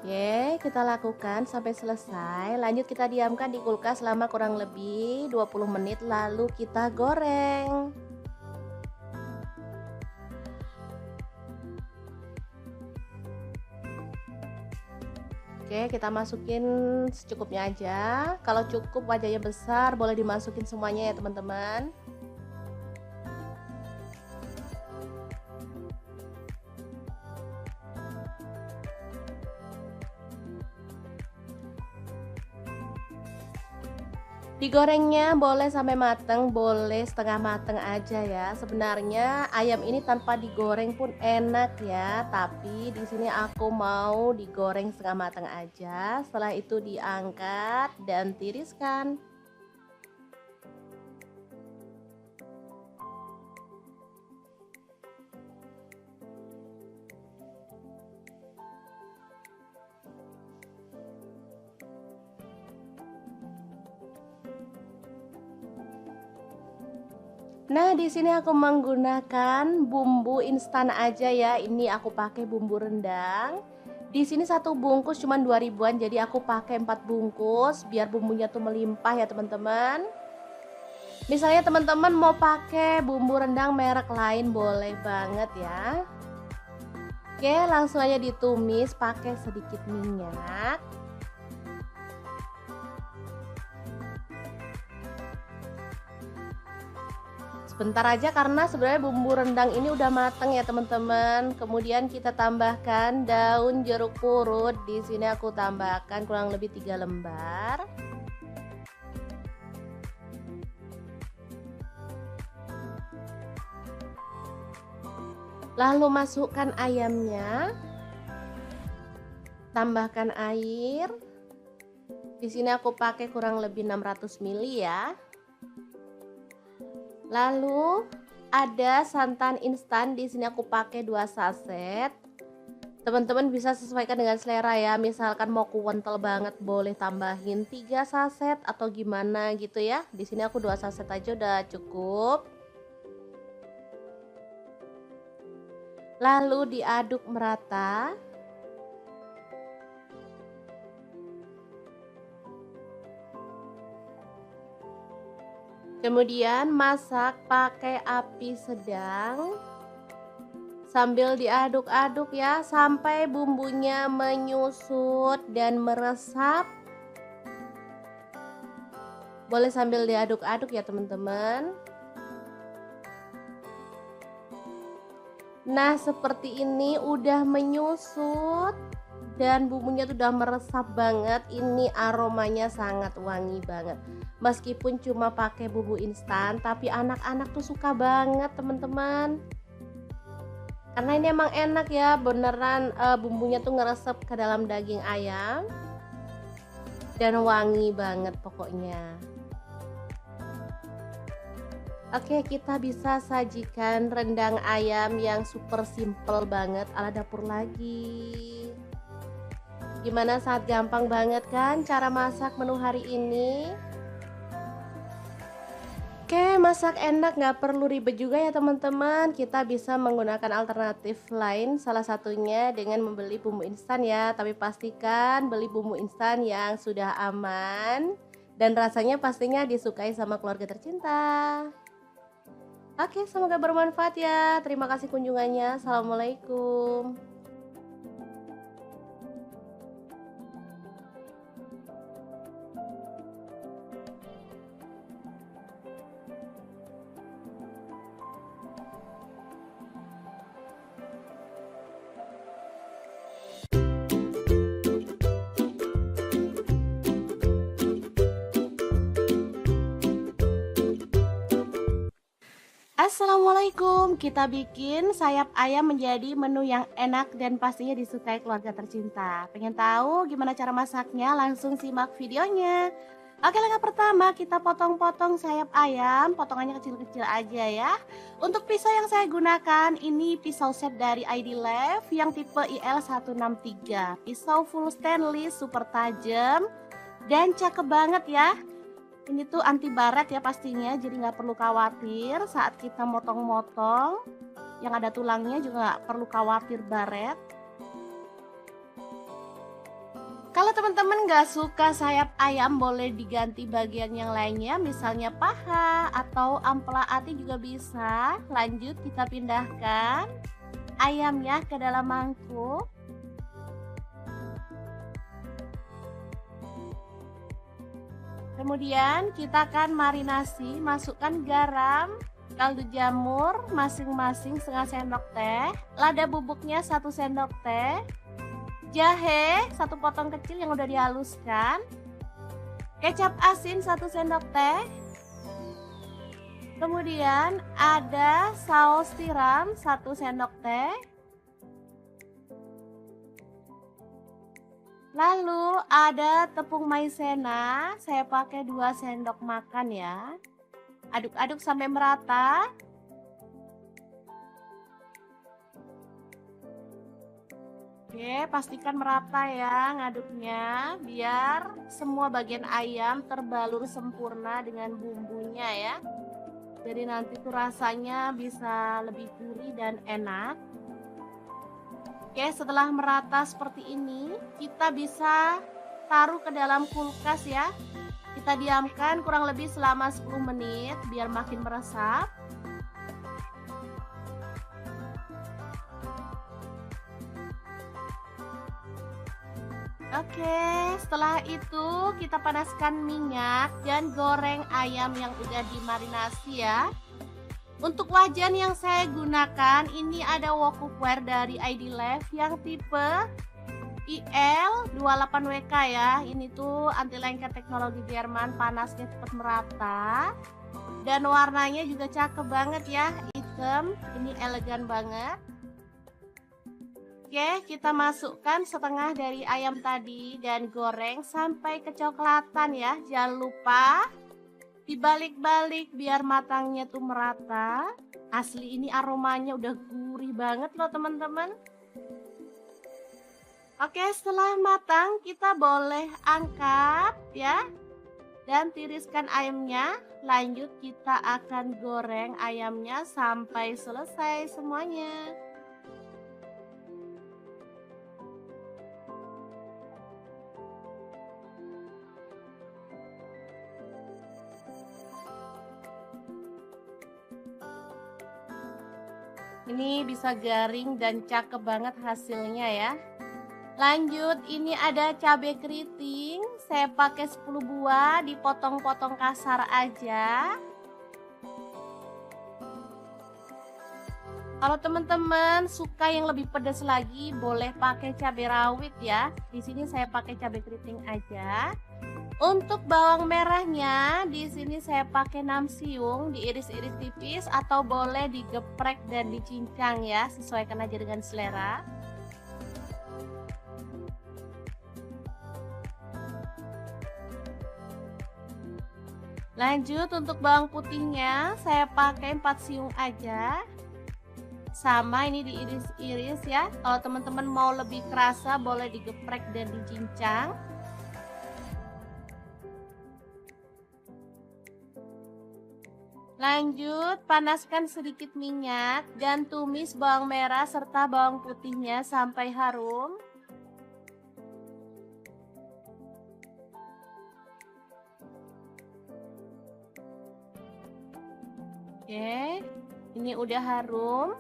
Oke, kita lakukan sampai selesai. Lanjut kita diamkan di kulkas selama kurang lebih 20 menit lalu kita goreng. Oke, kita masukin secukupnya aja. Kalau cukup wajahnya besar, boleh dimasukin semuanya ya teman-teman. Digorengnya boleh sampai mateng, boleh setengah mateng aja ya. Sebenarnya ayam ini tanpa digoreng pun enak ya, tapi di sini aku mau digoreng setengah mateng aja. Setelah itu diangkat dan tiriskan. Nah, di sini aku menggunakan bumbu instan aja ya. Ini aku pakai bumbu rendang. Di sini satu bungkus cuma 2 ribuan, jadi aku pakai 4 bungkus biar bumbunya tuh melimpah ya teman-teman. Misalnya teman-teman mau pakai bumbu rendang merek lain boleh banget ya. Oke, langsung aja ditumis pakai sedikit minyak. Sebentar aja karena sebenarnya bumbu rendang ini udah mateng ya teman-teman. Kemudian kita tambahkan daun jeruk purut. Di sini aku tambahkan kurang lebih 3 lembar. Lalu masukkan ayamnya. Tambahkan air. Di sini aku pakai kurang lebih 600 ml ya. Lalu ada santan instan, di sini aku pakai 2 saset. Teman-teman bisa sesuaikan dengan selera ya. Misalkan mau kental banget boleh tambahin 3 saset atau gimana gitu ya. Di sini aku 2 saset aja udah cukup. Lalu diaduk merata. Kemudian masak pakai api sedang sambil diaduk-aduk ya sampai bumbunya menyusut dan meresap. Boleh sambil diaduk-aduk ya teman-teman. Nah, seperti ini udah menyusut dan bumbunya tuh udah meresap banget. Ini aromanya sangat wangi banget. Meskipun cuma pakai bumbu instan, tapi anak-anak tuh suka banget teman-teman. Karena ini emang enak ya, beneran bumbunya tuh ngeresep ke dalam daging ayam. Dan wangi banget pokoknya. Oke, kita bisa sajikan rendang ayam yang super simple banget ala dapur lagi. Gimana, sangat gampang banget kan cara masak menu hari ini? Oke, masak enak nggak perlu ribet juga ya teman-teman. Kita bisa menggunakan alternatif lain, salah satunya dengan membeli bumbu instan ya. Tapi pastikan beli bumbu instan yang sudah aman dan rasanya pastinya disukai sama keluarga tercinta. Oke, semoga bermanfaat ya. Terima kasih kunjungannya. Assalamualaikum. Assalamualaikum. Kita bikin sayap ayam menjadi menu yang enak dan pastinya disukai keluarga tercinta. Pengen tahu gimana cara masaknya? Langsung simak videonya. Oke, langkah pertama kita potong-potong sayap ayam, potongannya kecil-kecil aja ya. Untuk pisau yang saya gunakan ini pisau set dari ID Lev yang tipe IL163. Pisau full stainless super tajam dan cakep banget ya. Ini tuh anti baret ya pastinya, jadi nggak perlu khawatir saat kita motong-motong. Yang ada tulangnya juga nggak perlu khawatir baret. Kalau teman-teman nggak suka sayap ayam, boleh diganti bagian yang lainnya, misalnya paha atau ampela ati juga bisa. Lanjut kita pindahkan ayamnya ke dalam mangkuk. Kemudian kita akan marinasi, masukkan garam, kaldu jamur masing-masing setengah sendok teh, lada bubuknya 1 sendok teh, jahe 1 potong kecil yang udah dihaluskan, kecap asin 1 sendok teh, kemudian ada saus tiram 1 sendok teh, lalu ada tepung maizena, saya pakai 2 sendok makan ya. Aduk-aduk sampai merata. Oke, pastikan merata ya ngaduknya, biar semua bagian ayam terbalur sempurna dengan bumbunya ya. Jadi nanti tuh rasanya bisa lebih gurih dan enak. Oke, setelah merata seperti ini, kita bisa taruh ke dalam kulkas ya. Kita diamkan kurang lebih selama 10 menit biar makin meresap. Oke, setelah itu kita panaskan minyak dan goreng ayam yang udah dimarinasi ya. Untuk wajan yang saya gunakan ini ada wok cookware dari ID Life yang tipe IL28WK ya. Ini tuh anti lengket teknologi Jerman, panasnya cepat merata. Dan warnanya juga cakep banget ya, hitam. Ini elegan banget. Oke, kita masukkan setengah dari ayam tadi dan goreng sampai kecoklatan ya. Jangan lupa dibalik-balik biar matangnya tuh merata. Asli ini aromanya udah gurih banget loh teman-teman. Oke, setelah matang kita boleh angkat ya. Dan tiriskan ayamnya. Lanjut kita akan goreng ayamnya sampai selesai semuanya. Ini bisa garing dan cakep banget hasilnya ya. Lanjut, ini ada cabai keriting. Saya pakai 10 buah, dipotong-potong kasar aja. Kalau teman-teman suka yang lebih pedas lagi, boleh pakai cabai rawit ya. Di sini saya pakai cabai keriting aja. Untuk bawang merahnya, di sini saya pakai 6 siung, diiris-iris tipis atau boleh digeprek dan dicincang ya, sesuaikan aja dengan selera. Lanjut, untuk bawang putihnya saya pakai 4 siung aja. Sama, ini diiris-iris ya. Kalau teman-teman mau lebih kerasa, boleh digeprek dan dicincang. Lanjut, panaskan sedikit minyak dan tumis bawang merah serta bawang putihnya sampai harum. Oke, ini udah harum.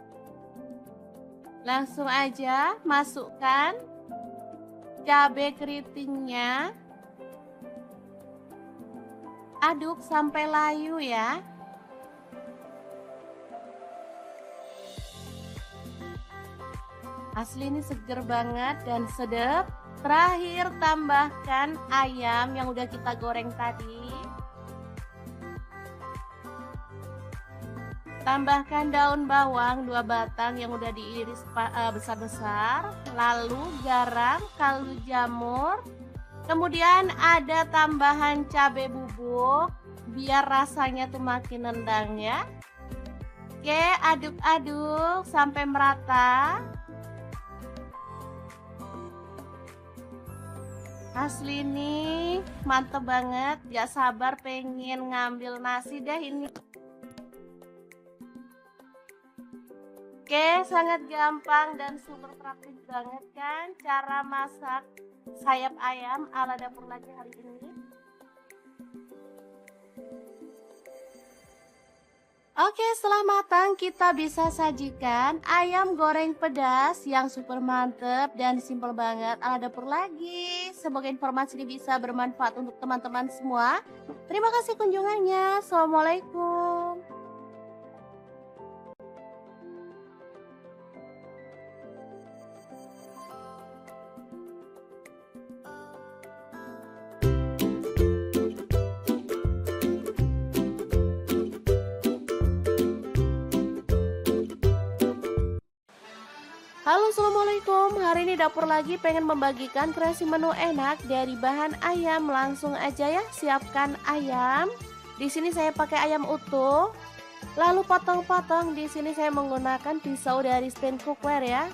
Langsung aja masukkan cabai keritingnya. Aduk sampai layu ya. Asli ini seger banget dan sedap. Terakhir tambahkan ayam yang udah kita goreng tadi. Tambahkan daun bawang 2 batang yang udah diiris besar-besar. Lalu garam, kaldu jamur. Kemudian ada tambahan cabai bubuk biar rasanya tuh makin nendang ya. Oke, aduk-aduk sampai merata. Asli nih mantep banget, gak sabar pengen ngambil nasi deh ini. Oke, sangat gampang dan super praktis banget kan cara masak sayap ayam ala dapur lagi hari ini. Oke, setelah matang kita bisa sajikan ayam goreng pedas yang super mantep dan simple banget ala dapur lagi. Semoga informasi ini bisa bermanfaat untuk teman-teman semua. Terima kasih kunjungannya. Assalamualaikum. Halo, assalamualaikum. Hari ini dapur lagi pengen membagikan kreasi menu enak dari bahan ayam. Langsung aja ya, siapkan ayam. Di sini saya pakai ayam utuh. Lalu potong-potong. Di sini saya menggunakan pisau dari stand cookware ya.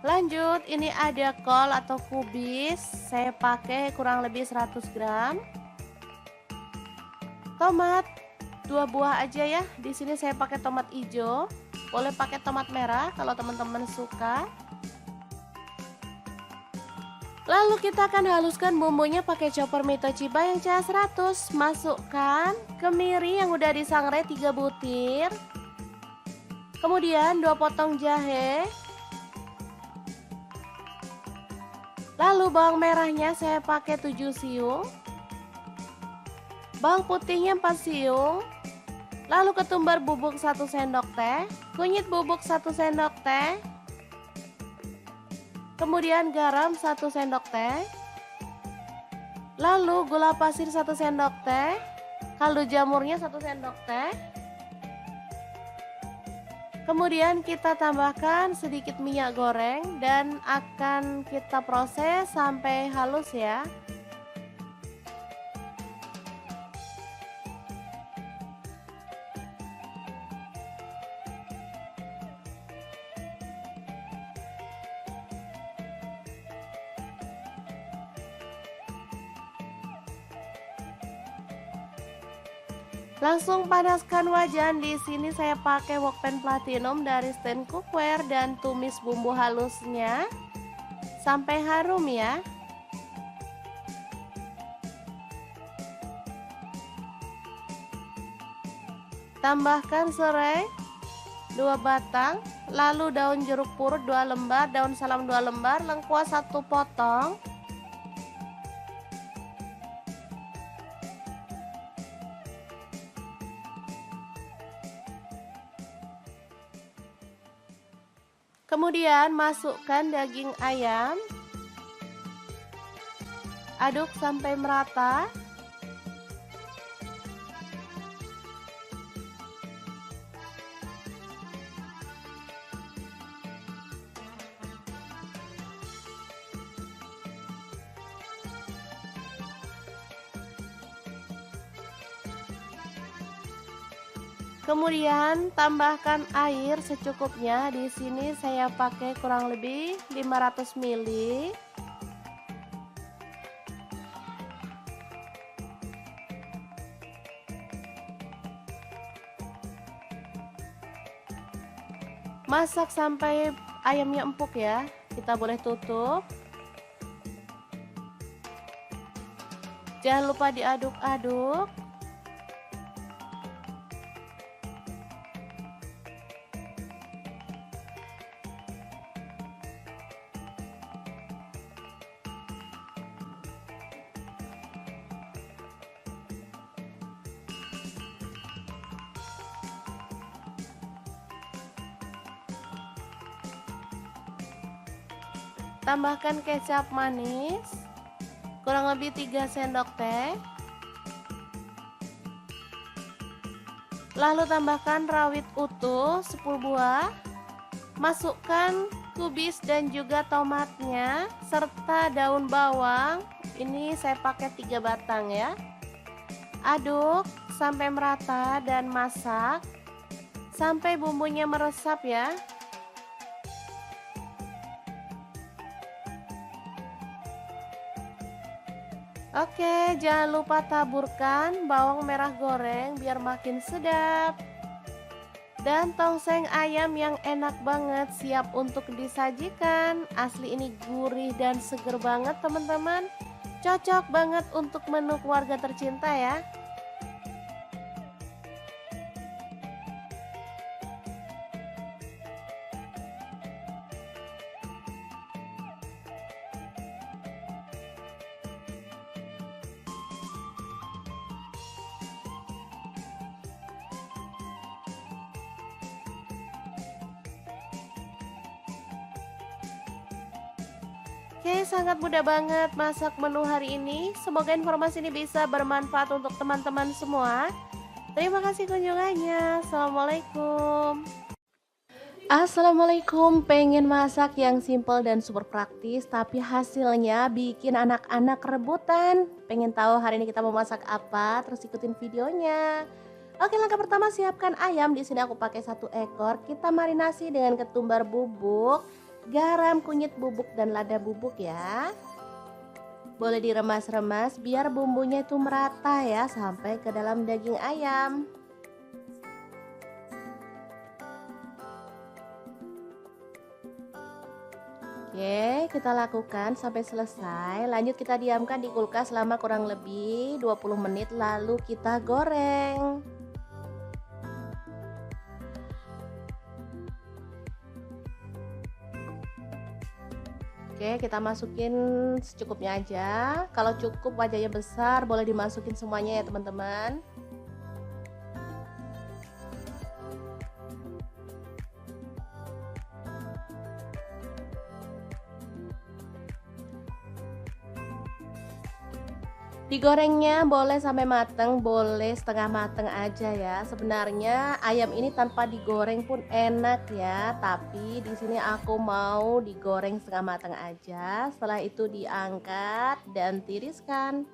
Lanjut, ini ada kol atau kubis, saya pakai kurang lebih 100 gram. Tomat 2 buah aja ya. Di sini saya pakai tomat hijau. Boleh pakai tomat merah kalau teman-teman suka. Lalu kita akan haluskan bumbunya pakai chopper Mitochiba yang CH100. Masukkan kemiri yang udah disangrai 3 butir. Kemudian 2 potong jahe. Lalu bawang merahnya saya pakai 7 siung. Bawang putihnya 4 siung. Lalu ketumbar bubuk 1 sendok teh. Kunyit bubuk 1 sendok teh. Kemudian garam 1 sendok teh. Lalu gula pasir 1 sendok teh. Kaldu jamurnya 1 sendok teh. Kemudian kita tambahkan sedikit minyak goreng dan akan kita proses sampai halus ya. Langsung panaskan wajan. Di sini saya pakai wokpan platinum dari stand cookware dan tumis bumbu halusnya sampai harum ya. Tambahkan serai 2 batang, lalu daun jeruk purut 2 lembar, daun salam 2 lembar, lengkuas 1 potong. Kemudian masukkan daging ayam. Aduk sampai merata. Kemudian tambahkan air secukupnya. Di sini saya pakai kurang lebih 500 ml. Masak sampai ayamnya empuk ya. Kita boleh tutup. Jangan lupa diaduk-aduk. Tambahkan kecap manis kurang lebih 3 sendok teh. Lalu tambahkan rawit utuh 10 buah. Masukkan kubis dan juga tomatnya serta daun bawang. Ini saya pakai 3 batang ya. Aduk sampai merata dan masak sampai bumbunya meresap ya. Oke, jangan lupa taburkan bawang merah goreng biar makin sedap. Dan tongseng ayam yang enak banget siap untuk disajikan. Asli ini gurih dan seger banget teman-teman. Cocok banget untuk menu keluarga tercinta ya. Oke, sangat mudah banget masak menu hari ini. Semoga informasi ini bisa bermanfaat untuk teman-teman semua. Terima kasih kunjungannya. Assalamualaikum. Assalamualaikum, pengen masak yang simple dan super praktis tapi hasilnya bikin anak-anak rebutan. Pengen tahu hari ini kita mau masak apa? Terus ikutin videonya. Oke, langkah pertama siapkan ayam. Di sini aku pakai 1 ekor. Kita marinasi dengan ketumbar bubuk, garam, kunyit bubuk dan lada bubuk ya. Boleh diremas-remas biar bumbunya itu merata ya sampai ke dalam daging ayam. Oke, kita lakukan sampai selesai. Lanjut kita diamkan di kulkas selama kurang lebih 20 menit lalu kita goreng. Oke, kita masukin secukupnya aja. Kalau cukup wajahnya besar, boleh dimasukin semuanya ya teman-teman. Digorengnya boleh sampai mateng, boleh setengah mateng aja ya. Sebenarnya ayam ini tanpa digoreng pun enak ya, tapi di sini aku mau digoreng setengah mateng aja. Setelah itu diangkat dan tiriskan.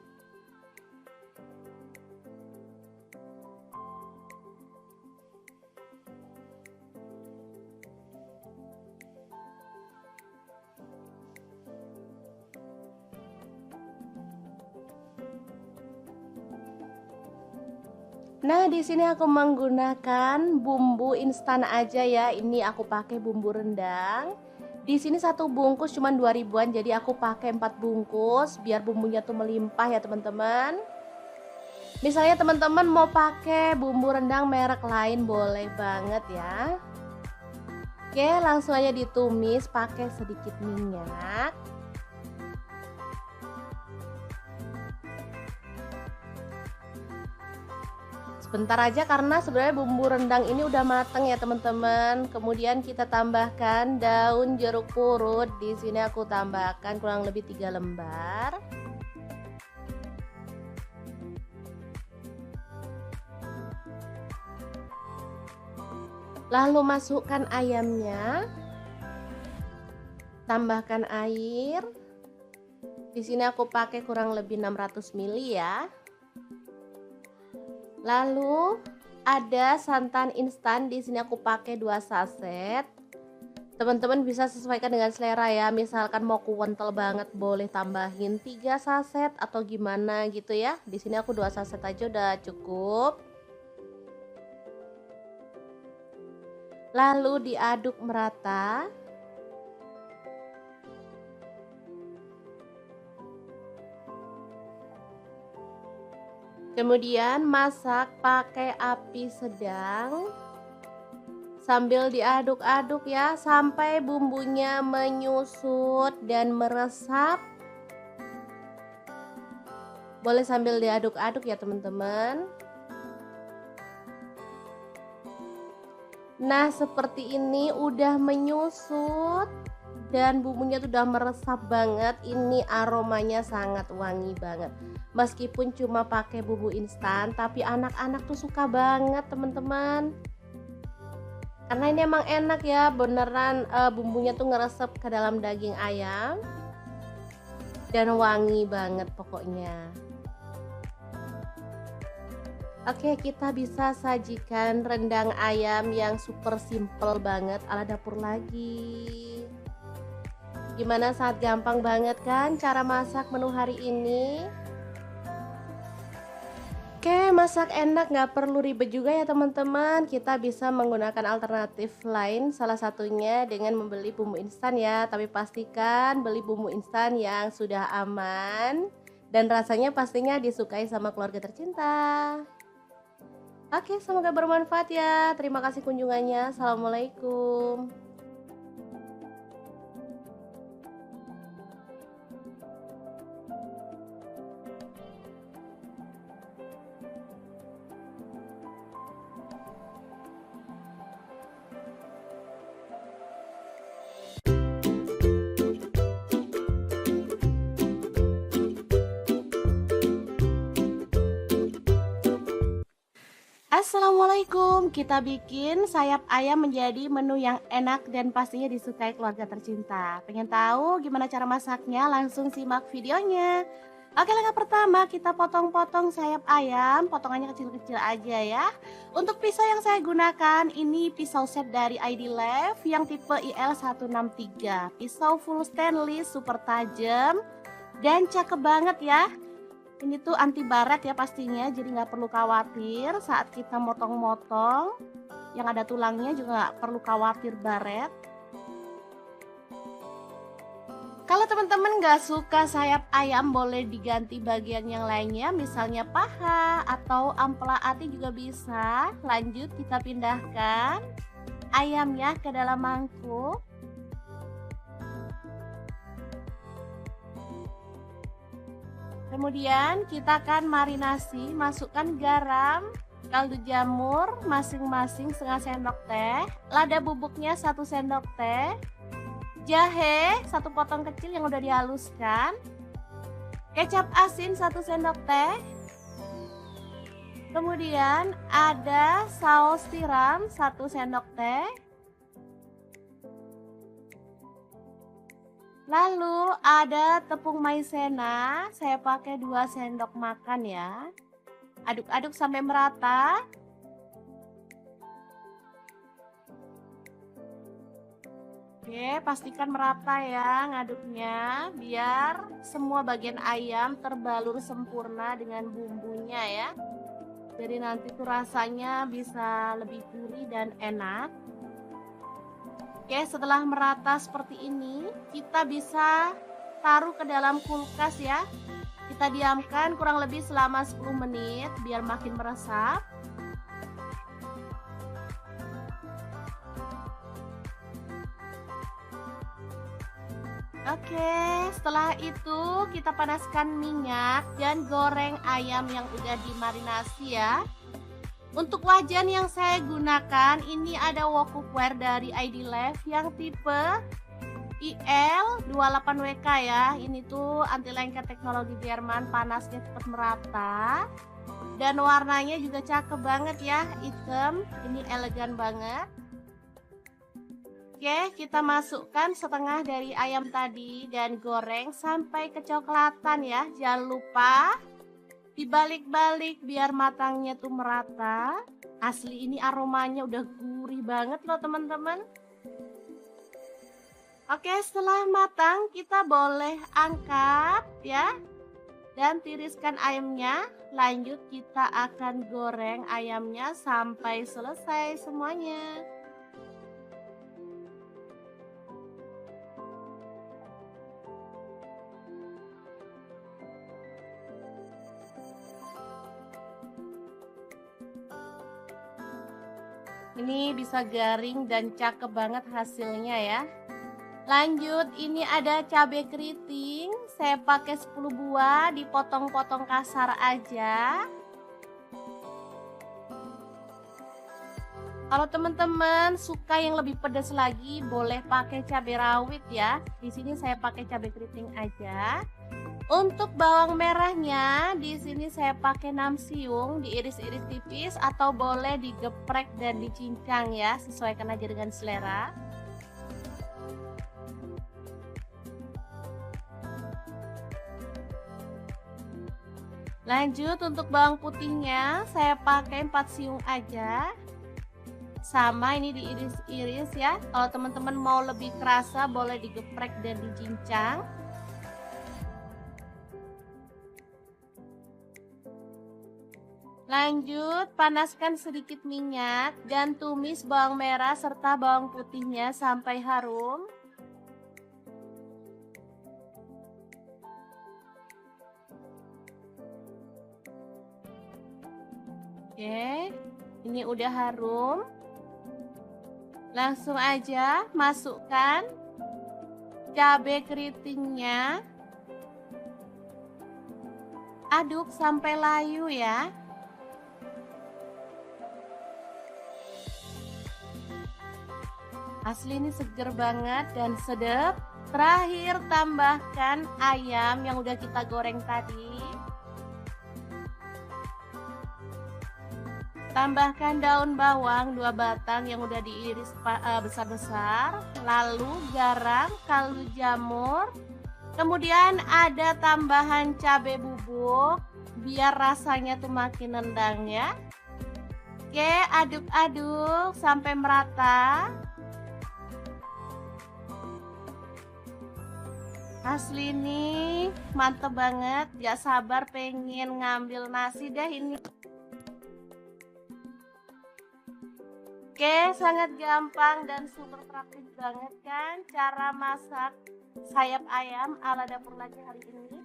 Nah, di sini aku menggunakan bumbu instan aja ya. Ini aku pakai bumbu rendang. Di sini 1 bungkus cuma 2 ribuan, jadi aku pakai 4 bungkus biar bumbunya tuh melimpah ya teman-teman. Misalnya teman-teman mau pakai bumbu rendang merek lain boleh banget ya. Oke, langsung aja ditumis pakai sedikit minyak. Sebentar aja karena sebenarnya bumbu rendang ini udah mateng ya teman-teman. Kemudian kita tambahkan daun jeruk purut. Di sini aku tambahkan kurang lebih 3 lembar. Lalu masukkan ayamnya. Tambahkan air. Di sini aku pakai kurang lebih 600 ml ya. Lalu ada santan instan, di sini aku pakai 2 saset. Teman-teman bisa sesuaikan dengan selera ya. Misalkan mau kental banget boleh tambahin 3 saset atau gimana gitu ya. Di sini aku 2 saset aja udah cukup. Lalu diaduk merata. Kemudian masak pakai api sedang sambil diaduk-aduk ya sampai bumbunya menyusut dan meresap. Boleh sambil diaduk-aduk ya teman-teman. Nah, seperti ini udah menyusut dan bumbunya tuh udah meresap banget. Ini aromanya sangat wangi banget. Meskipun cuma pakai bumbu instan, tapi anak-anak tuh suka banget teman-teman. Karena ini emang enak ya, beneran bumbunya tuh ngeresep ke dalam daging ayam dan wangi banget pokoknya. Oke, kita bisa sajikan rendang ayam yang super simple banget ala dapur lagi. Gimana, sangat gampang banget kan cara masak menu hari ini? Oke, masak enak nggak perlu ribet juga ya teman-teman. Kita bisa menggunakan alternatif lain, salah satunya dengan membeli bumbu instan ya. Tapi pastikan beli bumbu instan yang sudah aman dan rasanya pastinya disukai sama keluarga tercinta. Oke, semoga bermanfaat ya. Terima kasih kunjungannya. Assalamualaikum. Assalamualaikum, kita bikin sayap ayam menjadi menu yang enak dan pastinya disukai keluarga tercinta. Pengen tahu gimana cara masaknya? Langsung simak videonya. Oke, langkah pertama kita potong-potong sayap ayam, potongannya kecil-kecil aja ya. Untuk pisau yang saya gunakan, ini pisau set dari ID Love yang tipe IL163. Pisau full stainless, super tajam dan cakep banget ya. Ini tuh anti baret ya pastinya, jadi nggak perlu khawatir saat kita motong-motong. Yang ada tulangnya juga nggak perlu khawatir baret. Kalau teman-teman nggak suka sayap ayam, boleh diganti bagian yang lainnya, misalnya paha atau ampela ati juga bisa. Lanjut kita pindahkan ayamnya ke dalam mangkuk. Kemudian kita akan marinasi, masukkan garam, kaldu jamur masing-masing setengah sendok teh, lada bubuknya 1 sendok teh, jahe 1 potong kecil yang udah dihaluskan, kecap asin 1 sendok teh, kemudian ada saus tiram 1 sendok teh, lalu ada tepung maizena, saya pakai 2 sendok makan ya. Aduk-aduk sampai merata. Oke, pastikan merata ya ngaduknya, biar semua bagian ayam terbalur sempurna dengan bumbunya ya. Jadi nanti tuh rasanya bisa lebih gurih dan enak. Oke, setelah merata seperti ini, kita bisa taruh ke dalam kulkas ya. Kita diamkan kurang lebih selama 10 menit biar makin meresap. Oke, setelah itu kita panaskan minyak dan goreng ayam yang udah dimarinasi ya. Untuk wajan yang saya gunakan, ini ada wok cookware dari ID Love yang tipe IL28WK ya. Ini tuh anti lengket teknologi Jerman, panasnya cepat merata. Dan warnanya juga cakep banget ya, hitam. Ini elegan banget. Oke, kita masukkan setengah dari ayam tadi dan goreng sampai kecoklatan ya. Jangan lupa dibalik-balik biar matangnya tuh merata. Asli ini aromanya udah gurih banget loh teman-teman. Oke, setelah matang kita boleh angkat ya. Dan tiriskan ayamnya. Lanjut kita akan goreng ayamnya sampai selesai semuanya. Ini bisa garing dan cakep banget hasilnya ya. Lanjut, ini ada cabai keriting. Saya pakai 10 buah, dipotong-potong kasar aja. Kalau teman-teman suka yang lebih pedas lagi, boleh pakai cabai rawit ya. Di sini saya pakai cabai keriting aja. Untuk bawang merahnya, di sini saya pakai 6 siung, diiris-iris tipis atau boleh digeprek dan dicincang ya, sesuaikan aja dengan selera. Lanjut untuk bawang putihnya, saya pakai 4 siung aja. Sama ini diiris-iris ya. Kalau teman-teman mau lebih kerasa, boleh digeprek dan dicincang. Lanjut, panaskan sedikit minyak dan tumis bawang merah serta bawang putihnya sampai harum. Oke, ini udah harum. Langsung aja masukkan cabai keritingnya. Aduk sampai layu ya. Asli ini seger banget dan sedap. Terakhir tambahkan ayam yang udah kita goreng tadi. Tambahkan daun bawang 2 batang yang udah diiris besar-besar. Lalu garam, kaldu jamur. Kemudian ada tambahan cabai bubuk biar rasanya tuh makin nendang ya. Oke, aduk-aduk sampai merata. Asli ini mantep banget, gak sabar pengen ngambil nasi deh ini. Oke, sangat gampang dan super praktis banget kan cara masak sayap ayam ala dapur lagi hari ini.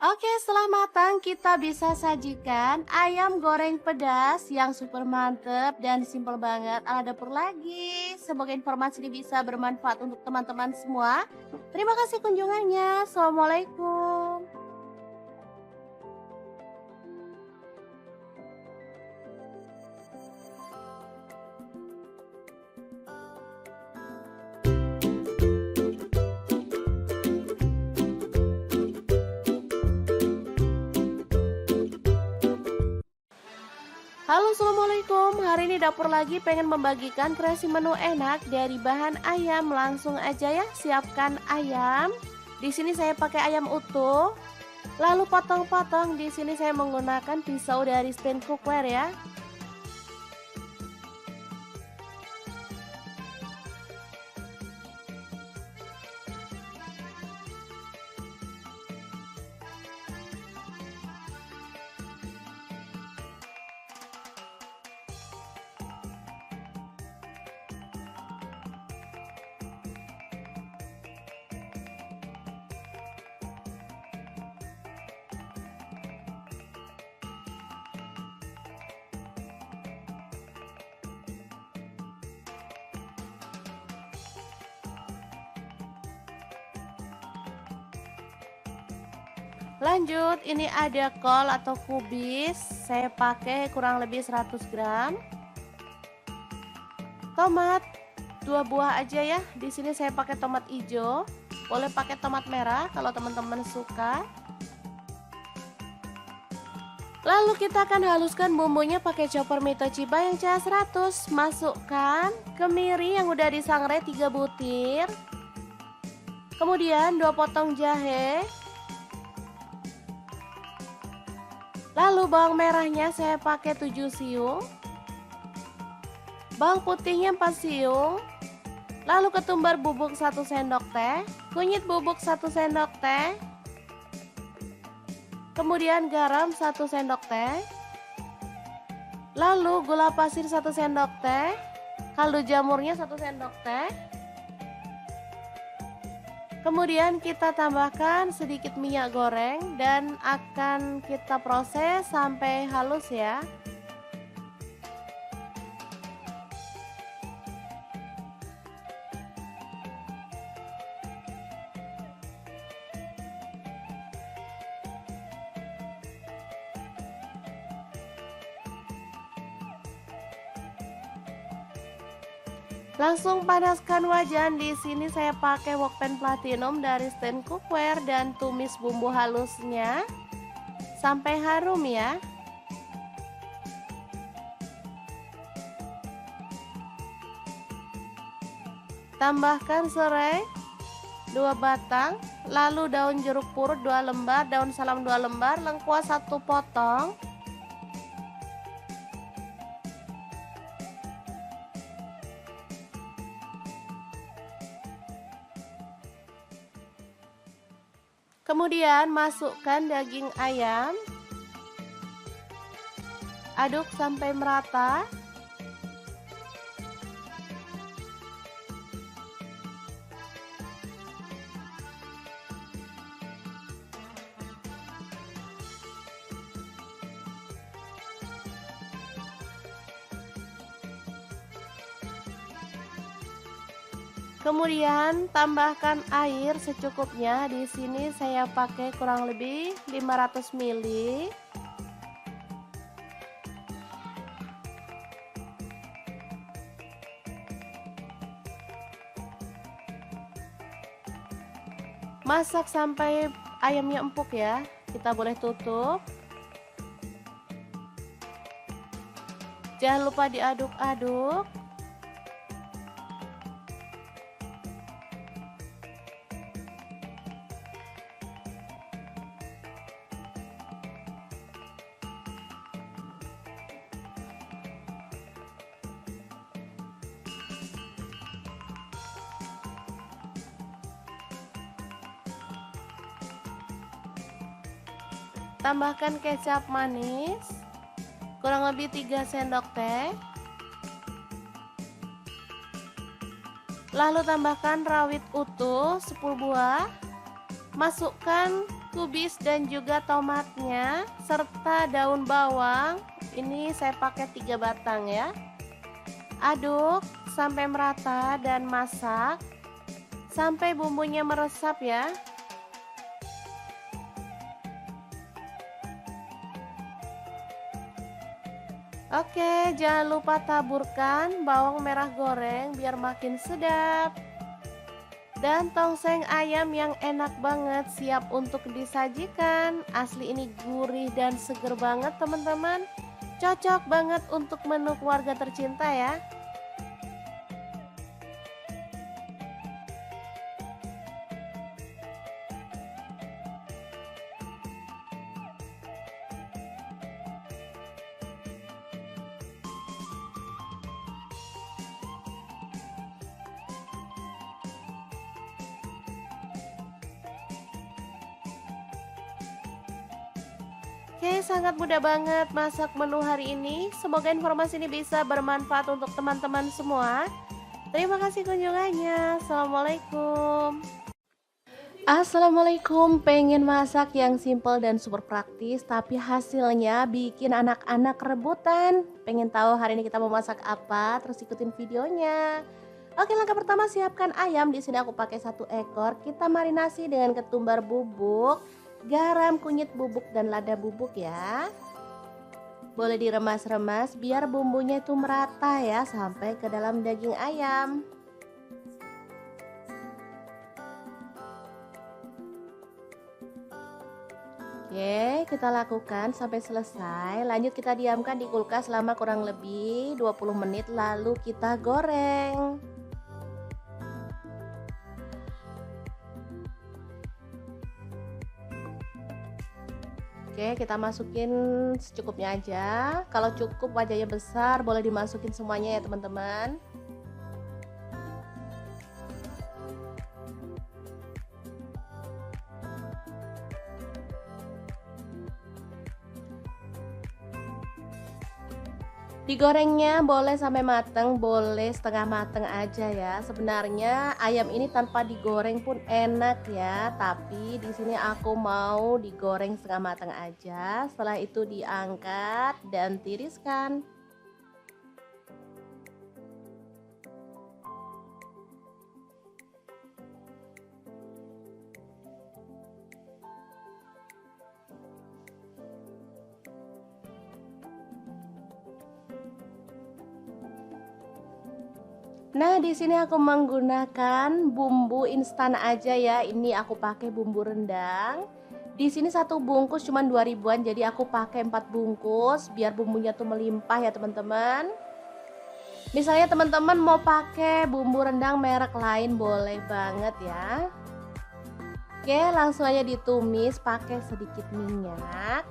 Oke, setelah matang kita bisa sajikan ayam goreng pedas yang super mantep dan simple banget ala dapur lagi. Semoga informasi ini bisa bermanfaat untuk teman-teman semua. Terima kasih kunjungannya. Assalamualaikum. Halo, assalamualaikum. Hari ini dapur lagi pengen membagikan kreasi menu enak dari bahan ayam. Langsung aja ya, siapkan ayam. Di sini saya pakai ayam utuh. Lalu potong-potong. Di sini saya menggunakan pisau dari stand cookware ya. Lanjut, ini ada kol atau kubis. Saya pakai kurang lebih 100 gram. Tomat 2 buah aja ya. Di sini saya pakai tomat hijau. Boleh pakai tomat merah kalau teman-teman suka. Lalu kita akan haluskan bumbunya pakai chopper Mitochiba yang CH100. Masukkan kemiri yang udah disangrai 3 butir. Kemudian 2 potong jahe. Lalu bawang merahnya saya pakai 7 siung. Bawang putihnya 4 siung. Lalu ketumbar bubuk 1 sendok teh. Kunyit bubuk 1 sendok teh. Kemudian garam 1 sendok teh. Lalu gula pasir 1 sendok teh. Kaldu jamurnya 1 sendok teh. Kemudian kita tambahkan sedikit minyak goreng dan akan kita proses sampai halus ya. Langsung panaskan wajan. Di sini saya pakai wokpan platinum dari stand cookware dan tumis bumbu halusnya sampai harum ya. Tambahkan serai 2 batang, lalu daun jeruk purut 2 lembar, daun salam 2 lembar, lengkuas 1 potong. Kemudian masukkan daging ayam. Aduk sampai merata. Kemudian tambahkan air secukupnya. Di sini saya pakai kurang lebih 500 ml. Masak sampai ayamnya empuk ya. Kita boleh tutup. Jangan lupa diaduk-aduk. Tambahkan kecap manis kurang lebih 3 sendok teh. Lalu tambahkan rawit utuh 10 buah. Masukkan kubis dan juga tomatnya serta daun bawang. Ini saya pakai 3 batang ya. Aduk sampai merata dan masak sampai bumbunya meresap ya. Oke, jangan lupa taburkan bawang merah goreng biar makin sedap. Dan tongseng ayam yang enak banget siap untuk disajikan. Asli ini gurih dan seger banget teman-teman. Cocok banget untuk menu keluarga tercinta ya. Oke, sangat mudah banget masak menu hari ini. Semoga informasi ini bisa bermanfaat untuk teman-teman semua. Terima kasih kunjungannya. Assalamualaikum. Assalamualaikum, pengen masak yang simple dan super praktis tapi hasilnya bikin anak-anak rebutan. Pengen tahu hari ini kita mau masak apa? Terus ikutin videonya. Oke, langkah pertama siapkan ayam. Di sini aku pakai 1 ekor. Kita marinasi dengan ketumbar bubuk, garam, kunyit bubuk dan lada bubuk ya. Boleh diremas-remas biar bumbunya itu merata ya sampai ke dalam daging ayam. Oke, kita lakukan sampai selesai. Lanjut kita diamkan di kulkas selama kurang lebih 20 menit lalu kita goreng. Oke, kita masukin secukupnya aja. Kalau cukup wajahnya besar, boleh dimasukin semuanya ya teman-teman. Digorengnya boleh sampai mateng, boleh setengah mateng aja ya. Sebenarnya ayam ini tanpa digoreng pun enak ya, tapi di sini aku mau digoreng setengah mateng aja. Setelah itu diangkat dan tiriskan. Nah, di sini aku menggunakan bumbu instan aja ya. Ini aku pakai bumbu rendang. Di sini satu bungkus cuma 2 ribuan, jadi aku pakai 4 bungkus biar bumbunya tuh melimpah ya teman-teman. Misalnya teman-teman mau pakai bumbu rendang merek lain boleh banget ya. Oke, langsung aja ditumis pakai sedikit minyak.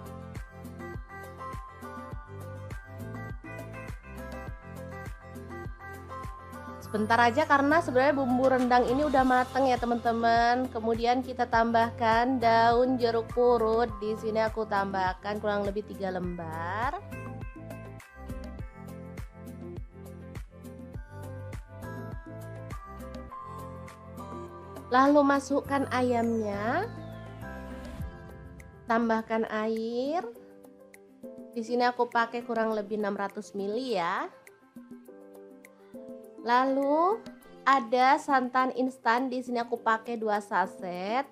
Sebentar aja karena sebenarnya bumbu rendang ini udah mateng ya teman-teman. Kemudian kita tambahkan daun jeruk purut. Di sini aku tambahkan kurang lebih 3 lembar. Lalu masukkan ayamnya. Tambahkan air. Di sini aku pakai kurang lebih 600 ml ya. Lalu ada santan instan, di sini aku pakai 2 saset.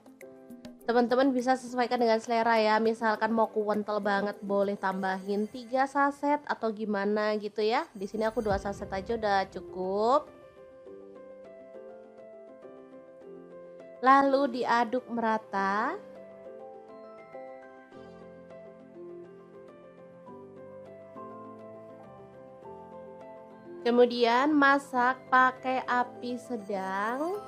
Teman-teman bisa sesuaikan dengan selera ya. Misalkan mau kental banget boleh tambahin 3 saset atau gimana gitu ya. Di sini aku 2 saset aja udah cukup. Lalu diaduk merata. Kemudian masak pakai api sedang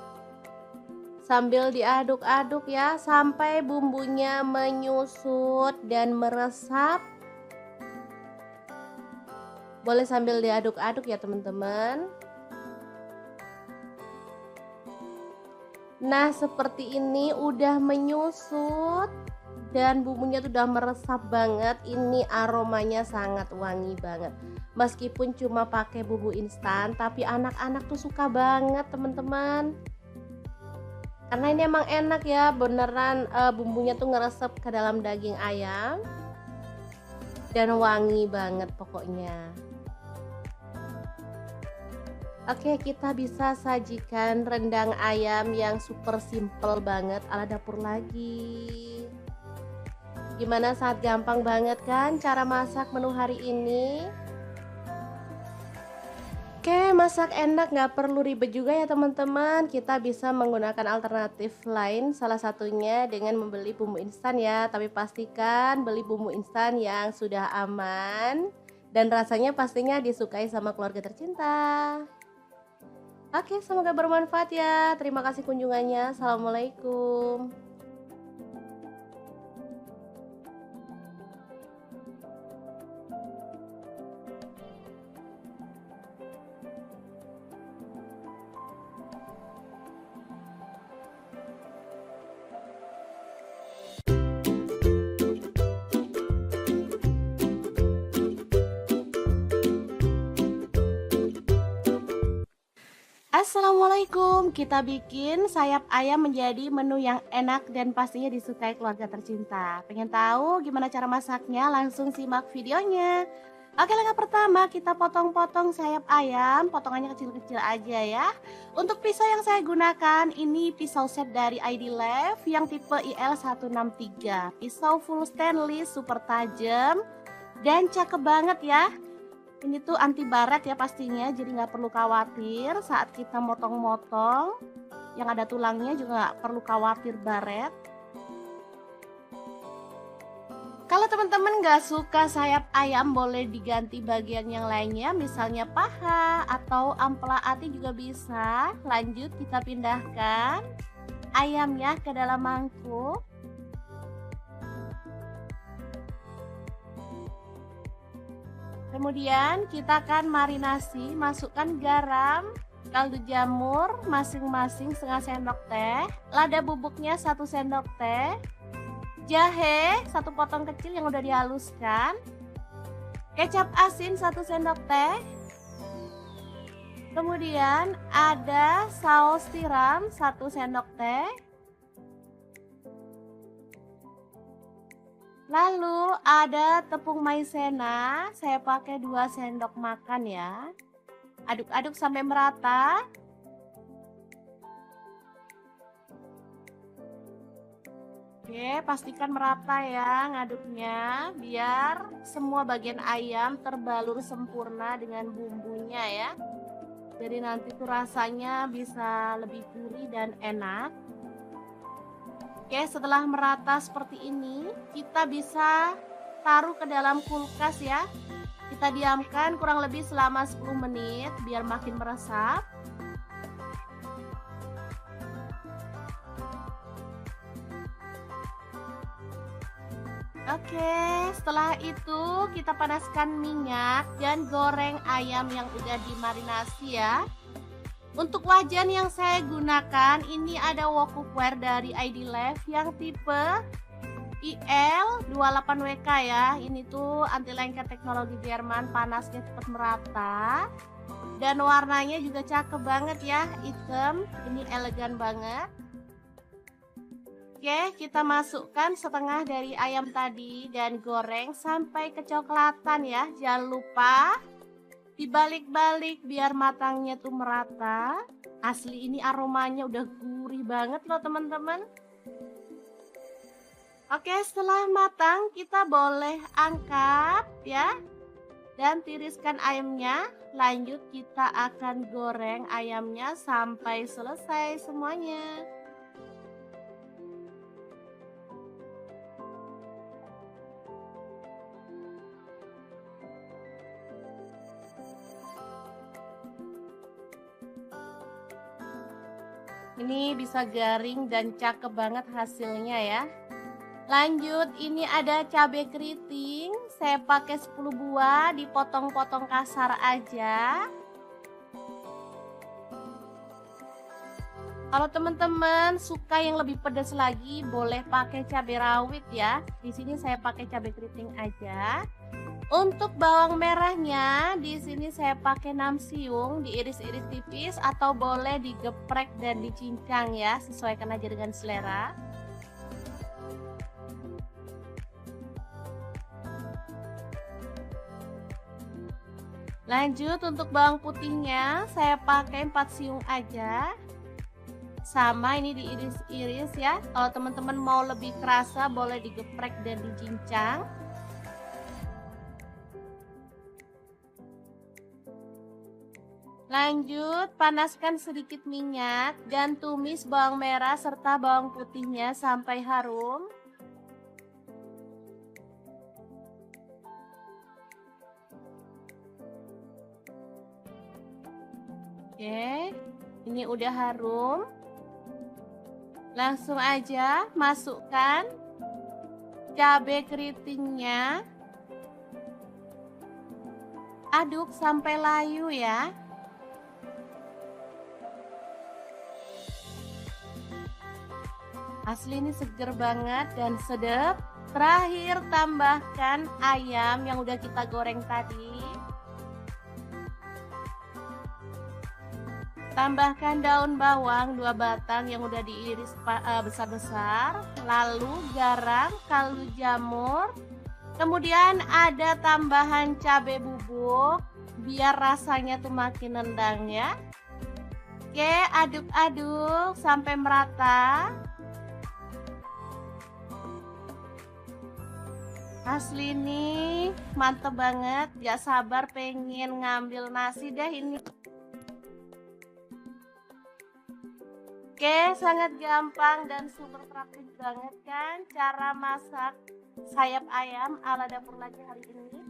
sambil diaduk-aduk ya sampai bumbunya menyusut dan meresap. Boleh sambil diaduk-aduk ya teman-teman. Nah, seperti ini udah menyusut dan bumbunya tuh udah meresap banget. Ini aromanya sangat wangi banget. Meskipun cuma pakai bumbu instan, tapi anak-anak tuh suka banget teman-teman. Karena ini emang enak ya, beneran bumbunya tuh ngeresep ke dalam daging ayam. Dan wangi banget pokoknya. Oke, kita bisa sajikan rendang ayam yang super simple banget ala dapur lagi. Gimana, sangat gampang banget kan cara masak menu hari ini? Oke, masak enak nggak perlu ribet juga ya teman-teman. Kita bisa menggunakan alternatif lain, salah satunya dengan membeli bumbu instan ya. Tapi pastikan beli bumbu instan yang sudah aman dan rasanya pastinya disukai sama keluarga tercinta. Oke, semoga bermanfaat ya. Terima kasih kunjungannya. Assalamualaikum. Assalamualaikum, kita bikin sayap ayam menjadi menu yang enak dan pastinya disukai keluarga tercinta. Pengen tahu gimana cara masaknya? Langsung simak videonya. Oke, langkah pertama kita potong-potong sayap ayam, potongannya kecil-kecil aja ya. Untuk pisau yang saya gunakan ini pisau set dari ID Lev yang tipe IL163. Pisau full stainless, super tajam dan cakep banget ya. Ini tuh anti baret ya pastinya, jadi nggak perlu khawatir saat kita motong-motong. Yang ada tulangnya juga nggak perlu khawatir baret. Kalau teman-teman nggak suka sayap ayam boleh diganti bagian yang lainnya, misalnya paha atau ampela ati juga bisa. Lanjut kita pindahkan ayamnya ke dalam mangkuk. Kemudian kita akan marinasi, masukkan garam, kaldu jamur masing-masing setengah sendok teh, lada bubuknya 1 sendok teh, jahe 1 potong kecil yang udah dihaluskan, kecap asin 1 sendok teh, kemudian ada saus tiram 1 sendok teh, lalu ada tepung maizena, saya pakai 2 sendok makan ya. Aduk-aduk sampai merata. Oke, pastikan merata ya ngaduknya biar semua bagian ayam terbalur sempurna dengan bumbunya ya. Jadi nanti tuh rasanya bisa lebih gurih dan enak. Oke, setelah merata seperti ini, kita bisa taruh ke dalam kulkas ya. Kita diamkan kurang lebih selama 10 menit biar makin meresap. Oke, setelah itu kita panaskan minyak dan goreng ayam yang udah dimarinasi ya. Untuk wajan yang saya gunakan ini ada wok cookware dari ID Life yang tipe IL28WK ya. Ini tuh anti lengket teknologi Jerman, panasnya cepat merata. Dan warnanya juga cakep banget ya, hitam. Ini elegan banget. Oke, kita masukkan setengah dari ayam tadi dan goreng sampai kecoklatan ya. Jangan lupa dibalik-balik biar matangnya tuh merata. Asli ini aromanya udah gurih banget loh teman-teman. Oke, setelah matang kita boleh angkat ya. Dan tiriskan ayamnya. Lanjut kita akan goreng ayamnya sampai selesai semuanya. Ini bisa garing dan cakep banget hasilnya ya. Lanjut, ini ada cabai keriting. Saya pakai 10 buah, dipotong-potong kasar aja. Kalau teman-teman suka yang lebih pedas lagi, boleh pakai cabai rawit ya. Di sini saya pakai cabai keriting aja. Untuk bawang merahnya, di sini saya pakai 6 siung, diiris-iris tipis atau boleh digeprek dan dicincang ya, sesuaikan aja dengan selera. Lanjut untuk bawang putihnya, saya pakai 4 siung aja. Sama ini diiris-iris ya. Kalau teman-teman mau lebih kerasa, boleh digeprek dan dicincang. Lanjut, panaskan sedikit minyak dan tumis bawang merah serta bawang putihnya sampai harum. Oke, ini udah harum. Langsung aja masukkan cabai keritingnya. Aduk sampai layu ya. Asli ini seger banget dan sedap. Terakhir tambahkan ayam yang udah kita goreng tadi. Tambahkan daun bawang 2 batang yang udah diiris besar-besar. Lalu garam, kaldu jamur. Kemudian ada tambahan cabai bubuk biar rasanya tuh makin nendang ya. Oke, aduk-aduk sampai merata. Asli ini mantep banget, gak sabar pengen ngambil nasi deh ini. Oke, sangat gampang dan super praktis banget kan cara masak sayap ayam ala Dapur Lagi hari ini.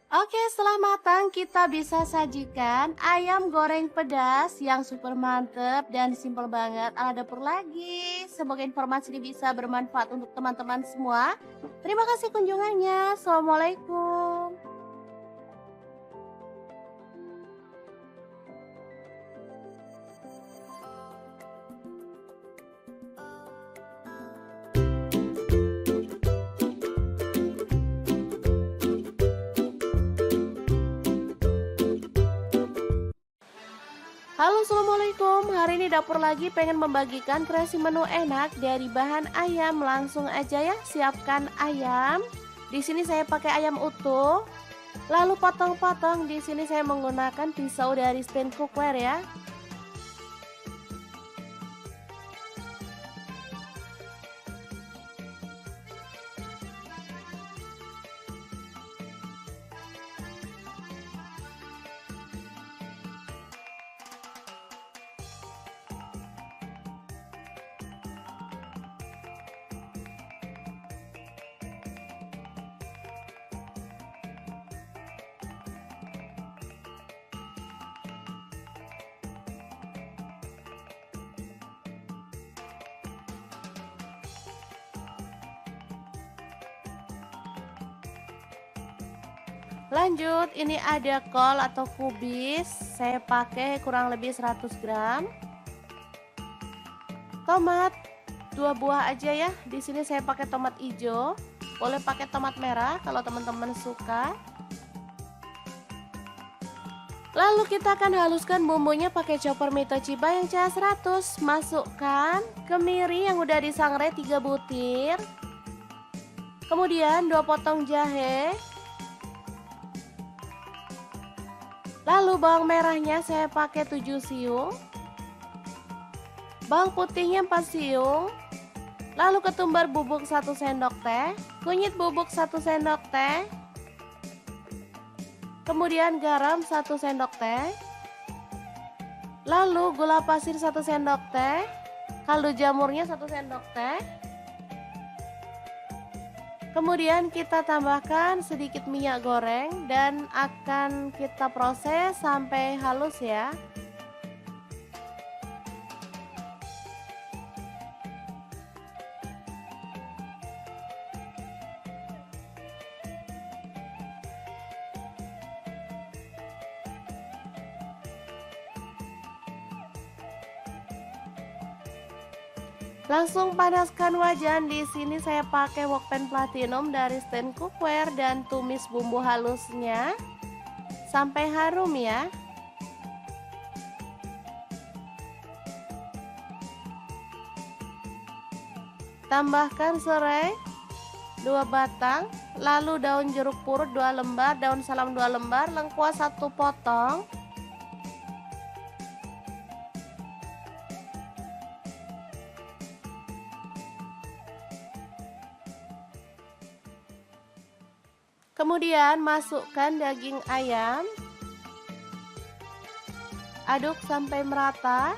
Oke, setelah matang kita bisa sajikan ayam goreng pedas yang super mantep dan simple banget ala Dapur Lagi. Semoga informasi ini bisa bermanfaat untuk teman-teman semua. Terima kasih kunjungannya. Assalamualaikum. Halo, assalamualaikum. Hari ini Dapur Lagi pengen membagikan kreasi menu enak dari bahan ayam. Langsung aja ya, siapkan ayam. Di sini saya pakai ayam utuh. Lalu potong-potong. Di sini saya menggunakan pisau dari stand cookware ya. Lanjut, ini ada kol atau kubis, saya pakai kurang lebih 100 gram. Tomat 2 buah aja ya. Di sini saya pakai tomat hijau. Boleh pakai tomat merah kalau teman-teman suka. Lalu kita akan haluskan bumbunya pakai chopper Mitochiba yang CH100. Masukkan kemiri yang udah disangrai 3 butir. Kemudian 2 potong jahe. Lalu bawang merahnya saya pakai 7 siung. Bawang putihnya 4 siung. Lalu ketumbar bubuk 1 sendok teh. Kunyit bubuk 1 sendok teh. Kemudian garam 1 sendok teh. Lalu gula pasir 1 sendok teh. Kaldu jamurnya 1 sendok teh. Kemudian kita tambahkan sedikit minyak goreng dan akan kita proses sampai halus ya. Langsung panaskan wajan. Di sini saya pakai wokpan platinum dari stand cookware dan tumis bumbu halusnya sampai harum ya. Tambahkan serai 2 batang, lalu daun jeruk purut 2 lembar, daun salam 2 lembar, lengkuas 1 potong. Kemudian masukkan daging ayam. Aduk sampai merata.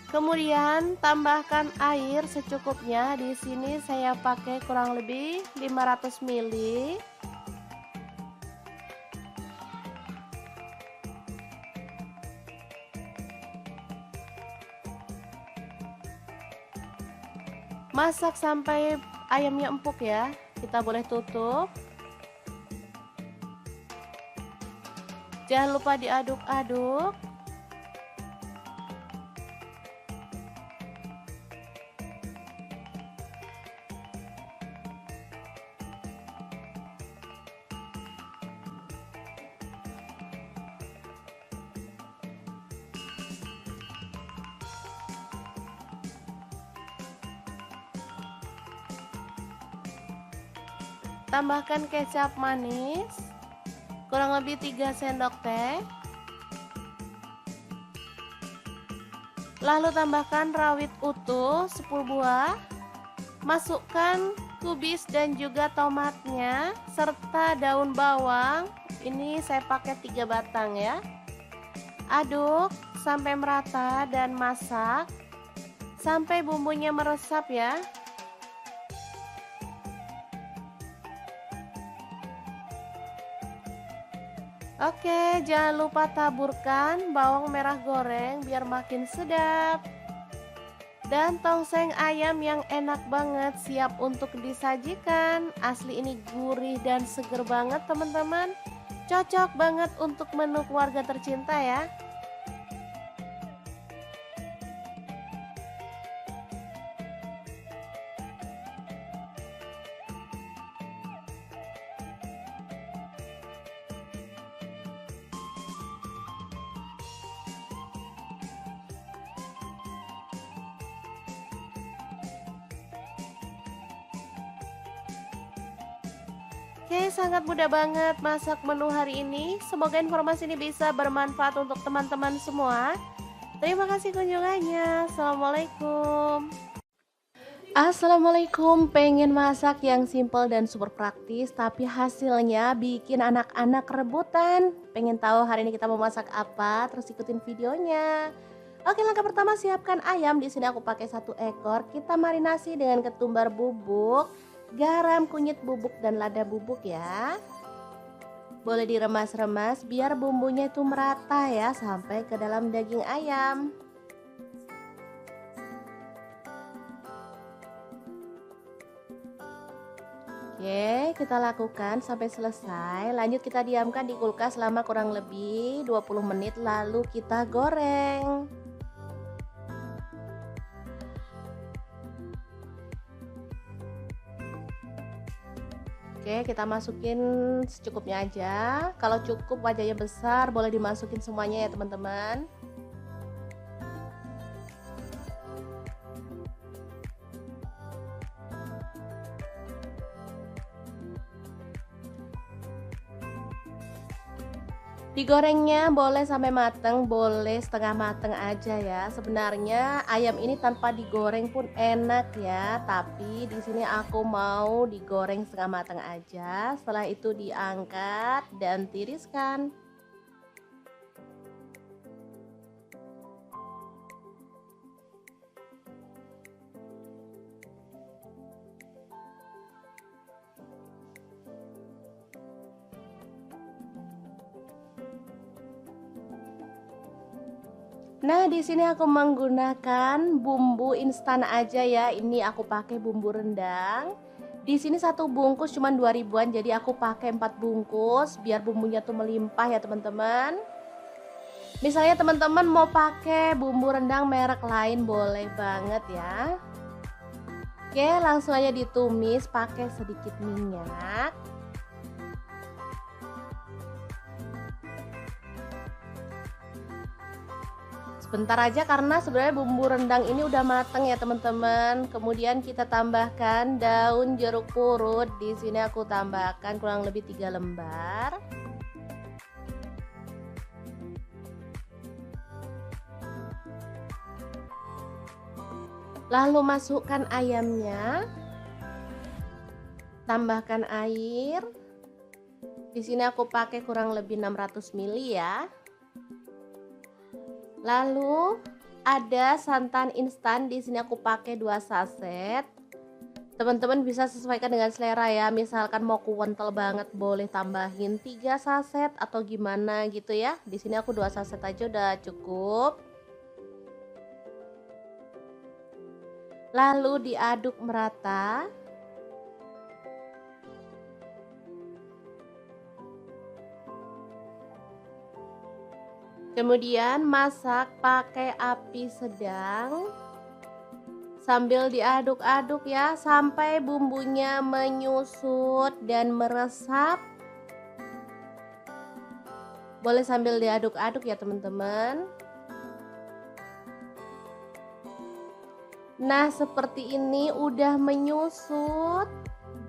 Kemudian tambahkan air secukupnya. Di sini saya pakai kurang lebih 500 ml. Masak sampai ayamnya empuk ya. Kita boleh tutup. Jangan lupa diaduk-aduk. Tambahkan kecap manis kurang lebih 3 sendok teh. Lalu tambahkan rawit utuh 10 buah. Masukkan kubis dan juga tomatnya serta daun bawang. Ini saya pakai 3 batang ya. Aduk sampai merata dan masak sampai bumbunya meresap ya. Oke, jangan lupa taburkan bawang merah goreng biar makin sedap. Dan tongseng ayam yang enak banget siap untuk disajikan. Asli ini gurih dan seger banget teman-teman. Cocok banget untuk menu keluarga tercinta ya. Oke, sangat mudah banget masak menu hari ini. Semoga informasi ini bisa bermanfaat untuk teman-teman semua. Terima kasih kunjungannya. Assalamualaikum. Assalamualaikum, pengen masak yang simple dan super praktis tapi hasilnya bikin anak-anak rebutan. Pengen tahu hari ini kita mau masak apa? Terus ikutin videonya. Oke, langkah pertama siapkan ayam. Di sini aku pakai 1 ekor. Kita marinasi dengan ketumbar bubuk garam, kunyit bubuk, dan lada bubuk ya. Boleh diremas-remas biar bumbunya itu merata ya sampai ke dalam daging ayam. Oke, kita lakukan sampai selesai. Lanjut kita diamkan di kulkas selama kurang lebih 20 menit lalu kita goreng. Oke, kita masukin secukupnya aja. Kalau cukup wajahnya besar, boleh dimasukin semuanya ya teman-teman. Digorengnya boleh sampai mateng, boleh setengah mateng aja ya. Sebenarnya ayam ini tanpa digoreng pun enak ya, tapi di sini aku mau digoreng setengah mateng aja. Setelah itu diangkat dan tiriskan. Nah, di sini aku menggunakan bumbu instan aja ya. Ini aku pakai bumbu rendang. Di sini satu bungkus cuma 2.000-an, jadi aku pakai 4 bungkus biar bumbunya tuh melimpah ya teman-teman. Misalnya teman-teman mau pakai bumbu rendang merek lain boleh banget ya. Oke, langsung aja ditumis pakai sedikit minyak. Sebentar aja karena sebenarnya bumbu rendang ini udah mateng ya teman-teman. Kemudian kita tambahkan daun jeruk purut. Di sini aku tambahkan kurang lebih 3 lembar. Lalu masukkan ayamnya. Tambahkan air. Di sini aku pakai kurang lebih 600 ml ya. Lalu ada santan instan, di sini aku pakai 2 saset. Teman-teman bisa sesuaikan dengan selera ya. Misalkan mau kental banget boleh tambahin 3 saset atau gimana gitu ya. Di sini aku 2 saset aja udah cukup. Lalu diaduk merata. Kemudian masak pakai api sedang sambil diaduk-aduk ya sampai bumbunya menyusut dan meresap. Boleh sambil diaduk-aduk ya teman-teman. Nah, seperti ini udah menyusut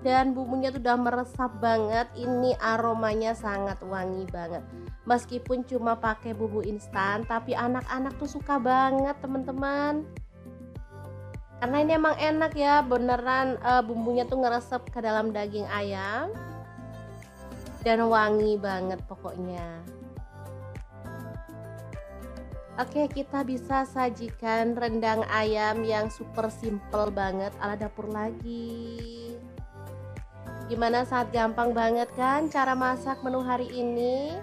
dan bumbunya tuh udah meresap banget. Ini aromanya sangat wangi banget. Meskipun cuma pakai bumbu instan, tapi anak-anak tuh suka banget teman-teman. Karena ini emang enak ya, beneran bumbunya tuh ngeresep ke dalam daging ayam. Dan wangi banget pokoknya. Oke, kita bisa sajikan rendang ayam yang super simple banget ala dapur lagi. Gimana, sangat gampang banget kan cara masak menu hari ini?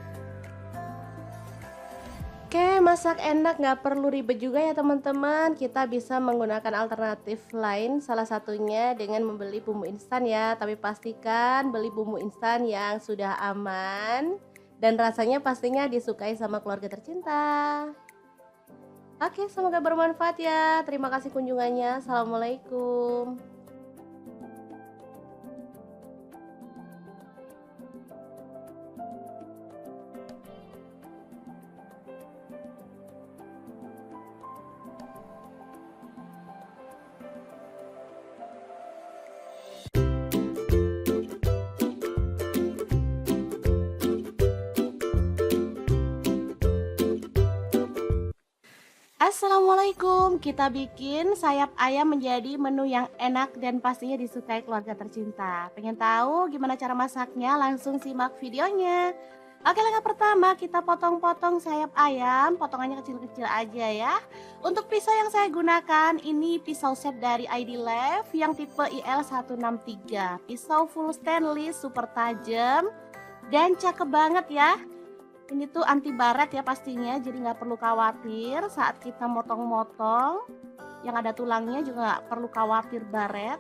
Oke, masak enak nggak perlu ribet juga ya teman-teman. Kita bisa menggunakan alternatif lain, salah satunya dengan membeli bumbu instan ya. Tapi pastikan beli bumbu instan yang sudah aman dan rasanya pastinya disukai sama keluarga tercinta. Oke, semoga bermanfaat ya. Terima kasih kunjungannya. Assalamualaikum. Assalamualaikum, kita bikin sayap ayam menjadi menu yang enak dan pastinya disukai keluarga tercinta. Pengen tahu gimana cara masaknya? Langsung simak videonya. Oke, langkah pertama kita potong-potong sayap ayam, potongannya kecil-kecil aja ya. Untuk pisau yang saya gunakan ini pisau set dari ID Lev yang tipe IL163. Pisau full stainless super tajam dan cakep banget ya. Ini tuh anti baret ya pastinya, jadi nggak perlu khawatir saat kita motong-motong. Yang ada tulangnya juga nggak perlu khawatir baret.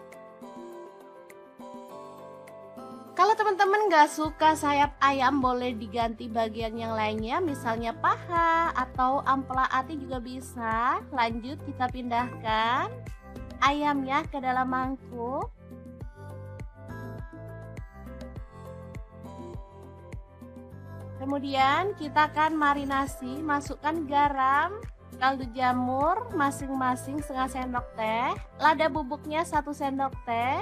Kalau teman-teman nggak suka sayap ayam, boleh diganti bagian yang lainnya, misalnya paha atau ampela ati juga bisa. Lanjut kita pindahkan ayamnya ke dalam mangkuk. Kemudian kita akan marinasi, masukkan garam, kaldu jamur masing-masing setengah sendok teh, lada bubuknya 1 sendok teh,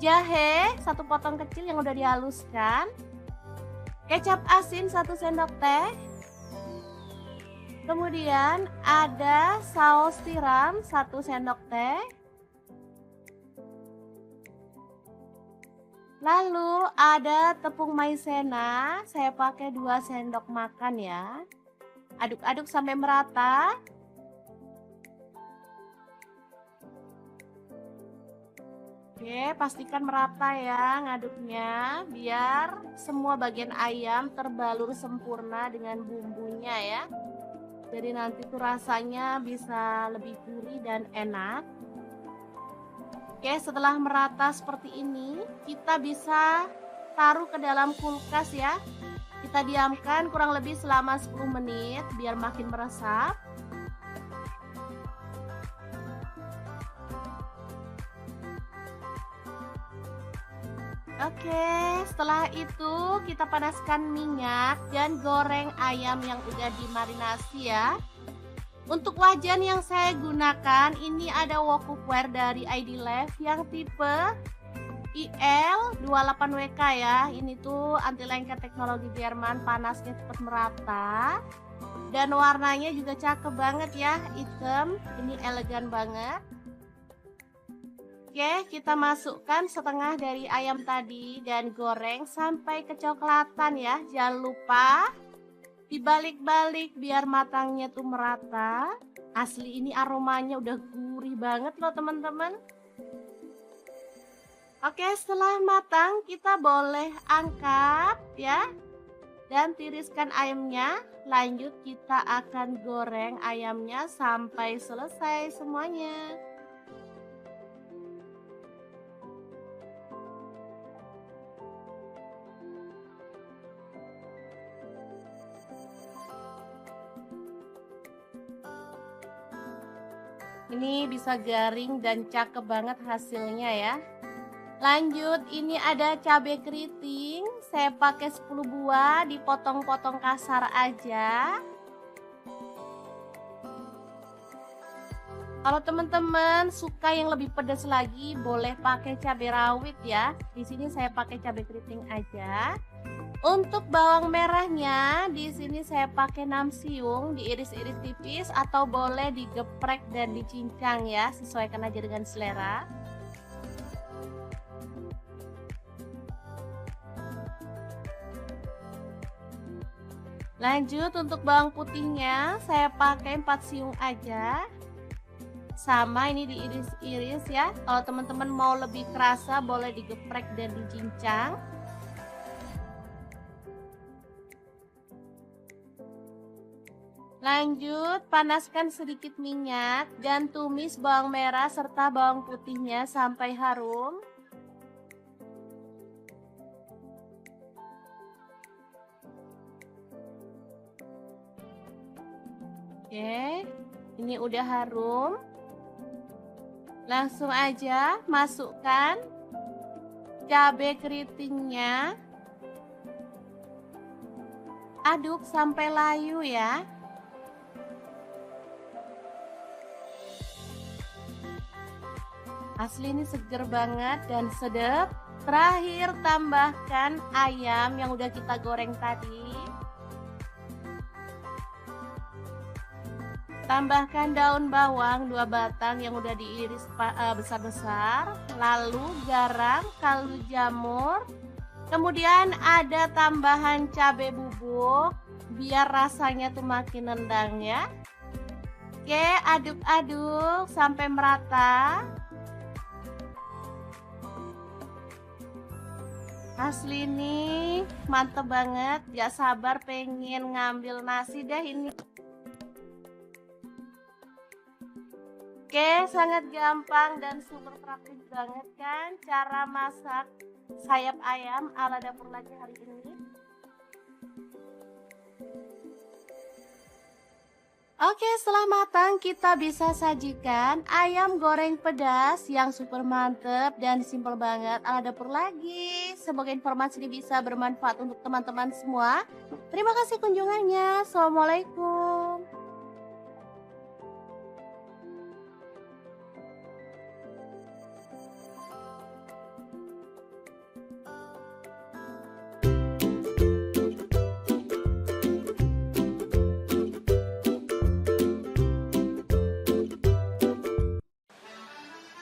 jahe 1 potong kecil yang udah dihaluskan, kecap asin 1 sendok teh, kemudian ada saus tiram 1 sendok teh, lalu ada tepung maizena, saya pakai 2 sendok makan ya. Aduk-aduk sampai merata. Oke, pastikan merata ya ngaduknya biar semua bagian ayam terbalur sempurna dengan bumbunya ya. Jadi nanti tuh rasanya bisa lebih gurih dan enak. Oke, setelah merata seperti ini, kita bisa taruh ke dalam kulkas ya. Kita diamkan kurang lebih selama 10 menit biar makin meresap. Oke, setelah itu kita panaskan minyak dan goreng ayam yang udah dimarinasi ya. Untuk wajan yang saya gunakan ini ada wokupware dari ID Lev yang tipe IL28WK ya. Ini tuh anti lengket teknologi Jerman, panasnya cepat merata. Dan warnanya juga cakep banget ya, hitam. Ini elegan banget. Oke, kita masukkan setengah dari ayam tadi dan goreng sampai kecoklatan ya. Jangan lupa dibalik-balik biar matangnya tuh merata. Asli ini aromanya udah gurih banget loh teman-teman. Oke, setelah matang kita boleh angkat ya. Dan tiriskan ayamnya. Lanjut kita akan goreng ayamnya sampai selesai semuanya. Ini bisa garing dan cakep banget hasilnya ya. Lanjut, ini ada cabai keriting. Saya pakai 10 buah, dipotong-potong kasar aja. Kalau teman-teman suka yang lebih pedas lagi, boleh pakai cabai rawit ya. Di sini saya pakai cabai keriting aja. Untuk bawang merahnya, di sini saya pakai 6 siung, diiris-iris tipis atau boleh digeprek dan dicincang ya, sesuaikan aja dengan selera. Lanjut untuk bawang putihnya, saya pakai 4 siung aja. Sama ini diiris-iris ya. Kalau teman-teman mau lebih kerasa, boleh digeprek dan dicincang. Lanjut, panaskan sedikit minyak dan tumis bawang merah serta bawang putihnya sampai harum. Oke, ini udah harum. Langsung aja masukkan cabai keritingnya. Aduk sampai layu ya. Asli ini seger banget dan sedap. Terakhir tambahkan ayam yang udah kita goreng tadi. Tambahkan daun bawang 2 batang yang udah diiris besar-besar. Lalu garam, kaldu jamur, Kemudian ada tambahan cabai bubuk biar rasanya tuh makin nendang ya. Oke, aduk-aduk sampai merata. Asli nih, mantep banget. Gak sabar pengen ngambil nasi deh ini. Oke, sangat gampang dan super praktis banget kan cara masak sayap ayam ala dapur lagi hari ini. Oke, setelah matang kita bisa sajikan ayam goreng pedas yang super mantep dan simple banget ala dapur lagi. Semoga informasi ini bisa bermanfaat untuk teman-teman semua. Terima kasih kunjungannya. Assalamualaikum.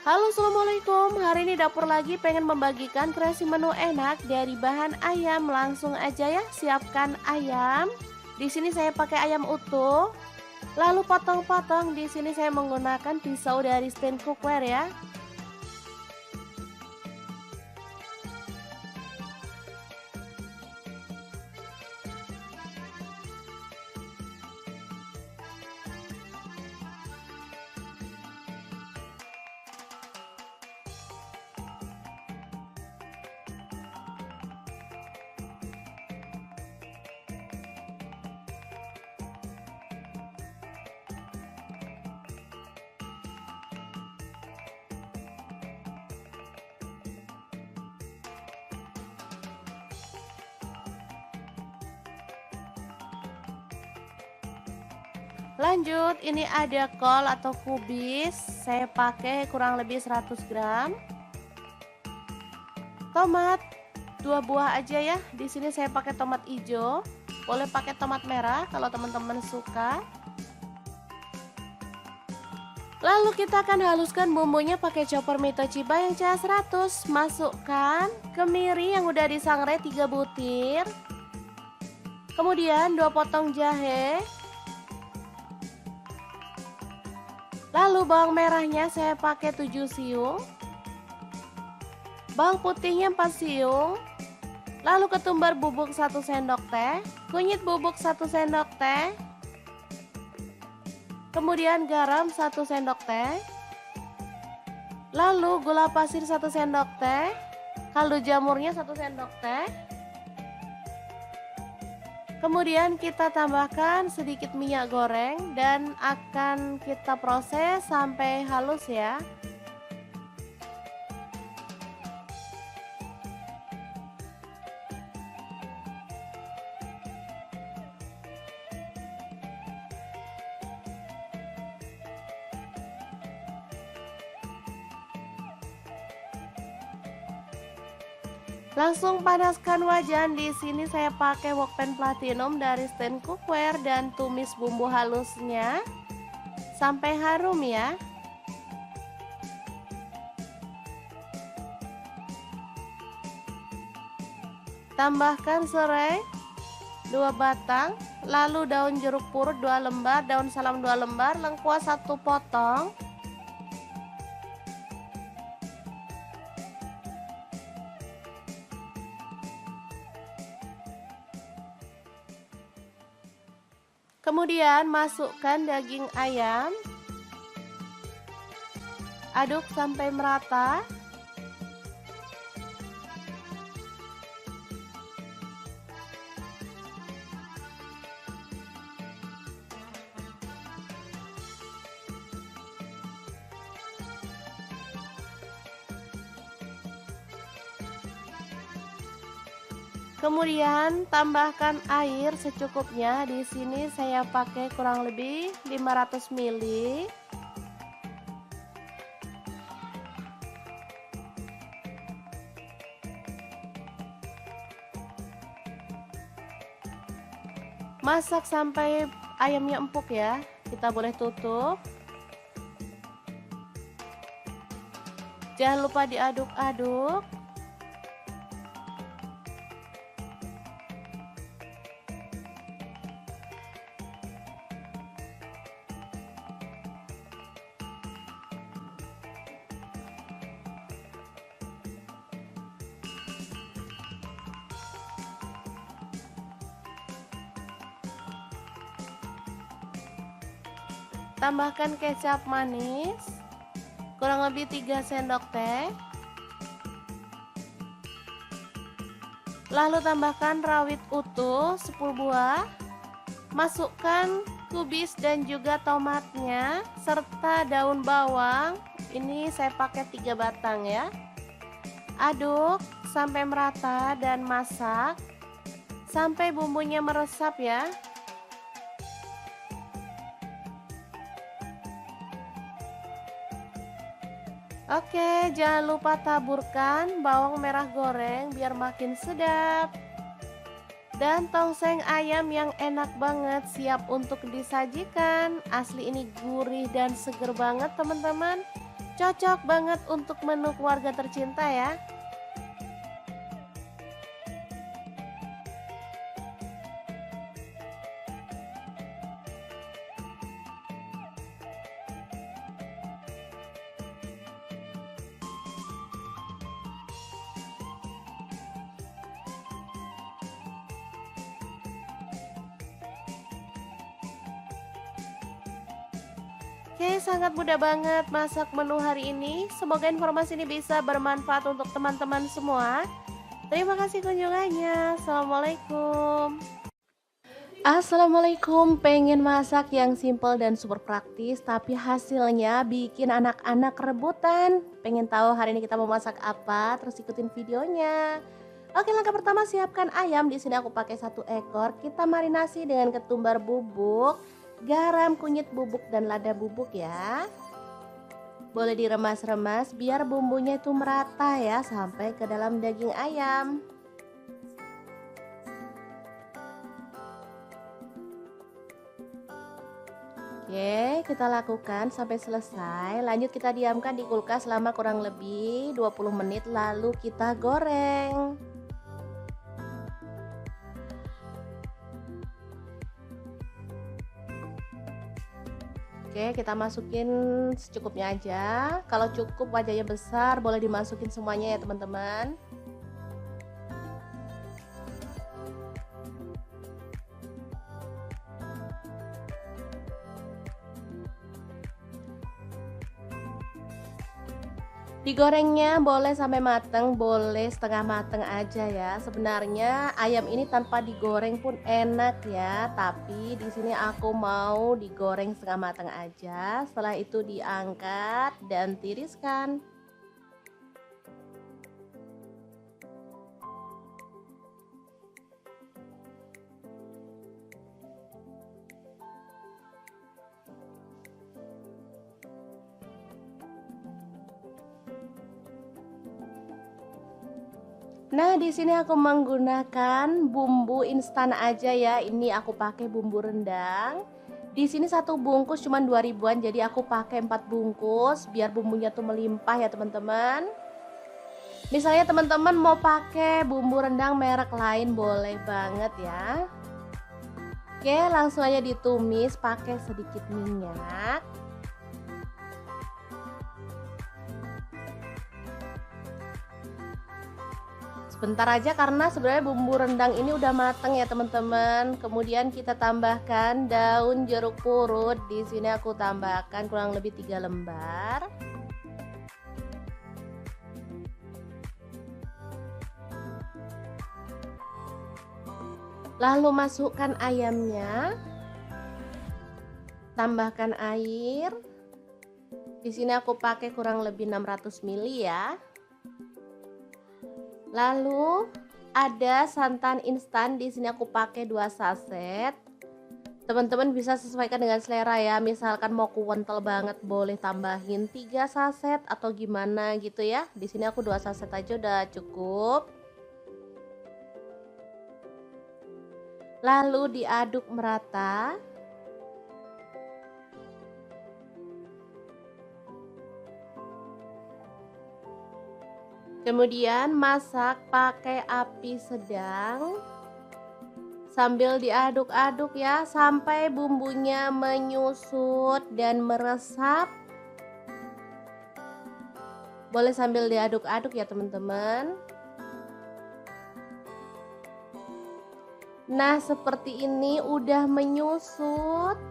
Halo, assalamualaikum. Hari ini dapur lagi pengen membagikan kreasi menu enak dari bahan ayam. Langsung aja ya, siapkan ayam. Di sini saya pakai ayam utuh. Lalu potong-potong. Di sini saya menggunakan pisau dari stand cookware ya. Lanjut, ini ada kol atau kubis. Saya pakai kurang lebih 100 gram. Tomat 2 buah aja ya. Di sini saya pakai tomat hijau. Boleh pakai tomat merah kalau teman-teman suka. Lalu kita akan haluskan bumbunya pakai chopper Mitochiba yang CH100. Masukkan kemiri yang udah disangrai 3 butir. Kemudian 2 potong jahe. Lalu bawang merahnya saya pakai 7 siung. Bawang putihnya 4 siung. Lalu ketumbar bubuk 1 sendok teh. Kunyit bubuk 1 sendok teh. Kemudian garam 1 sendok teh. Lalu gula pasir 1 sendok teh. Kaldu jamurnya 1 sendok teh. Kemudian kita tambahkan sedikit minyak goreng dan akan kita proses sampai halus ya. Langsung panaskan wajan. Di sini saya pakai wokpan platinum dari stand cookware dan tumis bumbu halusnya sampai harum ya. Tambahkan serai 2 batang, lalu daun jeruk purut 2 lembar, daun salam 2 lembar, lengkuas 1 potong. Kemudian masukkan daging ayam. Aduk sampai merata. Kemudian tambahkan air secukupnya. Di sini saya pakai kurang lebih 500 ml. Masak sampai ayamnya empuk ya. Kita boleh tutup. Jangan lupa diaduk-aduk. Tambahkan kecap manis kurang lebih 3 sendok teh. Lalu tambahkan rawit utuh 10 buah. Masukkan kubis dan juga tomatnya serta daun bawang. Ini saya pakai 3 batang ya. Aduk sampai merata dan masak sampai bumbunya meresap ya. Oke, jangan lupa taburkan bawang merah goreng biar makin sedap. Dan tongseng ayam yang enak banget siap untuk disajikan. Asli ini gurih dan seger banget teman-teman. Cocok banget untuk menu keluarga tercinta ya. Oke, sangat mudah banget masak menu hari ini. Semoga informasi ini bisa bermanfaat untuk teman-teman semua. Terima kasih kunjungannya. Assalamualaikum. Assalamualaikum, pengen masak yang simple dan super praktis tapi hasilnya bikin anak-anak rebutan. Pengen tahu hari ini kita mau masak apa? Terus ikutin videonya. Oke, langkah pertama siapkan ayam. Di sini aku pakai 1 ekor. Kita marinasi dengan ketumbar bubuk, garam, kunyit bubuk, dan lada bubuk ya. Boleh diremas-remas biar bumbunya itu merata ya sampai ke dalam daging ayam. Oke, kita lakukan sampai selesai. Lanjut kita diamkan di kulkas selama kurang lebih 20 menit lalu kita goreng. Oke, kita masukin secukupnya aja. Kalau cukup wajahnya besar, boleh dimasukin semuanya ya teman-teman. Digorengnya boleh sampai mateng, boleh setengah mateng aja ya. Sebenarnya ayam ini tanpa digoreng pun enak ya, tapi di sini aku mau digoreng setengah mateng aja. Setelah itu diangkat dan tiriskan. Nah, di sini aku menggunakan bumbu instan aja ya. Ini aku pakai bumbu rendang. Di sini 1 bungkus cuma 2 ribuan, jadi aku pakai 4 bungkus biar bumbunya tuh melimpah ya teman-teman. Misalnya teman-teman mau pakai bumbu rendang merek lain boleh banget ya. Oke, langsung aja ditumis pakai sedikit minyak. Sebentar aja karena sebenarnya bumbu rendang ini udah mateng ya teman-teman. Kemudian kita tambahkan daun jeruk purut. Di sini aku tambahkan kurang lebih 3 lembar. Lalu masukkan ayamnya. Tambahkan air. Di sini aku pakai kurang lebih 600 ml ya. Lalu ada santan instan, di sini aku pakai 2 saset. Teman-teman bisa sesuaikan dengan selera ya. Misalkan mau kental banget boleh tambahin 3 saset atau gimana gitu ya. Di sini aku 2 saset aja udah cukup. Lalu diaduk merata. Kemudian masak pakai api sedang sambil diaduk-aduk ya sampai bumbunya menyusut dan meresap. Boleh sambil diaduk-aduk ya teman-teman. Nah, seperti ini udah menyusut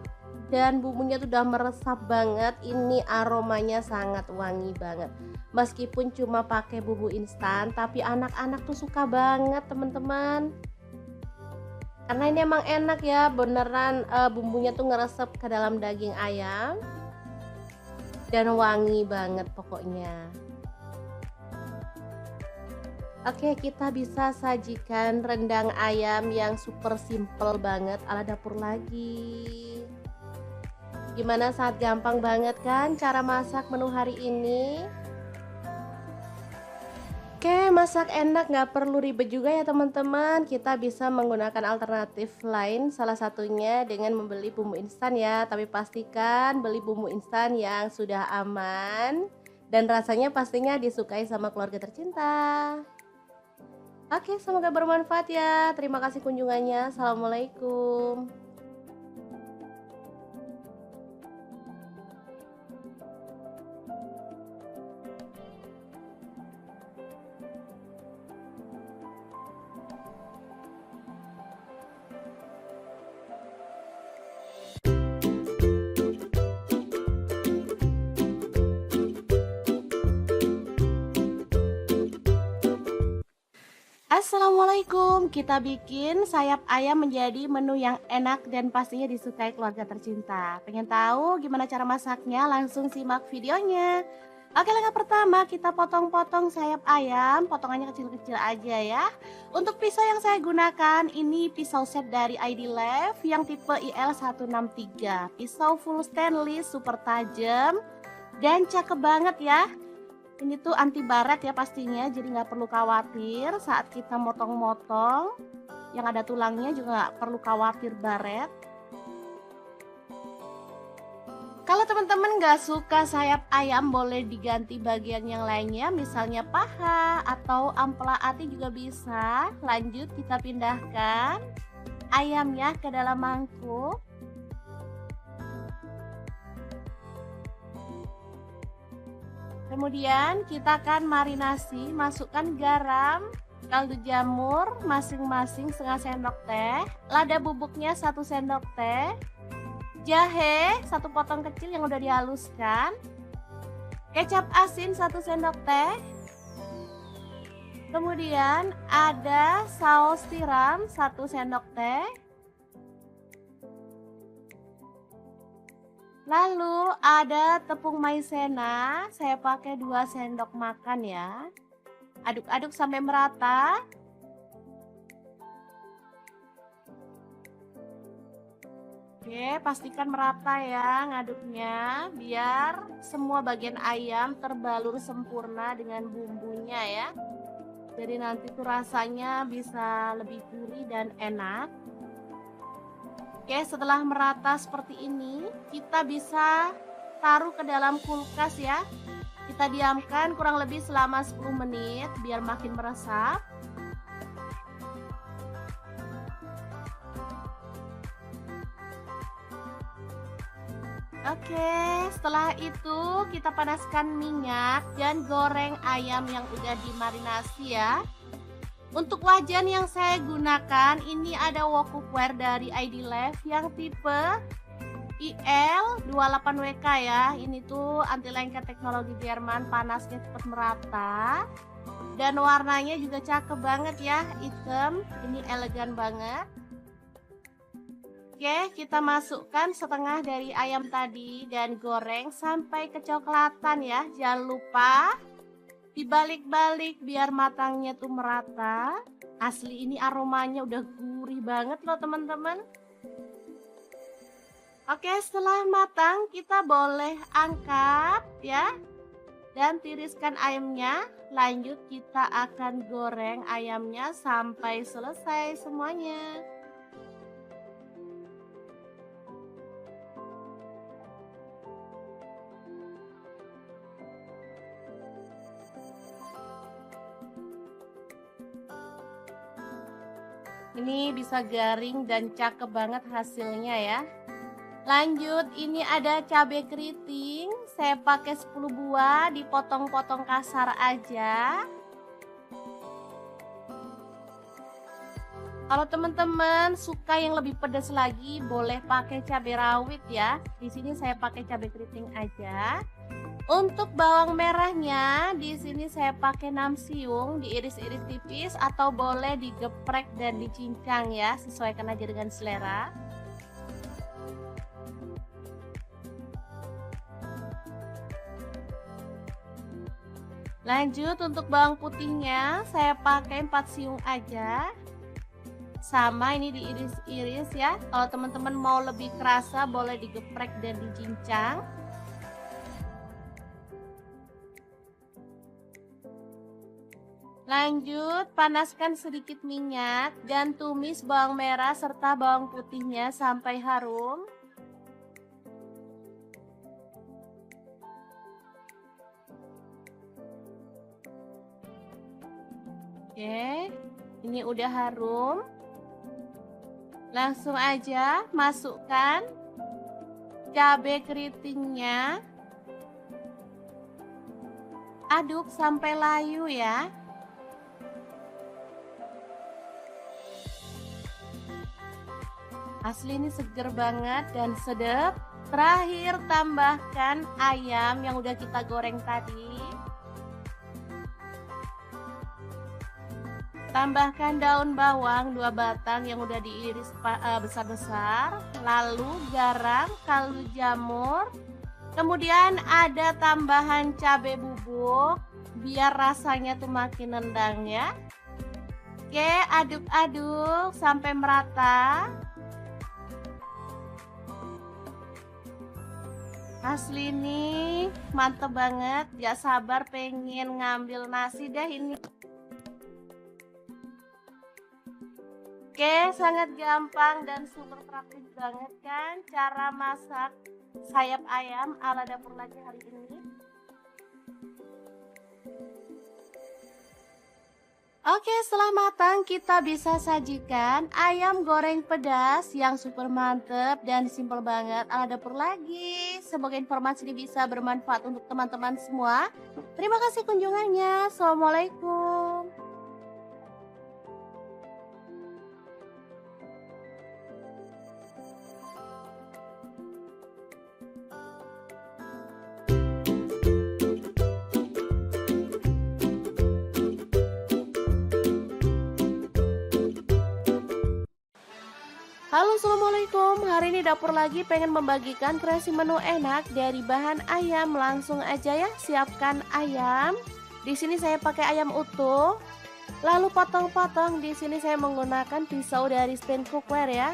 dan bumbunya tuh udah meresap banget. Ini aromanya sangat wangi banget. Meskipun cuma pakai bumbu instan, tapi anak-anak tuh suka banget teman-teman. Karena ini emang enak ya, beneran bumbunya tuh ngeresep ke dalam daging ayam dan wangi banget pokoknya. Oke, kita bisa sajikan rendang ayam yang super simple banget ala dapur lagi. Gimana, sangat gampang banget kan cara masak menu hari ini? Oke, masak enak nggak perlu ribet juga ya teman-teman. Kita bisa menggunakan alternatif lain, salah satunya dengan membeli bumbu instan ya. Tapi pastikan beli bumbu instan yang sudah aman dan rasanya pastinya disukai sama keluarga tercinta. Oke, semoga bermanfaat ya. Terima kasih kunjungannya. Assalamualaikum. Assalamualaikum, kita bikin sayap ayam menjadi menu yang enak dan pastinya disukai keluarga tercinta. Pengen tahu gimana cara masaknya? Langsung simak videonya. Oke, langkah pertama kita potong-potong sayap ayam, potongannya kecil-kecil aja ya. Untuk pisau yang saya gunakan ini pisau set dari ID Love yang tipe IL163. Pisau full stainless, super tajam dan cakep banget ya. Ini tuh anti baret ya pastinya, jadi nggak perlu khawatir saat kita motong-motong. Yang ada tulangnya juga nggak perlu khawatir baret. Kalau teman-teman nggak suka sayap ayam, boleh diganti bagian yang lainnya, misalnya paha atau ampela ati juga bisa. Lanjut kita pindahkan ayamnya ke dalam mangkuk. Kemudian kita akan marinasi, masukkan garam, kaldu jamur masing-masing setengah sendok teh, lada bubuknya 1 sendok teh, jahe 1 potong kecil yang udah dihaluskan, kecap asin 1 sendok teh, kemudian ada saus tiram 1 sendok teh, lalu ada tepung maizena, saya pakai 2 sendok makan ya. Aduk-aduk sampai merata. Oke, pastikan merata ya ngaduknya, biar semua bagian ayam terbalur sempurna dengan bumbunya ya. Jadi nanti tuh rasanya bisa lebih gurih dan enak. Oke, setelah merata seperti ini, kita bisa taruh ke dalam kulkas ya. Kita diamkan kurang lebih selama 10 menit biar makin meresap. Oke, setelah itu kita panaskan minyak dan goreng ayam yang udah dimarinasi ya. Untuk wajan yang saya gunakan ini ada wok cookware dari ID Love yang tipe IL28WK ya. Ini tuh anti lengket teknologi Jerman, panasnya cepat merata. Dan warnanya juga cakep banget ya, hitam. Ini elegan banget. Oke, kita masukkan setengah dari ayam tadi dan goreng sampai kecoklatan ya. Jangan lupa dibalik-balik biar matangnya tuh merata. Asli ini aromanya udah gurih banget loh teman-teman. Oke, setelah matang kita boleh angkat ya. Dan tiriskan ayamnya. Lanjut kita akan goreng ayamnya sampai selesai semuanya. Ini bisa garing dan cakep banget hasilnya ya. Lanjut, ini ada cabai keriting. Saya pakai 10 buah, dipotong-potong kasar aja. Kalau teman-teman suka yang lebih pedas lagi, boleh pakai cabai rawit ya. Di sini saya pakai cabai keriting aja. Untuk bawang merahnya, di sini saya pakai 6 siung, diiris-iris tipis atau boleh digeprek dan dicincang ya, sesuaikan aja dengan selera. Lanjut untuk bawang putihnya, saya pakai 4 siung aja. Sama ini diiris-iris ya. Kalau teman-teman mau lebih kerasa boleh digeprek dan dicincang. Lanjut, panaskan sedikit minyak dan tumis bawang merah serta bawang putihnya sampai harum. Oke, ini udah harum. Langsung aja masukkan cabai keritingnya. Aduk sampai layu ya. Asli ini seger banget dan sedap. Terakhir tambahkan ayam yang udah kita goreng tadi. Tambahkan daun bawang 2 batang yang udah diiris besar-besar. Lalu garam, kaldu jamur. Kemudian ada tambahan cabai bubuk biar rasanya tuh makin nendang ya. Oke, aduk-aduk sampai merata. Asli ini mantep banget, gak sabar pengen ngambil nasi deh ini. Oke, sangat gampang dan super praktis banget kan cara masak sayap ayam ala dapur lagi hari ini. Oke, setelah matang kita bisa sajikan ayam goreng pedas yang super mantep dan simple banget ala dapur lagi. Semoga informasi ini bisa bermanfaat untuk teman-teman semua. Terima kasih kunjungannya. Assalamualaikum. Halo, assalamualaikum. Hari ini dapur lagi pengen membagikan kreasi menu enak dari bahan ayam. Langsung aja ya, siapkan ayam. Di sini saya pakai ayam utuh. Lalu potong-potong. Di sini saya menggunakan pisau dari stand cookware ya.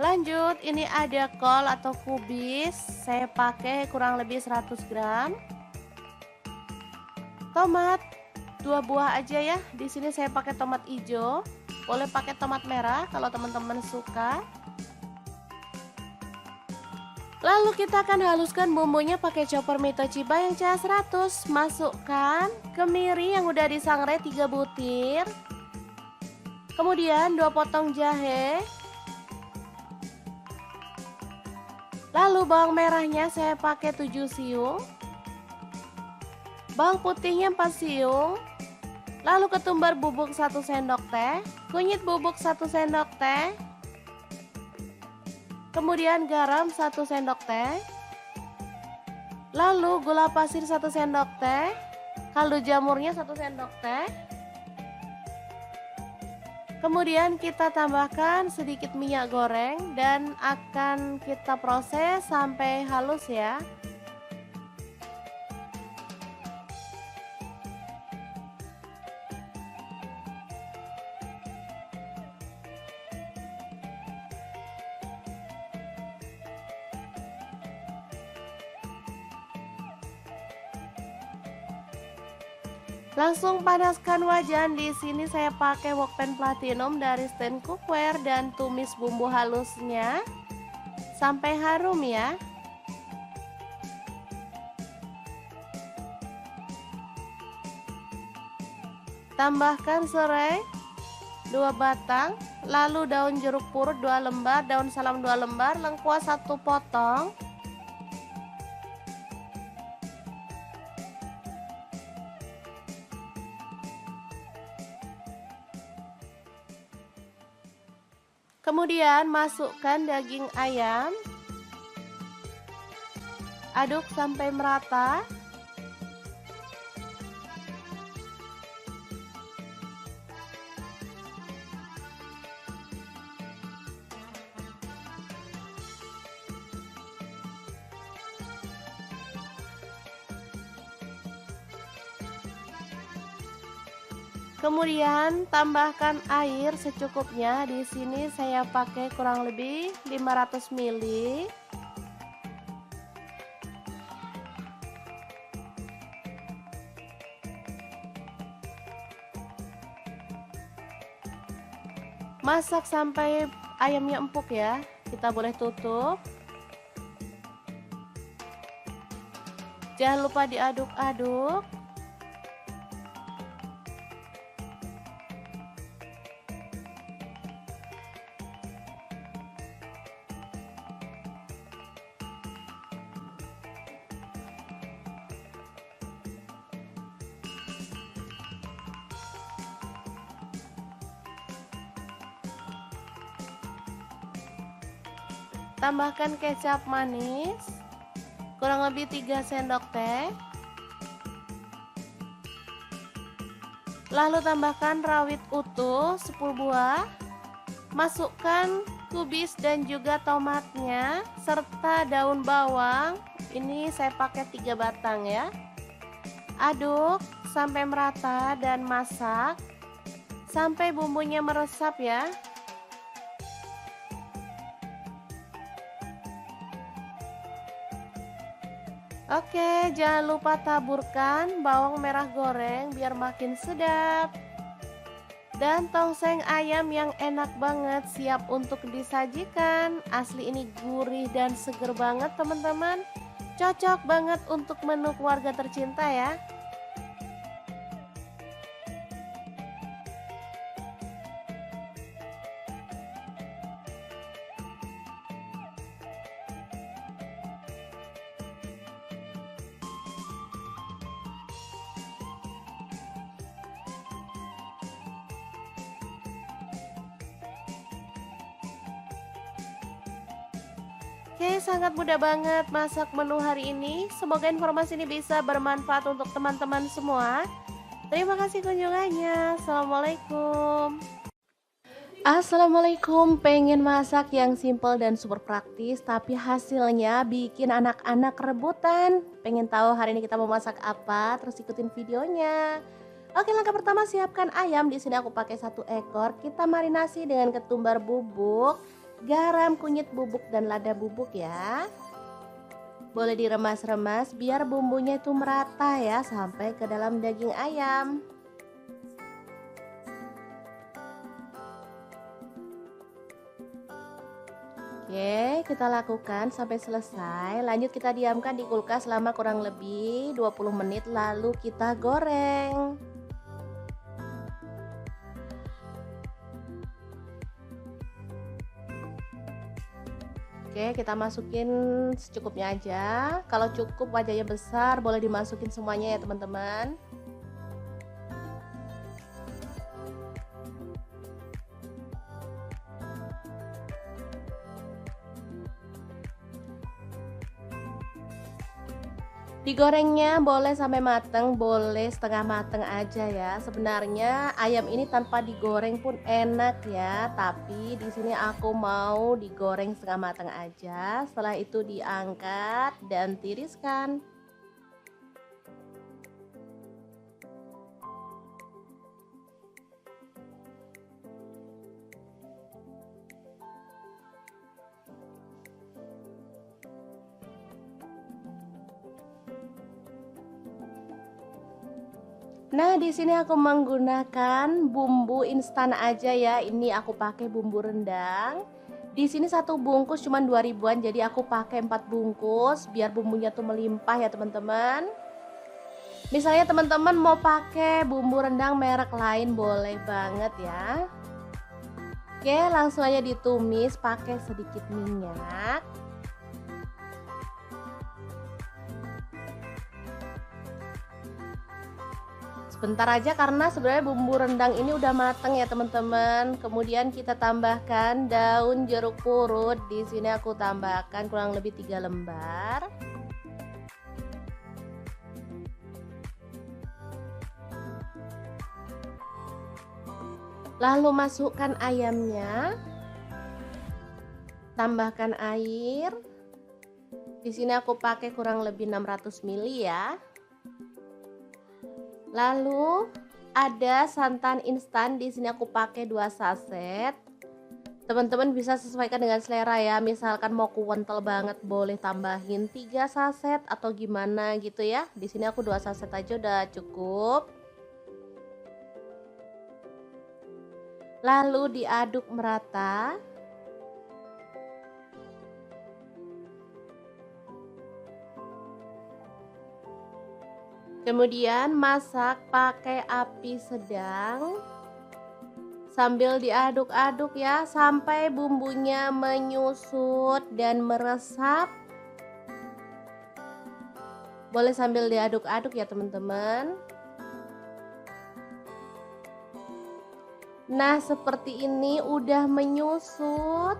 Lanjut, ini ada kol atau kubis. Saya pakai kurang lebih 100 gram. Tomat 2 buah aja ya. Di sini saya pakai tomat hijau. Boleh pakai tomat merah kalau teman-teman suka. Lalu kita akan haluskan bumbunya pakai chopper Mitochiba yang CH100. Masukkan kemiri yang udah disangrai 3 butir. Kemudian 2 potong jahe. Lalu bawang merahnya saya pakai 7 siung. Bawang putihnya 4 siung. Lalu ketumbar bubuk 1 sendok teh. Kunyit bubuk 1 sendok teh. Kemudian garam 1 sendok teh. Lalu gula pasir 1 sendok teh. Kaldu jamurnya 1 sendok teh. Kemudian kita tambahkan sedikit minyak goreng dan akan kita proses sampai halus ya. Langsung panaskan wajan. Di sini saya pakai wokpan platinum dari stand cookware dan tumis bumbu halusnya sampai harum ya. Tambahkan serai 2 batang, lalu daun jeruk purut 2 lembar, daun salam 2 lembar, lengkuas 1 potong. Kemudian masukkan daging ayam. Aduk sampai merata. Kemudian tambahkan air secukupnya. Di sini saya pakai kurang lebih 500 ml. Masak sampai ayamnya empuk ya. Kita boleh tutup. Jangan lupa diaduk-aduk. Tambahkan kecap manis kurang lebih 3 sendok teh. Lalu tambahkan rawit utuh 10 buah. Masukkan kubis dan juga tomatnya serta daun bawang. Ini saya pakai 3 batang ya. Aduk sampai merata dan masak sampai bumbunya meresap ya. Oke, jangan lupa taburkan bawang merah goreng biar makin sedap. Dan tongseng ayam yang enak banget siap untuk disajikan. Asli ini gurih dan seger banget teman-teman. Cocok banget untuk menu keluarga tercinta ya. Oke, sangat mudah banget masak menu hari ini. Semoga informasi ini bisa bermanfaat untuk teman-teman semua. Terima kasih kunjungannya. Assalamualaikum. Assalamualaikum, pengen masak yang simple dan super praktis tapi hasilnya bikin anak-anak rebutan. Pengen tahu hari ini kita mau masak apa? Terus ikutin videonya. Oke, langkah pertama siapkan ayam. Di sini aku pakai 1 ekor. Kita marinasi dengan ketumbar bubuk, garam, kunyit bubuk dan lada bubuk ya. Boleh diremas-remas biar bumbunya itu merata ya sampai ke dalam daging ayam. Oke, kita lakukan sampai selesai. Lanjut kita diamkan di kulkas selama kurang lebih 20 menit lalu kita goreng. Oke, kita masukin secukupnya aja. Kalau cukup wajahnya besar, boleh dimasukin semuanya ya teman-teman. Digorengnya boleh sampai mateng, boleh setengah mateng aja ya. Sebenarnya ayam ini tanpa digoreng pun enak ya, tapi di sini aku mau digoreng setengah mateng aja. Setelah itu diangkat dan tiriskan. Nah, di sini aku menggunakan bumbu instan aja ya. Ini aku pakai bumbu rendang. Di sini satu bungkus cuma 2 ribuan, jadi aku pakai 4 bungkus biar bumbunya tuh melimpah ya teman-teman. Misalnya teman-teman mau pakai bumbu rendang merek lain boleh banget ya. Oke, langsung aja ditumis pakai sedikit minyak. Sebentar aja karena sebenarnya bumbu rendang ini udah mateng ya teman-teman. Kemudian kita tambahkan daun jeruk purut. Di sini aku tambahkan kurang lebih 3 lembar. Lalu masukkan ayamnya. Tambahkan air. Di sini aku pakai kurang lebih 600 ml ya. Lalu ada santan instan, di sini aku pakai 2 saset. Teman-teman bisa sesuaikan dengan selera ya. Misalkan mau kental banget boleh tambahin 3 saset atau gimana gitu ya. Di sini aku 2 saset aja udah cukup. Lalu diaduk merata. Kemudian masak pakai api sedang sambil diaduk-aduk ya sampai bumbunya menyusut dan meresap. Boleh sambil diaduk-aduk ya teman-teman. Nah, seperti ini udah menyusut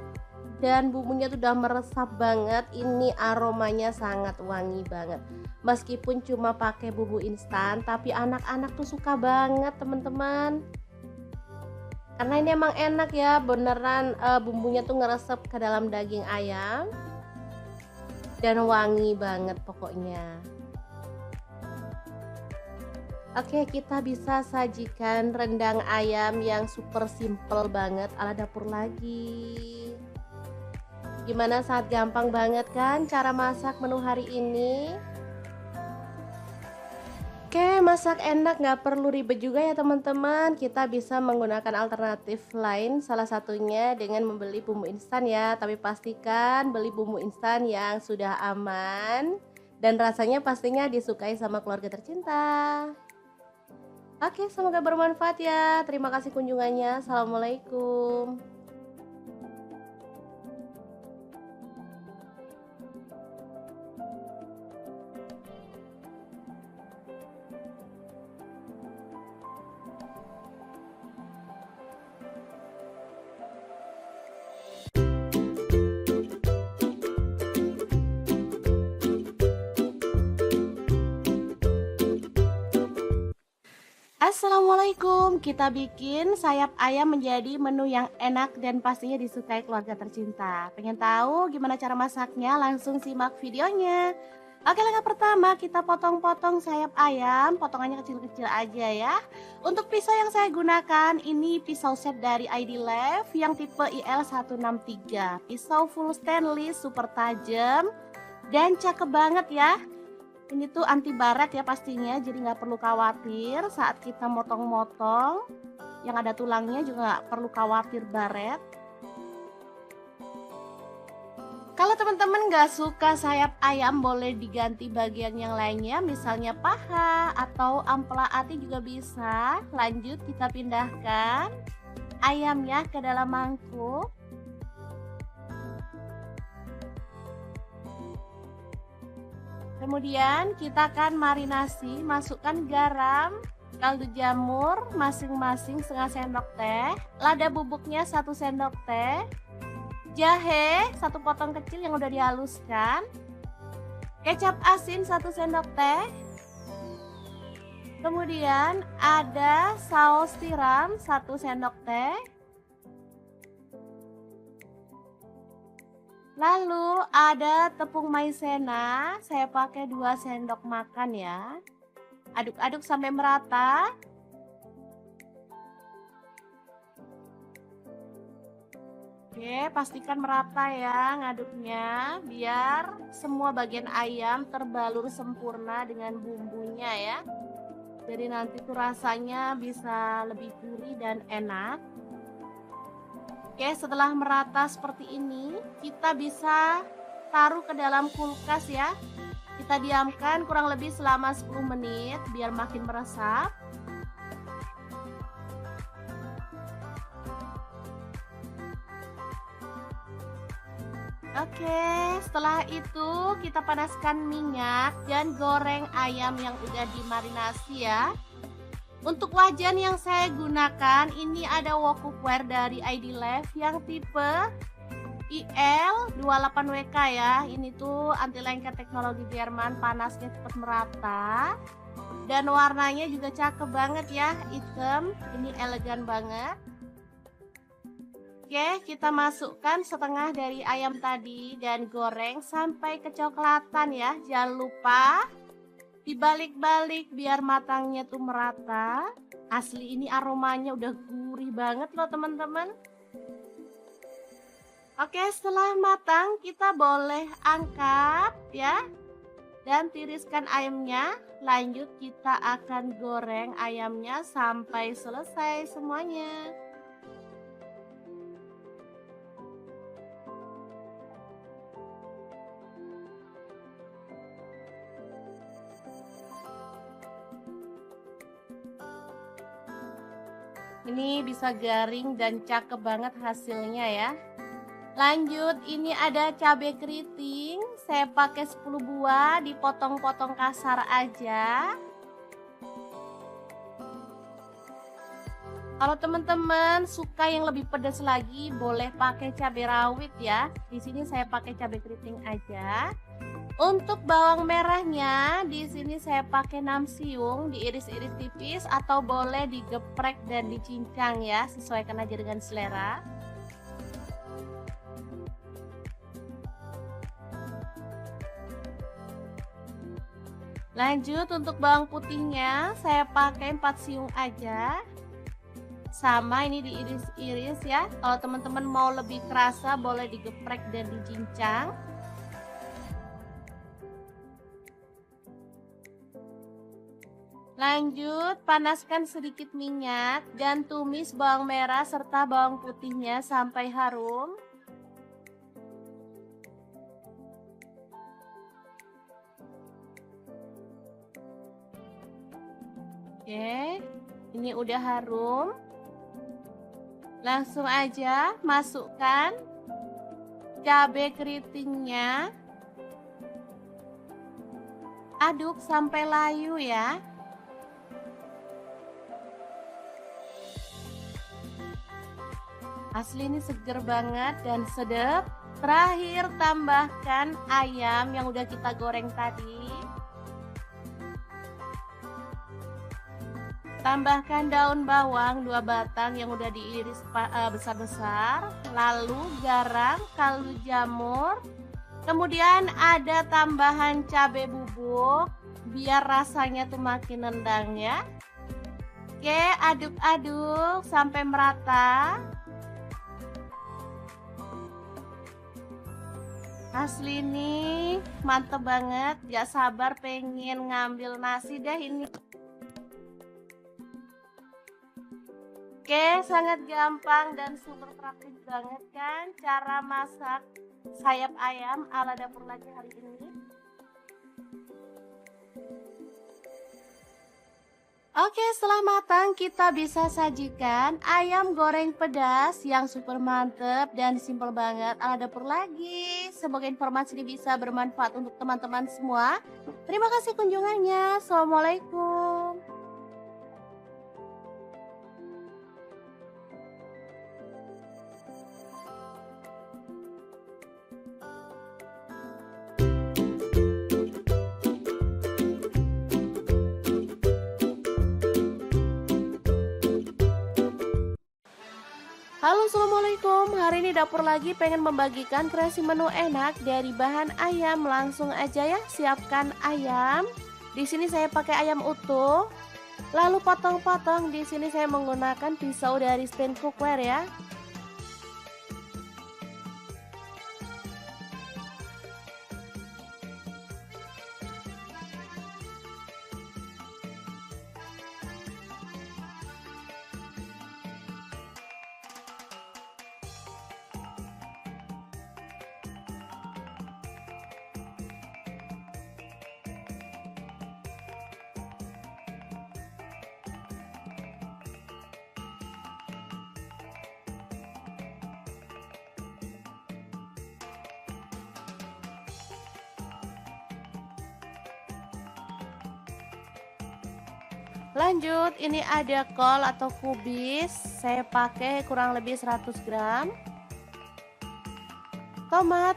dan bumbunya tuh udah meresap banget. Ini aromanya sangat wangi banget. Meskipun cuma pakai bumbu instan, tapi anak-anak tuh suka banget teman-teman. Karena ini emang enak ya, beneran bumbunya tuh ngeresep ke dalam daging ayam. Dan wangi banget pokoknya. Oke, kita bisa sajikan rendang ayam yang super simple banget ala dapur lagi. Gimana, sangat gampang banget kan cara masak menu hari ini? Oke, masak enak nggak perlu ribet juga ya teman-teman. Kita bisa menggunakan alternatif lain, salah satunya dengan membeli bumbu instan ya. Tapi pastikan beli bumbu instan yang sudah aman dan rasanya pastinya disukai sama keluarga tercinta. Oke, semoga bermanfaat ya. Terima kasih kunjungannya. Assalamualaikum. Assalamualaikum, kita bikin sayap ayam menjadi menu yang enak dan pastinya disukai keluarga tercinta. Pengen tahu gimana cara masaknya? Langsung simak videonya. Oke, langkah pertama kita potong-potong sayap ayam, potongannya kecil-kecil aja ya. Untuk pisau yang saya gunakan ini pisau set dari ID Lev yang tipe IL163. Pisau full stainless, super tajam dan cakep banget ya. Ini tuh anti baret ya pastinya, jadi nggak perlu khawatir saat kita motong-motong. Yang ada tulangnya juga nggak perlu khawatir baret. Kalau teman-teman nggak suka sayap ayam boleh diganti bagian yang lainnya, misalnya paha atau ampela ati juga bisa. Lanjut kita pindahkan ayamnya ke dalam mangkuk. Kemudian kita akan marinasi, masukkan garam, kaldu jamur masing-masing setengah sendok teh, lada bubuknya 1 sendok teh, jahe 1 potong kecil yang udah dihaluskan, kecap asin 1 sendok teh, kemudian ada saus tiram 1 sendok teh, lalu ada tepung maizena, saya pakai 2 sendok makan ya. Aduk-aduk sampai merata. Oke, pastikan merata ya ngaduknya biar semua bagian ayam terbalur sempurna dengan bumbunya ya. Jadi nanti tuh rasanya bisa lebih gurih dan enak. Oke, setelah merata seperti ini, kita bisa taruh ke dalam kulkas ya. Kita diamkan kurang lebih selama 10 menit biar makin meresap. Oke, setelah itu kita panaskan minyak dan goreng ayam yang udah dimarinasi ya. Untuk wajan yang saya gunakan ini ada wok cookware dari ID Life yang tipe IL28WK ya. Ini tuh anti lengket teknologi Jerman, panasnya cepat merata. Dan warnanya juga cakep banget ya, hitam. Ini elegan banget. Oke, kita masukkan setengah dari ayam tadi dan goreng sampai kecoklatan ya. Jangan lupa dibalik-balik biar matangnya tuh merata. Asli ini aromanya udah gurih banget loh teman-teman. Oke, setelah matang kita boleh angkat ya. Dan tiriskan ayamnya. Lanjut kita akan goreng ayamnya sampai selesai semuanya. Ini bisa garing dan cakep banget hasilnya ya. Lanjut, ini ada cabai keriting. Saya pakai 10 buah, dipotong-potong kasar aja. Kalau teman-teman suka yang lebih pedas lagi, boleh pakai cabai rawit ya. Di sini saya pakai cabai keriting aja. Untuk bawang merahnya, di sini saya pakai 6 siung, diiris-iris tipis atau boleh digeprek dan dicincang ya, sesuaikan aja dengan selera. Lanjut untuk bawang putihnya, saya pakai 4 siung aja. Sama ini diiris-iris ya. Kalau teman-teman mau lebih kerasa, boleh digeprek dan dicincang. Lanjut, panaskan sedikit minyak dan tumis bawang merah serta bawang putihnya sampai harum. Oke, ini udah harum. Langsung aja masukkan cabai keritingnya. Aduk sampai layu ya. Asli ini seger banget dan sedap. Terakhir tambahkan ayam yang udah kita goreng tadi. Tambahkan daun bawang 2 batang yang udah diiris besar-besar. Lalu garam, kaldu jamur. Kemudian ada tambahan cabai bubuk biar rasanya tuh makin nendang ya. Oke, aduk-aduk sampai merata. Asli ini mantep banget, gak sabar pengen ngambil nasi deh ini. Oke, sangat gampang dan super praktis banget kan cara masak sayap ayam ala dapur lagi hari ini. Oke, setelah matang kita bisa sajikan ayam goreng pedas yang super mantep dan simple banget ala dapur lagi. Semoga informasi ini bisa bermanfaat untuk teman-teman semua. Terima kasih kunjungannya. Assalamualaikum. Halo, assalamualaikum. Hari ini dapur lagi pengen membagikan kreasi menu enak dari bahan ayam. Langsung aja ya, siapkan ayam. Di sini saya pakai ayam utuh. Lalu potong-potong. Di sini saya menggunakan pisau dari stand cookware ya. Lanjut, ini ada kol atau kubis, saya pakai kurang lebih 100 gram. Tomat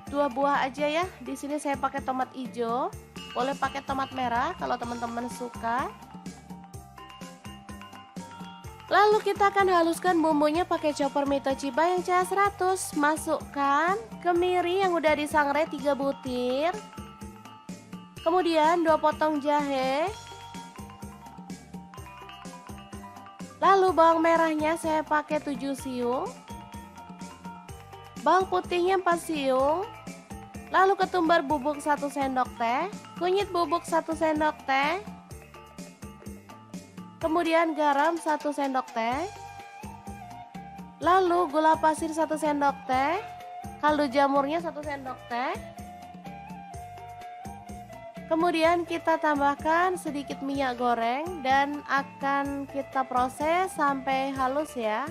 2 buah aja ya. Di sini saya pakai tomat hijau. Boleh pakai tomat merah kalau teman-teman suka. Lalu kita akan haluskan bumbunya pakai chopper Mitochiba yang CH100. Masukkan kemiri yang udah disangrai 3 butir. Kemudian 2 potong jahe. Lalu bawang merahnya saya pakai 7 siung. Bawang putihnya 4 siung. Lalu ketumbar bubuk 1 sendok teh. Kunyit bubuk 1 sendok teh. Kemudian garam 1 sendok teh. Lalu gula pasir 1 sendok teh. Kaldu jamurnya 1 sendok teh. Kemudian kita tambahkan sedikit minyak goreng dan akan kita proses sampai halus ya.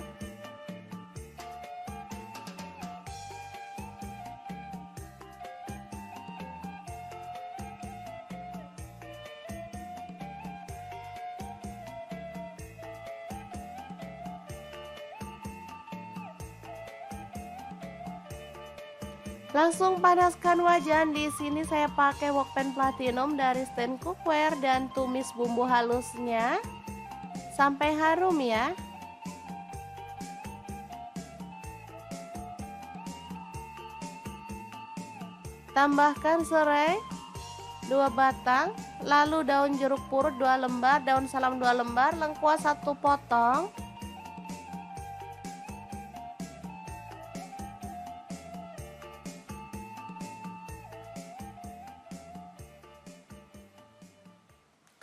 Langsung panaskan wajan. Di sini saya pakai wokpan platinum dari stand cookware dan tumis bumbu halusnya sampai harum ya. Tambahkan serai 2 batang, lalu daun jeruk purut 2 lembar, daun salam 2 lembar, lengkuas 1 potong.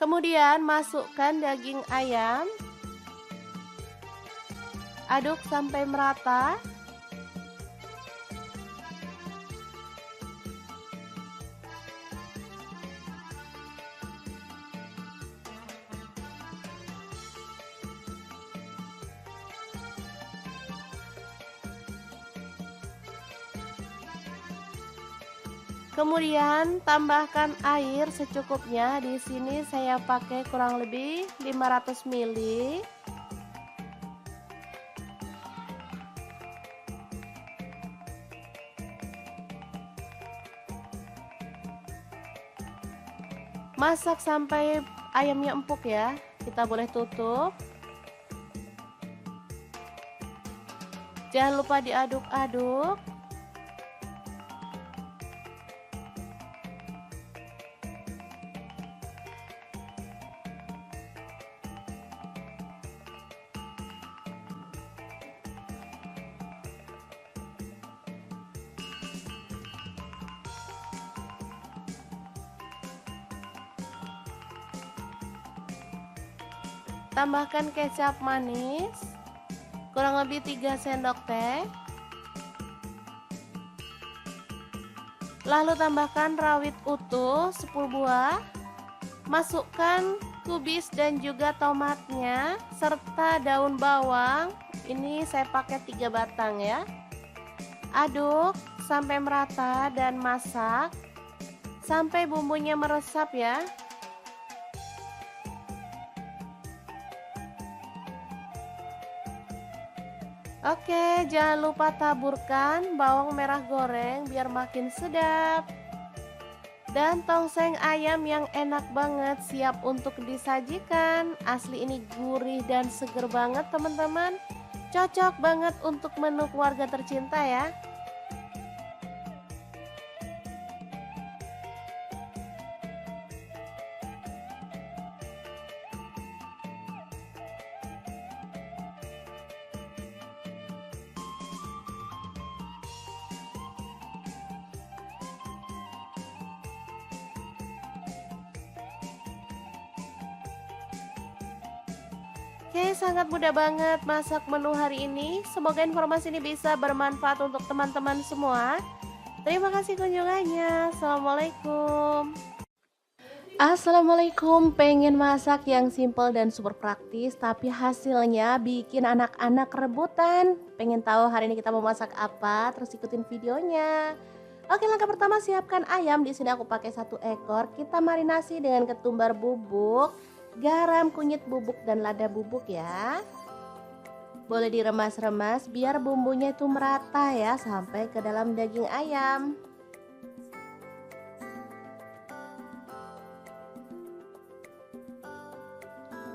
Kemudian masukkan daging ayam. Aduk sampai merata. Kemudian tambahkan air secukupnya. Di sini saya pakai kurang lebih 500 ml. Masak sampai ayamnya empuk ya. Kita boleh tutup. Jangan lupa diaduk-aduk. Tambahkan kecap manis kurang lebih 3 sendok teh. Lalu tambahkan rawit utuh 10 buah. Masukkan kubis dan juga tomatnya serta daun bawang. Ini saya pakai 3 batang ya. Aduk sampai merata dan masak sampai bumbunya meresap ya. Oke, jangan lupa taburkan bawang merah goreng biar makin sedap. Dan tongseng ayam yang enak banget siap untuk disajikan. Asli ini gurih dan seger banget teman-teman. Cocok banget untuk menu keluarga tercinta ya. Oke, sangat mudah banget masak menu hari ini. Semoga informasi ini bisa bermanfaat untuk teman-teman semua. Terima kasih kunjungannya. Assalamualaikum. Assalamualaikum, pengen masak yang simple dan super praktis tapi hasilnya bikin anak-anak rebutan. Pengen tahu hari ini kita mau masak apa? Terus ikutin videonya. Oke, langkah pertama siapkan ayam. Di sini aku pakai 1 ekor. Kita marinasi dengan ketumbar bubuk garam, kunyit bubuk, dan lada bubuk ya. Boleh diremas-remas biar bumbunya itu merata ya sampai ke dalam daging ayam.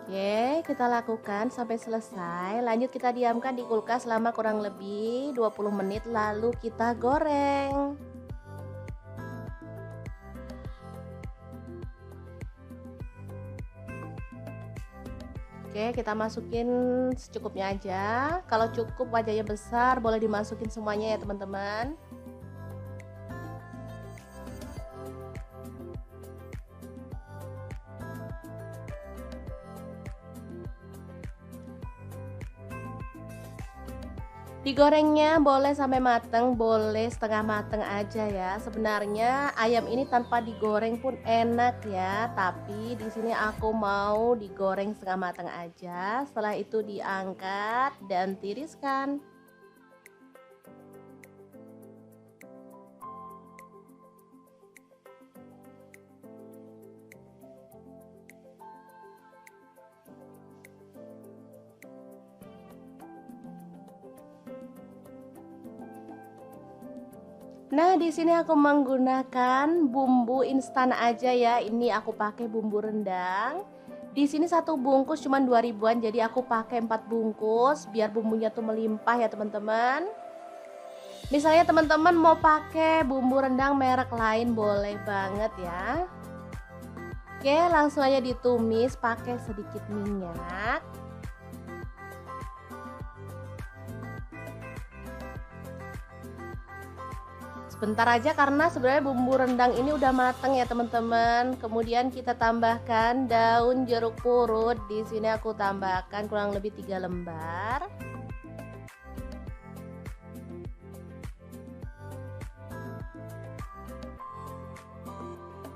Oke, kita lakukan sampai selesai. Lanjut kita diamkan di kulkas selama kurang lebih 20 menit lalu kita goreng. Oke, kita masukin secukupnya aja. Kalau cukup wajahnya besar, boleh dimasukin semuanya ya teman-teman. Digorengnya boleh sampai mateng, boleh setengah mateng aja ya. Sebenarnya ayam ini tanpa digoreng pun enak ya, tapi di sini aku mau digoreng setengah mateng aja. Setelah itu diangkat dan tiriskan. Nah, di sini aku menggunakan bumbu instan aja ya. Ini aku pakai bumbu rendang. Di sini satu bungkus cuma 2.000-an, jadi aku pakai 4 bungkus biar bumbunya tuh melimpah ya teman-teman. Misalnya teman-teman mau pakai bumbu rendang merek lain boleh banget ya. Oke, langsung aja ditumis pakai sedikit minyak. Sebentar aja karena sebenarnya bumbu rendang ini udah mateng ya teman-teman. Kemudian kita tambahkan daun jeruk purut. Di sini aku tambahkan kurang lebih 3 lembar.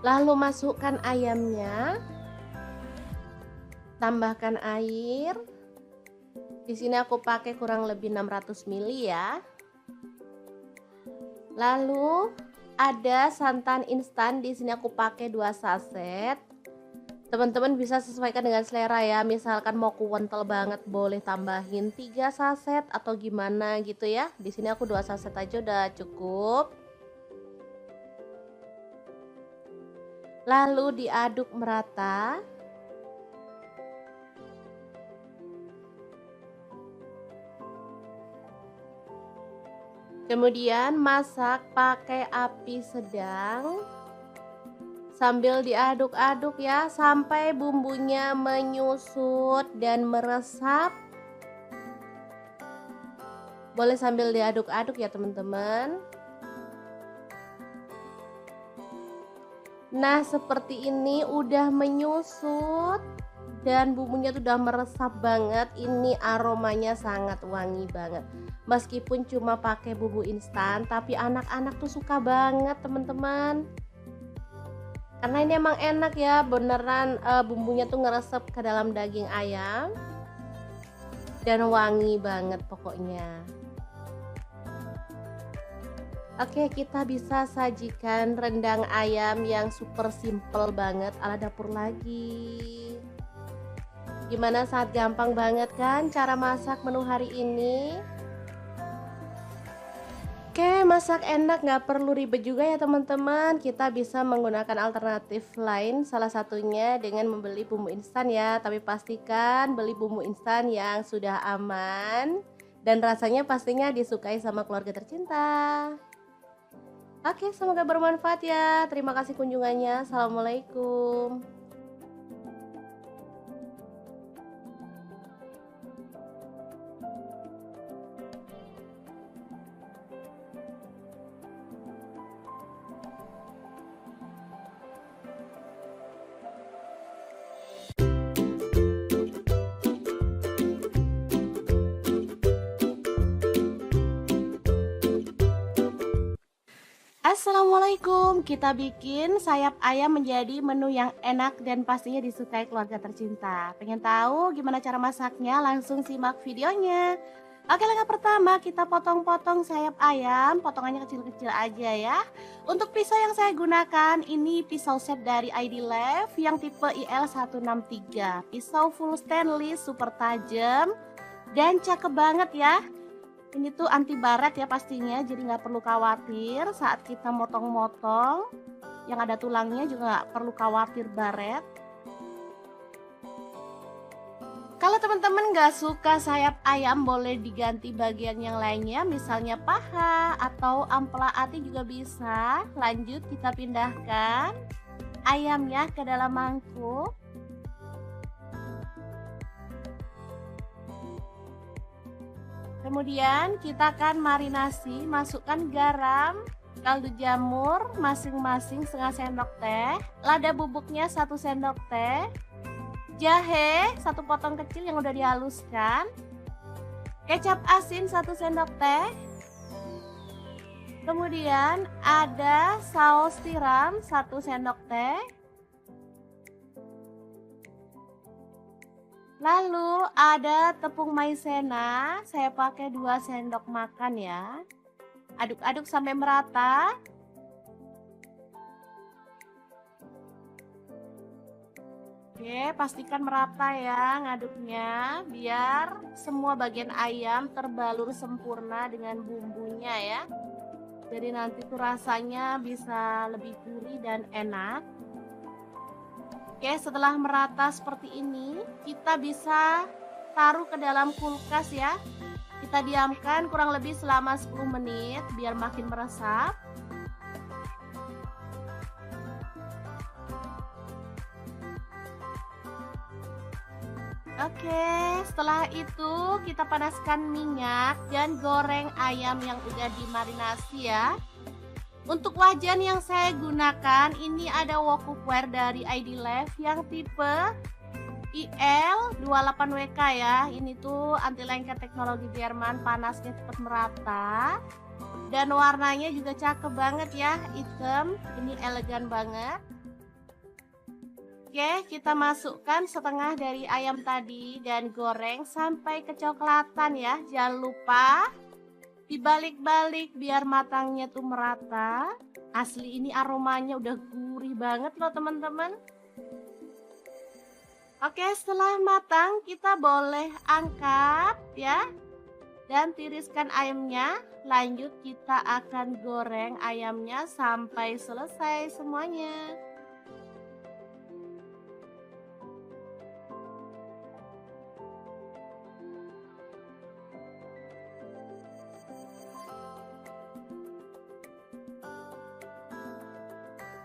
Lalu masukkan ayamnya. Tambahkan air. Di sini aku pakai kurang lebih 600 ml ya. Lalu ada santan instan, di sini aku pakai 2 saset. Teman-teman bisa sesuaikan dengan selera ya. Misalkan mau kental banget boleh tambahin 3 saset atau gimana gitu ya. Di sini aku 2 saset aja udah cukup. Lalu diaduk merata. Kemudian masak pakai api sedang sambil diaduk-aduk ya sampai bumbunya menyusut dan meresap. Boleh sambil diaduk-aduk ya teman-teman. Nah, seperti ini udah menyusut dan bumbunya tuh udah meresap banget. Ini aromanya sangat wangi banget. Meskipun cuma pakai bumbu instan, tapi anak-anak tuh suka banget teman-teman. Karena ini emang enak ya, beneran bumbunya tuh ngeresep ke dalam daging ayam dan wangi banget pokoknya. Oke, kita bisa sajikan rendang ayam yang super simple banget ala dapur lagi. Gimana, sangat gampang banget kan cara masak menu hari ini? Oke, masak enak nggak perlu ribet juga ya teman-teman. Kita bisa menggunakan alternatif lain, salah satunya dengan membeli bumbu instan ya. Tapi pastikan beli bumbu instan yang sudah aman dan rasanya pastinya disukai sama keluarga tercinta. Oke, semoga bermanfaat ya. Terima kasih kunjungannya. Assalamualaikum. Assalamualaikum, kita bikin sayap ayam menjadi menu yang enak dan pastinya disukai keluarga tercinta. Pengen tahu gimana cara masaknya? Langsung simak videonya. Oke, langkah pertama kita potong-potong sayap ayam, potongannya kecil-kecil aja ya. Untuk pisau yang saya gunakan ini pisau set dari ID Lab yang tipe IL163. Pisau full stainless super tajam dan cakep banget ya. Ini tuh anti baret ya pastinya, jadi nggak perlu khawatir saat kita motong-motong. Yang ada tulangnya juga nggak perlu khawatir baret. Kalau teman-teman nggak suka sayap ayam, boleh diganti bagian yang lainnya, misalnya paha atau ampela ati juga bisa. Lanjut kita pindahkan ayamnya ke dalam mangkuk. Kemudian kita akan marinasi, masukkan garam, kaldu jamur masing-masing setengah sendok teh, lada bubuknya 1 sendok teh, jahe 1 potong kecil yang udah dihaluskan, kecap asin 1 sendok teh, kemudian ada saus tiram 1 sendok teh, lalu ada tepung maizena, saya pakai 2 sendok makan ya. Aduk-aduk sampai merata. Oke, pastikan merata ya ngaduknya biar semua bagian ayam terbalur sempurna dengan bumbunya ya. Jadi nanti tuh rasanya bisa lebih gurih dan enak. Oke, setelah merata seperti ini, kita bisa taruh ke dalam kulkas ya. Kita diamkan kurang lebih selama 10 menit biar makin meresap. Oke, setelah itu kita panaskan minyak dan goreng ayam yang udah dimarinasi ya. Untuk wajan yang saya gunakan ini ada wokupware dari ID Lab yang tipe IL28WK ya. Ini tuh anti lengket teknologi Jerman, panasnya cepat merata. Dan warnanya juga cakep banget ya, hitam. Ini elegan banget. Oke, kita masukkan setengah dari ayam tadi dan goreng sampai kecoklatan ya. Jangan lupa dibalik-balik biar matangnya tuh merata. Asli ini aromanya udah gurih banget loh teman-teman. Oke, setelah matang kita boleh angkat ya. Dan tiriskan ayamnya. Lanjut kita akan goreng ayamnya sampai selesai semuanya.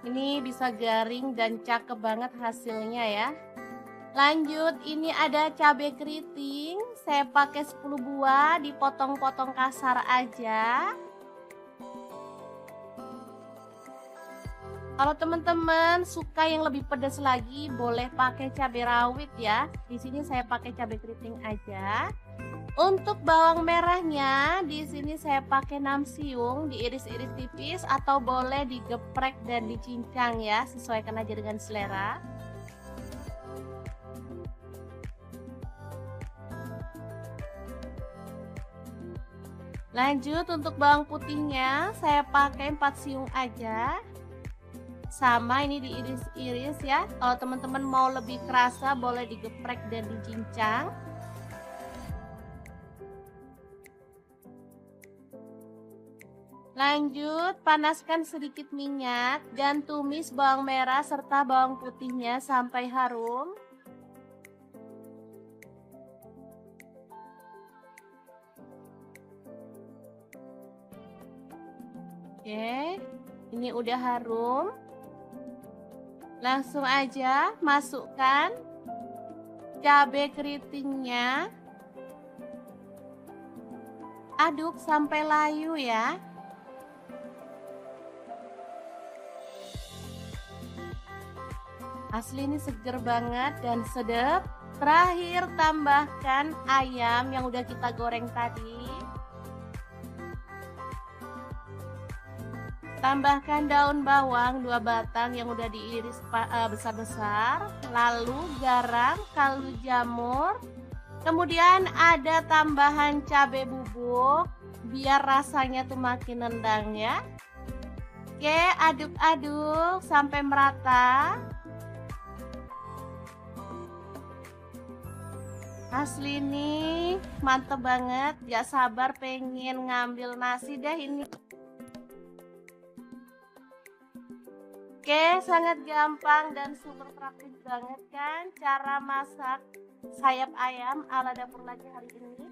Ini bisa garing dan cakep banget hasilnya ya. Lanjut, ini ada cabai keriting. Saya pakai 10 buah, dipotong-potong kasar aja. Kalau teman-teman suka yang lebih pedas lagi, boleh pakai cabai rawit ya. Di sini saya pakai cabai keriting aja. Untuk bawang merahnya, di sini saya pakai 6 siung, diiris-iris tipis atau boleh digeprek dan dicincang ya, sesuaikan aja dengan selera. Lanjut untuk bawang putihnya, saya pakai 4 siung aja. Sama ini diiris-iris ya. Kalau teman-teman mau lebih kerasa, boleh digeprek dan dicincang. Lanjut, panaskan sedikit minyak dan tumis bawang merah serta bawang putihnya sampai harum. Oke, ini udah harum. Langsung aja masukkan cabai keritingnya. Aduk sampai layu ya. Asli ini seger banget dan sedap. Terakhir tambahkan ayam yang udah kita goreng tadi. Tambahkan daun bawang 2 batang yang udah diiris besar-besar. Lalu garam, kaldu jamur, Kemudian ada tambahan cabai bubuk biar rasanya tuh makin nendang ya. Oke, aduk-aduk sampai merata. Asli nih, mantep banget. Gak sabar pengen ngambil nasi deh ini. Oke, sangat gampang dan super praktis banget kan cara masak sayap ayam ala dapur lagi hari ini.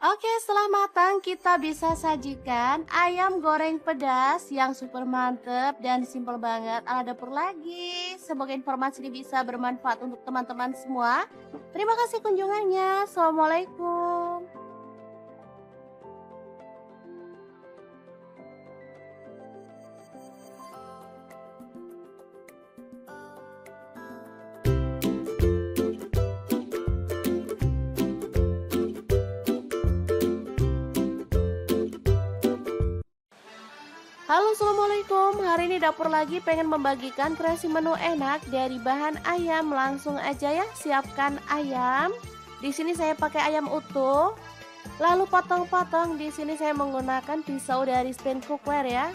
Oke, setelah matang kita bisa sajikan ayam goreng pedas yang super mantep dan simple banget ala dapur lagi. Semoga informasi ini bisa bermanfaat untuk teman-teman semua. Terima kasih kunjungannya. Assalamualaikum. Halo, assalamualaikum. Hari ini dapur lagi pengen membagikan kreasi menu enak dari bahan ayam. Langsung aja ya, siapkan ayam. Di sini saya pakai ayam utuh. Lalu potong-potong. Di sini saya menggunakan pisau dari stand cookware ya.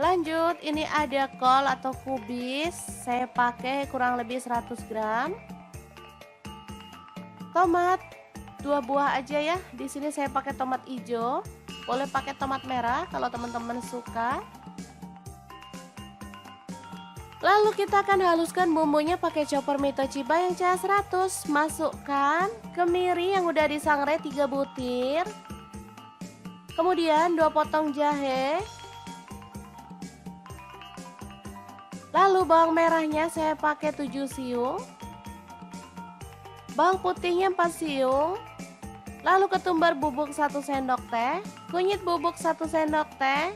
Lanjut, ini ada kol atau kubis. Saya pakai kurang lebih 100 gram. Tomat 2 buah aja ya. Di sini saya pakai tomat hijau. Boleh pakai tomat merah kalau teman-teman suka. Lalu kita akan haluskan bumbunya pakai chopper Mito Chiba yang CH 100. Masukkan kemiri yang udah disangrai 3 butir. Kemudian 2 potong jahe. Lalu bawang merahnya saya pakai 7 siung. Bawang putihnya 4 siung. Lalu ketumbar bubuk 1 sendok teh. Kunyit bubuk 1 sendok teh.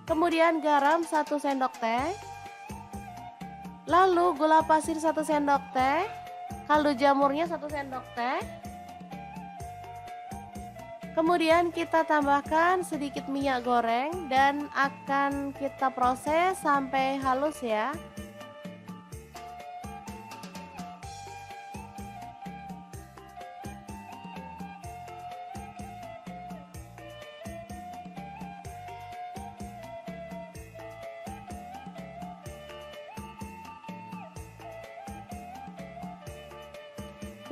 Kemudian garam 1 sendok teh. Lalu gula pasir 1 sendok teh. Kaldu jamurnya 1 sendok teh. Kemudian kita tambahkan sedikit minyak goreng dan akan kita proses sampai halus ya.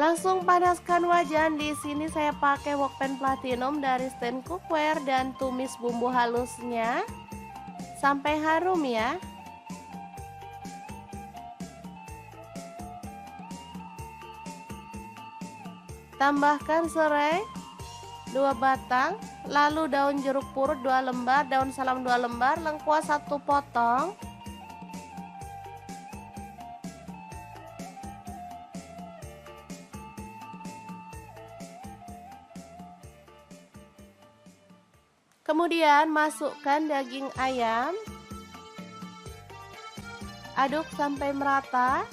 Langsung panaskan wajan. Di sini saya pakai wokpan platinum dari stand cookware dan tumis bumbu halusnya sampai harum ya. Tambahkan serai 2 batang, lalu daun jeruk purut 2 lembar, daun salam 2 lembar, lengkuas 1 potong. Kemudian masukkan daging ayam. Aduk sampai merata.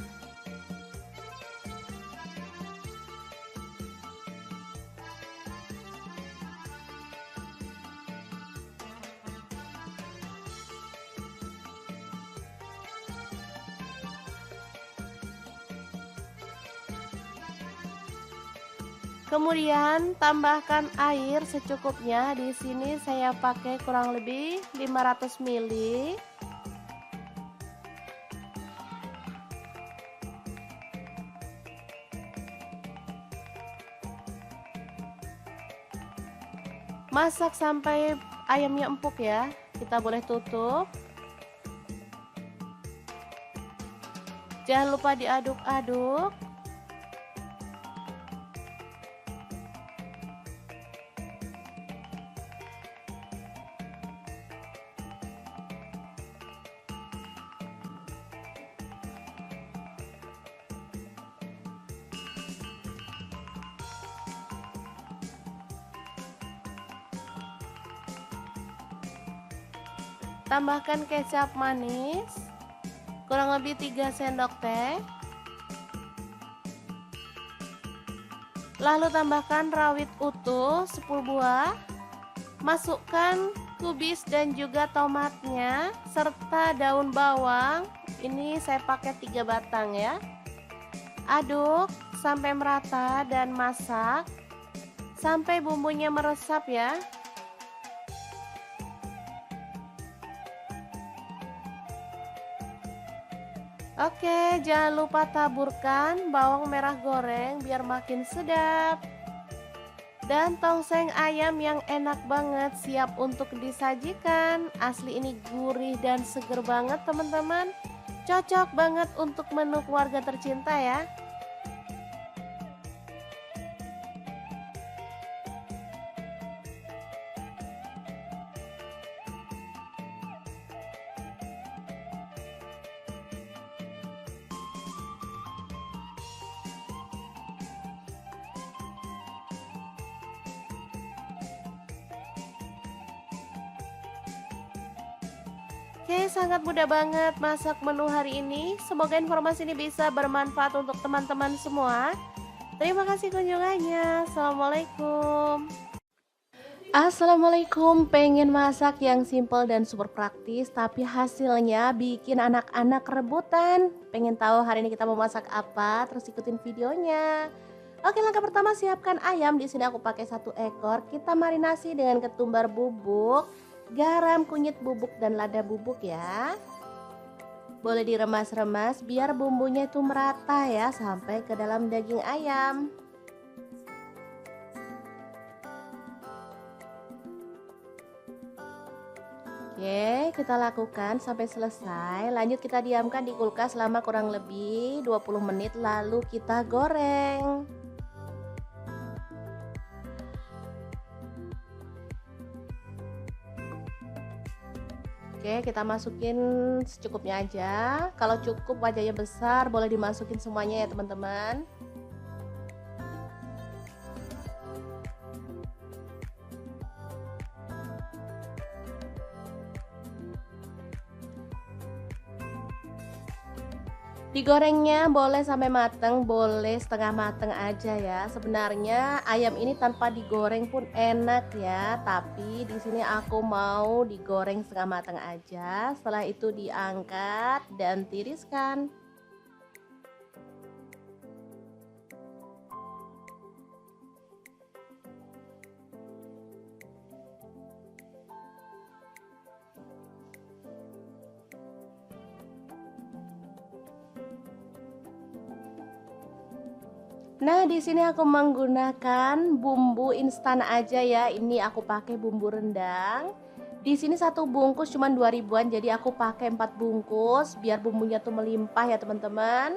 Kemudian tambahkan air secukupnya. Di sini saya pakai kurang lebih 500 ml. Masak sampai ayamnya empuk ya. Kita boleh tutup. Jangan lupa diaduk-aduk. Tambahkan kecap manis kurang lebih 3 sendok teh. Lalu tambahkan rawit utuh 10 buah. Masukkan kubis dan juga tomatnya serta daun bawang. Ini saya pakai 3 batang ya. Aduk sampai merata dan masak sampai bumbunya meresap ya. Oke, jangan lupa taburkan bawang merah goreng biar makin sedap. Dan tongseng ayam yang enak banget siap untuk disajikan. Asli ini gurih dan seger banget teman-teman. Cocok banget untuk menu keluarga tercinta ya. Oke, sangat mudah banget masak menu hari ini. Semoga informasi ini bisa bermanfaat untuk teman-teman semua. Terima kasih kunjungannya. Assalamualaikum. Assalamualaikum, pengen masak yang simple dan super praktis tapi hasilnya bikin anak-anak rebutan. Pengen tahu hari ini kita mau masak apa? Terus ikutin videonya. Oke, langkah pertama siapkan ayam. Di sini aku pakai 1 ekor. Kita marinasi dengan ketumbar bubuk, garam, kunyit bubuk dan lada bubuk ya. Boleh diremas-remas biar bumbunya itu merata ya sampai ke dalam daging ayam. Oke, kita lakukan sampai selesai. Lanjut kita diamkan di kulkas selama kurang lebih 20 menit lalu kita goreng. Oke, kita masukin secukupnya aja. Kalau cukup wajahnya besar, boleh dimasukin semuanya ya teman-teman. Digorengnya boleh sampai mateng, boleh setengah mateng aja ya. Sebenarnya ayam ini tanpa digoreng pun enak ya, tapi di sini aku mau digoreng setengah mateng aja. Setelah itu diangkat dan tiriskan. Nah, di sini aku menggunakan bumbu instan aja ya. Ini aku pakai bumbu rendang. Di sini 1 bungkus cuma 2 ribuan, jadi aku pakai 4 bungkus biar bumbunya tuh melimpah ya teman-teman.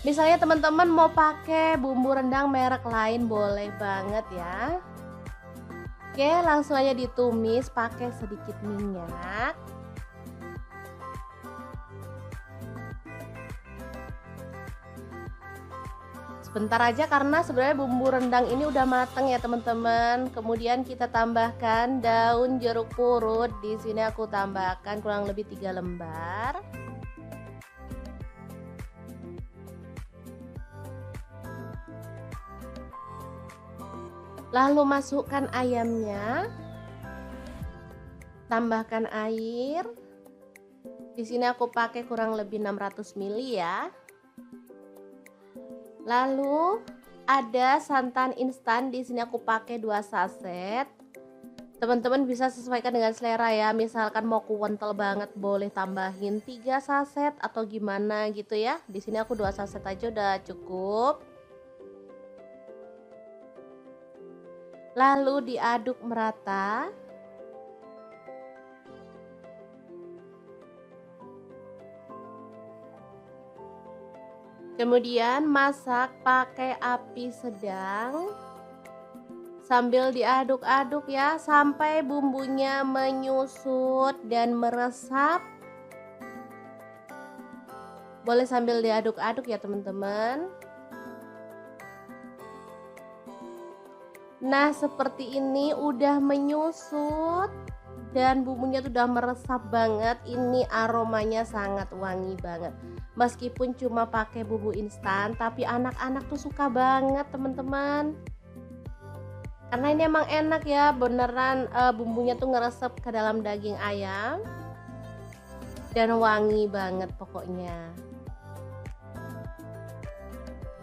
Misalnya teman-teman mau pakai bumbu rendang merek lain boleh banget ya. Oke, langsung aja ditumis pakai sedikit minyak. Sebentar aja karena sebenarnya bumbu rendang ini udah mateng ya teman-teman. Kemudian kita tambahkan daun jeruk purut. Di sini aku tambahkan kurang lebih 3 lembar. Lalu masukkan ayamnya. Tambahkan air. Di sini aku pakai kurang lebih 600 ml ya. Lalu ada santan instan, di sini aku pakai 2 saset. Teman-teman bisa sesuaikan dengan selera ya. Misalkan mau kental banget boleh tambahin 3 saset atau gimana gitu ya. Di sini aku 2 saset aja udah cukup. Lalu diaduk merata. Kemudian masak pakai api sedang sambil diaduk-aduk ya sampai bumbunya menyusut dan meresap. Boleh sambil diaduk-aduk ya teman-teman. Nah, seperti ini udah menyusut dan bumbunya tuh udah meresap banget. Ini aromanya sangat wangi banget. Meskipun cuma pakai bumbu instan, tapi anak-anak tuh suka banget teman-teman. Karena ini emang enak ya, beneran bumbunya tuh ngeresep ke dalam daging ayam dan wangi banget pokoknya.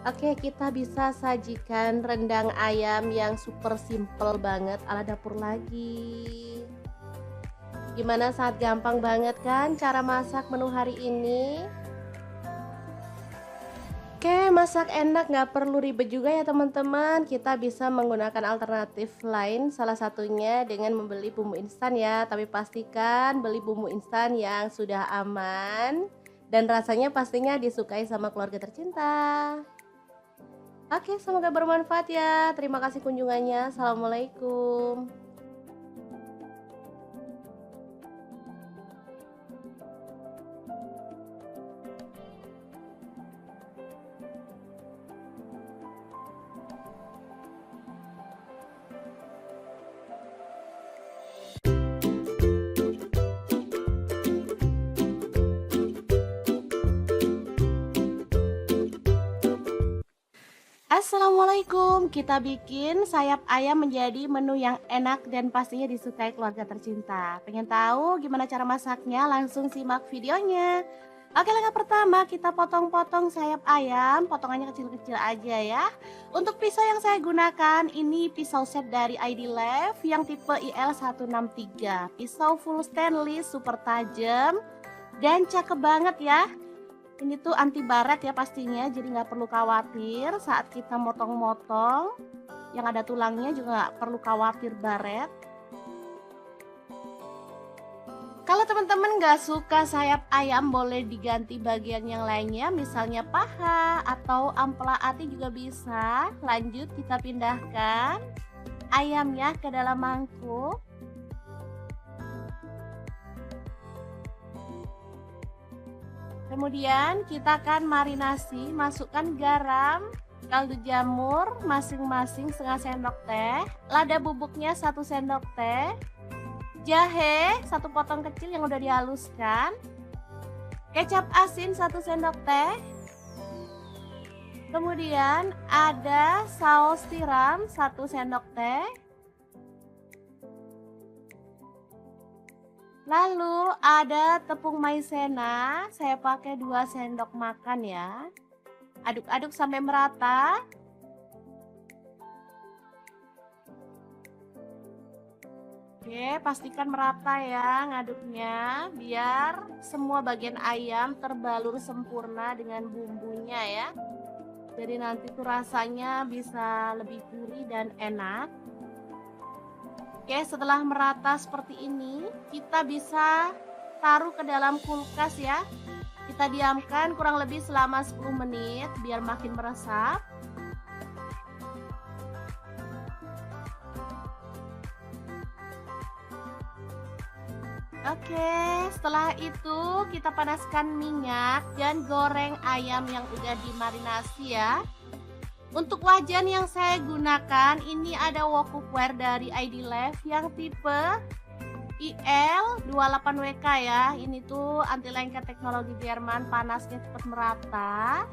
Oke, kita bisa sajikan rendang ayam yang super simple banget ala dapur lagi. Gimana, sangat gampang banget kan cara masak menu hari ini? Oke, masak enak, nggak perlu ribet juga ya teman-teman. Kita bisa menggunakan alternatif lain, salah satunya dengan membeli bumbu instan ya. Tapi pastikan beli bumbu instan yang sudah aman dan rasanya pastinya disukai sama keluarga tercinta. Oke, semoga bermanfaat ya. Terima kasih kunjungannya. Assalamualaikum. Assalamualaikum, kita bikin sayap ayam menjadi menu yang enak dan pastinya disukai keluarga tercinta. Pengen tahu gimana cara masaknya? Langsung simak videonya. Oke, langkah pertama kita potong-potong sayap ayam, potongannya kecil-kecil aja ya. Untuk pisau yang saya gunakan ini pisau set dari ID Left yang tipe IL163. Pisau full stainless, super tajam dan cakep banget ya. Ini tuh anti baret ya pastinya, jadi nggak perlu khawatir saat kita motong-motong. Yang ada tulangnya juga nggak perlu khawatir baret. Kalau teman-teman nggak suka sayap ayam, boleh diganti bagian yang lainnya, misalnya paha atau ampela ati juga bisa. Lanjut kita pindahkan ayamnya ke dalam mangkuk. Kemudian kita akan marinasi, masukkan garam, kaldu jamur masing-masing setengah sendok teh, lada bubuknya 1 sendok teh, jahe 1 potong kecil yang udah dihaluskan, kecap asin 1 sendok teh, kemudian ada saus tiram 1 sendok teh, lalu ada tepung maizena, saya pakai 2 sendok makan ya. Aduk-aduk sampai merata. Oke, pastikan merata ya ngaduknya, biar semua bagian ayam terbalur sempurna dengan bumbunya ya. Jadi nanti tuh rasanya bisa lebih gurih dan enak. Oke, setelah merata seperti ini, kita bisa taruh ke dalam kulkas ya. Kita diamkan kurang lebih selama 10 menit biar makin meresap. Oke, setelah itu kita panaskan minyak dan goreng ayam yang udah dimarinasi ya. Untuk wajan yang saya gunakan ini ada wok cookware dari ID Left yang tipe IL28WK ya. Ini tuh anti lengket teknologi Jerman, panasnya cepat merata.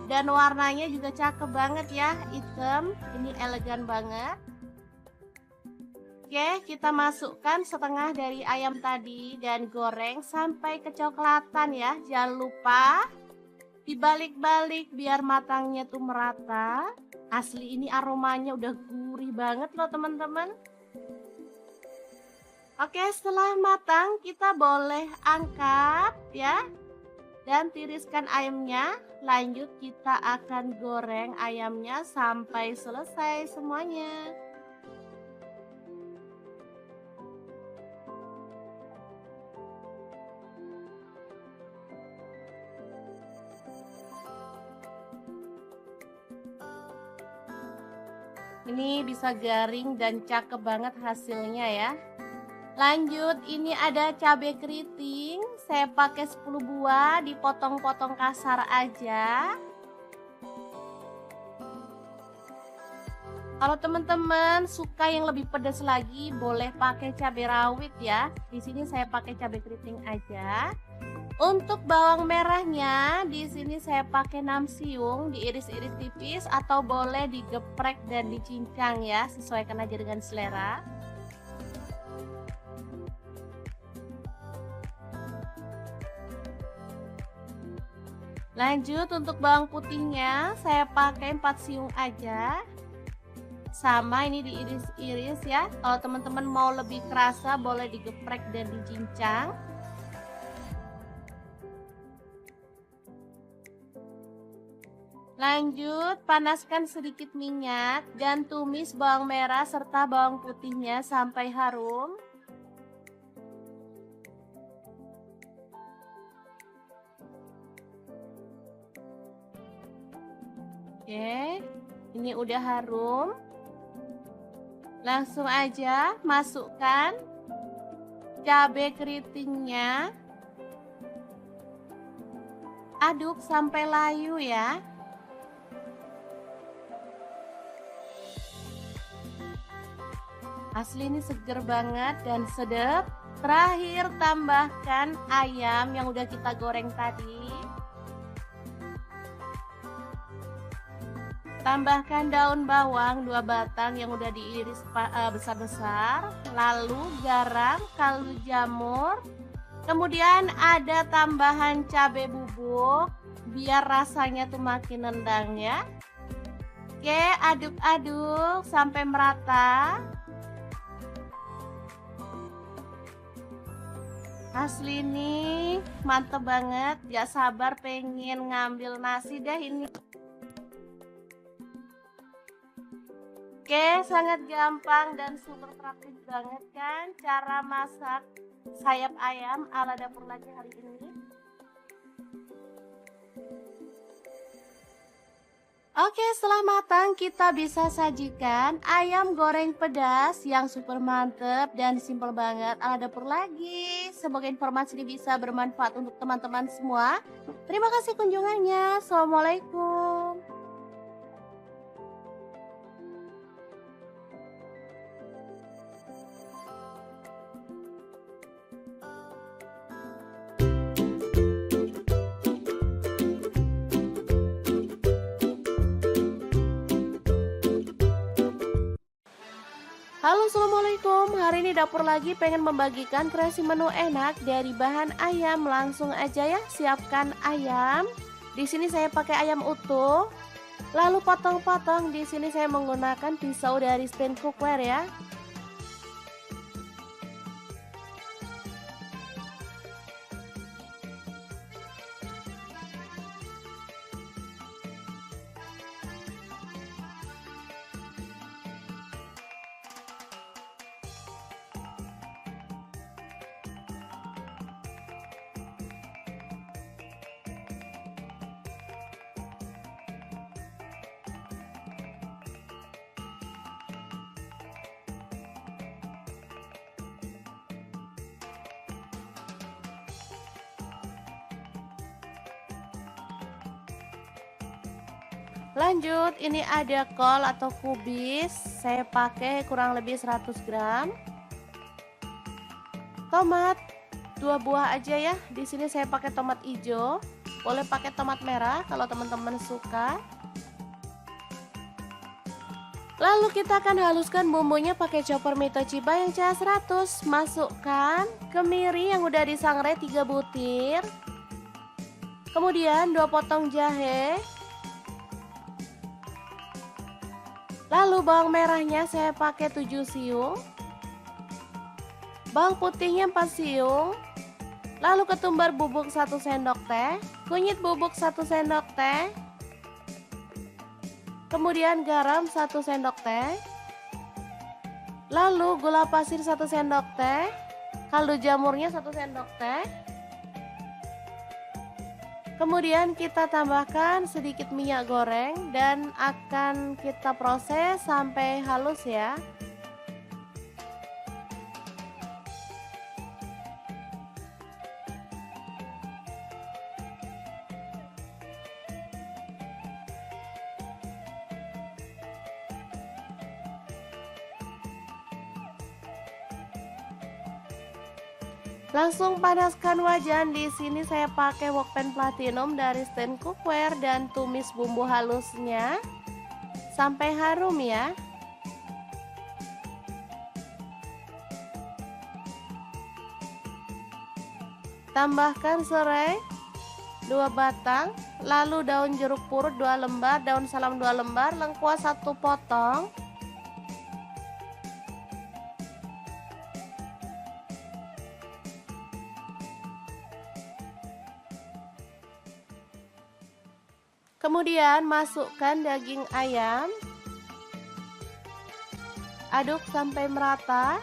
Dan warnanya juga cakep banget ya, hitam. Ini elegan banget. Oke, kita masukkan setengah dari ayam tadi dan goreng sampai kecoklatan ya. Jangan lupa dibalik-balik biar matangnya tuh merata. Asli ini aromanya udah gurih banget loh teman-teman. Oke, setelah matang kita boleh angkat ya. Dan tiriskan ayamnya. Lanjut kita akan goreng ayamnya sampai selesai semuanya. Ini bisa garing dan cakep banget hasilnya ya. Lanjut, ini ada cabai keriting. Saya pakai 10 buah, dipotong-potong kasar aja. Kalau teman-teman suka yang lebih pedas lagi, boleh pakai cabai rawit ya. Di sini saya pakai cabai keriting aja. Untuk bawang merahnya, di sini saya pakai 6 siung, diiris-iris tipis atau boleh digeprek dan dicincang ya, sesuaikan aja dengan selera. Lanjut untuk bawang putihnya, saya pakai 4 siung aja. Sama ini diiris-iris ya. Kalau teman-teman mau lebih kerasa, boleh digeprek dan dicincang. Lanjut, panaskan sedikit minyak dan tumis bawang merah serta bawang putihnya sampai harum. Oke, ini udah harum. Langsung aja masukkan cabai keritingnya. Aduk sampai layu ya. Asli ini seger banget dan sedap. Terakhir tambahkan ayam yang udah kita goreng tadi. Tambahkan daun bawang 2 batang yang udah diiris besar-besar. Lalu garam, kaldu jamur. Kemudian ada tambahan cabai bubuk biar rasanya tuh makin nendang ya. Oke, aduk-aduk sampai merata. Asli ini mantep banget, gak sabar pengen ngambil nasi deh ini. Oke, sangat gampang dan super praktis banget kan cara masak sayap ayam ala dapur lagi hari ini. Oke, setelah matang kita bisa sajikan ayam goreng pedas yang super mantep dan simple banget ala dapur lagi. Semoga informasi ini bisa bermanfaat untuk teman-teman semua. Terima kasih kunjungannya. Assalamualaikum. Halo, assalamualaikum. Hari ini dapur lagi pengen membagikan kreasi menu enak dari bahan ayam. Langsung aja ya, siapkan ayam. Di sini saya pakai ayam utuh. Lalu potong-potong. Di sini saya menggunakan pisau dari stand cookware ya. Lanjut, ini ada kol atau kubis. Saya pakai kurang lebih 100 gram. Tomat 2 buah aja ya. Di sini saya pakai tomat hijau. Boleh pakai tomat merah kalau teman-teman suka. Lalu kita akan haluskan bumbunya pakai chopper Mitochiba yang CH100. Masukkan kemiri yang udah disangrai 3 butir. Kemudian 2 potong jahe. Lalu bawang merahnya saya pakai 7 siung. Bawang putihnya 4 siung. Lalu ketumbar bubuk 1 sendok teh. Kunyit bubuk 1 sendok teh. Kemudian garam 1 sendok teh. Lalu gula pasir 1 sendok teh. Kaldu jamurnya 1 sendok teh. Kemudian kita tambahkan sedikit minyak goreng dan akan kita proses sampai halus ya. Langsung panaskan wajan. Di sini saya pakai wokpan platinum dari stand cookware dan tumis bumbu halusnya sampai harum ya. Tambahkan serai 2 batang, lalu daun jeruk purut 2 lembar, daun salam 2 lembar, lengkuas 1 potong. Kemudian masukkan daging ayam. Aduk sampai merata.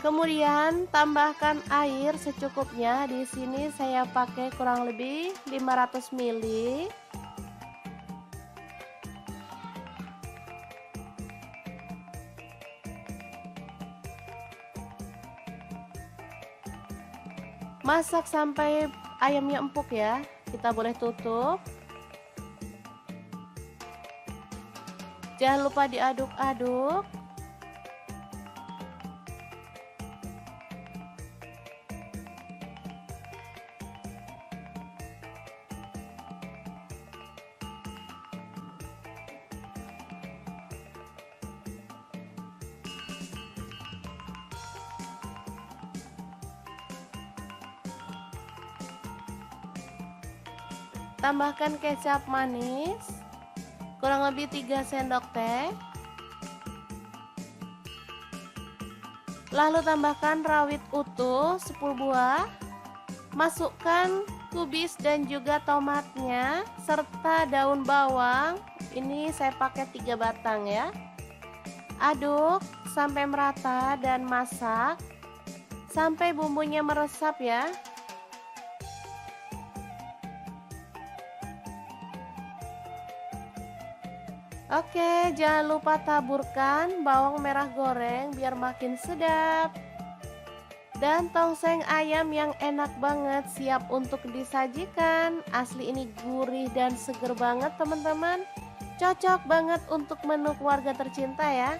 Kemudian tambahkan air secukupnya. Di sini saya pakai kurang lebih 500 ml. Masak sampai ayamnya empuk ya. Kita boleh tutup. Jangan lupa diaduk-aduk. Tambahkan kecap manis kurang lebih 3 sendok teh. Lalu tambahkan rawit utuh 10 buah. Masukkan kubis dan juga tomatnya serta daun bawang. Ini saya pakai 3 batang ya. Aduk sampai merata dan masak sampai bumbunya meresap ya. Oke, jangan lupa taburkan bawang merah goreng biar makin sedap. Dan tongseng ayam yang enak banget siap untuk disajikan. Asli ini gurih dan seger banget teman-teman. Cocok banget untuk menu keluarga tercinta ya.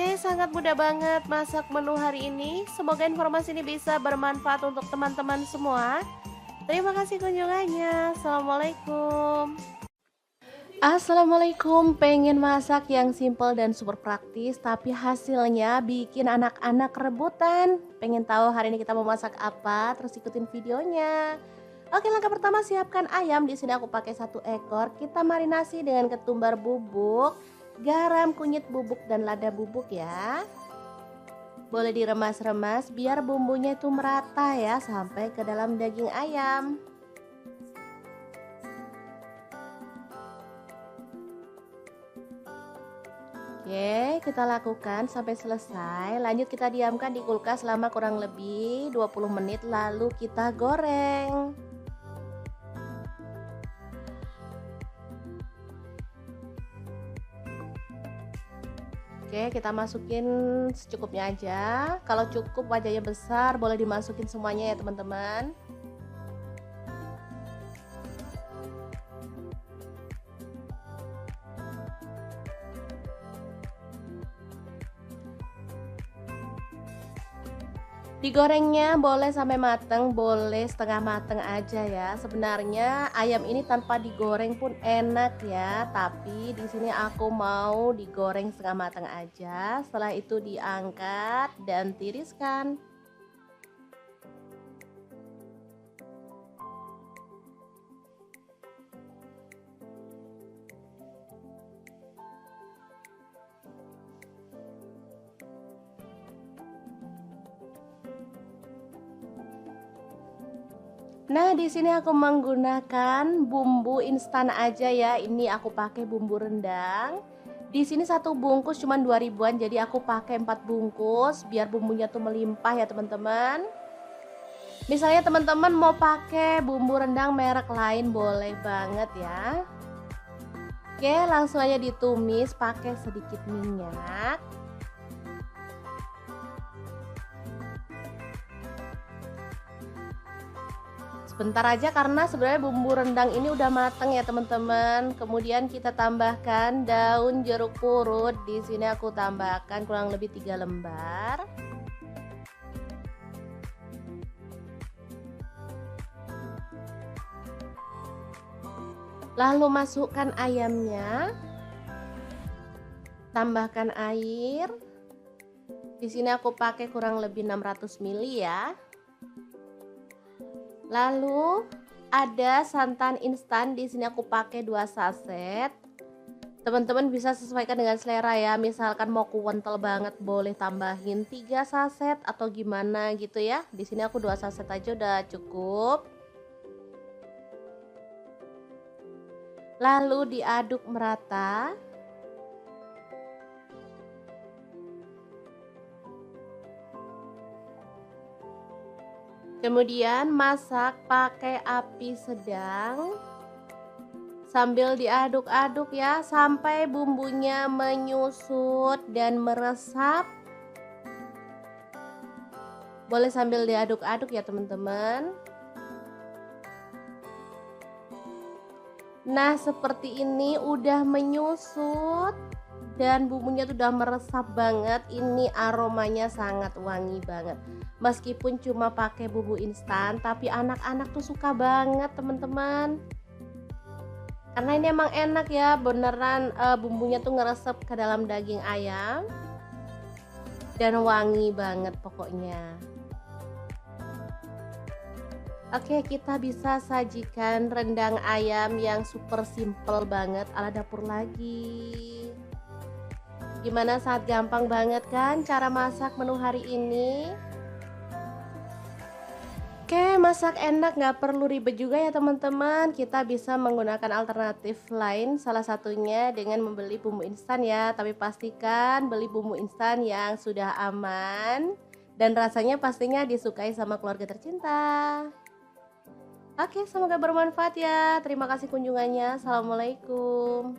Oke, sangat mudah banget masak menu hari ini. Semoga informasi ini bisa bermanfaat untuk teman-teman semua. Terima kasih kunjungannya. Assalamualaikum. Assalamualaikum, pengen masak yang simple dan super praktis tapi hasilnya bikin anak-anak rebutan. Pengen tahu hari ini kita mau masak apa? Terus ikutin videonya. Oke, langkah pertama siapkan ayam. Di sini aku pakai 1 ekor. Kita marinasi dengan ketumbar bubuk, garam, kunyit bubuk dan lada bubuk ya. Boleh diremas-remas biar bumbunya itu merata ya sampai ke dalam daging ayam. Oke, kita lakukan sampai selesai. Lanjut kita diamkan di kulkas selama kurang lebih 20 menit lalu kita goreng. Oke, kita masukin secukupnya aja. Kalau cukup wajahnya besar, boleh dimasukin semuanya ya teman-teman. Digorengnya boleh sampai mateng, boleh setengah mateng aja ya. Sebenarnya ayam ini tanpa digoreng pun enak ya, tapi di sini aku mau digoreng setengah mateng aja. Setelah itu diangkat dan tiriskan. Nah, di sini aku menggunakan bumbu instan aja ya. Ini aku pakai bumbu rendang. Di sini satu bungkus cuma 2 ribuan, jadi aku pakai 4 bungkus biar bumbunya tuh melimpah ya teman-teman. Misalnya teman-teman mau pakai bumbu rendang merek lain boleh banget ya. Oke, langsung aja ditumis pakai sedikit minyak. Sebentar aja karena sebenarnya bumbu rendang ini udah mateng ya teman-teman. Kemudian kita tambahkan daun jeruk purut. Di sini aku tambahkan kurang lebih 3 lembar. Lalu masukkan ayamnya. Tambahkan air. Di sini aku pakai kurang lebih 600 ml ya. Lalu ada santan instan, di sini aku pakai 2 saset. Teman-teman bisa sesuaikan dengan selera ya. Misalkan mau kental banget boleh tambahin 3 saset atau gimana gitu ya. Di sini aku 2 saset aja udah cukup. Lalu diaduk merata. Kemudian masak pakai api sedang sambil diaduk-aduk ya sampai bumbunya menyusut dan meresap. Boleh sambil diaduk-aduk ya teman-teman. Nah, seperti ini udah menyusut dan bumbunya tuh udah meresap banget. Ini aromanya sangat wangi banget. Meskipun cuma pakai bumbu instan, tapi anak-anak tuh suka banget teman-teman. Karena ini emang enak ya, beneran bumbunya tuh ngeresep ke dalam daging ayam dan wangi banget pokoknya. Oke, kita bisa sajikan rendang ayam yang super simple banget ala dapur lagi. Gimana, sangat gampang banget kan cara masak menu hari ini? Oke, masak enak nggak perlu ribet juga ya teman-teman. Kita bisa menggunakan alternatif lain, salah satunya dengan membeli bumbu instan ya. Tapi pastikan beli bumbu instan yang sudah aman dan rasanya pastinya disukai sama keluarga tercinta. Oke, semoga bermanfaat ya. Terima kasih kunjungannya. Assalamualaikum.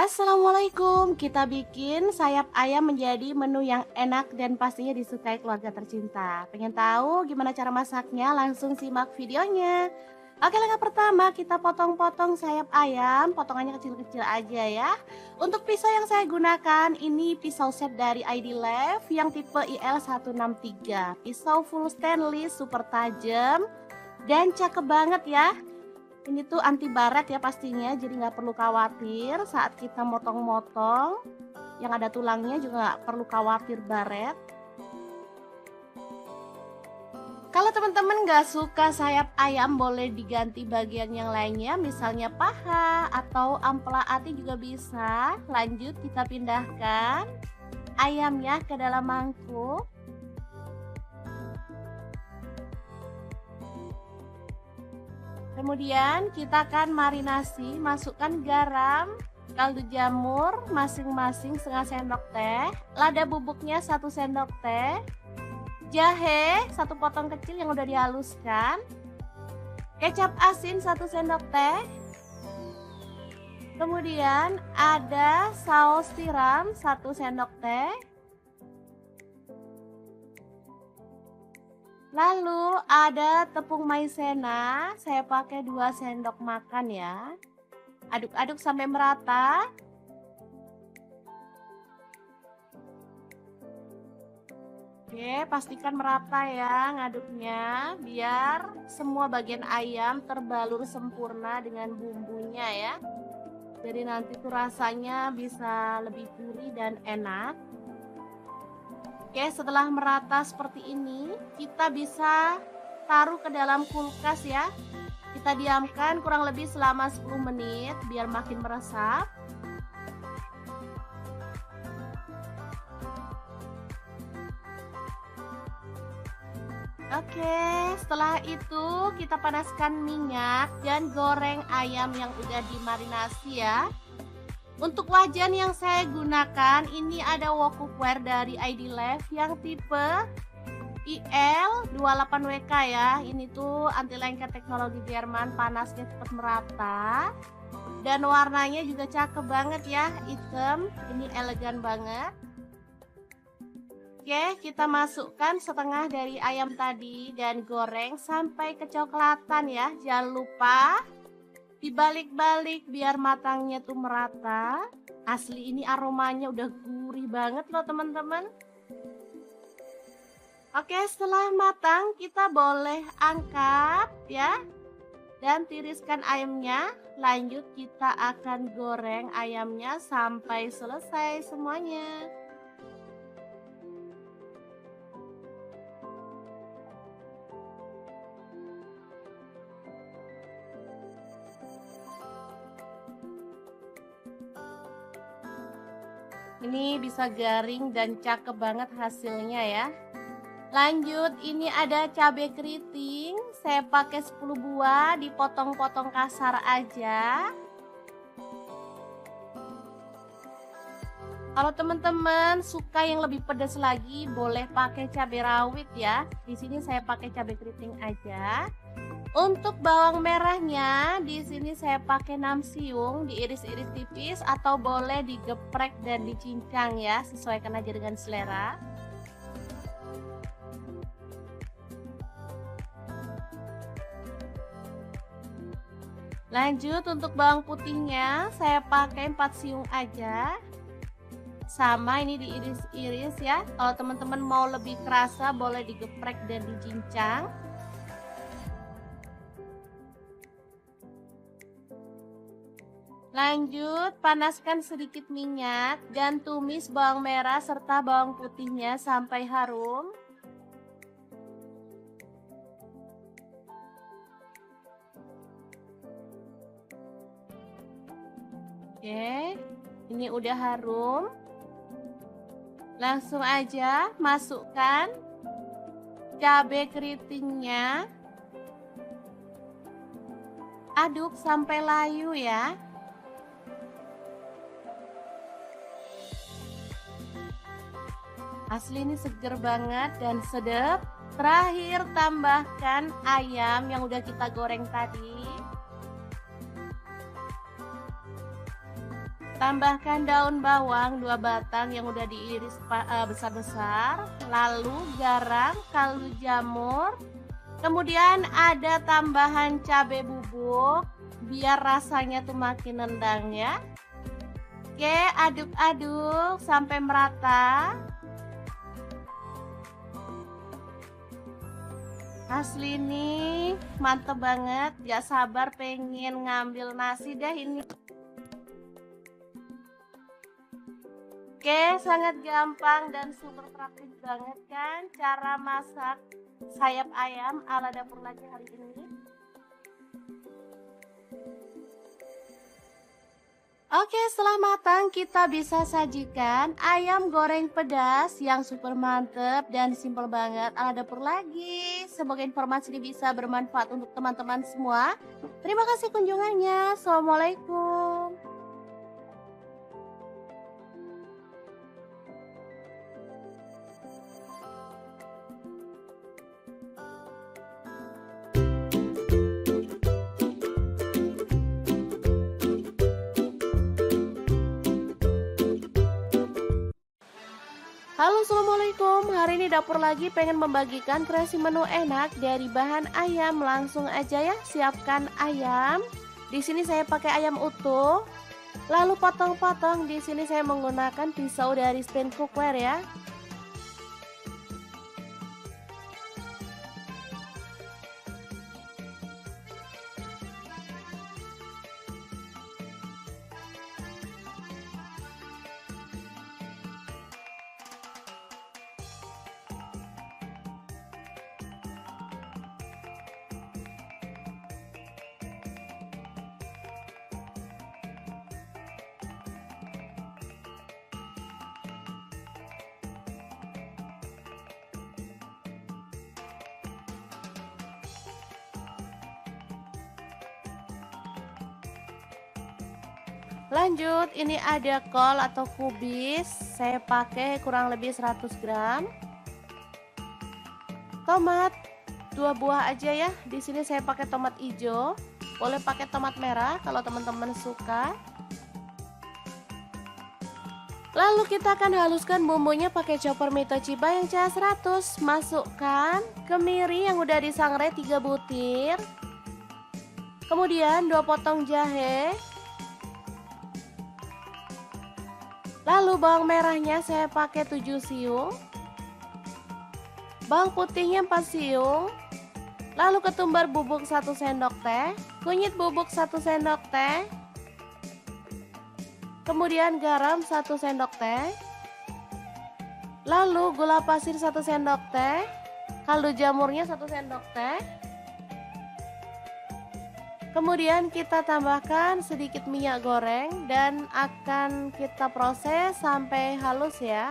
Assalamualaikum, kita bikin sayap ayam menjadi menu yang enak dan pastinya disukai keluarga tercinta. Pengen tahu gimana cara masaknya? Langsung simak videonya. Oke, langkah pertama kita potong-potong sayap ayam, potongannya kecil-kecil aja ya. Untuk pisau yang saya gunakan ini pisau set dari ID Love yang tipe IL163. Pisau full stainless super tajam dan cakep banget ya. Ini tuh anti baret ya pastinya, jadi nggak perlu khawatir saat kita motong-motong. Yang ada tulangnya juga nggak perlu khawatir baret. Kalau teman-teman nggak suka sayap ayam boleh diganti bagian yang lainnya, misalnya paha atau ampela ati juga bisa. Lanjut kita pindahkan ayamnya ke dalam mangkuk. Kemudian kita akan marinasi, masukkan garam, kaldu jamur masing-masing setengah sendok teh, lada bubuknya 1 sendok teh, jahe 1 potong kecil yang udah dihaluskan, kecap asin 1 sendok teh, kemudian ada saus tiram 1 sendok teh, lalu ada tepung maizena, saya pakai 2 sendok makan ya. Aduk-aduk sampai merata. Oke, pastikan merata ya ngaduknya biar semua bagian ayam terbalur sempurna dengan bumbunya ya. Jadi nanti tuh rasanya bisa lebih gurih dan enak. Oke, setelah merata seperti ini, kita bisa taruh ke dalam kulkas ya. Kita diamkan kurang lebih selama 10 menit biar makin meresap. Oke, setelah itu kita panaskan minyak dan goreng ayam yang udah dimarinasi ya. Untuk wajan yang saya gunakan ini ada wok cookware dari ID Life yang tipe IL28WK ya. Ini tuh anti lengket teknologi Jerman, panasnya cepat merata. Dan warnanya juga cakep banget ya, hitam. Ini elegan banget. Oke, kita masukkan setengah dari ayam tadi dan goreng sampai kecoklatan ya. Jangan lupa dibalik-balik biar matangnya tuh merata. Asli ini aromanya udah gurih banget loh teman-teman. Oke, setelah matang kita boleh angkat ya. Dan tiriskan ayamnya. Lanjut kita akan goreng ayamnya sampai selesai semuanya. Ini bisa garing dan cakep banget hasilnya ya. Lanjut, ini ada cabai keriting. Saya pakai 10 buah, dipotong-potong kasar aja. Kalau teman-teman suka yang lebih pedas lagi, boleh pakai cabai rawit ya. Di sini saya pakai cabai keriting aja. Untuk bawang merahnya, di sini saya pakai 6 siung, diiris-iris tipis atau boleh digeprek dan dicincang ya, sesuaikan aja dengan selera. Lanjut untuk bawang putihnya, saya pakai 4 siung aja. Sama ini diiris-iris ya. Kalau teman-teman mau lebih kerasa, boleh digeprek dan dicincang. Lanjut, panaskan sedikit minyak dan tumis bawang merah serta bawang putihnya sampai harum. Oke, ini udah harum. Langsung aja masukkan cabai keritingnya. Aduk sampai layu ya. Asli ini seger banget dan sedap. Terakhir tambahkan ayam yang udah kita goreng tadi. Tambahkan daun bawang 2 batang yang udah diiris besar-besar. Lalu garam, kaldu jamur. Kemudian ada tambahan cabai bubuk biar rasanya tuh makin nendang ya. Oke, aduk-aduk sampai merata. Asli ini mantep banget, gak sabar pengen ngambil nasi dah ini. Oke, sangat gampang dan super praktis banget kan cara masak sayap ayam ala dapur lagi hari ini. Oke, setelah matang kita bisa sajikan ayam goreng pedas yang super mantep dan simple banget ala dapur lagi. Semoga informasi ini bisa bermanfaat untuk teman-teman semua. Terima kasih kunjungannya. Assalamualaikum. Halo, assalamualaikum. Hari ini dapur lagi pengen membagikan kreasi menu enak dari bahan ayam. Langsung aja ya, siapkan ayam. Di sini saya pakai ayam utuh. Lalu potong-potong. Di sini saya menggunakan pisau dari stand cookware ya. Lanjut, ini ada kol atau kubis, saya pakai kurang lebih 100 gram. Tomat 2 buah aja ya. Di sini saya pakai tomat hijau. Boleh pakai tomat merah kalau teman-teman suka. Lalu kita akan haluskan bumbunya pakai chopper Mitochiba yang CH100. Masukkan kemiri yang udah disangrai 3 butir. Kemudian 2 potong jahe. Lalu bawang merahnya saya pakai 7 siung. Bawang putihnya 4 siung. Lalu ketumbar bubuk 1 sendok teh. Kunyit bubuk 1 sendok teh. Kemudian garam 1 sendok teh. Lalu gula pasir 1 sendok teh. Kaldu jamurnya 1 sendok teh. Kemudian kita tambahkan sedikit minyak goreng dan akan kita proses sampai halus ya.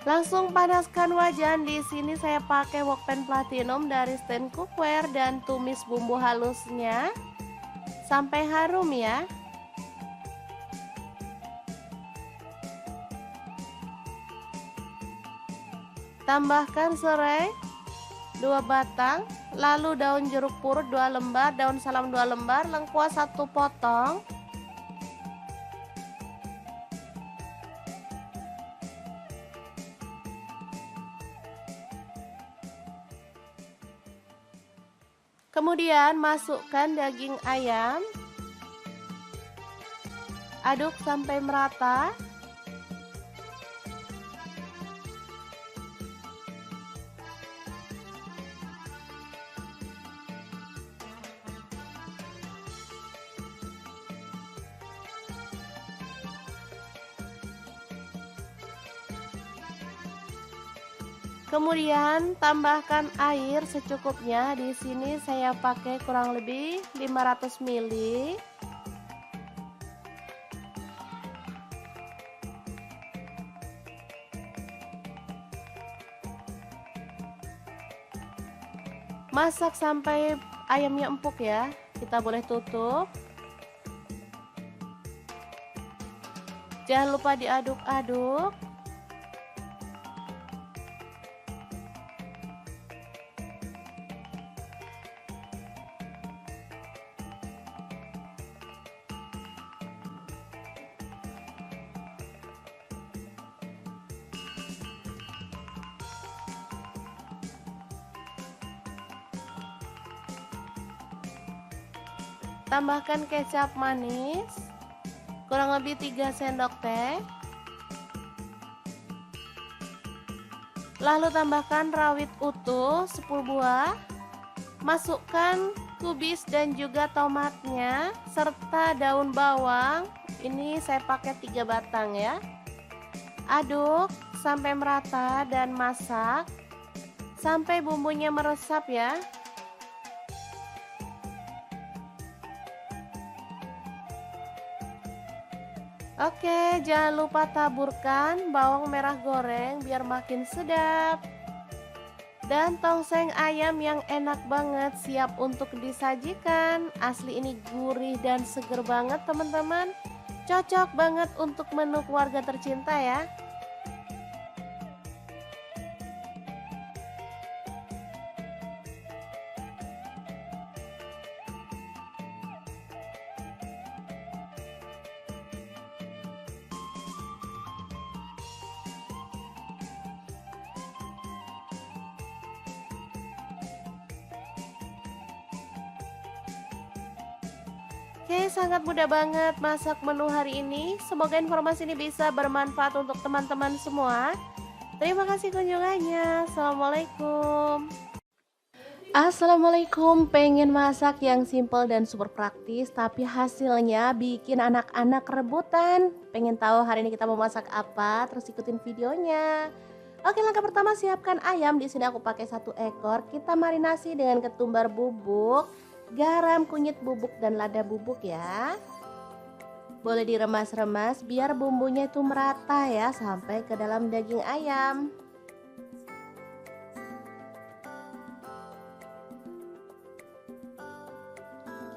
Langsung panaskan wajan. Di sini saya pakai wokpan platinum dari stand cookware dan tumis bumbu halusnya sampai harum ya. Tambahkan serai 2 batang, lalu daun jeruk purut 2 lembar, daun salam 2 lembar, lengkuas 1 potong. Kemudian masukkan daging ayam. Aduk sampai merata. Kemudian tambahkan air secukupnya. Di sini saya pakai kurang lebih 500 ml. Masak sampai ayamnya empuk ya. Kita boleh tutup. Jangan lupa diaduk-aduk. Tambahkan kecap manis kurang lebih 3 sendok teh. Lalu tambahkan rawit utuh 10 buah. Masukkan kubis dan juga tomatnya serta daun bawang. Ini saya pakai 3 batang ya. Aduk sampai merata dan masak sampai bumbunya meresap ya. Oke, jangan lupa taburkan bawang merah goreng biar makin sedap. Dan tongseng ayam yang enak banget siap untuk disajikan. Asli ini gurih dan seger banget teman-teman. Cocok banget untuk menu keluarga tercinta ya. Oke, sangat mudah banget masak menu hari ini. Semoga informasi ini bisa bermanfaat untuk teman-teman semua. Terima kasih kunjungannya. Assalamualaikum. Assalamualaikum. Pengen masak yang simple dan super praktis, tapi hasilnya bikin anak-anak rebutan. Pengen tahu hari ini kita mau masak apa? Terus ikutin videonya. Oke, langkah pertama siapkan ayam. Di sini aku pakai 1 ekor. Kita marinasi dengan ketumbar bubuk, garam, kunyit bubuk, dan lada bubuk ya. Boleh diremas-remas biar bumbunya itu merata ya sampai ke dalam daging ayam.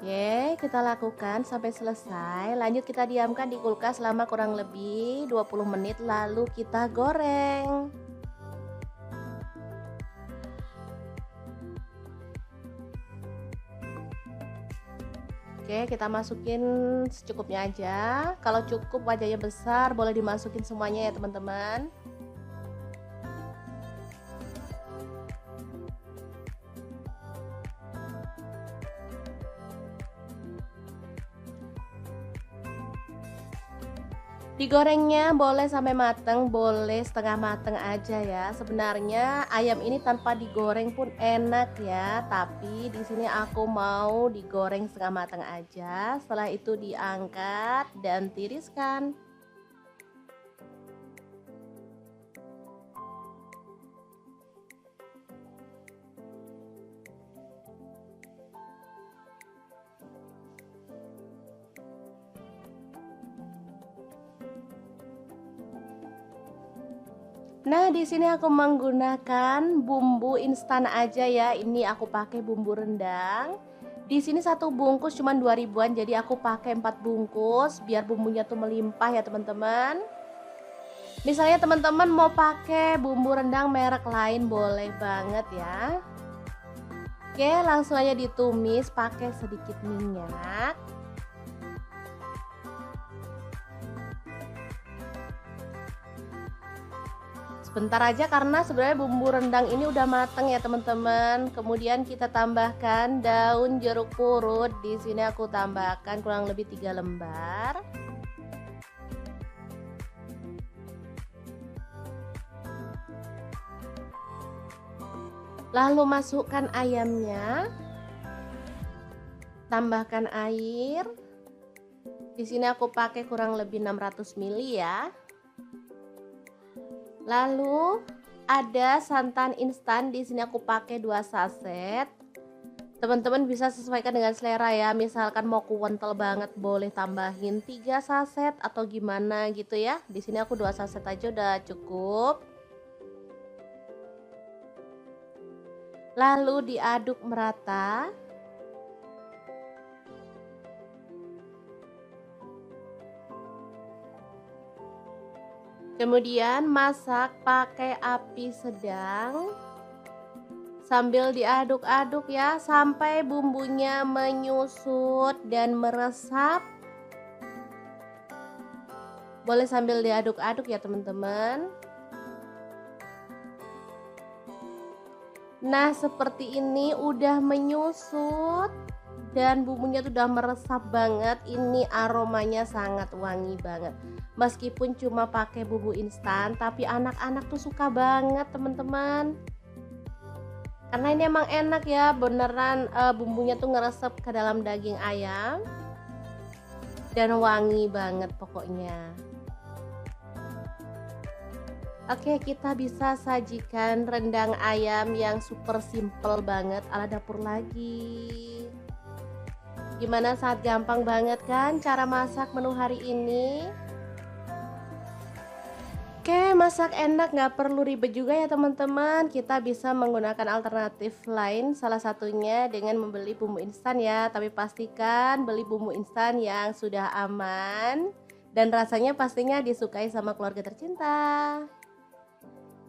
Oke, kita lakukan sampai selesai. Lanjut kita diamkan di kulkas selama kurang lebih 20 menit lalu kita goreng. Oke, kita masukin secukupnya aja. Kalau cukup wajahnya besar, boleh dimasukin semuanya ya teman-teman. Digorengnya boleh sampai mateng, boleh setengah mateng aja ya. Sebenarnya ayam ini tanpa digoreng pun enak ya, tapi di sini aku mau digoreng setengah mateng aja. Setelah itu diangkat dan tiriskan. Nah, di sini aku menggunakan bumbu instan aja ya. Ini aku pakai bumbu rendang. Di sini satu bungkus cuma 2 ribuan, jadi aku pakai 4 bungkus biar bumbunya tuh melimpah ya teman-teman. Misalnya teman-teman mau pakai bumbu rendang merek lain boleh banget ya. Oke, langsung aja ditumis pakai sedikit minyak. Sebentar aja karena sebenarnya bumbu rendang ini udah mateng ya teman-teman. Kemudian kita tambahkan daun jeruk purut. Di sini aku tambahkan kurang lebih 3 lembar. Lalu masukkan ayamnya. Tambahkan air. Di sini aku pakai kurang lebih 600 ml ya. Lalu ada santan instan, di sini aku pakai 2 saset. Teman-teman bisa sesuaikan dengan selera ya. Misalkan mau kental banget boleh tambahin 3 saset atau gimana gitu ya. Di sini aku 2 saset aja udah cukup. Lalu diaduk merata. Kemudian masak pakai api sedang sambil diaduk-aduk ya sampai bumbunya menyusut dan meresap. Boleh sambil diaduk-aduk ya teman-teman. Nah, seperti ini udah menyusut dan bumbunya tuh udah meresap banget. Ini aromanya sangat wangi banget. Meskipun cuma pakai bumbu instan, tapi anak-anak tuh suka banget teman-teman. Karena ini emang enak ya, beneran bumbunya tuh ngeresep ke dalam daging ayam. Dan wangi banget pokoknya. Oke, kita bisa sajikan rendang ayam yang super simple banget ala dapur lagi. Gimana, sangat gampang banget kan cara masak menu hari ini? Oke, masak enak nggak perlu ribet juga ya teman-teman. Kita bisa menggunakan alternatif lain, salah satunya dengan membeli bumbu instan ya. Tapi pastikan beli bumbu instan yang sudah aman dan rasanya pastinya disukai sama keluarga tercinta.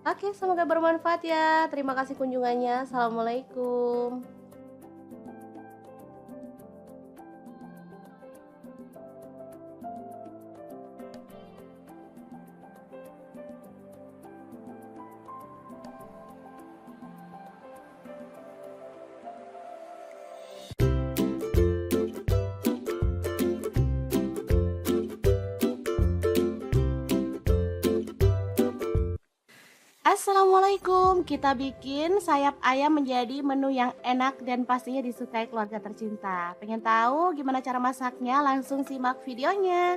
Oke, semoga bermanfaat ya. Terima kasih kunjungannya. Assalamualaikum. Assalamualaikum, kita bikin sayap ayam menjadi menu yang enak dan pastinya disukai keluarga tercinta. Pengen tahu gimana cara masaknya? Langsung simak videonya.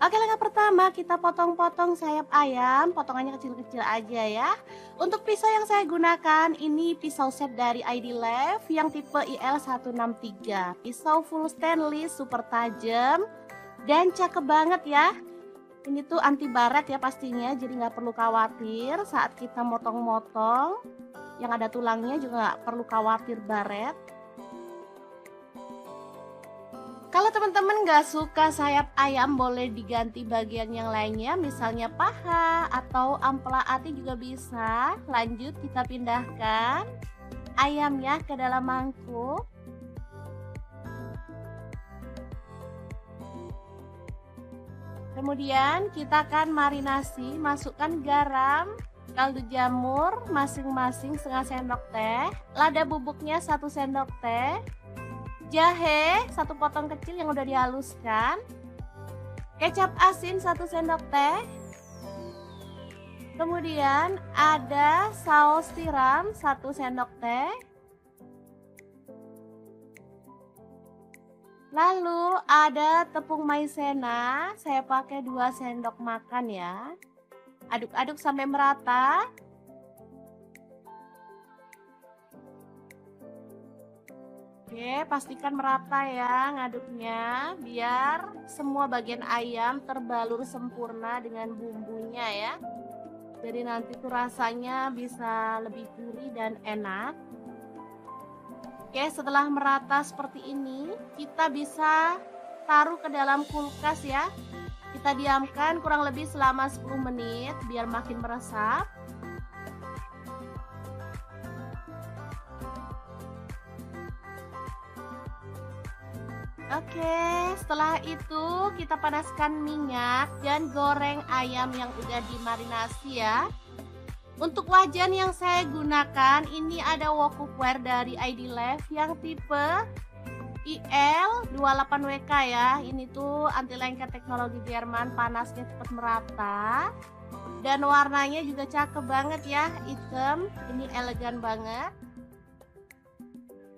Oke, langkah pertama kita potong-potong sayap ayam, potongannya kecil-kecil aja ya. Untuk pisau yang saya gunakan ini pisau set dari ID Love yang tipe IL163. Pisau full stainless super tajam dan cakep banget ya. Ini tuh anti baret ya pastinya, jadi nggak perlu khawatir saat kita motong-motong. Yang ada tulangnya juga nggak perlu khawatir baret. Kalau teman-teman nggak suka sayap ayam, boleh diganti bagian yang lainnya, misalnya paha atau ampela ati juga bisa. Lanjut kita pindahkan ayamnya ke dalam mangkuk. Kemudian kita akan marinasi, masukkan garam, kaldu jamur masing-masing setengah sendok teh, lada bubuknya 1 sendok teh, jahe 1 potong kecil yang udah dihaluskan, kecap asin 1 sendok teh, kemudian ada saus tiram 1 sendok teh, lalu ada tepung maizena, saya pakai 2 sendok makan ya. Aduk-aduk sampai merata. Oke, pastikan merata ya ngaduknya, biar semua bagian ayam terbalur sempurna dengan bumbunya ya. Jadi nanti tuh rasanya bisa lebih gurih dan enak. Oke, setelah merata seperti ini, kita bisa taruh ke dalam kulkas ya. Kita diamkan kurang lebih selama 10 menit biar makin meresap. Oke, setelah itu kita panaskan minyak dan goreng ayam yang udah dimarinasi ya. Untuk wajan yang saya gunakan ini ada wok cookware dari ID Love yang tipe IL28WK ya. Ini tuh anti lengket teknologi Jerman, panasnya cepat merata. Dan warnanya juga cakep banget ya, hitam. Ini elegan banget.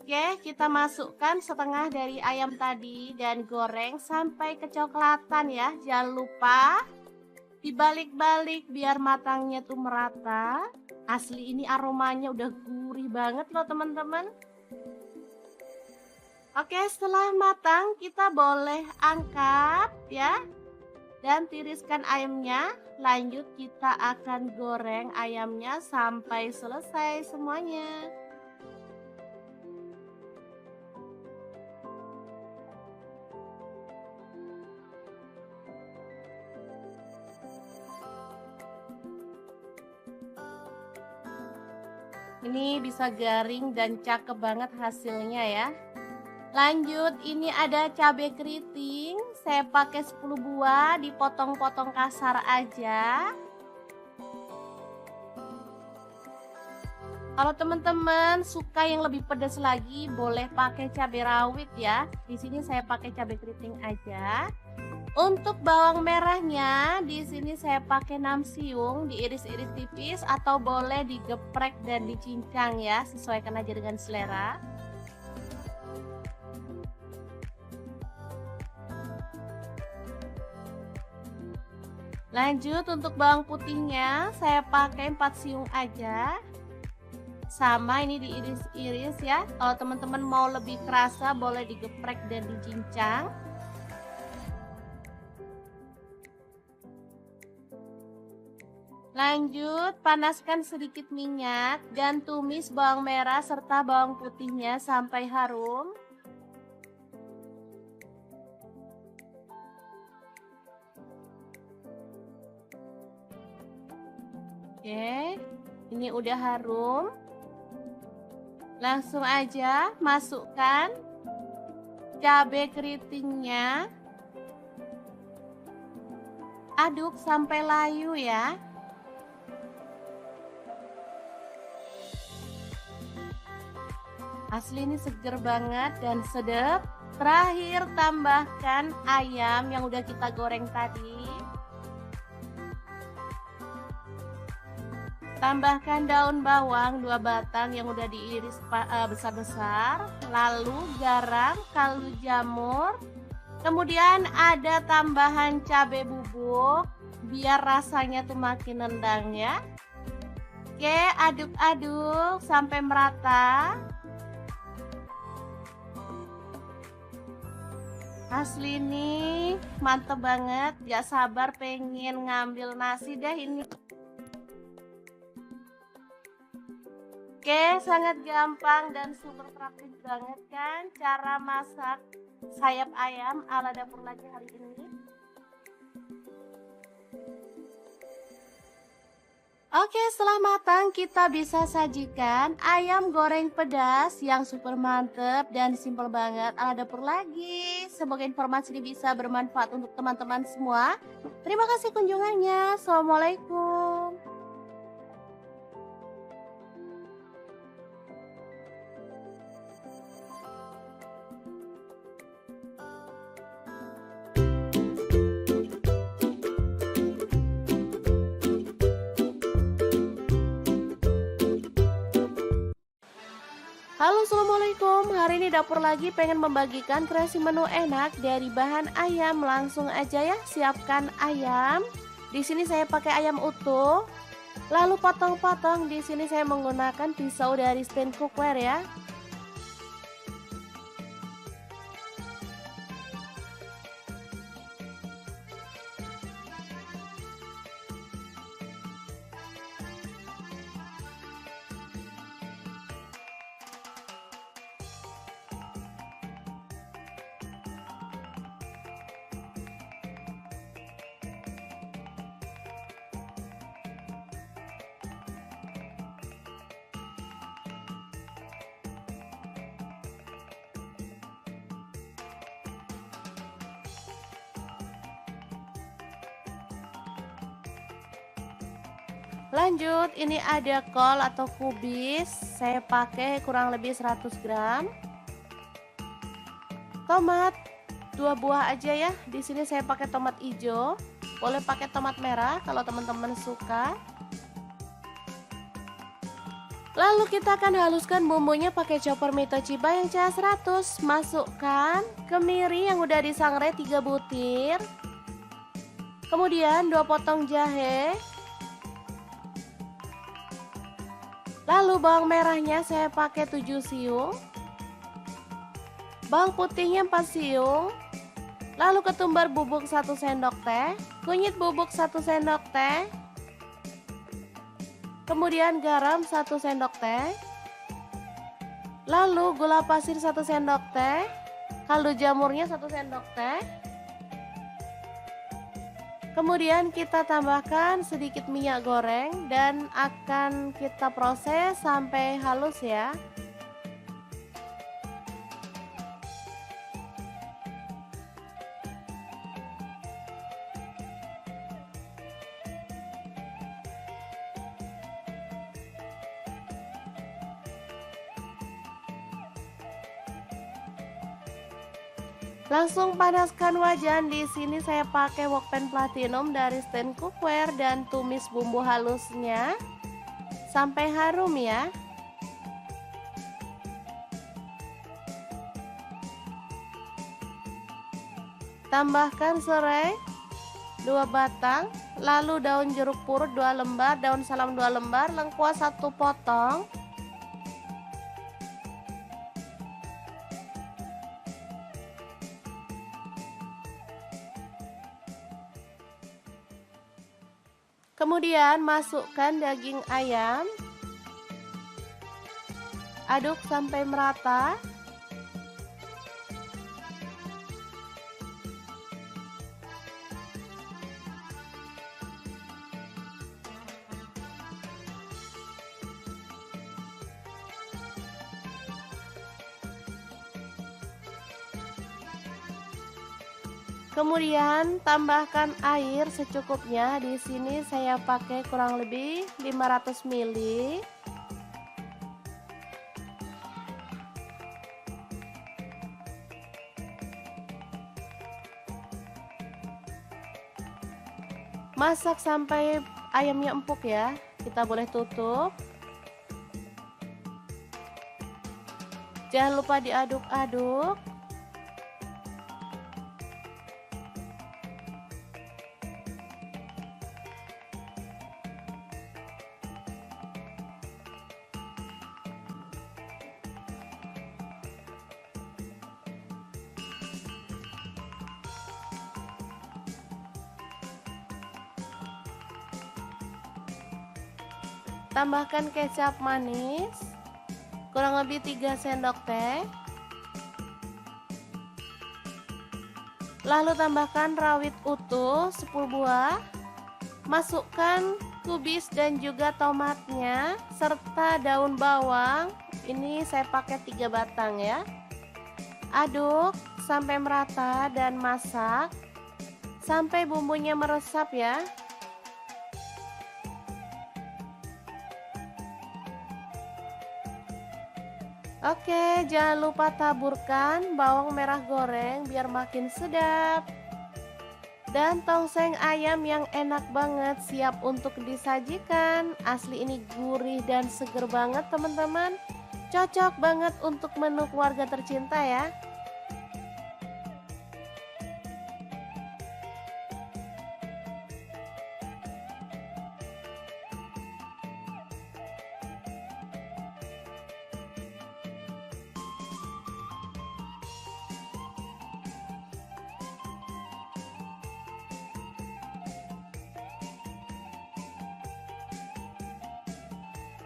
Oke, kita masukkan setengah dari ayam tadi dan goreng sampai kecoklatan ya. Jangan lupa dibalik-balik biar matangnya tuh merata. Asli ini aromanya udah gurih banget loh teman-teman. Oke, setelah matang kita boleh angkat ya dan tiriskan ayamnya. Lanjut kita akan goreng ayamnya sampai selesai semuanya. Ini bisa garing dan cakep banget hasilnya ya. Lanjut, ini ada cabai keriting, saya pakai 10 buah, dipotong-potong kasar aja. Kalau teman-teman suka yang lebih pedas lagi, boleh pakai cabai rawit ya. Di sini saya pakai cabai keriting aja. Untuk bawang merahnya, di sini saya pakai 6 siung, diiris-iris tipis atau boleh digeprek dan dicincang ya, sesuaikan aja dengan selera. Lanjut untuk bawang putihnya saya pakai 4 siung aja. Sama ini diiris-iris ya. Kalau teman-teman mau lebih kerasa boleh digeprek dan dicincang. Lanjut panaskan sedikit minyak dan tumis bawang merah serta bawang putihnya sampai harum. Oke, ini udah harum. Langsung aja masukkan cabai keritingnya. Aduk sampai layu ya. Asli ini seger banget dan sedap. Terakhir tambahkan ayam yang udah kita goreng tadi. Tambahkan daun bawang 2 batang yang udah diiris besar-besar. Lalu garam, kaldu jamur, Kemudian ada tambahan cabai bubuk biar rasanya tuh makin nendang ya. Oke, aduk-aduk sampai merata. Asli nih, mantep banget. Gak sabar pengen ngambil nasi deh ini. Oke, sangat gampang dan super praktis banget kan cara masak sayap ayam ala dapur lagi hari ini. Oke, setelah matang kita bisa sajikan ayam goreng pedas yang super mantep dan simple banget ala dapur lagi. Semoga informasi ini bisa bermanfaat untuk teman-teman semua. Terima kasih kunjungannya. Assalamualaikum. Halo, assalamualaikum. Hari ini dapur lagi pengen membagikan kreasi menu enak dari bahan ayam. Langsung aja ya, siapkan ayam. Di sini saya pakai ayam utuh. Lalu potong-potong. Di sini saya menggunakan pisau dari stand cookware ya. Lanjut, ini ada kol atau kubis. Saya pakai kurang lebih 100 gram. Tomat 2 buah aja ya. Di sini saya pakai tomat hijau. Boleh pakai tomat merah kalau teman-teman suka. Lalu kita akan haluskan bumbunya pakai chopper Mitochiba yang CH 100. Masukkan kemiri yang udah disangrai 3 butir. Kemudian 2 potong jahe. Lalu bawang merahnya saya pakai 7 siung. Bawang putihnya 4 siung. Lalu ketumbar bubuk 1 sendok teh. Kunyit bubuk 1 sendok teh. Kemudian garam 1 sendok teh. Lalu gula pasir 1 sendok teh. Kaldu jamurnya 1 sendok teh. Kemudian kita tambahkan sedikit minyak goreng dan akan kita proses sampai halus ya. Langsung panaskan wajan. Di sini saya pakai wokpan platinum dari stand cookware dan tumis bumbu halusnya sampai harum ya. Tambahkan serai 2 batang, lalu daun jeruk purut 2 lembar, daun salam 2 lembar, lengkuas 1 potong. Kemudian masukkan daging ayam. Aduk sampai merata. Kemudian tambahkan air secukupnya. Di sini saya pakai kurang lebih 500 ml. Masak sampai ayamnya empuk ya. Kita boleh tutup. Jangan lupa diaduk-aduk. Tambahkan kecap manis kurang lebih 3 sendok teh. Lalu tambahkan rawit utuh 10 buah. Masukkan kubis dan juga tomatnya serta daun bawang. Ini saya pakai 3 batang ya. Aduk sampai merata dan masak sampai bumbunya meresap ya. Oke, jangan lupa taburkan bawang merah goreng biar makin sedap. Dan tongseng ayam yang enak banget siap untuk disajikan. Asli ini gurih dan seger banget teman-teman. Cocok banget untuk menu keluarga tercinta ya.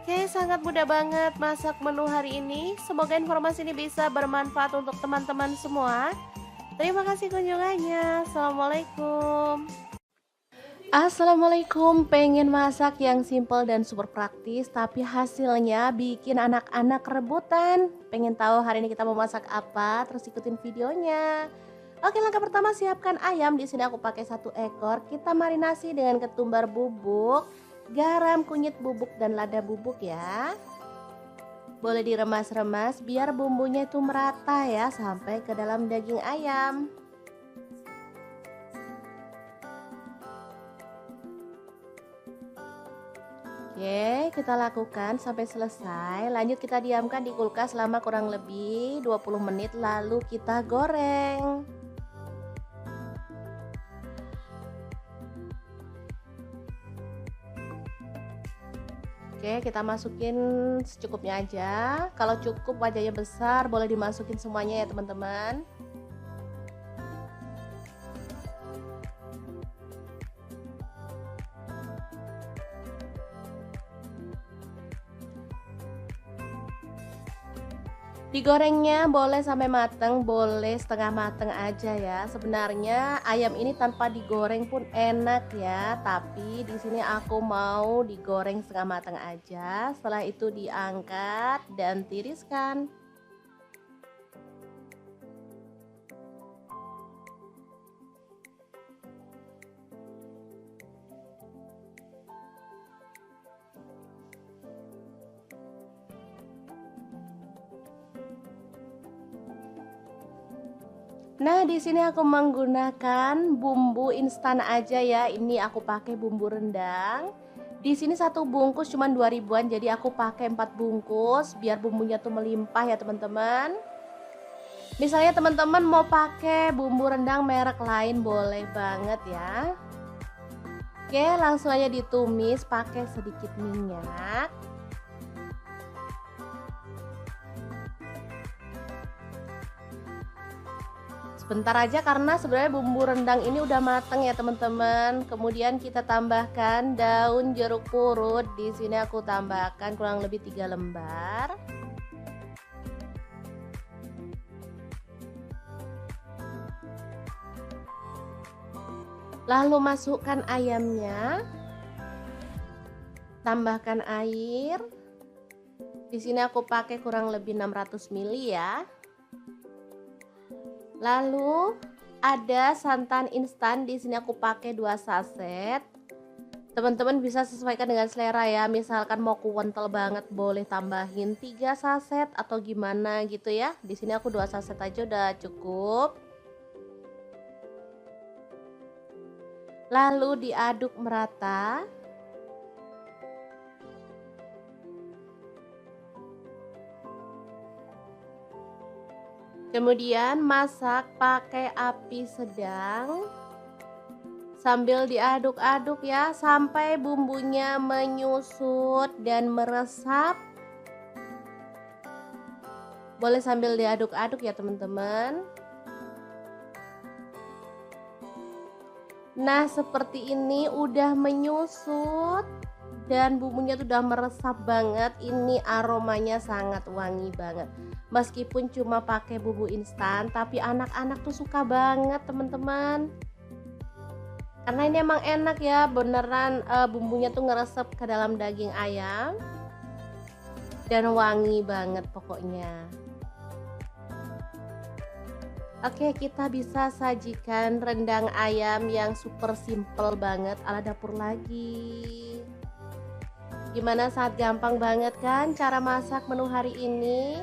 Oke, sangat mudah banget masak menu hari ini. Semoga informasi ini bisa bermanfaat untuk teman-teman semua. Terima kasih kunjungannya. Assalamualaikum. Assalamualaikum, pengen masak yang simple dan super praktis tapi hasilnya bikin anak-anak rebutan. Pengen tahu hari ini kita mau masak apa? Terus ikutin videonya. Oke, langkah pertama siapkan ayam. Di sini aku pakai 1 ekor. Kita marinasi dengan ketumbar bubuk, garam, kunyit bubuk dan lada bubuk ya. Boleh diremas-remas biar bumbunya itu merata ya sampai ke dalam daging ayam. Oke, kita lakukan sampai selesai. Lanjut kita diamkan di kulkas selama kurang lebih 20 menit lalu kita goreng. Oke, kita masukin secukupnya aja. Kalau cukup wajahnya besar, boleh dimasukin semuanya ya teman-teman. Digorengnya boleh sampai mateng, boleh setengah mateng aja ya. Sebenarnya ayam ini tanpa digoreng pun enak ya, tapi di sini aku mau digoreng setengah mateng aja. Setelah itu diangkat dan tiriskan. Nah, di sini aku menggunakan bumbu instan aja ya. Ini aku pakai bumbu rendang. Di sini 1 bungkus cuma 2 ribuan, jadi aku pakai 4 bungkus biar bumbunya tuh melimpah ya teman-teman. Misalnya teman-teman mau pakai bumbu rendang merek lain boleh banget ya. Oke, langsung aja ditumis pakai sedikit minyak. Sebentar aja karena sebenarnya bumbu rendang ini udah mateng ya teman-teman. Kemudian kita tambahkan daun jeruk purut. Di sini aku tambahkan kurang lebih 3 lembar. Lalu masukkan ayamnya. Tambahkan air. Di sini aku pakai kurang lebih 600 ml ya. Lalu ada santan instan, di sini aku pakai 2 saset. Teman-teman bisa sesuaikan dengan selera ya. Misalkan mau kental banget boleh tambahin 3 saset atau gimana gitu ya. Di sini aku 2 saset aja udah cukup. Lalu diaduk merata. Kemudian masak pakai api sedang sambil diaduk-aduk ya sampai bumbunya menyusut dan meresap. Boleh sambil diaduk-aduk ya teman-teman. Nah, seperti ini udah menyusut dan bumbunya tuh udah meresap banget. Ini aromanya sangat wangi banget. Meskipun cuma pakai bumbu instan, tapi anak-anak tuh suka banget teman-teman. Karena ini emang enak ya, beneran bumbunya tuh ngeresep ke dalam daging ayam dan wangi banget pokoknya. Oke, kita bisa sajikan rendang ayam yang super simple banget ala dapur lagi. Gimana, sangat gampang banget kan cara masak menu hari ini?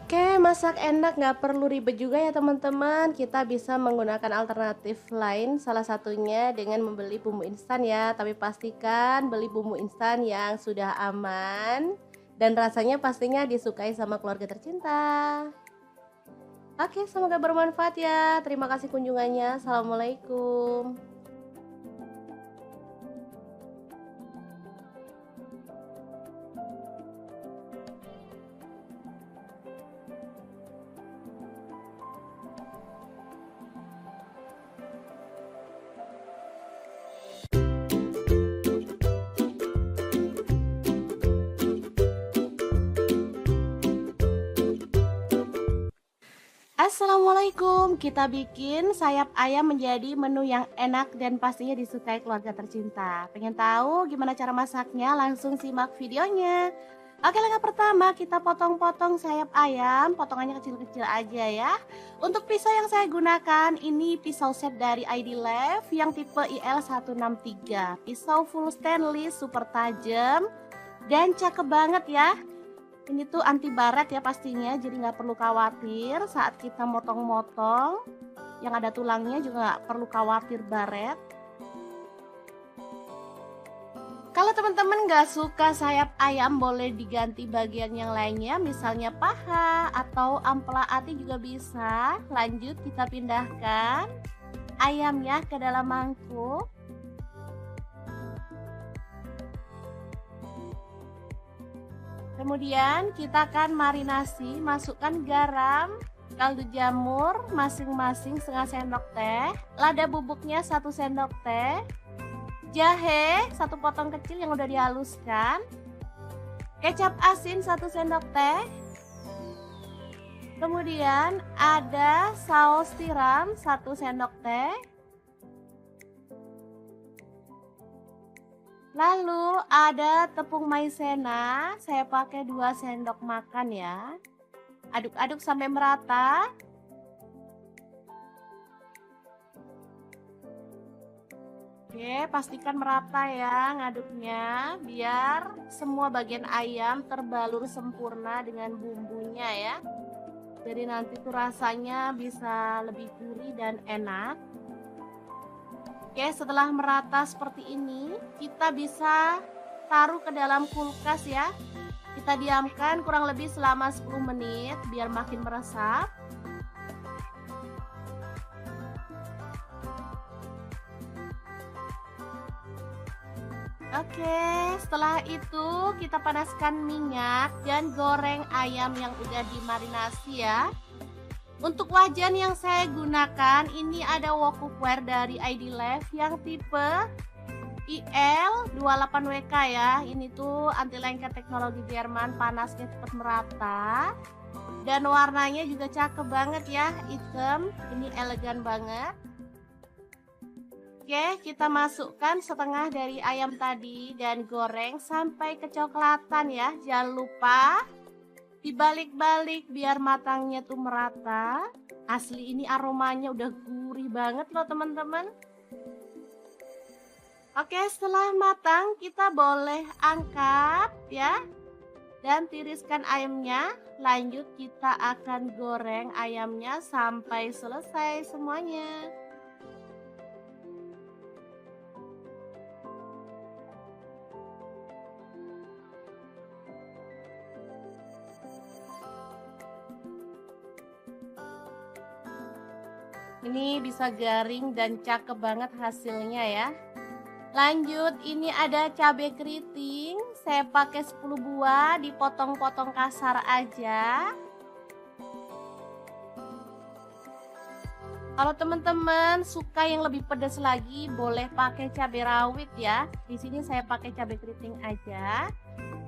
Oke, masak enak, nggak perlu ribet juga ya teman-teman. Kita bisa menggunakan alternatif lain, salah satunya dengan membeli bumbu instan ya. Tapi pastikan beli bumbu instan yang sudah aman dan rasanya pastinya disukai sama keluarga tercinta. Oke, semoga bermanfaat ya. Terima kasih kunjungannya. Assalamualaikum. Assalamualaikum, kita bikin sayap ayam menjadi menu yang enak dan pastinya disukai keluarga tercinta. Pengen tahu gimana cara masaknya? Langsung simak videonya. Oke, langkah pertama kita potong-potong sayap ayam, potongannya kecil-kecil aja ya. Untuk pisau yang saya gunakan ini pisau set dari ID Lev yang tipe IL163. Pisau full stainless, super tajam dan cakep banget ya. Ini tuh anti baret ya pastinya, jadi nggak perlu khawatir saat kita motong-motong. Yang ada tulangnya juga nggak perlu khawatir baret. Kalau teman-teman nggak suka sayap ayam, boleh diganti bagian yang lainnya, misalnya paha atau ampela ati juga bisa. Lanjut kita pindahkan ayamnya ke dalam mangkuk. Kemudian kita akan marinasi, masukkan garam, kaldu jamur masing-masing setengah sendok teh, lada bubuknya 1 sendok teh, jahe 1 potong kecil yang udah dihaluskan, kecap asin 1 sendok teh, kemudian ada saus tiram 1 sendok teh, lalu ada tepung maizena, saya pakai 2 sendok makan ya. Aduk-aduk sampai merata. Oke, pastikan merata ya ngaduknya, biar semua bagian ayam terbalur sempurna dengan bumbunya ya. Jadi nanti tuh rasanya bisa lebih gurih dan enak. Oke, setelah merata seperti ini, kita bisa taruh ke dalam kulkas ya. Kita diamkan kurang lebih selama 10 menit biar makin meresap. Oke, setelah itu kita panaskan minyak dan goreng ayam yang udah dimarinasi ya. Untuk wajan yang saya gunakan ini ada wok cookware dari ID Lev yang tipe IL28WK ya. Ini tuh anti lengket teknologi Jerman, panasnya cepat merata. Dan warnanya juga cakep banget ya, hitam. Ini elegan banget. Oke, kita masukkan setengah dari ayam tadi dan goreng sampai kecoklatan ya. Jangan lupa dibalik-balik biar matangnya tuh merata. Asli ini aromanya udah gurih banget loh teman-teman. Oke, setelah matang kita boleh angkat ya. Dan tiriskan ayamnya. Lanjut kita akan goreng ayamnya sampai selesai semuanya. Ini bisa garing dan cakep banget hasilnya ya. Lanjut, ini ada cabai keriting. Saya pakai 10 buah, dipotong-potong kasar aja. Kalau teman-teman suka yang lebih pedas lagi, boleh pakai cabai rawit ya. Di sini saya pakai cabai keriting aja.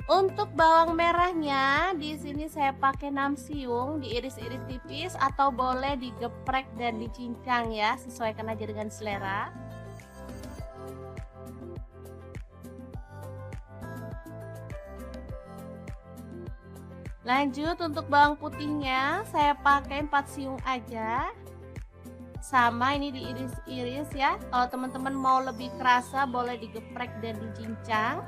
Untuk bawang merahnya, di sini saya pakai 6 siung, diiris-iris tipis atau boleh digeprek dan dicincang ya, sesuaikan aja dengan selera. Lanjut untuk bawang putihnya, saya pakai 4 siung aja. Sama ini diiris-iris ya. Kalau teman-teman mau lebih kerasa boleh digeprek dan dicincang.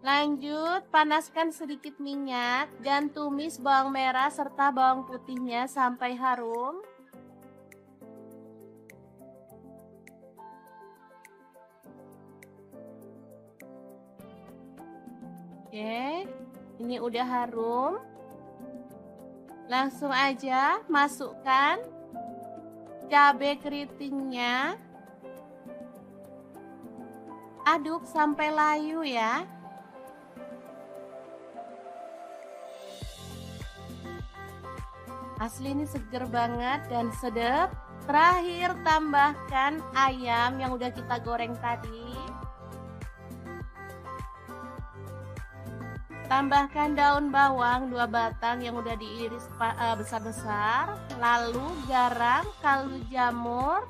Lanjut, panaskan sedikit minyak dan tumis bawang merah serta bawang putihnya sampai harum. Oke, ini udah harum. Langsung aja masukkan cabai keritingnya. Aduk sampai layu ya. Asli ini seger banget dan sedap. Terakhir tambahkan ayam yang udah kita goreng tadi. Tambahkan daun bawang 2 batang yang udah diiris besar-besar. Lalu garam, kaldu jamur.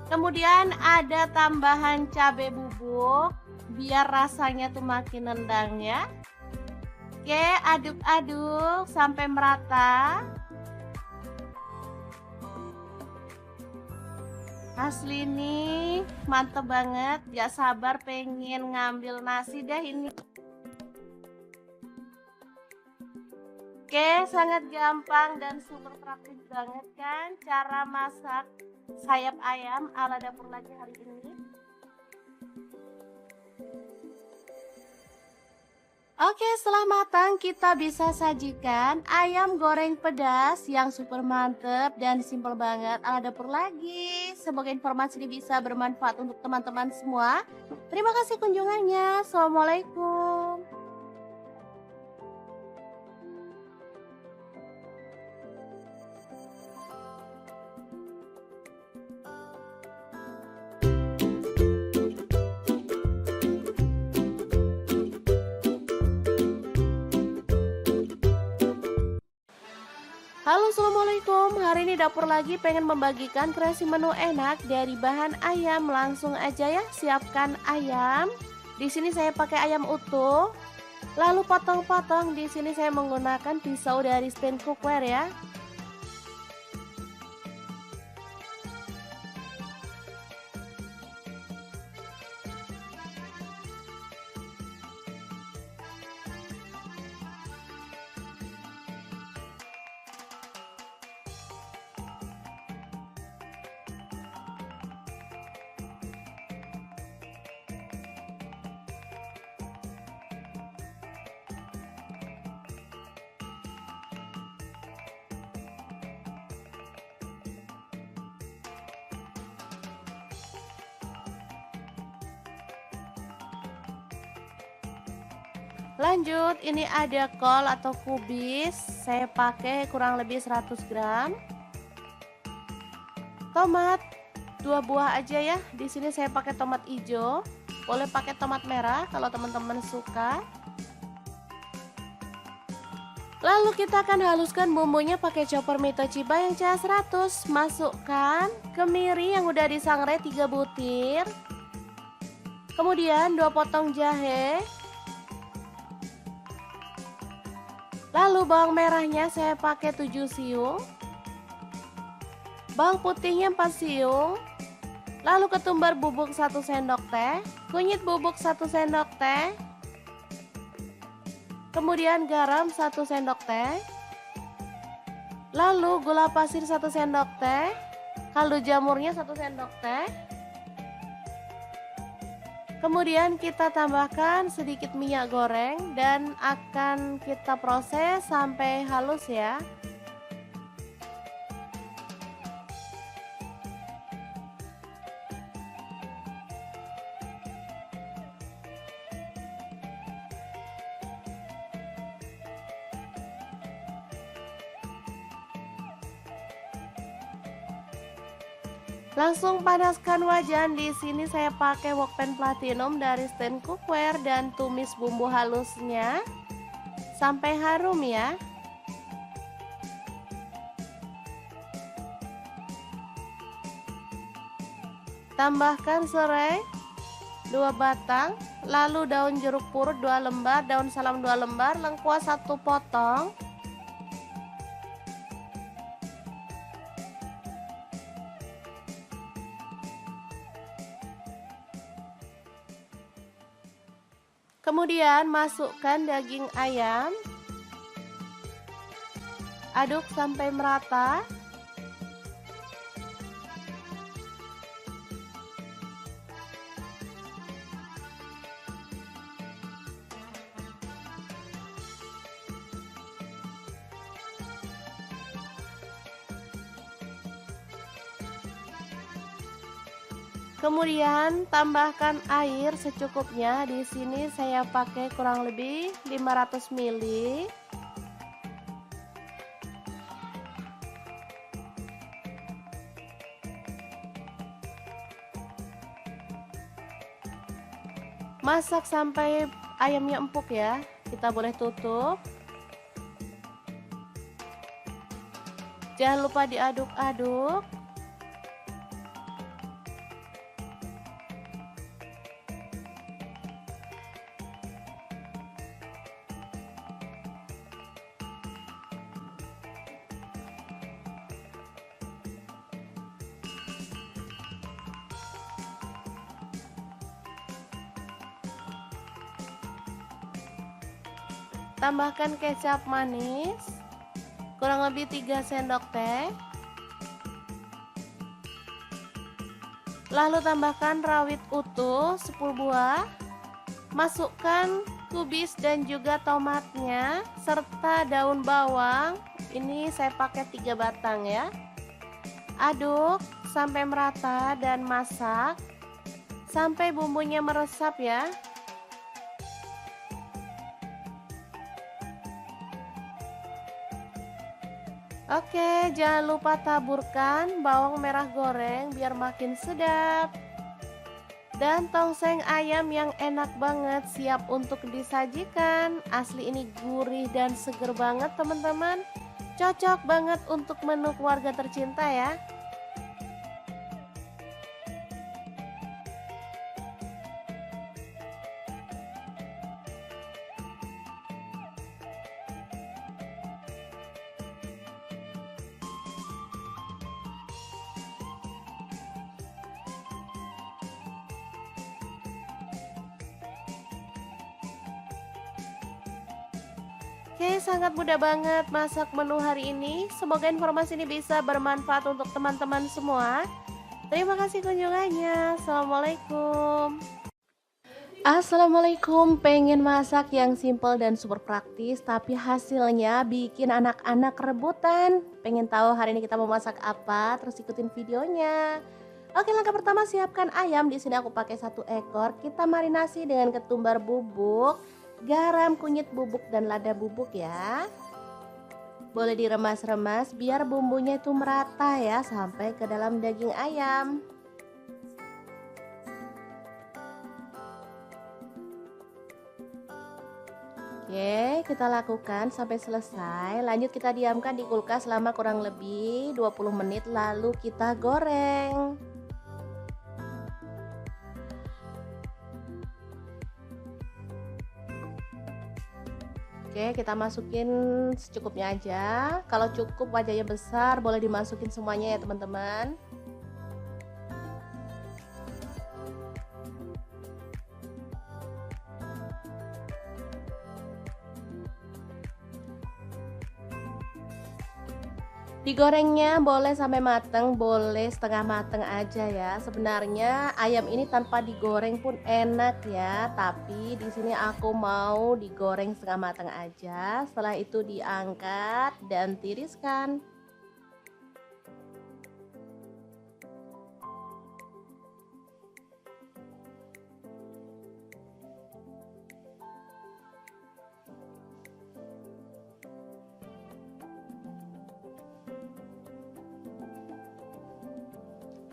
Kemudian ada tambahan cabai bubuk biar rasanya tuh makin nendang ya. Oke, aduk-aduk sampai merata. Asli ini mantep banget, gak sabar pengen ngambil nasi deh ini. Oke, sangat gampang dan super praktis banget kan cara masak sayap ayam ala Dapur Lagi hari ini. Oke, setelah matang kita bisa sajikan ayam goreng pedas yang super mantep dan simple banget ala Dapur Lagi. Semoga informasi ini bisa bermanfaat untuk teman-teman semua. Terima kasih kunjungannya. Assalamualaikum. Halo, assalamualaikum. Hari ini Dapur Lagi pengen membagikan kreasi menu enak dari bahan ayam. Langsung aja ya, siapkan ayam. Di sini saya pakai ayam utuh. Lalu potong-potong. Di sini saya menggunakan pisau dari stand cookware ya. Lanjut, ini ada kol atau kubis. Saya pakai kurang lebih 100 gram. Tomat 2 buah aja ya. Di sini saya pakai tomat hijau. Boleh pakai tomat merah kalau teman-teman suka. Lalu kita akan haluskan bumbunya pakai chopper Mitochiba yang CH100. Masukkan kemiri yang udah disangrai 3 butir. Kemudian 2 potong jahe. Lalu bawang merahnya saya pakai 7 siung. Bawang putihnya 4 siung. Lalu ketumbar bubuk 1 sendok teh. Kunyit bubuk 1 sendok teh. Kemudian garam 1 sendok teh. Lalu gula pasir 1 sendok teh. Kaldu jamurnya 1 sendok teh. Kemudian kita tambahkan sedikit minyak goreng dan akan kita proses sampai halus ya. Langsung panaskan wajan. Di sini saya pakai wokpan platinum dari stand cookware dan tumis bumbu halusnya sampai harum ya. Tambahkan serai 2 batang, lalu daun jeruk purut 2 lembar, daun salam 2 lembar, lengkuas 1 potong. Kemudian masukkan daging ayam. Aduk sampai merata. Kemudian tambahkan air secukupnya. Di sini saya pakai kurang lebih 500 ml. Masak sampai ayamnya empuk ya. Kita boleh tutup. Jangan lupa diaduk-aduk. Tambahkan kecap manis kurang lebih 3 sendok teh. Lalu tambahkan rawit utuh 10 buah. Masukkan kubis dan juga tomatnya serta daun bawang. Ini saya pakai 3 batang ya. Aduk sampai merata dan masak sampai bumbunya meresap ya. Oke, jangan lupa taburkan bawang merah goreng biar makin sedap. Dan tongseng ayam yang enak banget siap untuk disajikan. Asli ini gurih dan seger banget teman-teman. Cocok banget untuk menu keluarga tercinta ya. Oke, sangat mudah banget masak menu hari ini. Semoga informasi ini bisa bermanfaat untuk teman-teman semua. Terima kasih kunjungannya. Assalamualaikum. Assalamualaikum, pengen masak yang simple dan super praktis tapi hasilnya bikin anak-anak rebutan. Pengen tahu hari ini kita mau masak apa? Terus ikutin videonya. Oke, langkah pertama siapkan ayam. Di sini aku pakai 1 ekor. Kita marinasi dengan ketumbar bubuk, garam, kunyit bubuk dan lada bubuk ya. Boleh diremas-remas biar bumbunya itu merata ya sampai ke dalam daging ayam. Oke, kita lakukan sampai selesai. Lanjut kita diamkan di kulkas selama kurang lebih 20 menit lalu kita goreng. Oke, kita masukin secukupnya aja. Kalau cukup wajahnya besar, boleh dimasukin semuanya ya teman-teman. Digorengnya boleh sampai mateng, boleh setengah mateng aja ya. Sebenarnya ayam ini tanpa digoreng pun enak ya, tapi di sini aku mau digoreng setengah mateng aja. Setelah itu diangkat dan tiriskan.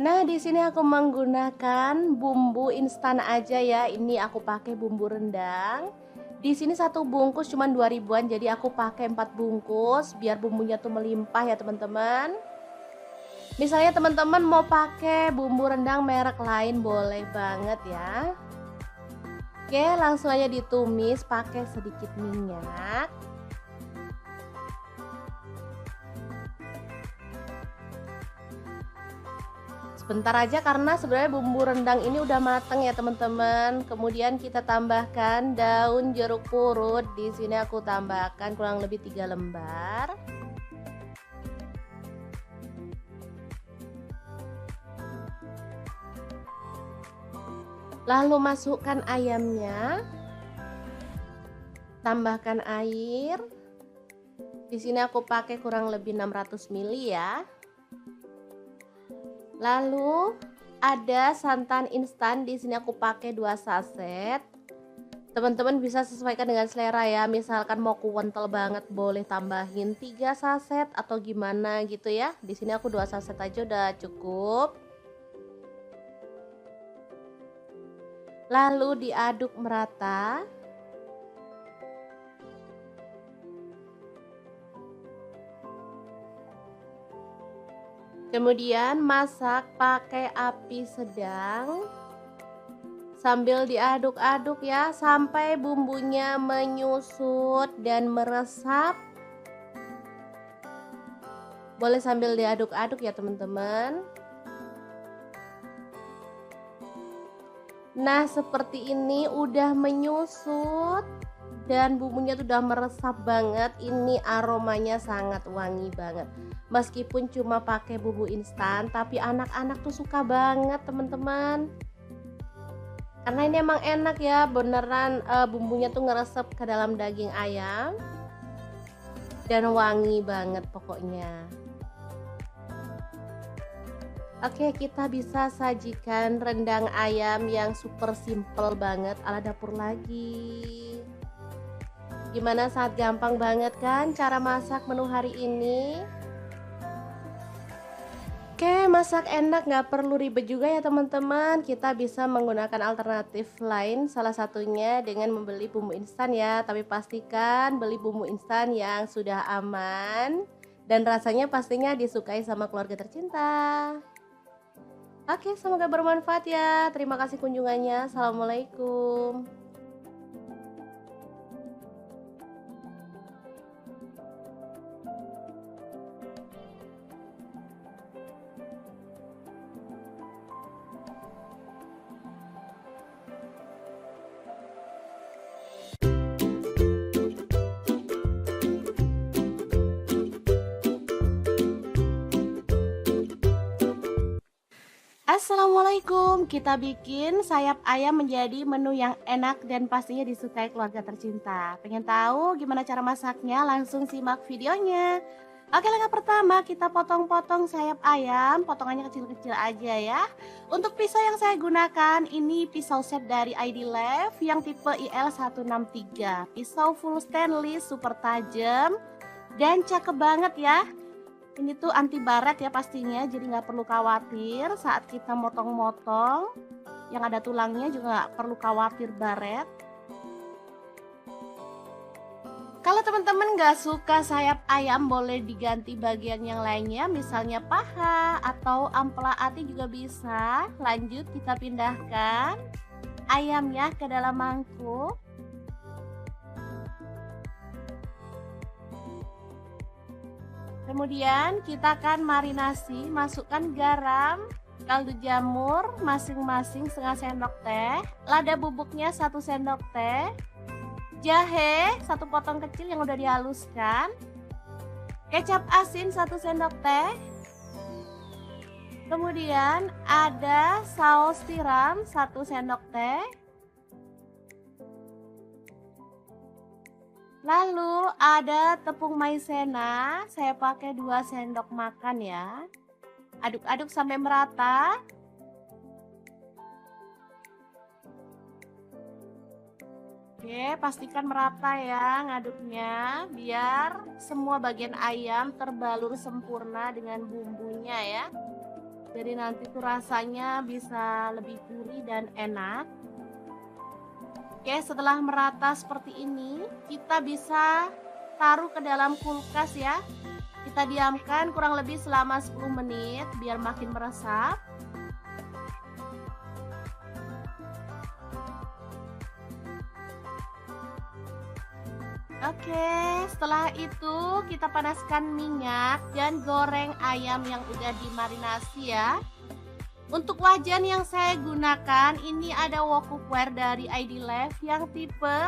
Nah, di sini aku menggunakan bumbu instan aja ya. Ini aku pakai bumbu rendang. Di sini satu bungkus cuma 2 ribuan, jadi aku pakai 4 bungkus biar bumbunya tuh melimpah ya teman-teman. Misalnya teman-teman mau pakai bumbu rendang merek lain boleh banget ya. Oke, langsung aja ditumis pakai sedikit minyak. Sebentar aja karena sebenarnya bumbu rendang ini udah mateng ya teman-teman. Kemudian kita tambahkan daun jeruk purut. Di sini aku tambahkan kurang lebih 3 lembar. Lalu masukkan ayamnya. Tambahkan air. Di sini aku pakai kurang lebih 600 ml ya. Lalu ada santan instan, di sini aku pakai 2 saset. Teman-teman bisa sesuaikan dengan selera ya. Misalkan mau kental banget boleh tambahin 3 saset atau gimana gitu ya. Di sini aku 2 saset aja udah cukup. Lalu diaduk merata. Kemudian masak pakai api sedang sambil diaduk-aduk ya sampai bumbunya menyusut dan meresap. Boleh sambil diaduk-aduk ya teman-teman. Nah, seperti ini udah menyusut dan bumbunya tuh udah meresap banget. Ini aromanya sangat wangi banget. Meskipun cuma pakai bumbu instan, tapi anak-anak tuh suka banget teman-teman. Karena ini emang enak ya, beneran bumbunya tuh ngeresep ke dalam daging ayam. Dan wangi banget pokoknya. Oke, kita bisa sajikan rendang ayam yang super simple banget ala dapur lagi. Gimana, sangat gampang banget kan cara masak menu hari ini? Oke, masak enak nggak perlu ribet juga ya teman-teman. Kita bisa menggunakan alternatif lain, salah satunya dengan membeli bumbu instan ya. Tapi pastikan beli bumbu instan yang sudah aman dan rasanya pastinya disukai sama keluarga tercinta. Oke, semoga bermanfaat ya. Terima kasih kunjungannya. Assalamualaikum. Assalamualaikum, kita bikin sayap ayam menjadi menu yang enak dan pastinya disukai keluarga tercinta. Pengen tahu gimana cara masaknya? Langsung simak videonya. Oke, langkah pertama kita potong-potong sayap ayam, potongannya kecil-kecil aja ya. Untuk pisau yang saya gunakan ini pisau set dari ID Lab yang tipe IL163. Pisau full stainless, super tajam dan cakep banget ya. Ini tuh anti baret ya pastinya, jadi nggak perlu khawatir saat kita motong-motong. Yang ada tulangnya juga nggak perlu khawatir baret. Kalau teman-teman nggak suka sayap ayam boleh diganti bagian yang lainnya, misalnya paha atau ampela ati juga bisa. Lanjut kita pindahkan ayamnya ke dalam mangkuk. Kemudian kita akan marinasi, masukkan garam, kaldu jamur masing-masing setengah sendok teh, lada bubuknya 1 sendok teh, jahe 1 potong kecil yang udah dihaluskan, kecap asin 1 sendok teh, kemudian ada saus tiram 1 sendok teh, lalu ada tepung maizena, saya pakai 2 sendok makan ya. Aduk-aduk sampai merata. Oke, pastikan merata ya ngaduknya biar semua bagian ayam terbalur sempurna dengan bumbunya ya. Jadi nanti tuh rasanya bisa lebih gurih dan enak. Oke, setelah merata seperti ini, kita bisa taruh ke dalam kulkas ya. Kita diamkan kurang lebih selama 10 menit biar makin meresap. Oke, setelah itu kita panaskan minyak dan goreng ayam yang udah dimarinasi ya. Untuk wajan yang saya gunakan ini ada wok cookware dari ID Life yang tipe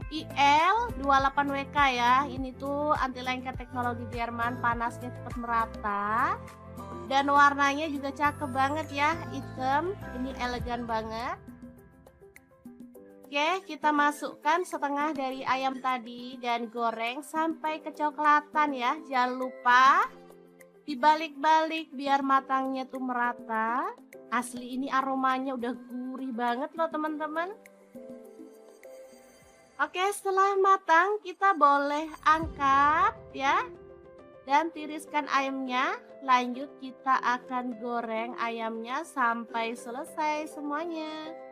IL28WK ya. Ini tuh anti lengket teknologi Jerman, panasnya cepat merata. Dan warnanya juga cakep banget ya, hitam. Ini elegan banget. Oke, kita masukkan setengah dari ayam tadi dan goreng sampai kecoklatan ya. Jangan lupa dibalik-balik biar matangnya tuh merata. Asli ini aromanya udah gurih banget loh teman-teman. Oke, setelah matang kita boleh angkat ya. Dan tiriskan ayamnya. Lanjut kita akan goreng ayamnya sampai selesai semuanya.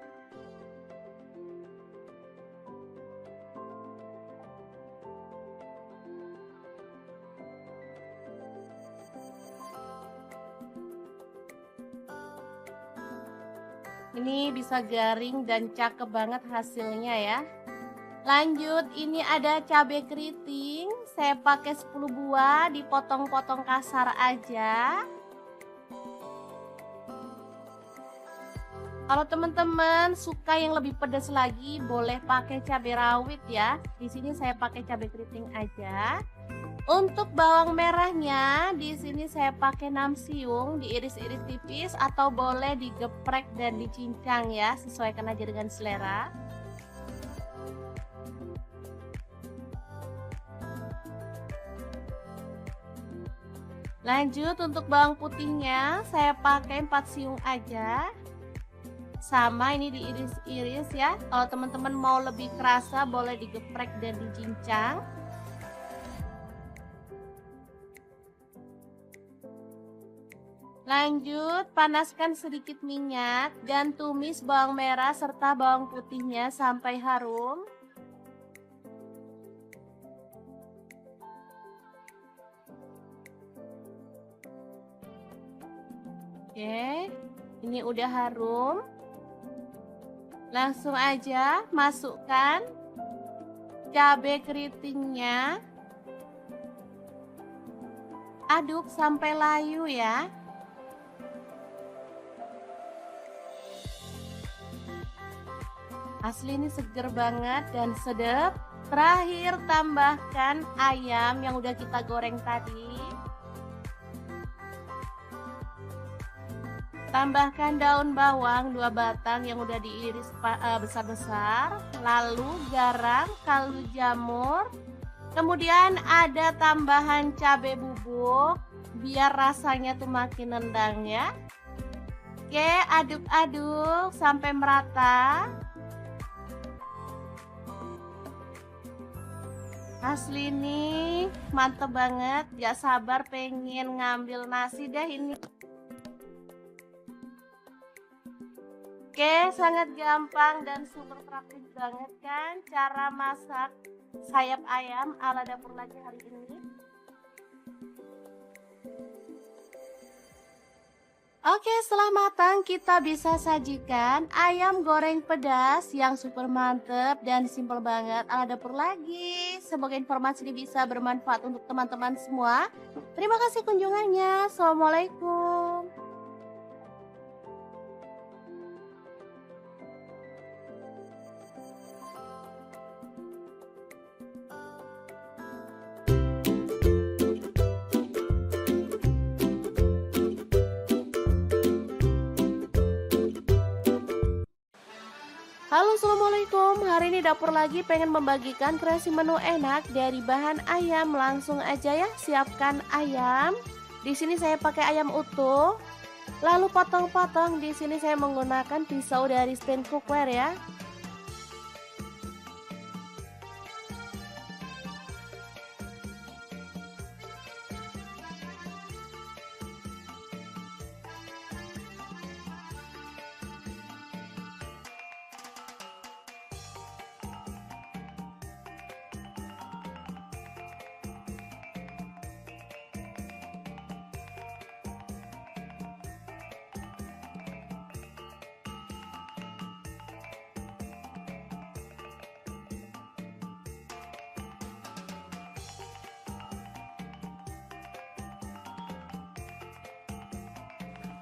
Ini bisa garing dan cakep banget hasilnya ya. Lanjut, ini ada cabai keriting. Saya pakai 10 buah, dipotong-potong kasar aja. Kalau teman-teman suka yang lebih pedas lagi, boleh pakai cabai rawit ya. Di sini saya pakai cabai keriting aja. Untuk bawang merahnya, di sini saya pakai 6 siung, diiris-iris tipis atau boleh digeprek dan dicincang ya, sesuaikan aja dengan selera. Lanjut untuk bawang putihnya, saya pakai 4 siung aja. Sama ini diiris-iris ya. Kalau teman-teman mau lebih kerasa, boleh digeprek dan dicincang. Lanjut, panaskan sedikit minyak dan tumis bawang merah serta bawang putihnya sampai harum. Oke, ini udah harum. Langsung aja masukkan cabai keritingnya. Aduk sampai layu ya. Asli ini seger banget dan sedap. Terakhir tambahkan ayam yang udah kita goreng tadi. Tambahkan daun bawang 2 batang yang udah diiris besar-besar. Lalu garam, kaldu jamur. Kemudian ada tambahan cabai bubuk biar rasanya tuh makin nendang ya. Oke, aduk-aduk sampai merata. Asli ini mantep banget, gak sabar pengen ngambil nasi deh ini. Oke, sangat gampang dan super praktis banget kan cara masak sayap ayam ala dapur lagi hari ini. Oke, setelah matang kita bisa sajikan ayam goreng pedas yang super mantep dan simple banget ala dapur lagi. Semoga informasi ini bisa bermanfaat untuk teman-teman semua. Terima kasih kunjungannya. Assalamualaikum. Halo, assalamualaikum. Hari ini dapur lagi pengen membagikan kreasi menu enak dari bahan ayam. Langsung aja ya, siapkan ayam. Di sini saya pakai ayam utuh. Lalu potong-potong. Di sini saya menggunakan pisau dari stand cookware ya.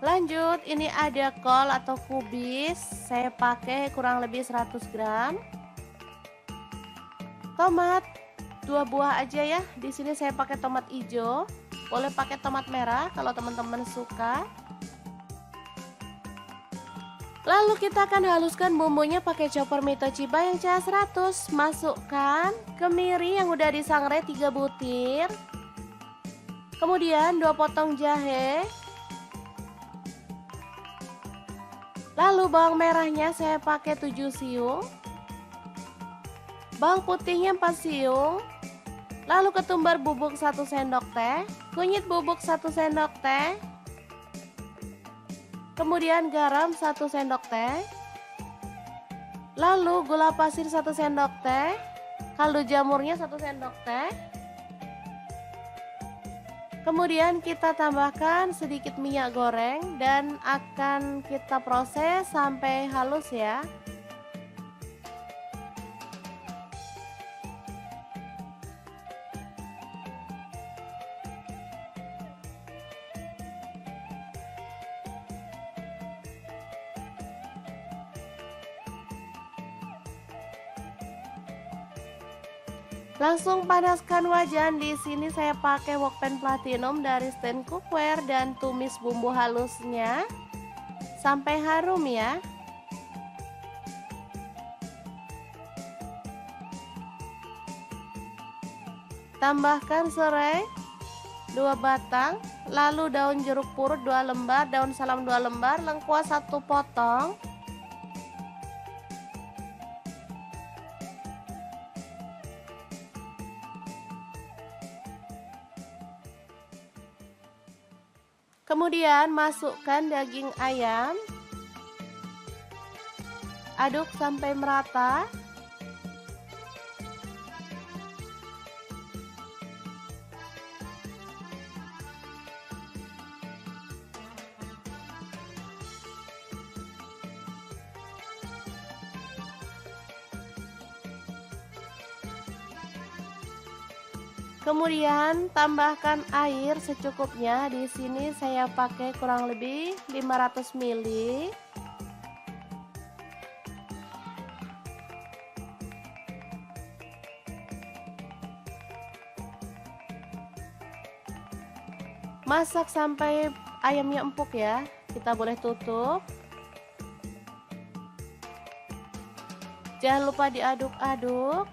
Lanjut, ini ada kol atau kubis, saya pakai kurang lebih 100 gram. Tomat 2 buah aja ya. Di sini saya pakai tomat hijau. Boleh pakai tomat merah kalau teman-teman suka. Lalu kita akan haluskan bumbunya pakai chopper Mitochiba yang CH100. Masukkan kemiri yang udah disangrai 3 butir. Kemudian 2 potong jahe. Lalu bawang merahnya saya pakai 7 siung. Bawang putihnya 4 siung. Lalu ketumbar bubuk 1 sendok teh. Kunyit bubuk 1 sendok teh. Kemudian garam 1 sendok teh. Lalu gula pasir 1 sendok teh. Kaldu jamurnya 1 sendok teh. Kemudian kita tambahkan sedikit minyak goreng dan akan kita proses sampai halus ya. Langsung panaskan wajan. Di sini saya pakai wokpan platinum dari stand cookware dan tumis bumbu halusnya sampai harum ya. Tambahkan serai 2 batang, lalu daun jeruk purut 2 lembar, daun salam 2 lembar, lengkuas 1 potong. Kemudian masukkan daging ayam. Aduk sampai merata. Kemudian tambahkan air secukupnya. Di sini saya pakai kurang lebih 500 ml. Masak sampai ayamnya empuk ya. Kita boleh tutup. Jangan lupa diaduk-aduk.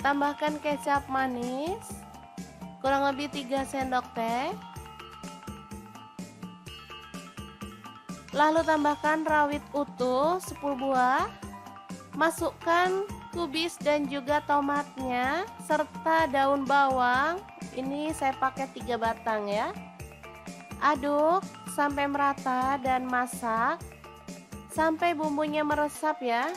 Tambahkan kecap manis kurang lebih 3 sendok teh. Lalu tambahkan rawit utuh 10 buah. Masukkan kubis dan juga tomatnya serta daun bawang. Ini saya pakai 3 batang ya. Aduk sampai merata dan masak sampai bumbunya meresap ya.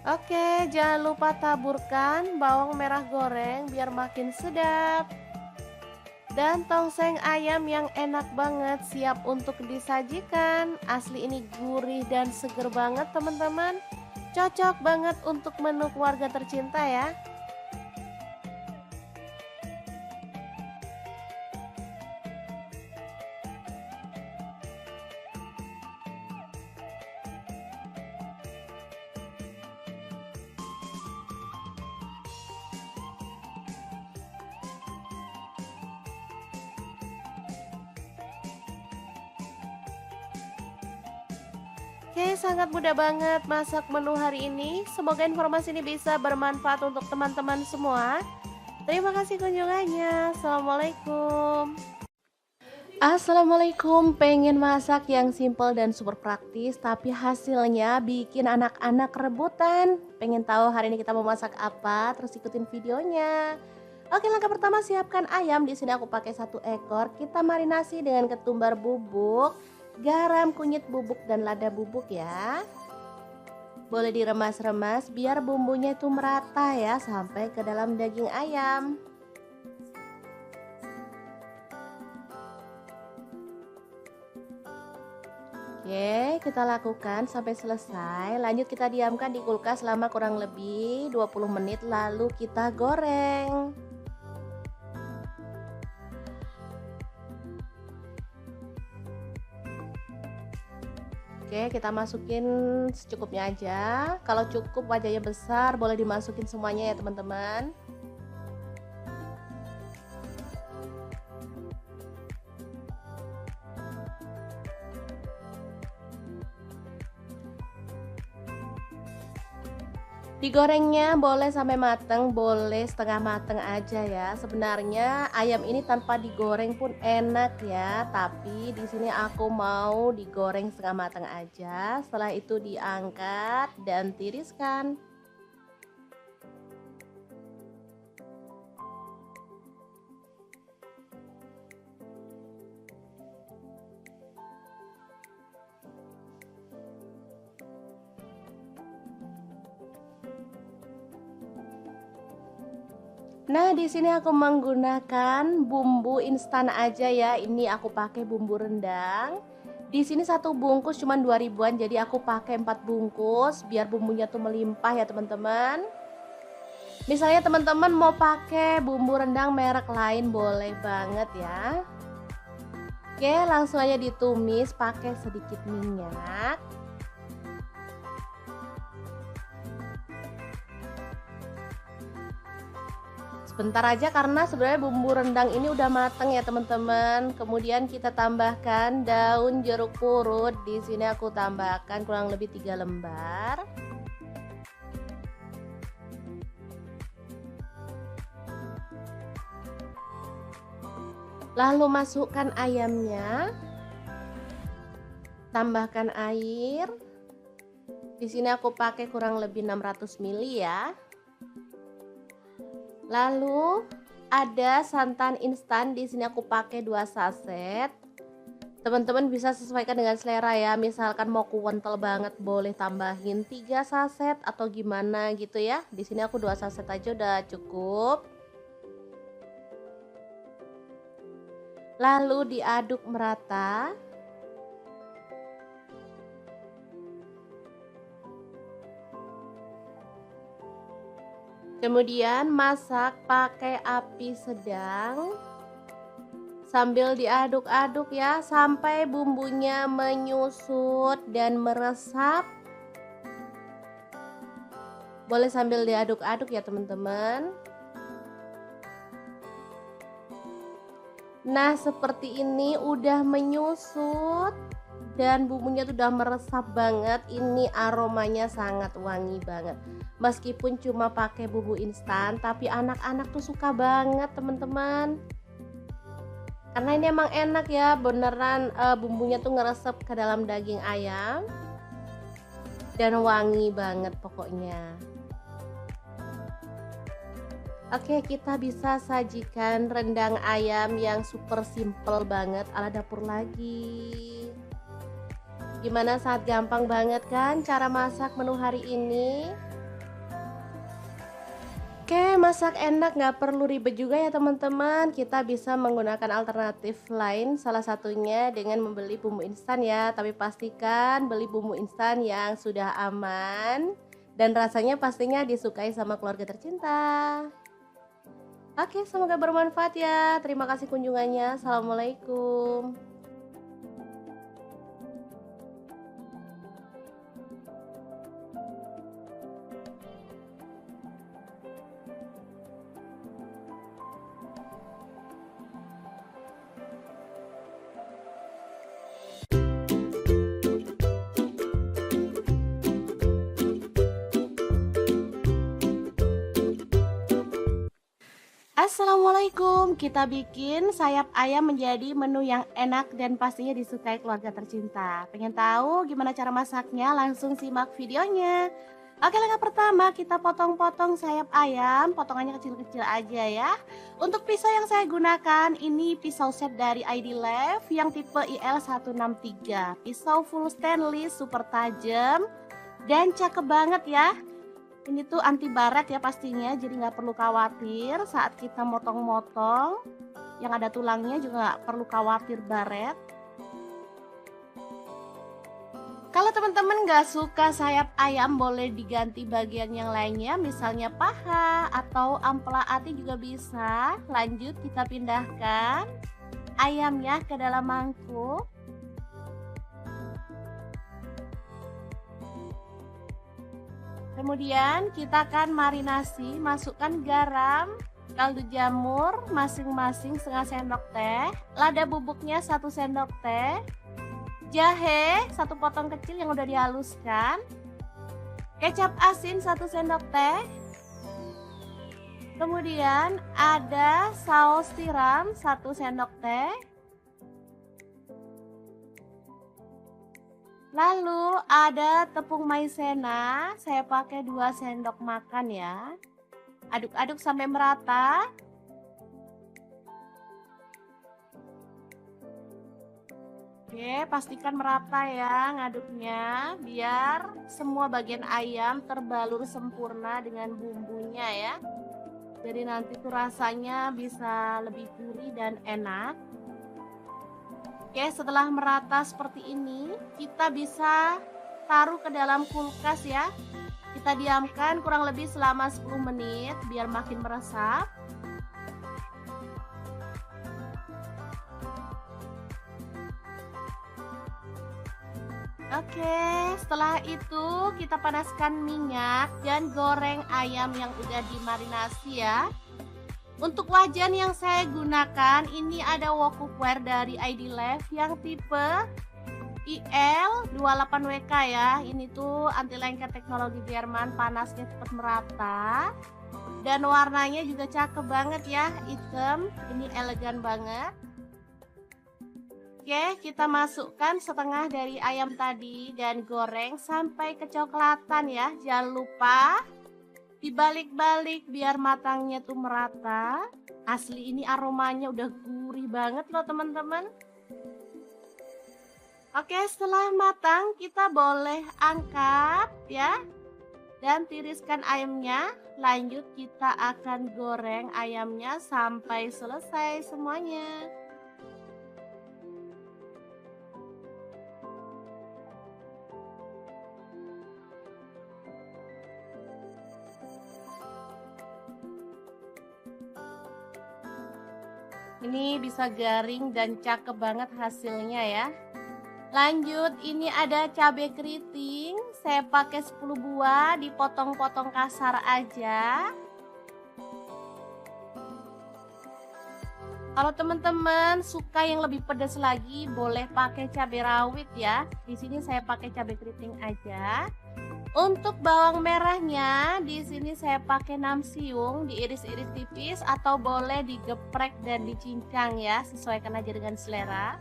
Oke, jangan lupa taburkan bawang merah goreng biar makin sedap. Dan tongseng ayam yang enak banget siap untuk disajikan. Asli ini gurih dan seger banget teman-teman. Cocok banget untuk menu keluarga tercinta ya. Oke, sangat mudah banget masak menu hari ini. Semoga informasi ini bisa bermanfaat untuk teman-teman semua. Terima kasih kunjungannya. Assalamualaikum. Assalamualaikum. Pengen masak yang simple dan super praktis, tapi hasilnya bikin anak-anak rebutan. Pengen tahu hari ini kita mau masak apa? Terus ikutin videonya. Oke, langkah pertama siapkan ayam. Di sini aku pakai 1 ekor. Kita marinasi dengan ketumbar bubuk garam, kunyit bubuk, dan lada bubuk ya. Boleh diremas-remas biar bumbunya itu merata ya sampai ke dalam daging ayam. Oke, kita lakukan sampai selesai. Lanjut kita diamkan di kulkas selama kurang lebih 20 menit lalu kita goreng. Oke, kita masukin secukupnya aja. Kalau cukup wajahnya besar, boleh dimasukin semuanya ya teman-teman. Digorengnya boleh sampai mateng, boleh setengah mateng aja ya. Sebenarnya ayam ini tanpa digoreng pun enak ya, tapi di sini aku mau digoreng setengah mateng aja. Setelah itu diangkat dan tiriskan. Nah, di sini aku menggunakan bumbu instan aja ya. Ini aku pakai bumbu rendang. Di sini satu bungkus cuma 2.000-an, jadi aku pakai 4 bungkus biar bumbunya tuh melimpah ya teman-teman. Misalnya teman-teman mau pakai bumbu rendang merek lain boleh banget ya. Oke, langsung aja ditumis pakai sedikit minyak. Sebentar aja karena sebenarnya bumbu rendang ini udah mateng ya teman-teman. Kemudian kita tambahkan daun jeruk purut. Di sini aku tambahkan kurang lebih 3 lembar. Lalu masukkan ayamnya. Tambahkan air. Di sini aku pakai kurang lebih 600 ml ya. Lalu ada santan instan, di sini aku pakai 2 saset. Teman-teman bisa sesuaikan dengan selera ya. Misalkan mau kental banget boleh tambahin 3 saset atau gimana gitu ya. Di sini aku 2 saset aja udah cukup. Lalu diaduk merata. Kemudian masak pakai api sedang sambil diaduk-aduk ya sampai bumbunya menyusut dan meresap. Boleh sambil diaduk-aduk ya teman-teman. Nah, seperti ini udah menyusut dan bumbunya tuh udah meresap banget. Ini aromanya sangat wangi banget. Meskipun cuma pakai bumbu instan, tapi anak-anak tuh suka banget teman-teman. Karena ini emang enak ya, beneran bumbunya tuh ngeresep ke dalam daging ayam. Dan wangi banget pokoknya. Oke, kita bisa sajikan rendang ayam yang super simple banget ala dapur lagi. Gimana, sangat gampang banget kan cara masak menu hari ini? Oke, masak enak nggak perlu ribet juga ya teman-teman. Kita bisa menggunakan alternatif lain, salah satunya dengan membeli bumbu instan ya. Tapi pastikan beli bumbu instan yang sudah aman dan rasanya pastinya disukai sama keluarga tercinta. Oke, semoga bermanfaat ya. Terima kasih kunjungannya. Assalamualaikum. Assalamualaikum, kita bikin sayap ayam menjadi menu yang enak dan pastinya disukai keluarga tercinta. Pengen tahu gimana cara masaknya? Langsung simak videonya. Oke, langkah pertama kita potong-potong sayap ayam, potongannya kecil-kecil aja ya. Untuk pisau yang saya gunakan ini pisau set dari ID Lab yang tipe IL163. Pisau full stainless, super tajam dan cakep banget ya. Ini tuh anti baret ya pastinya, jadi nggak perlu khawatir saat kita motong-motong. Yang ada tulangnya juga nggak perlu khawatir baret. Kalau teman-teman nggak suka sayap ayam, boleh diganti bagian yang lainnya, misalnya paha atau ampela ati juga bisa. Lanjut kita pindahkan ayamnya ke dalam mangkuk. Kemudian kita akan marinasi, masukkan garam, kaldu jamur masing-masing setengah sendok teh, lada bubuknya 1 sendok teh, jahe 1 potong kecil yang udah dihaluskan, kecap asin 1 sendok teh, kemudian ada saus tiram 1 sendok teh, lalu ada tepung maizena, saya pakai 2 sendok makan ya. Aduk-aduk sampai merata. Oke, pastikan merata ya ngaduknya, biar semua bagian ayam terbalur sempurna dengan bumbunya ya. Jadi nanti tuh rasanya bisa lebih gurih dan enak. Oke, setelah merata seperti ini, kita bisa taruh ke dalam kulkas ya. Kita diamkan kurang lebih selama 10 menit biar makin meresap. Oke, setelah itu kita panaskan minyak dan goreng ayam yang udah dimarinasi ya. Untuk wajan yang saya gunakan ini ada wok cookware dari ID Lab yang tipe IL28WK ya. Ini tuh anti lengket teknologi Jerman, panasnya cepat merata. Dan warnanya juga cakep banget ya, hitam. Ini elegan banget. Oke, kita masukkan setengah dari ayam tadi dan goreng sampai kecoklatan ya. Jangan lupa dibalik-balik biar matangnya tuh merata. Asli ini aromanya udah gurih banget loh teman-teman. Oke, setelah matang kita boleh angkat ya. Dan tiriskan ayamnya. Lanjut kita akan goreng ayamnya sampai selesai semuanya. Ini bisa garing dan cakep banget hasilnya ya. Lanjut, ini ada cabai keriting. Saya pakai 10 buah, dipotong-potong kasar aja. Kalau teman-teman suka yang lebih pedas lagi, boleh pakai cabai rawit ya. Di sini saya pakai cabai keriting aja. Untuk bawang merahnya, di sini saya pakai 6 siung, diiris-iris tipis atau boleh digeprek dan dicincang ya, sesuaikan aja dengan selera.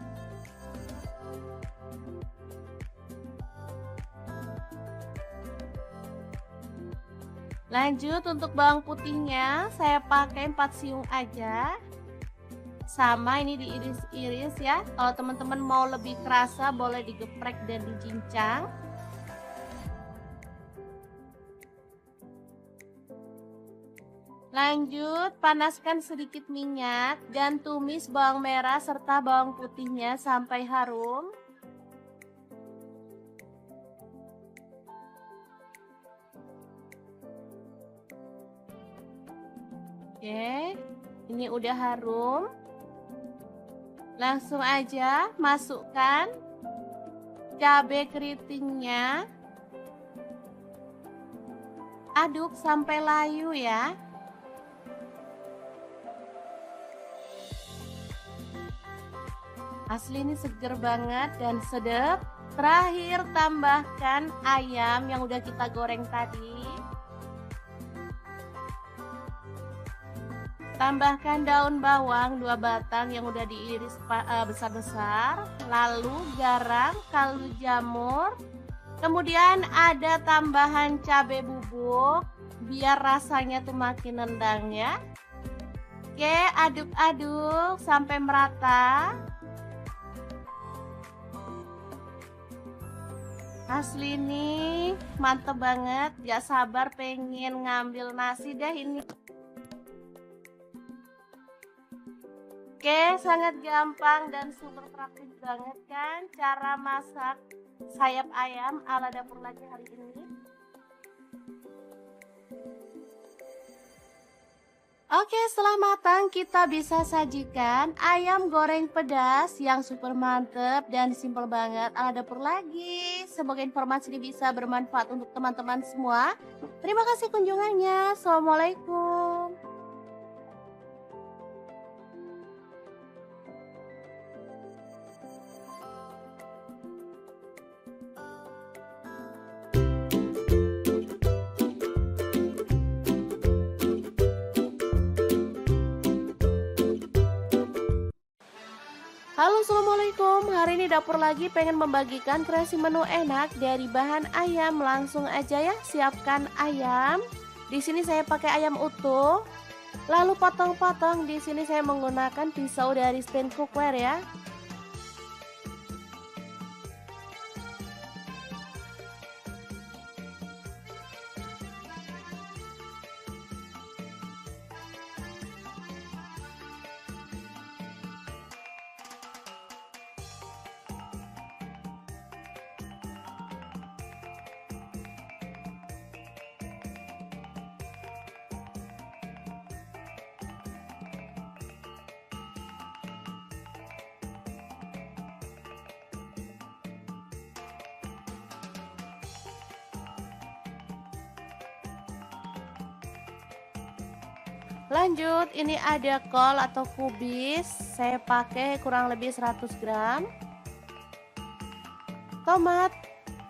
Lanjut untuk bawang putihnya, saya pakai 4 siung aja. Sama ini diiris-iris ya. Kalau teman-teman mau lebih kerasa, boleh digeprek dan dicincang. Lanjut, panaskan sedikit minyak dan tumis bawang merah serta bawang putihnya sampai harum. Oke, ini udah harum. Langsung aja masukkan cabai keritingnya. Aduk sampai layu ya. Asli ini seger banget dan sedap. Terakhir tambahkan ayam yang udah kita goreng tadi. Tambahkan daun bawang 2 batang yang udah diiris besar-besar. Lalu garam, kaldu jamur, Kemudian ada tambahan cabai bubuk biar rasanya tuh makin nendang ya. Oke, aduk-aduk sampai merata. Asli nih, mantep banget. Gak sabar pengen ngambil nasi deh ini. Oke, sangat gampang dan super praktis banget kan cara masak sayap ayam ala dapur lagi hari ini. Oke, setelah matang kita bisa sajikan ayam goreng pedas yang super mantep dan simple banget ala dapur lagi. Semoga informasi ini bisa bermanfaat untuk teman-teman semua. Terima kasih kunjungannya. Assalamualaikum. Halo, assalamualaikum. Hari ini dapur lagi pengen membagikan kreasi menu enak dari bahan ayam. Langsung aja ya, siapkan ayam. Di sini saya pakai ayam utuh. Lalu potong-potong. Di sini saya menggunakan pisau dari stand cookware ya. Lanjut, ini ada kol atau kubis. Saya pakai kurang lebih 100 gram. Tomat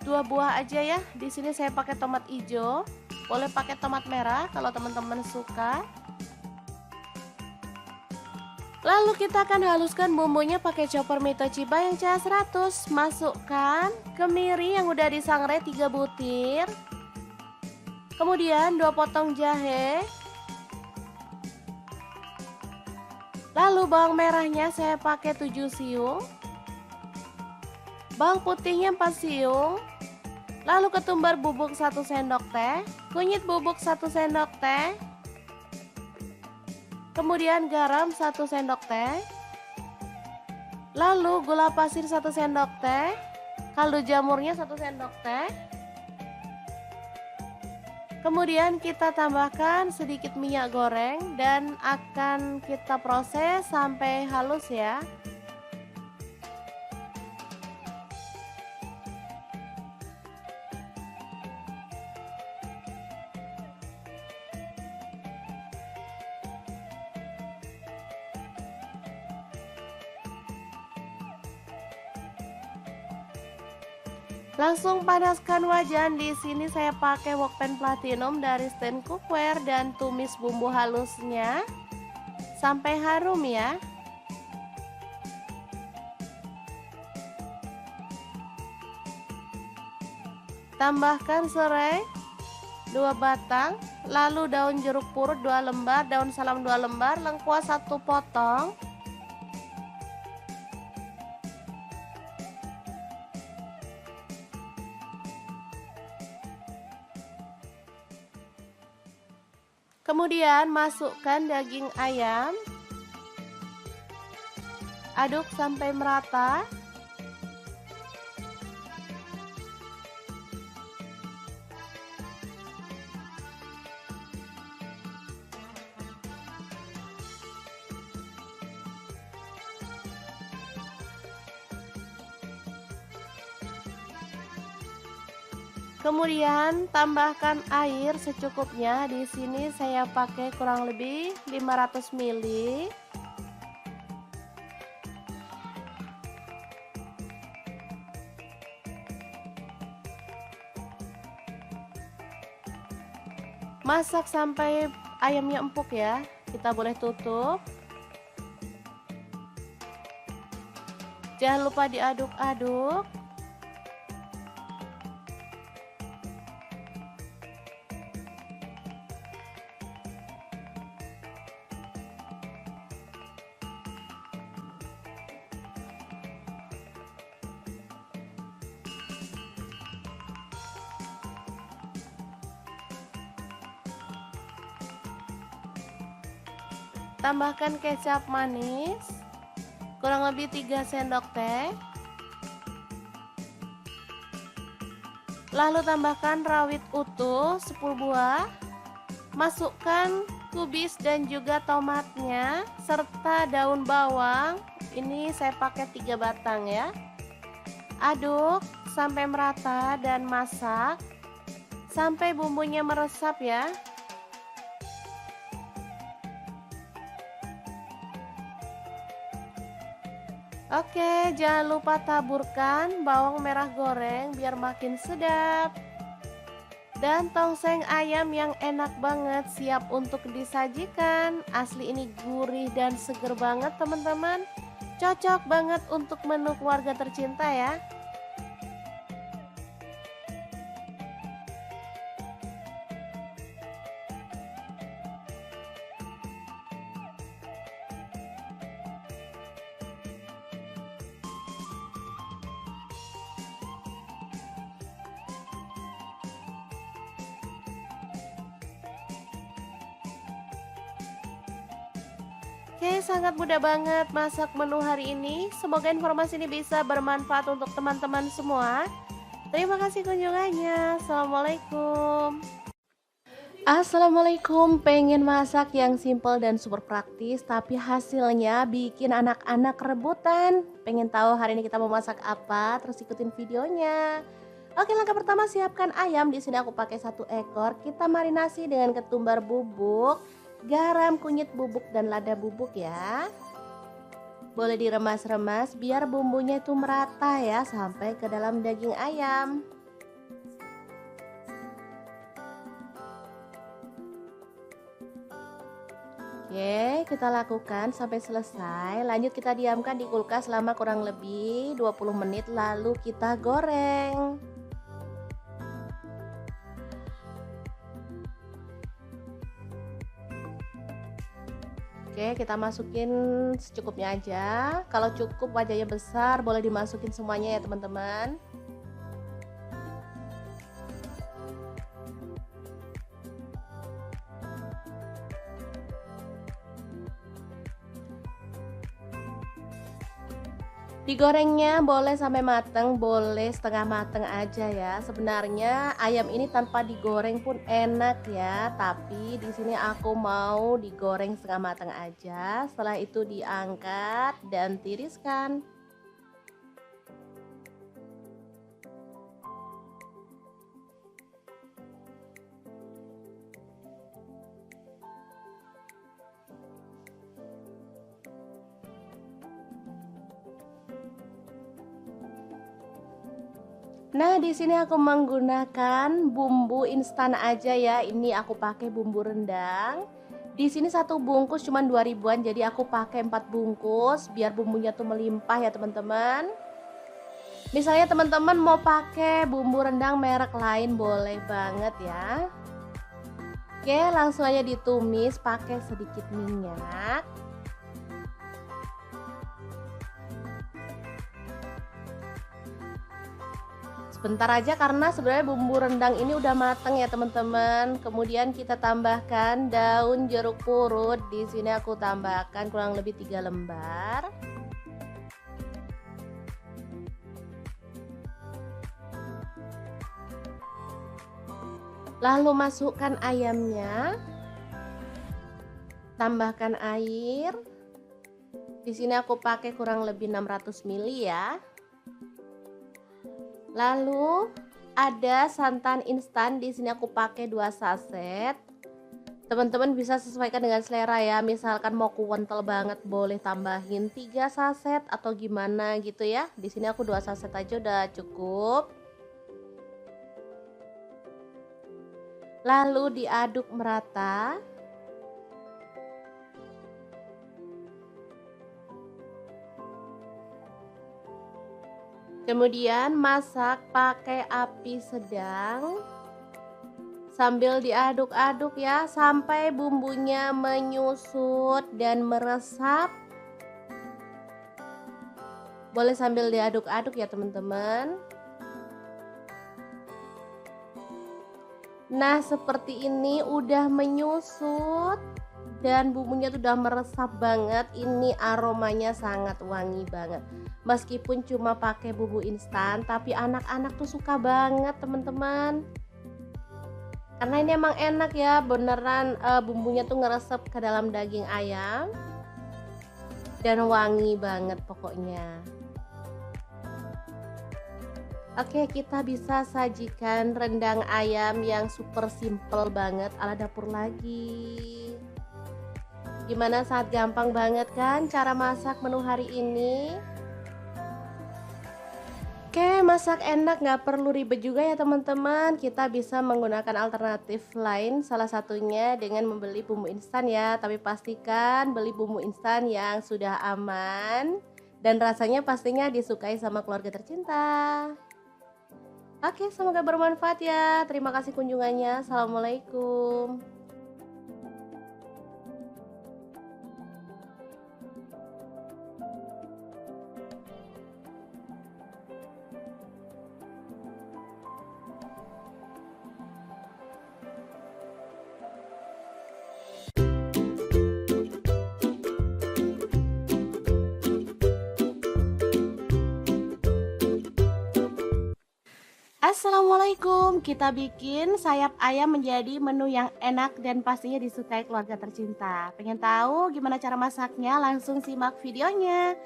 2 buah aja ya. Di sini saya pakai tomat hijau. Boleh pakai tomat merah kalau teman-teman suka. Lalu kita akan haluskan bumbunya pakai chopper Mito Chiba yang CH100. Masukkan kemiri yang udah disangrai 3 butir. Kemudian 2 potong jahe. Lalu bawang merahnya saya pakai 7 siung. Bawang putihnya 4 siung. Lalu ketumbar bubuk 1 sendok teh. Kunyit bubuk 1 sendok teh. Kemudian garam 1 sendok teh. Lalu gula pasir 1 sendok teh. Kaldu jamurnya 1 sendok teh. Kemudian kita tambahkan sedikit minyak goreng dan akan kita proses sampai halus ya. Langsung panaskan wajan. Di sini saya pakai wokpan platinum dari stand cookware dan tumis bumbu halusnya sampai harum ya. Tambahkan serai 2 batang, lalu daun jeruk purut 2 lembar, daun salam 2 lembar, lengkuas 1 potong. Kemudian masukkan daging ayam. Aduk sampai merata. Kemudian tambahkan air secukupnya. Di sini saya pakai kurang lebih 500 ml. Masak sampai ayamnya empuk ya. Kita boleh tutup. Jangan lupa diaduk-aduk. Tambahkan kecap manis kurang lebih 3 sendok teh. Lalu tambahkan rawit utuh 10 buah. Masukkan kubis dan juga tomatnya serta daun bawang. Ini saya pakai 3 batang ya. Aduk sampai merata dan masak sampai bumbunya meresap ya. Oke, jangan lupa taburkan bawang merah goreng biar makin sedap. Dan tongseng ayam yang enak banget siap untuk disajikan. Asli ini gurih dan seger banget teman-teman. Cocok banget untuk menu keluarga tercinta ya. Oke, sangat mudah banget masak menu hari ini. Semoga informasi ini bisa bermanfaat untuk teman-teman semua. Terima kasih kunjungannya. Assalamualaikum. Assalamualaikum, pengen masak yang simple dan super praktis tapi hasilnya bikin anak-anak rebutan. Pengen tahu hari ini kita mau masak apa? Terus ikutin videonya. Oke, langkah pertama siapkan ayam. Di sini aku pakai 1 ekor. Kita marinasi dengan ketumbar bubuk, garam, kunyit bubuk dan lada bubuk ya. Boleh diremas-remas biar bumbunya itu merata ya sampai ke dalam daging ayam. Oke, kita lakukan sampai selesai. Lanjut kita diamkan di kulkas selama kurang lebih 20 menit lalu kita goreng. Oke, kita masukin secukupnya aja. Kalau cukup wajahnya besar, boleh dimasukin semuanya ya teman-teman. Digorengnya boleh sampai mateng, boleh setengah mateng aja ya. Sebenarnya ayam ini tanpa digoreng pun enak ya, tapi di sini aku mau digoreng setengah mateng aja. Setelah itu diangkat dan tiriskan. Nah, di sini aku menggunakan bumbu instan aja ya. Ini aku pakai bumbu rendang. Di sini 1 bungkus cuma 2 ribuan, jadi aku pakai 4 bungkus biar bumbunya tuh melimpah ya teman-teman. Misalnya teman-teman mau pakai bumbu rendang merek lain boleh banget ya. Oke, langsung aja ditumis pakai sedikit minyak. Sebentar aja karena sebenarnya bumbu rendang ini udah mateng ya teman-teman. Kemudian kita tambahkan daun jeruk purut. Di sini aku tambahkan kurang lebih 3 lembar. Lalu masukkan ayamnya. Tambahkan air. Di sini aku pakai kurang lebih 600 ml ya. Lalu ada santan instan, di sini aku pakai 2 saset. Teman-teman bisa sesuaikan dengan selera ya. Misalkan mau kental banget boleh tambahin 3 saset atau gimana gitu ya. Di sini aku 2 saset aja udah cukup. Lalu diaduk merata. Kemudian masak pakai api sedang sambil diaduk-aduk ya sampai bumbunya menyusut dan meresap. Boleh sambil diaduk-aduk ya teman-teman. Nah, seperti ini udah menyusut dan bumbunya tuh udah meresap banget. Ini aromanya sangat wangi banget. Meskipun cuma pakai bumbu instan, tapi anak-anak tuh suka banget teman-teman. Karena ini emang enak ya, beneran bumbunya tuh ngeresep ke dalam daging ayam dan wangi banget pokoknya. Oke, kita bisa sajikan rendang ayam yang super simple banget ala dapur lagi. Gimana, sangat gampang banget kan cara masak menu hari ini? Oke, masak enak, nggak perlu ribet juga ya teman-teman. Kita bisa menggunakan alternatif lain, salah satunya dengan membeli bumbu instan ya. Tapi pastikan beli bumbu instan yang sudah aman dan rasanya pastinya disukai sama keluarga tercinta. Oke, semoga bermanfaat ya. Terima kasih kunjungannya. Assalamualaikum. Assalamualaikum, kita bikin sayap ayam menjadi menu yang enak dan pastinya disukai keluarga tercinta. Pengen tahu gimana cara masaknya? Langsung simak videonya.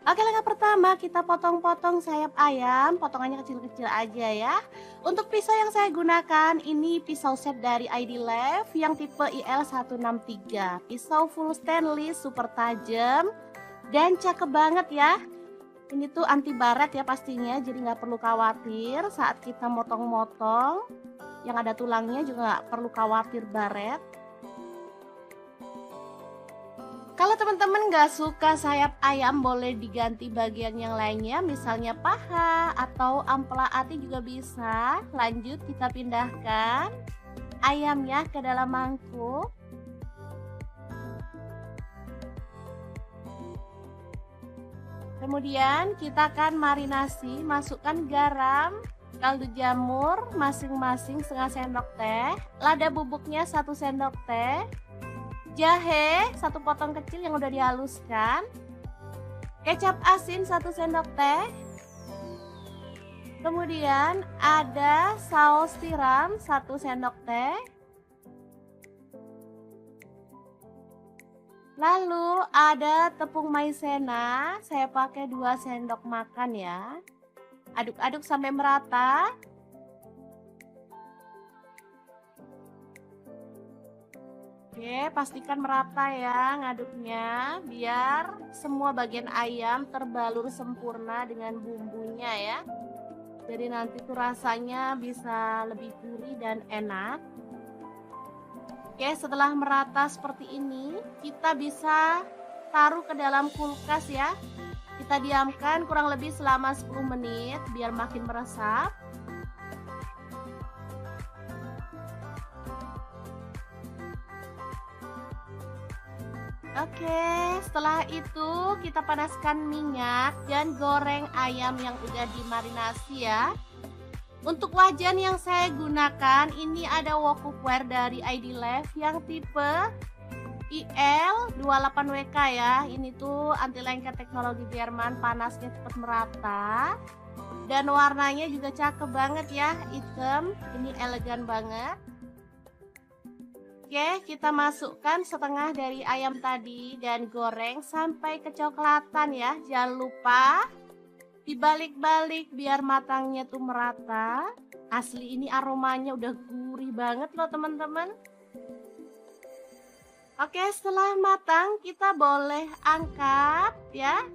Oke, langkah pertama kita potong-potong sayap ayam, potongannya kecil-kecil aja ya. Untuk pisau yang saya gunakan ini pisau set dari ID Lev yang tipe IL163. Pisau full stainless, super tajam dan cakep banget ya. Ini tuh anti baret ya pastinya, jadi nggak perlu khawatir saat kita motong-motong. Yang ada tulangnya juga nggak perlu khawatir baret. Kalau teman-teman nggak suka sayap ayam, boleh diganti bagian yang lainnya, misalnya paha atau ampela ati juga bisa. Lanjut kita pindahkan ayamnya ke dalam mangkuk. Kemudian kita akan marinasi, masukkan garam, kaldu jamur masing-masing setengah sendok teh, lada bubuknya 1 sendok teh, jahe 1 potong kecil yang udah dihaluskan, kecap asin 1 sendok teh, kemudian ada saus tiram 1 sendok teh, lalu ada tepung maizena, saya pakai 2 sendok makan ya. Aduk-aduk sampai merata. Oke, pastikan merata ya ngaduknya, biar semua bagian ayam terbalur sempurna dengan bumbunya ya. Jadi nanti tuh rasanya bisa lebih gurih dan enak. Oke, setelah merata seperti ini, kita bisa taruh ke dalam kulkas ya. Kita diamkan kurang lebih selama 10 menit biar makin meresap. Oke, setelah itu kita panaskan minyak dan goreng ayam yang udah dimarinasi ya. Untuk wajan yang saya gunakan ini ada wok cookware dari ID Lev yang tipe IL28WK ya. Ini tuh anti lengket teknologi Jerman, panasnya cepat merata. Dan warnanya juga cakep banget ya, hitam. Ini elegan banget. Oke, kita masukkan setengah dari ayam tadi dan goreng sampai kecoklatan ya. Jangan lupa dibalik-balik biar matangnya tuh merata. Asli ini aromanya udah gurih banget loh teman-teman. Oke, setelah matang kita boleh angkat ya.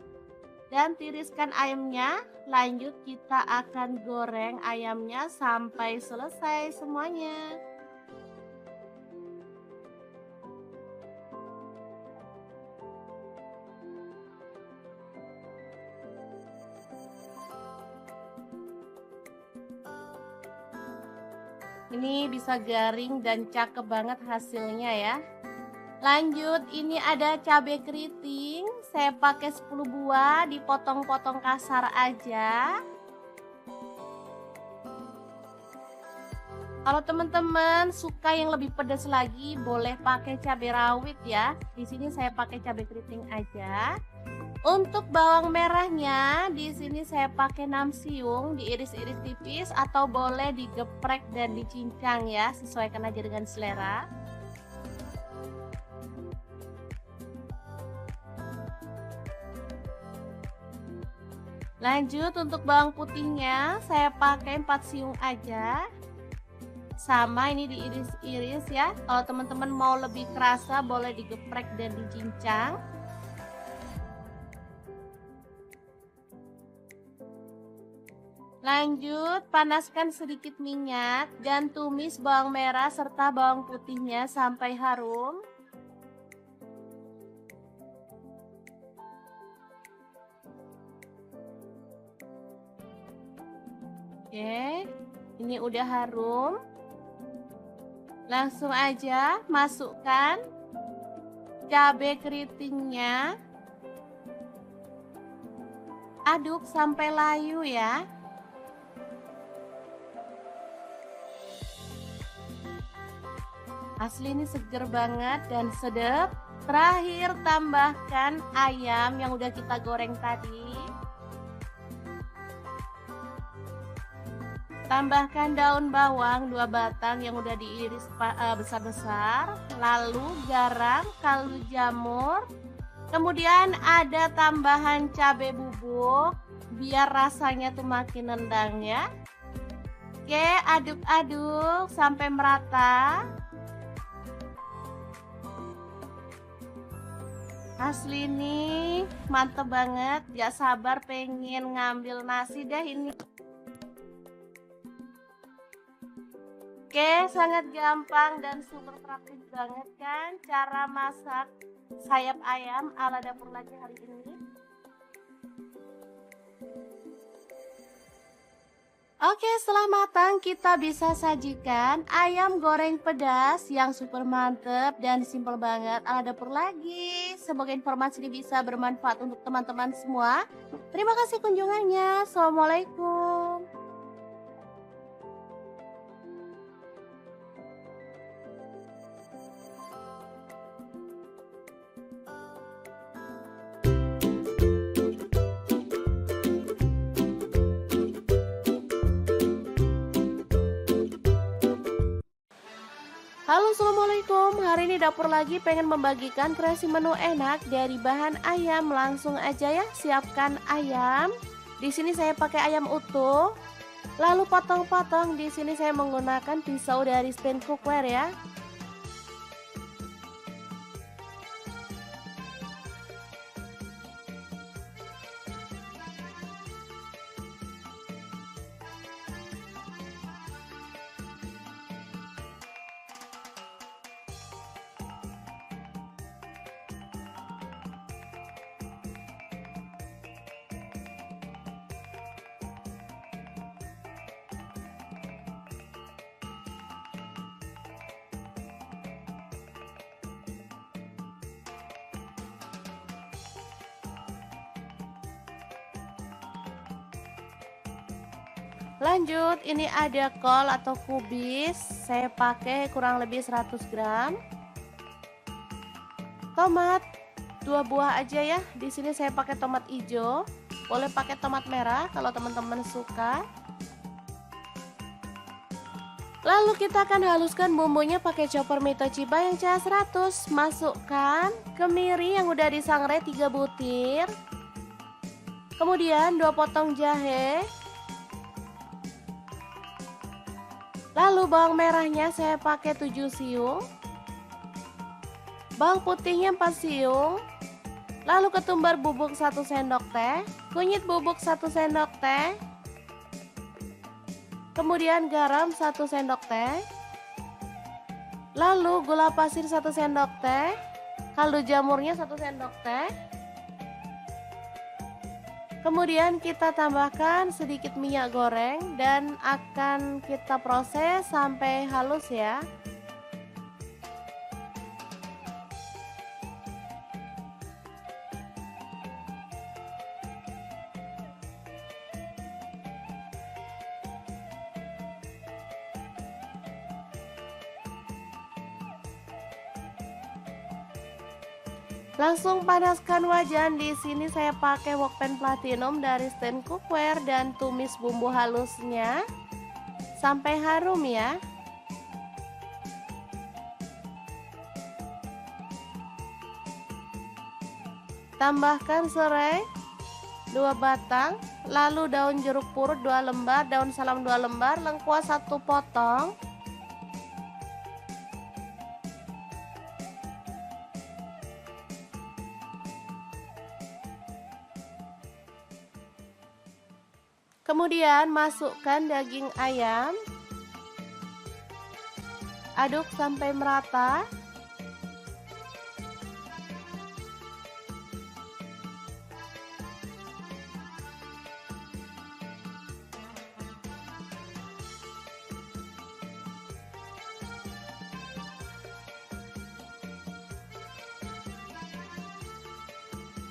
Dan tiriskan ayamnya. Lanjut kita akan goreng ayamnya sampai selesai semuanya. Ini bisa garing dan cakep banget hasilnya ya. Lanjut, ini ada cabai keriting. Saya pakai 10 buah, dipotong-potong kasar aja. Kalau teman-teman suka yang lebih pedas lagi, boleh pakai cabai rawit ya. Di sini saya pakai cabai keriting aja. Untuk bawang merahnya, di sini saya pakai namsiung, diiris-iris tipis atau boleh digeprek dan dicincang ya, sesuaikan aja dengan selera. Lanjut untuk bawang putihnya, saya pakai 4 siung aja. Sama ini diiris-iris ya. Kalau teman-teman mau lebih kerasa boleh digeprek dan dicincang. Lanjut, panaskan sedikit minyak dan tumis bawang merah serta bawang putihnya sampai harum. Oke, ini udah harum. Langsung aja masukkan cabai keritingnya. Aduk sampai layu ya. Asli ini seger banget dan sedap. Terakhir tambahkan ayam yang udah kita goreng tadi. Tambahkan daun bawang 2 batang yang udah diiris besar-besar, lalu garam, kaldu jamur, kemudian ada tambahan cabai bubuk biar rasanya tuh makin nendang ya. Oke, aduk-aduk sampai merata. Asli ini mantep banget, gak sabar pengen ngambil nasi deh ini. Oke, sangat gampang dan super praktis banget kan cara masak sayap ayam ala Dapur Lagi hari ini. Oke, setelah matang kita bisa sajikan ayam goreng pedas yang super mantep dan simple banget ala Dapur Lagi. Semoga informasi ini bisa bermanfaat untuk teman-teman semua. Terima kasih kunjungannya. Assalamualaikum. Halo, assalamualaikum. Hari ini Dapur Lagi pengen membagikan kreasi menu enak dari bahan ayam. Langsung aja ya, siapkan ayam. Di sini saya pakai ayam utuh. Lalu potong-potong. Di sini saya menggunakan pisau dari stand cookware ya. Lanjut, ini ada kol atau kubis, saya pakai kurang lebih 100 gram. Tomat 2 buah aja ya. Di sini saya pakai tomat hijau. Boleh pakai tomat merah kalau teman-teman suka. Lalu kita akan haluskan bumbunya pakai chopper Mitochiba yang CH100. Masukkan kemiri yang udah disangrai 3 butir. Kemudian 2 potong jahe. Lalu bawang merahnya saya pakai 7 siung. Bawang putihnya 4 siung. Lalu ketumbar bubuk 1 sendok teh, kunyit bubuk 1 sendok teh. Kemudian garam 1 sendok teh. Lalu gula pasir 1 sendok teh, kaldu jamurnya 1 sendok teh. Kemudian kita tambahkan sedikit minyak goreng dan akan kita proses sampai halus ya. Langsung panaskan wajan. Di sini saya pakai wokpan platinum dari stand cookware dan tumis bumbu halusnya sampai harum ya. Tambahkan serai 2 batang, lalu daun jeruk purut 2 lembar, daun salam 2 lembar, lengkuas 1 potong. Kemudian masukkan daging ayam. Aduk sampai merata.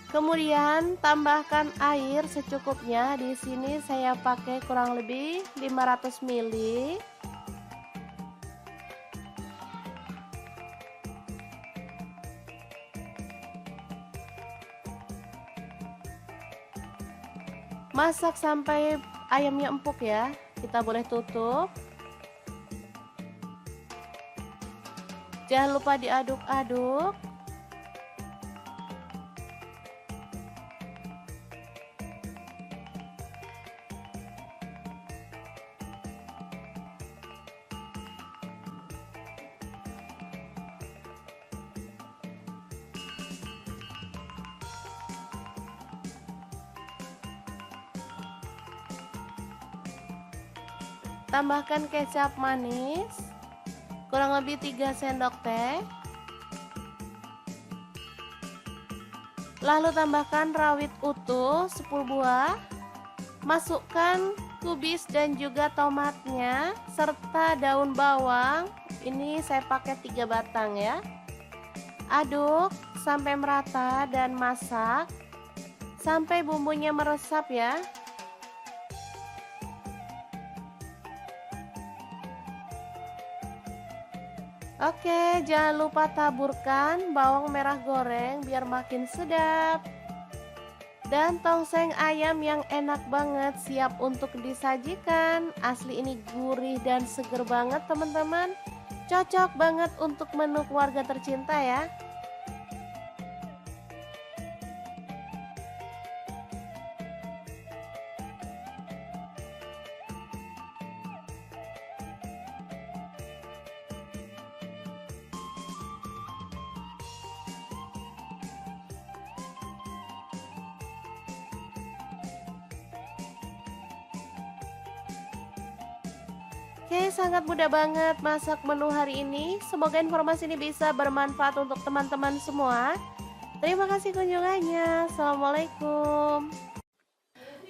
Kemudian tambahkan air secukupnya. Di sini saya pakai kurang lebih 500 ml. Masak sampai ayamnya empuk ya. Kita boleh tutup. Jangan lupa diaduk-aduk. Tambahkan kecap manis kurang lebih 3 sendok teh. Lalu tambahkan rawit utuh 10 buah. Masukkan kubis dan juga tomatnya serta daun bawang. Ini saya pakai 3 batang ya. Aduk sampai merata dan masak sampai bumbunya meresap ya. Oke, jangan lupa taburkan bawang merah goreng biar makin sedap. Dan tongseng ayam yang enak banget siap untuk disajikan. Asli ini gurih dan seger banget teman-teman. Cocok banget untuk menu keluarga tercinta ya. Oke, sangat mudah banget masak menu hari ini. Semoga informasi ini bisa bermanfaat untuk teman-teman semua. Terima kasih kunjungannya. Assalamualaikum.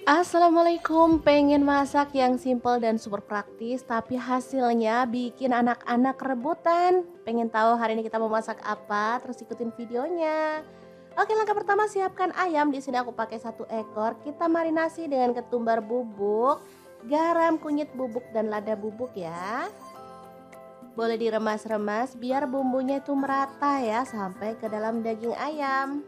Assalamualaikum, pengen masak yang simple dan super praktis tapi hasilnya bikin anak-anak rebutan. Pengen tahu hari ini kita mau masak apa? Terus ikutin videonya. Oke, langkah pertama siapkan ayam. Di sini aku pakai 1 ekor. Kita marinasi dengan ketumbar bubuk, garam, kunyit bubuk dan lada bubuk ya. Boleh diremas-remas biar bumbunya itu merata ya sampai ke dalam daging ayam.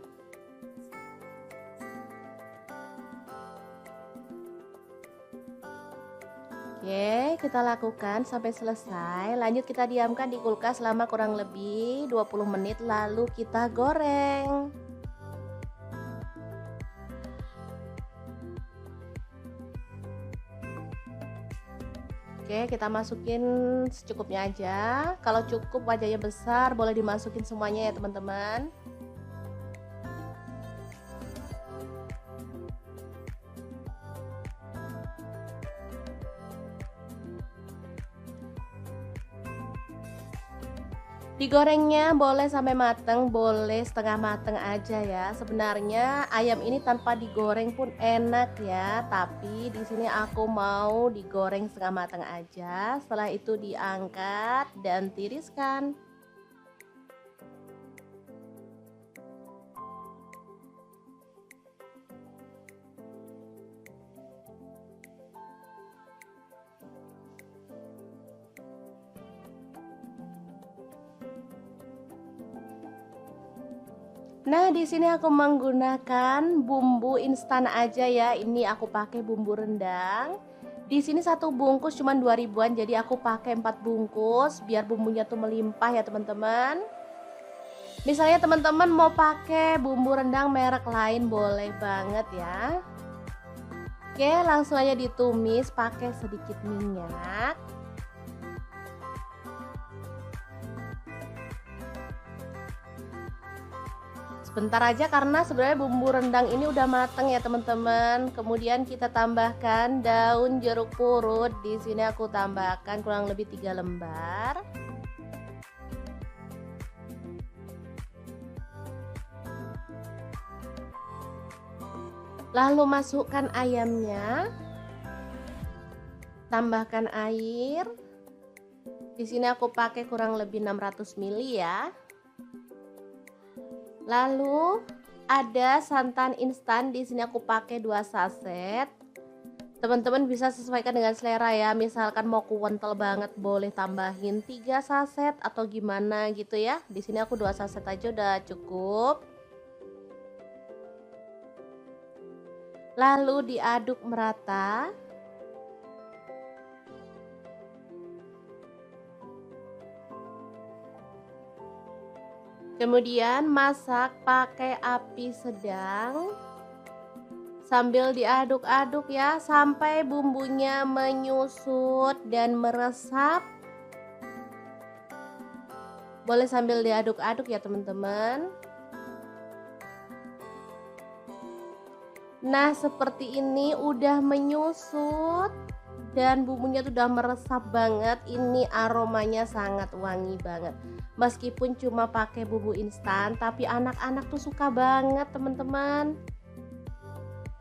Oke, kita lakukan sampai selesai. Lanjut kita diamkan di kulkas selama kurang lebih 20 menit lalu kita goreng. Oke, kita masukin secukupnya aja. Kalau cukup wajahnya besar, boleh dimasukin semuanya ya teman-teman. Digorengnya boleh sampai mateng, boleh setengah mateng aja ya. Sebenarnya ayam ini tanpa digoreng pun enak ya, tapi di sini aku mau digoreng setengah mateng aja. Setelah itu diangkat dan tiriskan. Nah, di sini aku menggunakan bumbu instan aja ya. Ini aku pakai bumbu rendang. Di sini satu bungkus cuma 2 ribuan, jadi aku pakai 4 bungkus biar bumbunya tuh melimpah ya teman-teman. Misalnya teman-teman mau pakai bumbu rendang merek lain boleh banget ya. Oke, langsung aja ditumis pakai sedikit minyak. Sebentar aja karena sebenarnya bumbu rendang ini udah mateng ya teman-teman. Kemudian kita tambahkan daun jeruk purut. Di sini aku tambahkan kurang lebih 3 lembar. Lalu masukkan ayamnya. Tambahkan air. Di sini aku pakai kurang lebih 600 ml ya. Lalu ada santan instan, di sini aku pakai 2 saset. Teman-teman bisa sesuaikan dengan selera ya. Misalkan mau kental banget boleh tambahin 3 saset atau gimana gitu ya. Di sini aku 2 saset aja udah cukup. Lalu diaduk merata. Kemudian masak pakai api sedang sambil diaduk-aduk ya sampai bumbunya menyusut dan meresap. Boleh sambil diaduk-aduk ya teman-teman. Nah, seperti ini udah menyusut dan bumbunya tuh udah meresap banget. Ini aromanya sangat wangi banget. Meskipun cuma pakai bumbu instan, tapi anak-anak tuh suka banget teman-teman.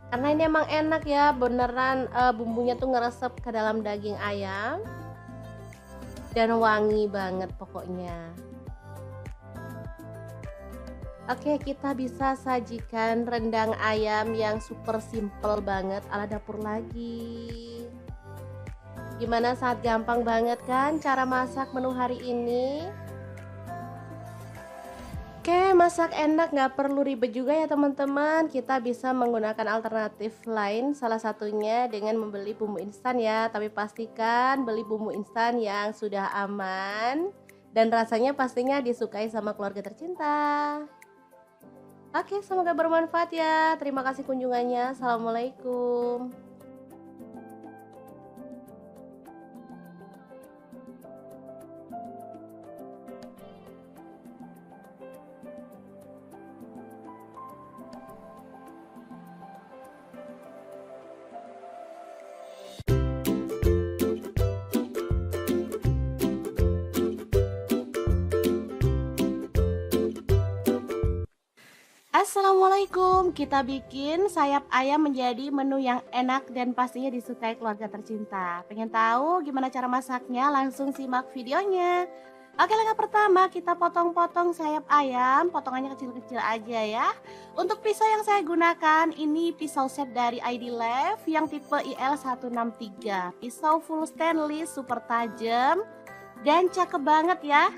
Karena ini emang enak ya, beneran bumbunya tuh ngeresep ke dalam daging ayam dan wangi banget pokoknya. Oke, kita bisa sajikan rendang ayam yang super simple banget ala dapur lagi. Gimana, sangat gampang banget kan cara masak menu hari ini? Oke, masak enak nggak perlu ribet juga ya teman-teman. Kita bisa menggunakan alternatif lain, salah satunya dengan membeli bumbu instan ya. Tapi pastikan beli bumbu instan yang sudah aman dan rasanya pastinya disukai sama keluarga tercinta. Oke, semoga bermanfaat ya. Terima kasih kunjungannya. Assalamualaikum. Assalamualaikum, kita bikin sayap ayam menjadi menu yang enak dan pastinya disukai keluarga tercinta. Pengen tahu gimana cara masaknya? Langsung simak videonya. Oke, langkah pertama kita potong-potong sayap ayam, potongannya kecil-kecil aja ya. Untuk pisau yang saya gunakan ini pisau set dari ID Lab yang tipe IL163. Pisau full stainless, super tajam dan cakep banget ya.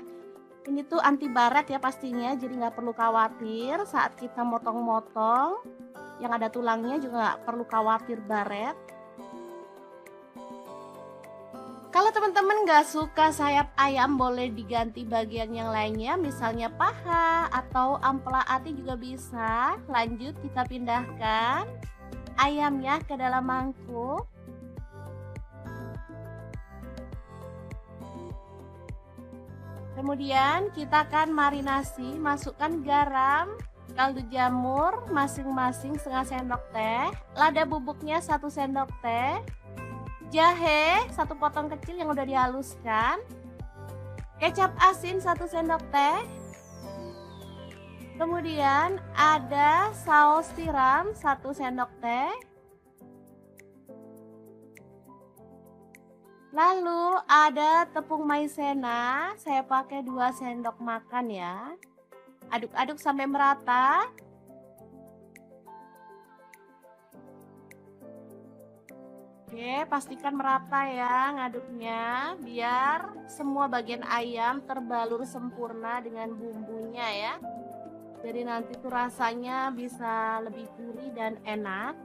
Ini tuh anti baret ya pastinya, jadi nggak perlu khawatir saat kita motong-motong. Yang ada tulangnya juga nggak perlu khawatir baret. Kalau teman-teman nggak suka sayap ayam boleh diganti bagian yang lainnya, misalnya paha atau ampela ati juga bisa. Lanjut kita pindahkan ayamnya ke dalam mangkuk. Kemudian kita akan marinasi, masukkan garam, kaldu jamur masing-masing setengah sendok teh, lada bubuknya 1 sendok teh, jahe 1 potong kecil yang udah dihaluskan, kecap asin 1 sendok teh, kemudian ada saus tiram 1 sendok teh. Lalu ada tepung maizena, saya pakai 2 sendok makan ya. Aduk-aduk sampai merata. Oke, pastikan merata ya ngaduknya, biar semua bagian ayam terbalur sempurna dengan bumbunya ya. Jadi nanti tuh rasanya bisa lebih gurih dan enak.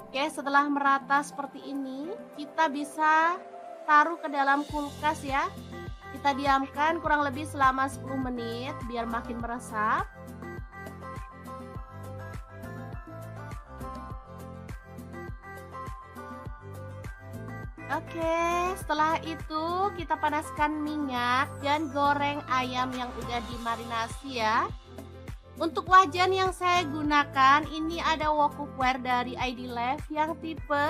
Oke, setelah merata seperti ini, kita bisa taruh ke dalam kulkas ya. Kita diamkan kurang lebih selama 10 menit biar makin meresap. Oke, setelah itu kita panaskan minyak dan goreng ayam yang udah dimarinasi ya. Untuk wajan yang saya gunakan ini ada wok cookware dari ID Life yang tipe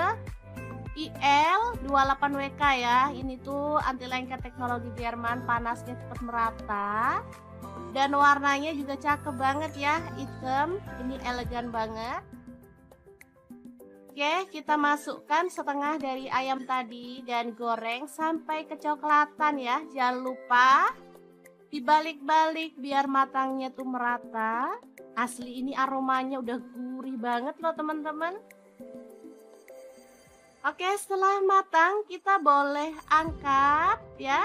IL28WK ya. Ini tuh anti lengket teknologi Jerman, panasnya cepat merata. Dan warnanya juga cakep banget ya, hitam. Ini elegan banget. Oke, kita masukkan setengah dari ayam tadi dan goreng sampai kecoklatan ya. Jangan lupa dibalik-balik biar matangnya tuh merata. Asli ini aromanya udah gurih banget loh teman-teman. Oke, setelah matang kita boleh angkat ya.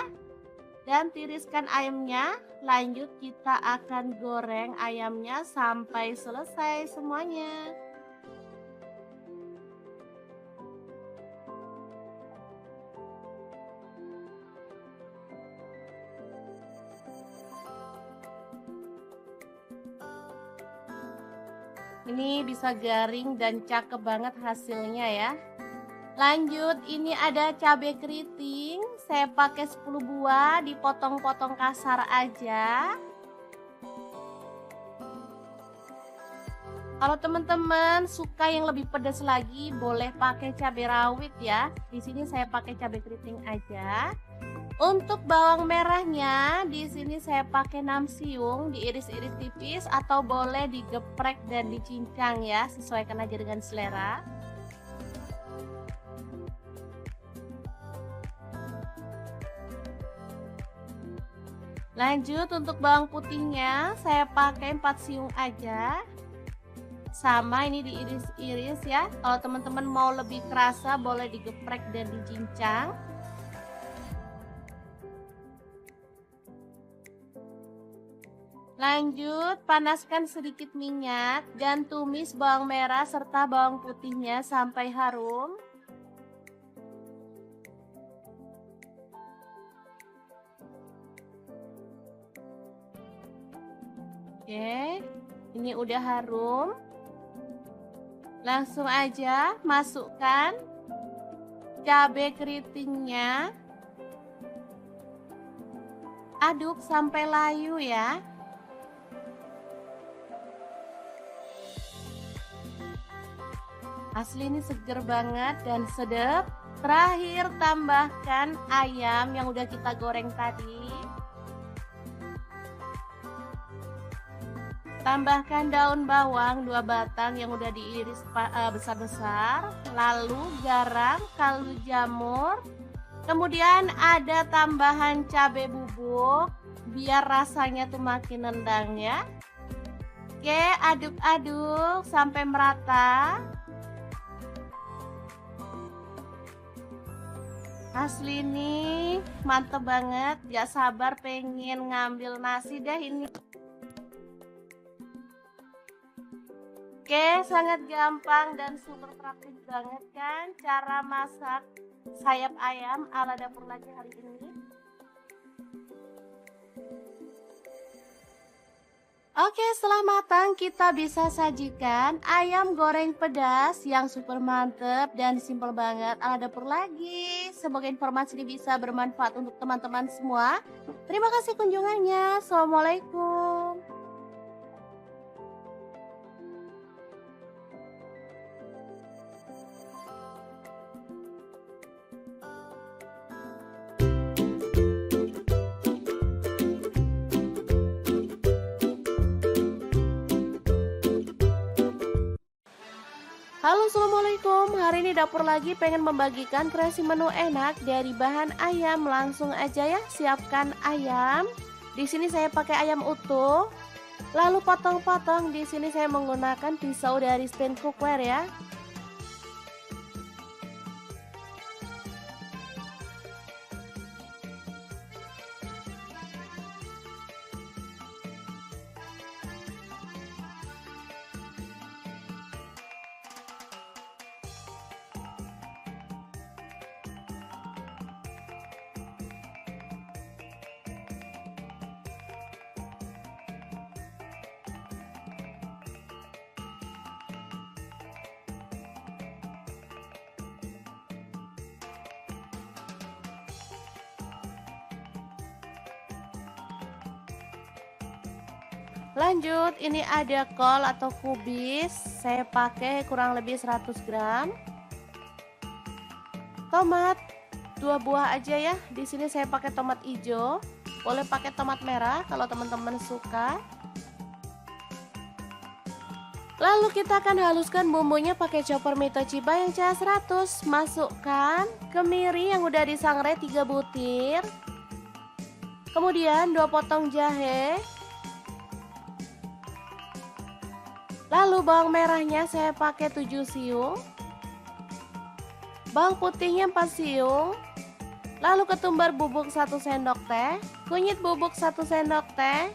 Dan tiriskan ayamnya. Lanjut kita akan goreng ayamnya sampai selesai semuanya. Ini bisa garing dan cakep banget hasilnya ya. Lanjut, ini ada cabai keriting. Saya pakai 10 buah, dipotong-potong kasar aja. Kalau teman-teman suka yang lebih pedas lagi, boleh pakai cabai rawit ya. Di sini saya pakai cabai keriting aja. Untuk bawang merahnya, di sini saya pakai 6 siung, diiris-iris tipis atau boleh digeprek dan dicincang ya, sesuaikan aja dengan selera. Lanjut untuk bawang putihnya, saya pakai 4 siung aja. Sama ini diiris-iris ya. Kalau teman-teman mau lebih kerasa, boleh digeprek dan dicincang. Lanjut, panaskan sedikit minyak dan tumis bawang merah serta bawang putihnya sampai harum. Oke, ini udah harum. Langsung aja masukkan cabai keritingnya. Aduk sampai layu ya. Asli ini seger banget dan sedap. Terakhir tambahkan ayam yang udah kita goreng tadi. Tambahkan daun bawang 2 batang yang udah diiris besar-besar. Lalu garam, kaldu jamur. Kemudian ada tambahan cabai bubuk biar rasanya tuh makin nendang ya. Oke, aduk-aduk sampai merata. Asli ini mantep banget, gak sabar pengen ngambil nasi deh ini. Oke, sangat gampang dan super praktis banget kan cara masak sayap ayam ala dapur lagi hari ini. Oke, setelah matang kita bisa sajikan ayam goreng pedas yang super mantep dan simple banget ala dapur lagi. Semoga informasi ini bisa bermanfaat untuk teman-teman semua. Terima kasih kunjungannya. Assalamualaikum. Halo, assalamualaikum. Hari ini dapur lagi pengen membagikan kreasi menu enak dari bahan ayam. Langsung aja ya, siapkan ayam. Di sini saya pakai ayam utuh. Lalu potong-potong. Di sini saya menggunakan pisau dari stand cookware ya. Lanjut, ini ada kol atau kubis, saya pakai kurang lebih 100 gram. Tomat 2 buah aja ya. Di sini saya pakai tomat hijau. Boleh pakai tomat merah kalau teman-teman suka. Lalu kita akan haluskan bumbunya pakai chopper Mito Chiba yang CH100. Masukkan kemiri yang udah disangrai 3 butir. Kemudian 2 potong jahe. Lalu bawang merahnya saya pakai 7 siung. Bawang putihnya 4 siung. Lalu ketumbar bubuk 1 sendok teh. Kunyit bubuk 1 sendok teh.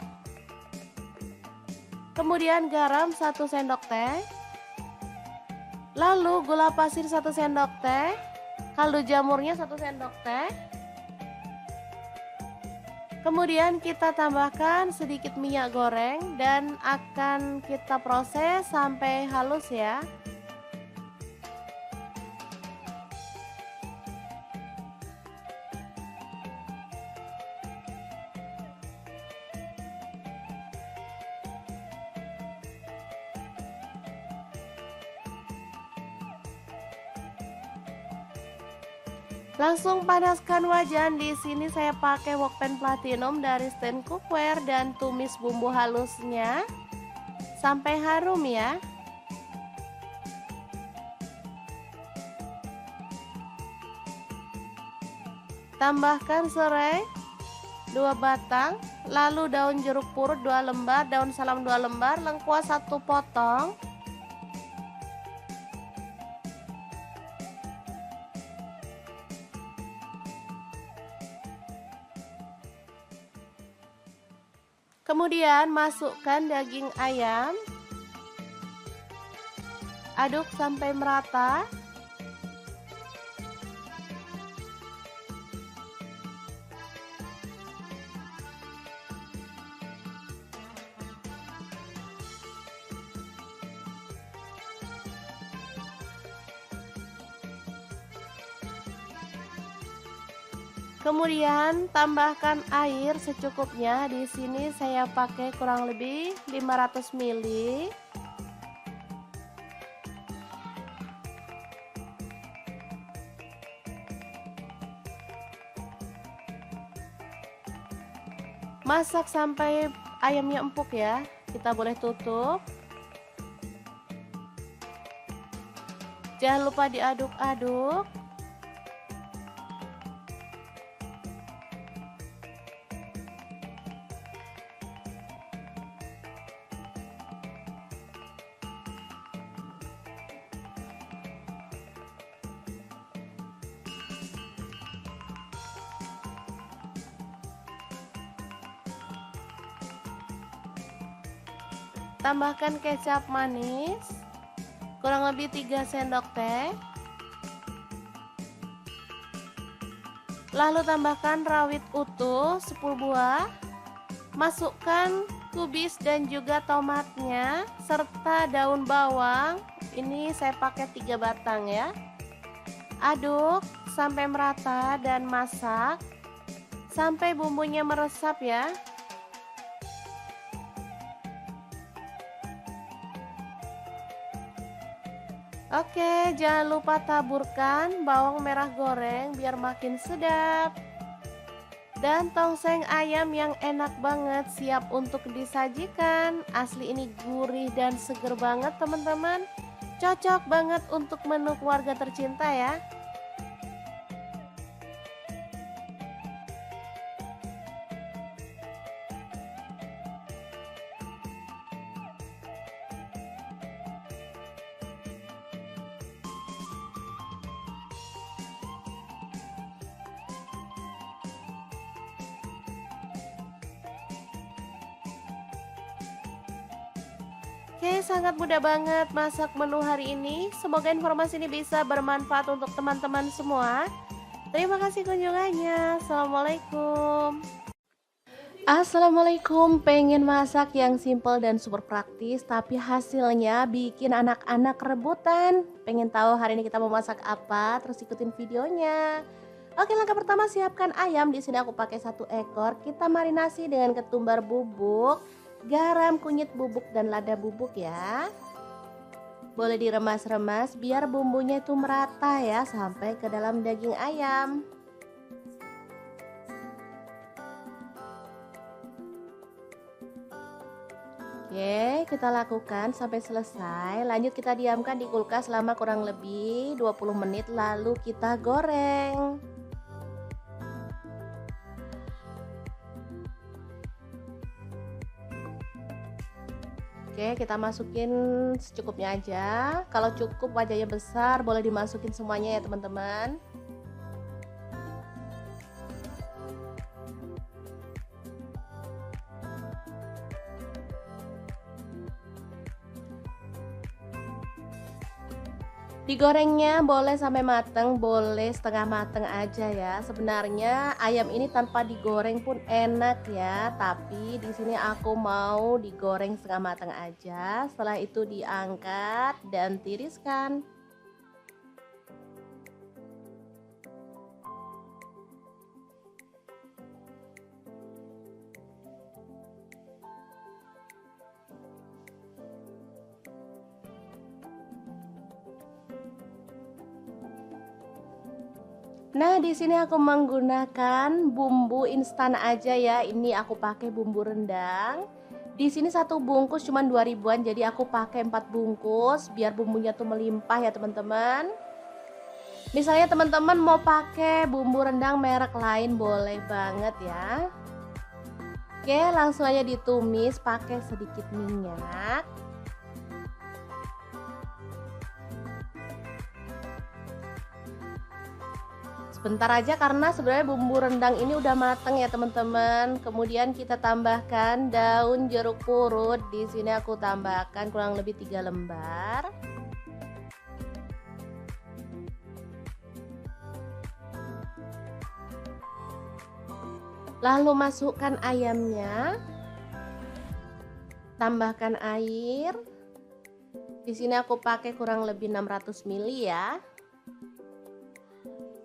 Kemudian garam 1 sendok teh. Lalu gula pasir 1 sendok teh. Kaldu jamurnya 1 sendok teh. Kemudian kita tambahkan sedikit minyak goreng dan akan kita proses sampai halus ya. Langsung panaskan wajan. Di sini saya pakai wokpan platinum dari stand cookware dan tumis bumbu halusnya sampai harum ya. Tambahkan serai 2 batang, lalu daun jeruk purut 2 lembar, daun salam 2 lembar, lengkuas 1 potong. Kemudian masukkan daging ayam. Aduk sampai merata. Kemudian tambahkan air secukupnya. Di sini saya pakai kurang lebih 500 ml. Masak sampai ayamnya empuk ya. Kita boleh tutup. Jangan lupa diaduk-aduk. Tambahkan kecap manis kurang lebih 3 sendok teh. Lalu tambahkan rawit utuh 10 buah. Masukkan kubis dan juga tomatnya serta daun bawang. Ini saya pakai 3 batang ya. Aduk sampai merata dan masak sampai bumbunya meresap ya. Oke, jangan lupa taburkan bawang merah goreng biar makin sedap. Dan tongseng ayam yang enak banget siap untuk disajikan. Asli ini gurih dan seger banget teman-teman. Cocok banget untuk menu keluarga tercinta ya. Oke, sangat mudah banget masak menu hari ini. Semoga informasi ini bisa bermanfaat untuk teman-teman semua. Terima kasih kunjungannya. Assalamualaikum. Assalamualaikum. Pengen masak yang simple dan super praktis, tapi hasilnya bikin anak-anak rebutan. Pengen tahu hari ini kita mau masak apa? Terus ikutin videonya. Oke, langkah pertama siapkan ayam. Di sini aku pakai 1 ekor. Kita marinasi dengan ketumbar bubuk, garam, kunyit bubuk, dan lada bubuk ya. Boleh diremas-remas biar bumbunya itu merata ya sampai ke dalam daging ayam. Oke, kita lakukan sampai selesai. Lanjut kita diamkan di kulkas selama kurang lebih 20 menit lalu kita goreng. Oke, kita masukin secukupnya aja. Kalau cukup wajahnya besar, boleh dimasukin semuanya ya teman-teman. Digorengnya boleh sampai mateng, boleh setengah mateng aja ya. Sebenarnya ayam ini tanpa digoreng pun enak ya, tapi di sini aku mau digoreng setengah mateng aja. Setelah itu diangkat dan tiriskan. Nah, di sini aku menggunakan bumbu instan aja ya. Ini aku pakai bumbu rendang. Di sini satu bungkus cuma 2.000-an, jadi aku pakai 4 bungkus biar bumbunya tuh melimpah ya teman-teman. Misalnya teman-teman mau pakai bumbu rendang merek lain boleh banget ya. Oke, langsung aja ditumis pakai sedikit minyak. Sebentar aja karena sebenarnya bumbu rendang ini udah mateng ya teman-teman. Kemudian kita tambahkan daun jeruk purut. Di sini aku tambahkan kurang lebih 3 lembar. Lalu masukkan ayamnya. Tambahkan air. Di sini aku pakai kurang lebih 600 ml ya.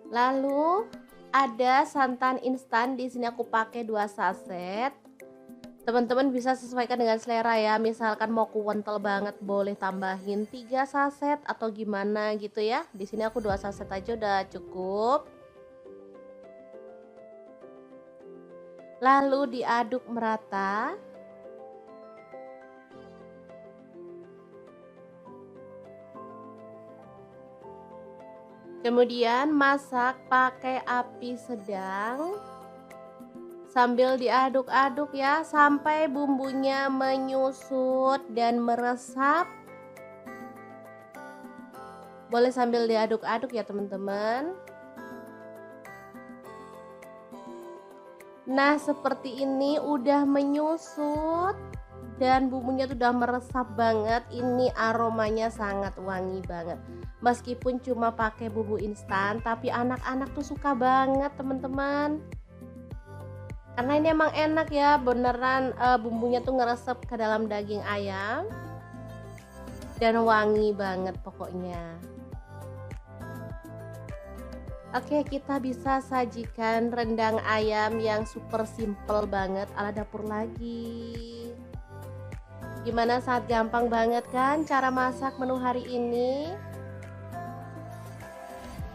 Lalu ada santan instan, di sini aku pakai 2 saset. Teman-teman bisa sesuaikan dengan selera ya. Misalkan mau kental banget boleh tambahin 3 saset atau gimana gitu ya. Di sini aku 2 saset aja udah cukup. Lalu diaduk merata. Kemudian masak pakai api sedang sambil diaduk-aduk ya sampai bumbunya menyusut dan meresap. Boleh sambil diaduk-aduk ya teman-teman. Nah, seperti ini udah menyusut dan bumbunya tuh udah meresap banget. Ini aromanya sangat wangi banget. Meskipun cuma pakai bumbu instan, tapi anak-anak tuh suka banget teman-teman. Karena ini emang enak ya, beneran bumbunya tuh ngeresep ke dalam daging ayam. Dan wangi banget pokoknya. Oke, kita bisa sajikan rendang ayam yang super simple banget ala dapur lagi. Gimana, sangat gampang banget kan cara masak menu hari ini?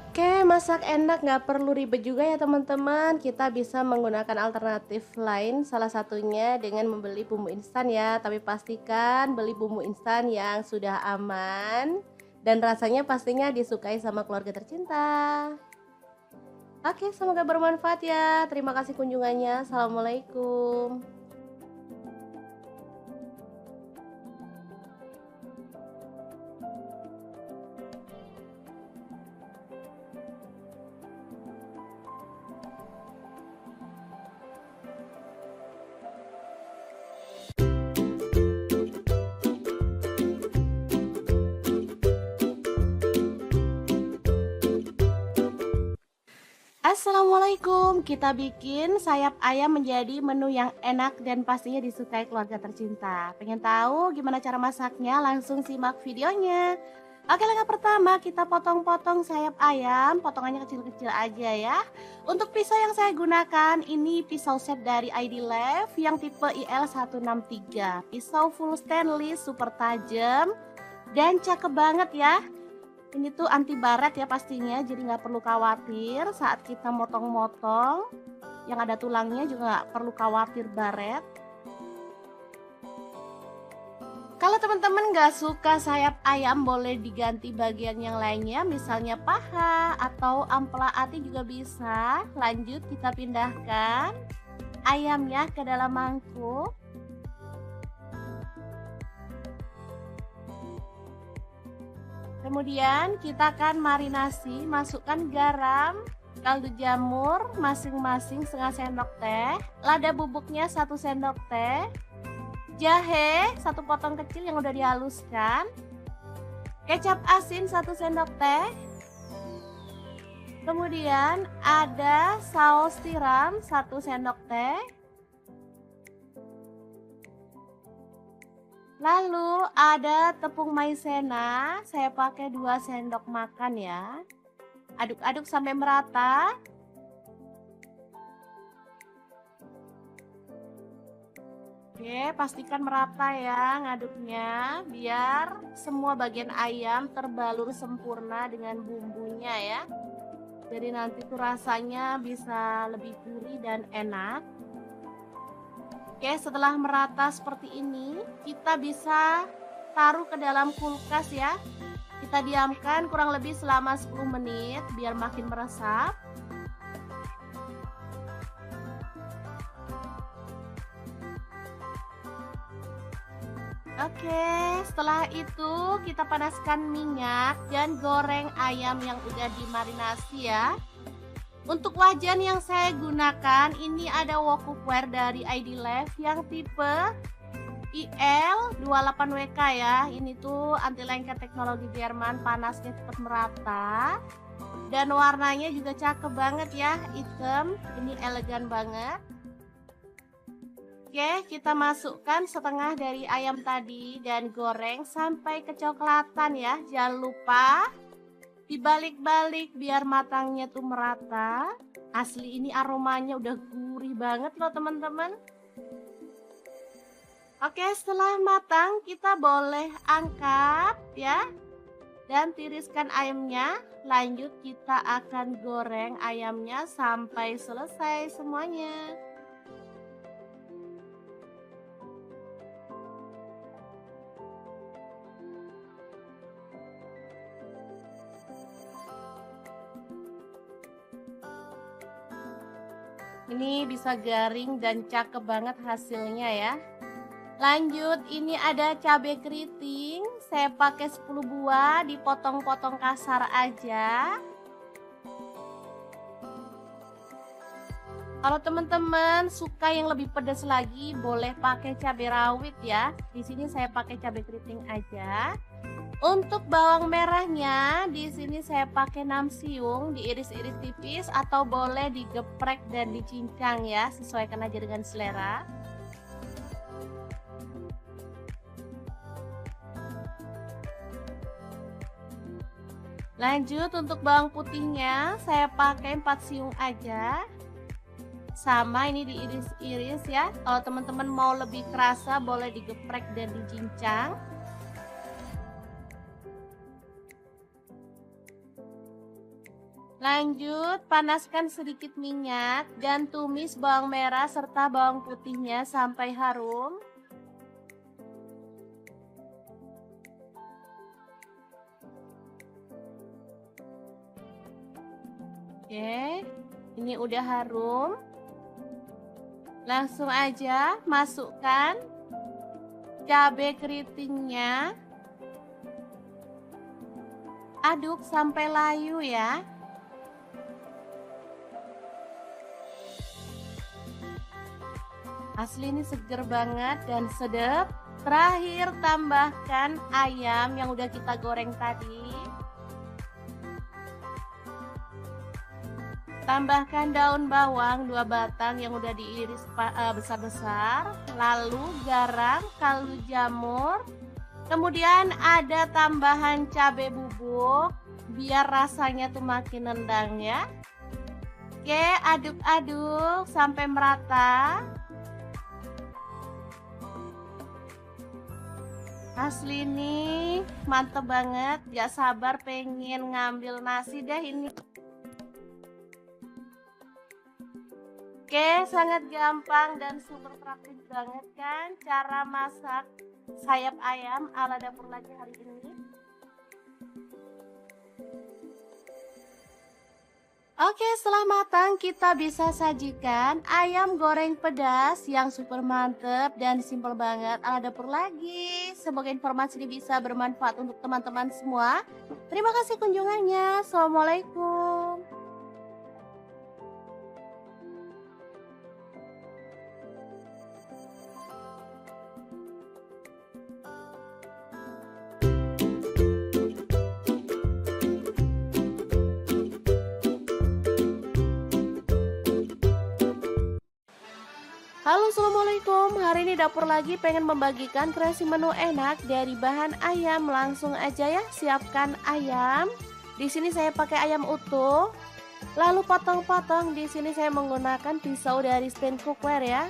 Oke, masak enak nggak perlu ribet juga ya teman-teman. Kita bisa menggunakan alternatif lain, salah satunya dengan membeli bumbu instan ya. Tapi pastikan beli bumbu instan yang sudah aman dan rasanya pastinya disukai sama keluarga tercinta. Oke, semoga bermanfaat ya. Terima kasih kunjungannya. Assalamualaikum. Assalamualaikum, kita bikin sayap ayam menjadi menu yang enak dan pastinya disukai keluarga tercinta. Pengen tahu gimana cara masaknya? Langsung simak videonya. Oke, langkah pertama kita potong-potong sayap ayam, potongannya kecil-kecil aja ya. Untuk pisau yang saya gunakan ini pisau set dari ID Love yang tipe IL163. Pisau full stainless, super tajam dan cakep banget ya. Ini tuh anti baret ya pastinya, jadi nggak perlu khawatir saat kita motong-motong. Yang ada tulangnya juga nggak perlu khawatir baret. Kalau teman-teman nggak suka sayap ayam, boleh diganti bagian yang lainnya, misalnya paha atau ampela ati juga bisa. Lanjut kita pindahkan ayamnya ke dalam mangkuk. Kemudian kita akan marinasi, masukkan garam, kaldu jamur masing-masing setengah sendok teh, lada bubuknya 1 sendok teh, jahe 1 potong kecil yang udah dihaluskan, kecap asin 1 sendok teh, kemudian ada saus tiram 1 sendok teh, lalu ada tepung maizena, saya pakai 2 sendok makan ya. Aduk-aduk sampai merata. Oke, pastikan merata ya ngaduknya, biar semua bagian ayam terbalur sempurna dengan bumbunya ya. Jadi nanti tuh rasanya bisa lebih gurih dan enak. Oke, setelah merata seperti ini, kita bisa taruh ke dalam kulkas ya. Kita diamkan kurang lebih selama 10 menit biar makin meresap. Oke, setelah itu kita panaskan minyak dan goreng ayam yang udah dimarinasi ya. Untuk wajan yang saya gunakan ini ada wok cookware dari ID Love yang tipe IL28WK ya. Ini tuh anti lengket teknologi Jerman, panasnya cepat merata. Dan warnanya juga cakep banget ya, hitam. Ini elegan banget. Oke, kita masukkan setengah dari ayam tadi dan goreng sampai kecoklatan ya. Jangan lupa dibalik-balik biar matangnya tuh merata. Asli ini aromanya udah gurih banget loh teman-teman. Oke, setelah matang kita boleh angkat ya. Dan tiriskan ayamnya. Lanjut kita akan goreng ayamnya sampai selesai semuanya. Ini bisa garing dan cakep banget hasilnya ya. Lanjut, ini ada cabai keriting. Saya pakai 10 buah, dipotong-potong kasar aja. Kalau teman-teman suka yang lebih pedas lagi, boleh pakai cabai rawit ya. Di sini saya pakai cabai keriting aja. Untuk bawang merahnya, di sini saya pakai 6 siung, diiris-iris tipis atau boleh digeprek dan dicincang ya, sesuaikan aja dengan selera. Lanjut untuk bawang putihnya, saya pakai 4 siung aja. Sama ini diiris-iris ya. Kalau teman-teman mau lebih kerasa, boleh digeprek dan dicincang. Lanjut, panaskan sedikit minyak dan tumis bawang merah serta bawang putihnya sampai harum. Oke, ini udah harum. Langsung aja masukkan cabai keritingnya. Aduk sampai layu ya. Asli ini seger banget dan sedap. Terakhir tambahkan ayam yang udah kita goreng tadi. Tambahkan daun bawang 2 batang yang udah diiris besar-besar. Lalu garam, kaldu jamur, Kemudian ada tambahan cabai bubuk biar rasanya tuh makin nendang ya. Oke, aduk-aduk sampai merata. Asli nih, mantep banget. Gak sabar pengen ngambil nasi deh ini. Oke, sangat gampang dan super praktis banget kan cara masak sayap ayam ala dapur lagi hari ini. Oke, setelah matang kita bisa sajikan ayam goreng pedas yang super mantep dan simple banget ala dapur lagi. Semoga informasi ini bisa bermanfaat untuk teman-teman semua. Terima kasih kunjungannya. Assalamualaikum. Halo, assalamualaikum. Hari ini dapur lagi pengen membagikan kreasi menu enak dari bahan ayam. Langsung aja ya, siapkan ayam. Di sini saya pakai ayam utuh. Lalu potong-potong. Di sini saya menggunakan pisau dari stand cookware ya.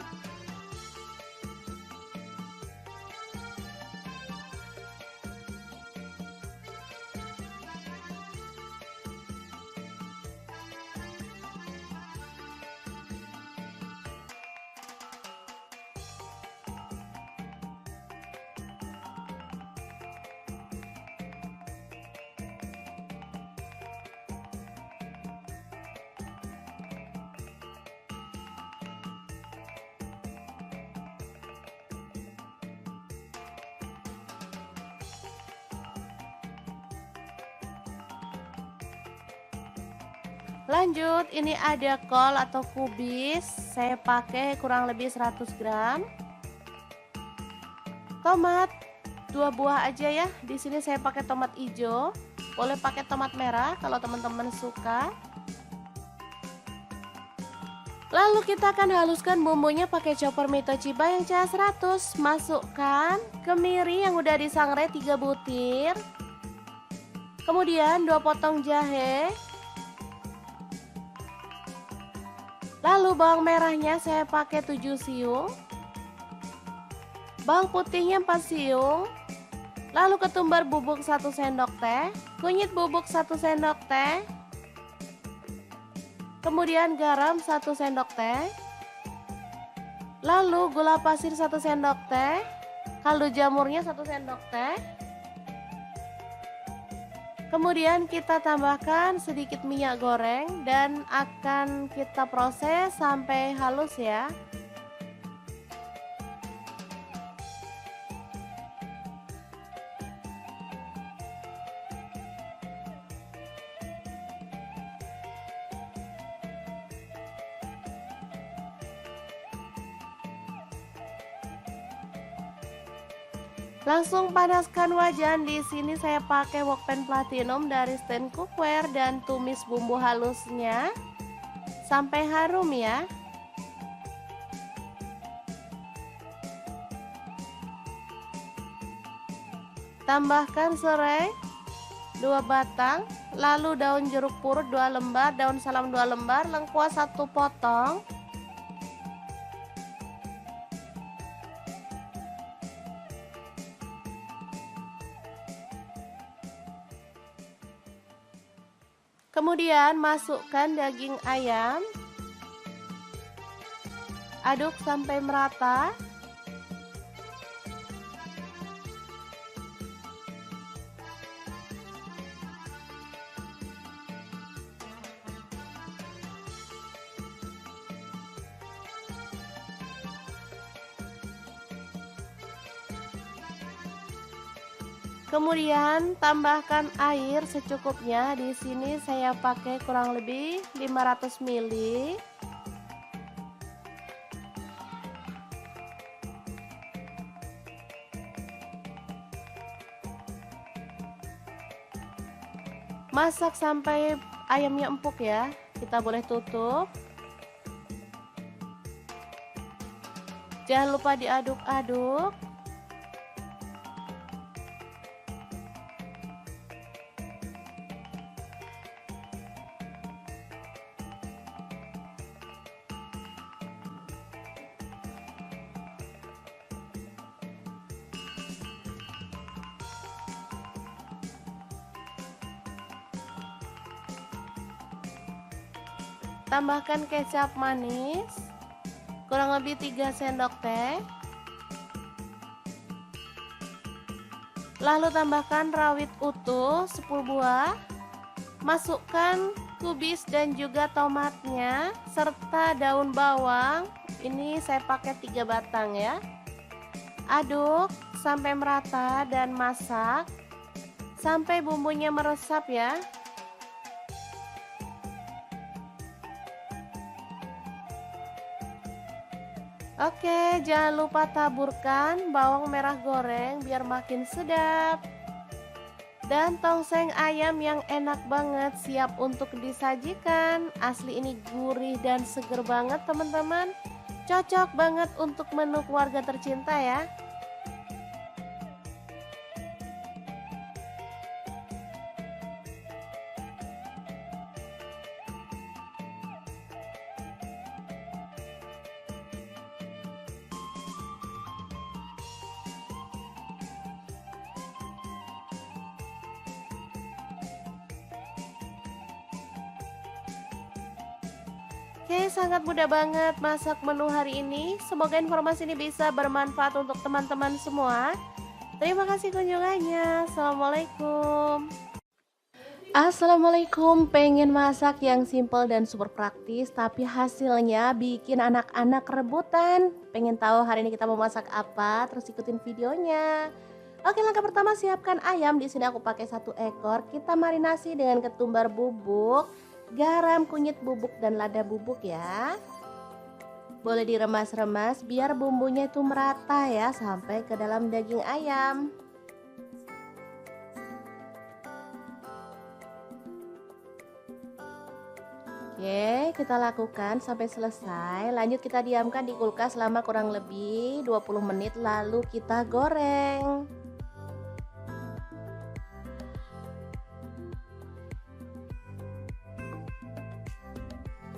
Lanjut, ini ada kol atau kubis. Saya pakai kurang lebih 100 gram. Tomat 2 buah aja ya. Di sini saya pakai tomat hijau. Boleh pakai tomat merah kalau teman-teman suka. Lalu kita akan haluskan bumbunya pakai chopper Mitochiba yang CH100. Masukkan kemiri yang udah disangrai 3 butir. Kemudian 2 potong jahe. Lalu bawang merahnya saya pakai 7 siung. Bawang putihnya 4 siung. Lalu ketumbar bubuk 1 sendok teh. Kunyit bubuk 1 sendok teh. Kemudian garam 1 sendok teh. Lalu gula pasir 1 sendok teh. Kaldu jamurnya 1 sendok teh. Kemudian kita tambahkan sedikit minyak goreng dan akan kita proses sampai halus ya. Langsung panaskan wajan. Di sini saya pakai wokpan platinum dari stand cookware dan tumis bumbu halusnya sampai harum ya. Tambahkan serai 2 batang, lalu daun jeruk purut 2 lembar, daun salam 2 lembar, lengkuas 1 potong. Kemudian masukkan daging ayam. Aduk sampai merata. Kemudian tambahkan air secukupnya. Di sini saya pakai kurang lebih 500 ml. Masak sampai ayamnya empuk ya. Kita boleh tutup. Jangan lupa diaduk-aduk. Tambahkan kecap manis kurang lebih 3 sendok teh. Lalu tambahkan rawit utuh 10 buah. Masukkan kubis dan juga tomatnya serta daun bawang. Ini saya pakai 3 batang ya. Aduk sampai merata dan masak sampai bumbunya meresap ya. Oke, jangan lupa taburkan bawang merah goreng biar makin sedap. Dan tongseng ayam yang enak banget siap untuk disajikan. Asli ini gurih dan seger banget teman-teman. Cocok banget untuk menu keluarga tercinta ya. Oke, sangat mudah banget masak menu hari ini. Semoga informasi ini bisa bermanfaat untuk teman-teman semua. Terima kasih kunjungannya. Assalamualaikum. Assalamualaikum, pengen masak yang simple dan super praktis tapi hasilnya bikin anak-anak rebutan. Pengen tahu hari ini kita mau masak apa? Terus ikutin videonya. Oke, langkah pertama siapkan ayam. Di sini aku pakai 1 ekor. Kita marinasi dengan ketumbar bubuk, garam, kunyit bubuk dan lada bubuk ya. Boleh diremas-remas biar bumbunya itu merata ya sampai ke dalam daging ayam. Oke, kita lakukan sampai selesai. Lanjut kita diamkan di kulkas selama kurang lebih 20 menit lalu kita goreng.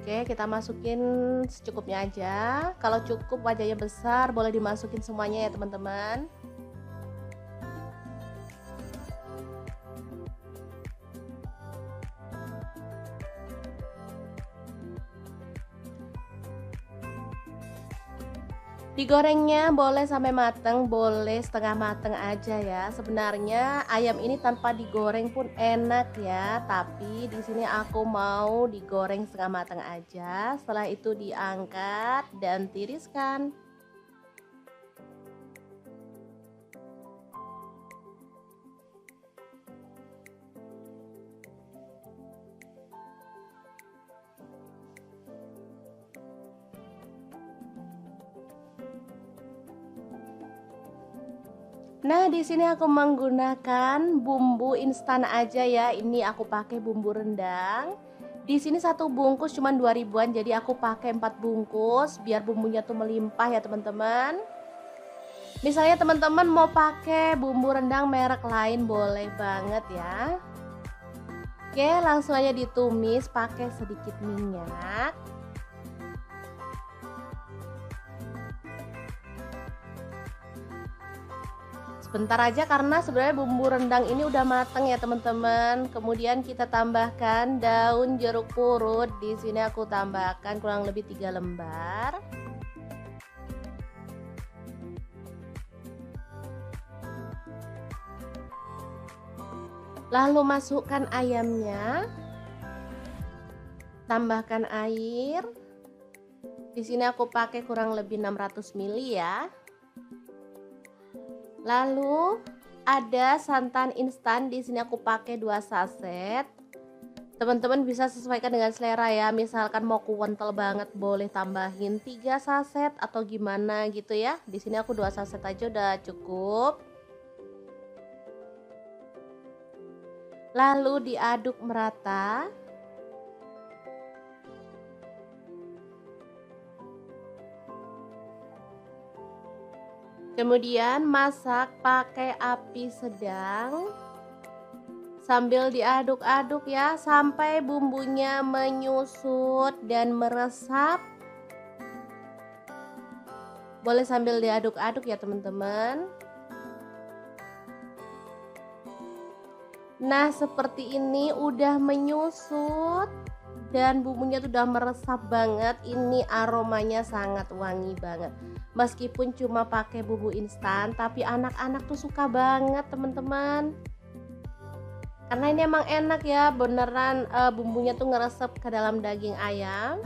Oke, kita masukin secukupnya aja. Kalau cukup wajahnya besar, boleh dimasukin semuanya ya teman-teman. Digorengnya boleh sampai mateng, boleh setengah mateng aja ya. Sebenarnya ayam ini tanpa digoreng pun enak ya, tapi di sini aku mau digoreng setengah mateng aja. Setelah itu diangkat dan tiriskan. Nah, di sini aku menggunakan bumbu instan aja ya. Ini aku pakai bumbu rendang. Di sini 1 bungkus cuma 2 ribuan, jadi aku pakai 4 bungkus biar bumbunya tuh melimpah ya teman-teman. Misalnya teman-teman mau pakai bumbu rendang merek lain boleh banget ya. Oke, langsung aja ditumis pakai sedikit minyak. Sebentar aja karena sebenarnya bumbu rendang ini udah mateng ya teman-teman. Kemudian kita tambahkan daun jeruk purut. Di sini aku tambahkan kurang lebih 3 lembar. Lalu masukkan ayamnya. Tambahkan air. Di sini aku pakai kurang lebih 600 ml ya. Lalu ada santan instan, di sini aku pakai 2 saset. Teman-teman bisa sesuaikan dengan selera ya. Misalkan mau kental banget boleh tambahin 3 saset atau gimana gitu ya. Di sini aku 2 saset aja udah cukup. Lalu diaduk merata. Kemudian masak pakai api sedang sambil diaduk-aduk ya sampai bumbunya menyusut dan meresap. Boleh sambil diaduk-aduk ya teman-teman. Nah, seperti ini udah menyusut dan bumbunya tuh udah meresap banget. Ini aromanya sangat wangi banget. Meskipun cuma pakai bumbu instan, tapi anak-anak tuh suka banget teman-teman. Karena ini emang enak ya, beneran bumbunya tuh ngeresep ke dalam daging ayam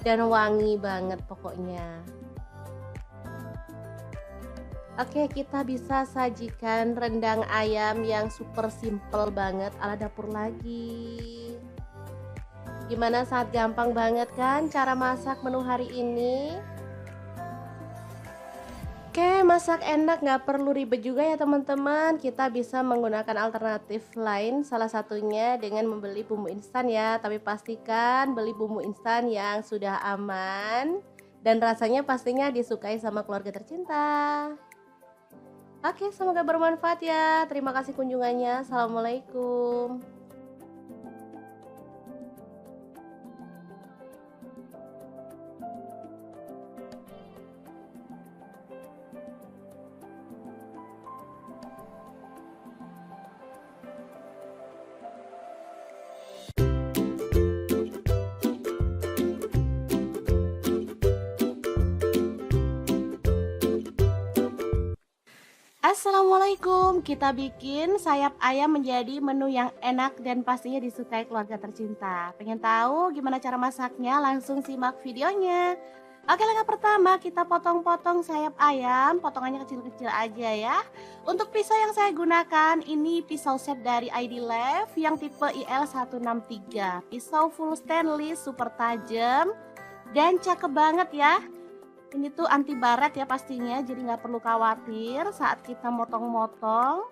dan wangi banget pokoknya. Oke, kita bisa sajikan rendang ayam yang super simple banget ala dapur lagi. Gimana, sangat gampang banget kan cara masak menu hari ini? Oke, masak enak, nggak perlu ribet juga ya teman-teman. Kita bisa menggunakan alternatif lain, salah satunya dengan membeli bumbu instan ya. Tapi pastikan beli bumbu instan yang sudah aman dan rasanya pastinya disukai sama keluarga tercinta. Oke, semoga bermanfaat ya. Terima kasih kunjungannya. Assalamualaikum. Assalamualaikum, kita bikin sayap ayam menjadi menu yang enak dan pastinya disukai keluarga tercinta. Pengen tahu gimana cara masaknya? Langsung simak videonya. Oke, langkah pertama kita potong-potong sayap ayam, potongannya kecil-kecil aja ya. Untuk pisau yang saya gunakan ini pisau set dari ID Lev yang tipe IL163. Pisau full stainless, super tajam dan cakep banget ya. Ini tuh anti baret ya pastinya, jadi nggak perlu khawatir saat kita motong-motong.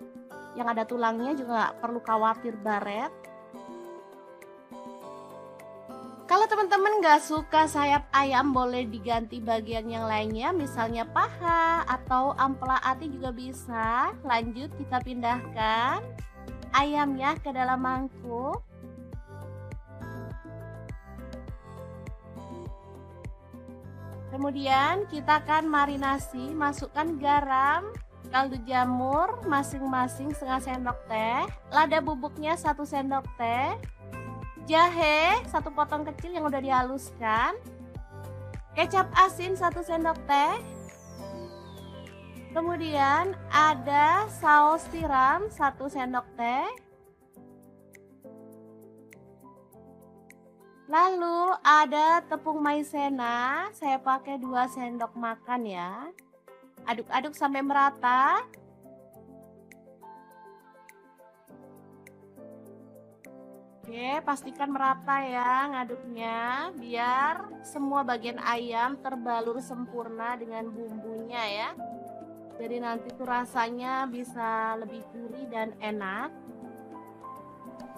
Yang ada tulangnya juga nggak perlu khawatir baret. Kalau teman-teman nggak suka sayap ayam, boleh diganti bagian yang lainnya, misalnya paha atau ampela ati juga bisa. Lanjut kita pindahkan ayamnya ke dalam mangkuk. Kemudian kita akan marinasi, masukkan garam, kaldu jamur masing-masing setengah sendok teh, lada bubuknya 1 sendok teh, jahe 1 potong kecil yang udah dihaluskan, kecap asin 1 sendok teh, kemudian ada saus tiram 1 sendok teh, lalu ada tepung maizena, saya pakai 2 sendok makan ya. Aduk-aduk sampai merata. Oke, pastikan merata ya ngaduknya, biar semua bagian ayam terbalur sempurna dengan bumbunya ya. Jadi nanti tuh rasanya bisa lebih gurih dan enak.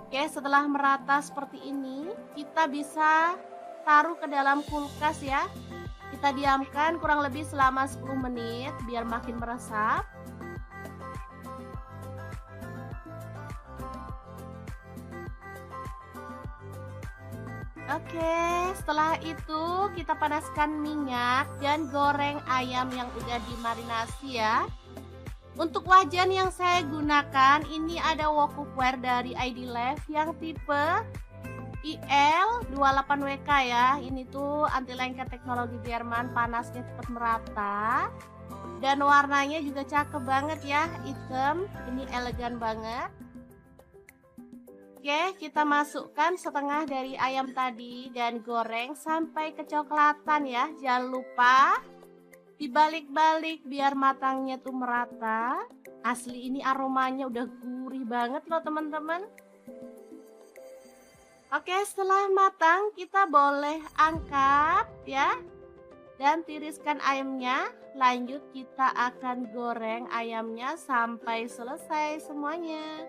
Oke, setelah merata seperti ini, kita bisa taruh ke dalam kulkas ya. Kita diamkan kurang lebih selama 10 menit biar makin meresap. Oke, setelah itu kita panaskan minyak dan goreng ayam yang udah dimarinasi ya. Untuk wajan yang saya gunakan ini ada wok cookware dari ID Lev yang tipe IL28WK ya. Ini tuh anti lengket teknologi Jerman, panasnya cepat merata. Dan warnanya juga cakep banget ya, hitam. Ini elegan banget. Oke, kita masukkan setengah dari ayam tadi dan goreng sampai kecoklatan ya. Jangan lupa dibalik-balik biar matangnya tuh merata. Asli ini aromanya udah gurih banget loh teman-teman. Oke, setelah matang kita boleh angkat ya. Dan tiriskan ayamnya. Lanjut kita akan goreng ayamnya sampai selesai semuanya.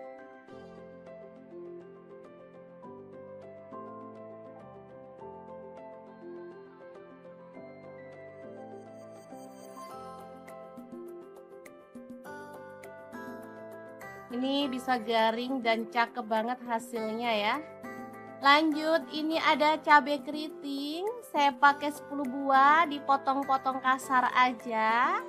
Ini bisa garing dan cakep banget hasilnya ya. Lanjut, ini ada cabai keriting. Saya pakai 10 buah, dipotong-potong kasar aja.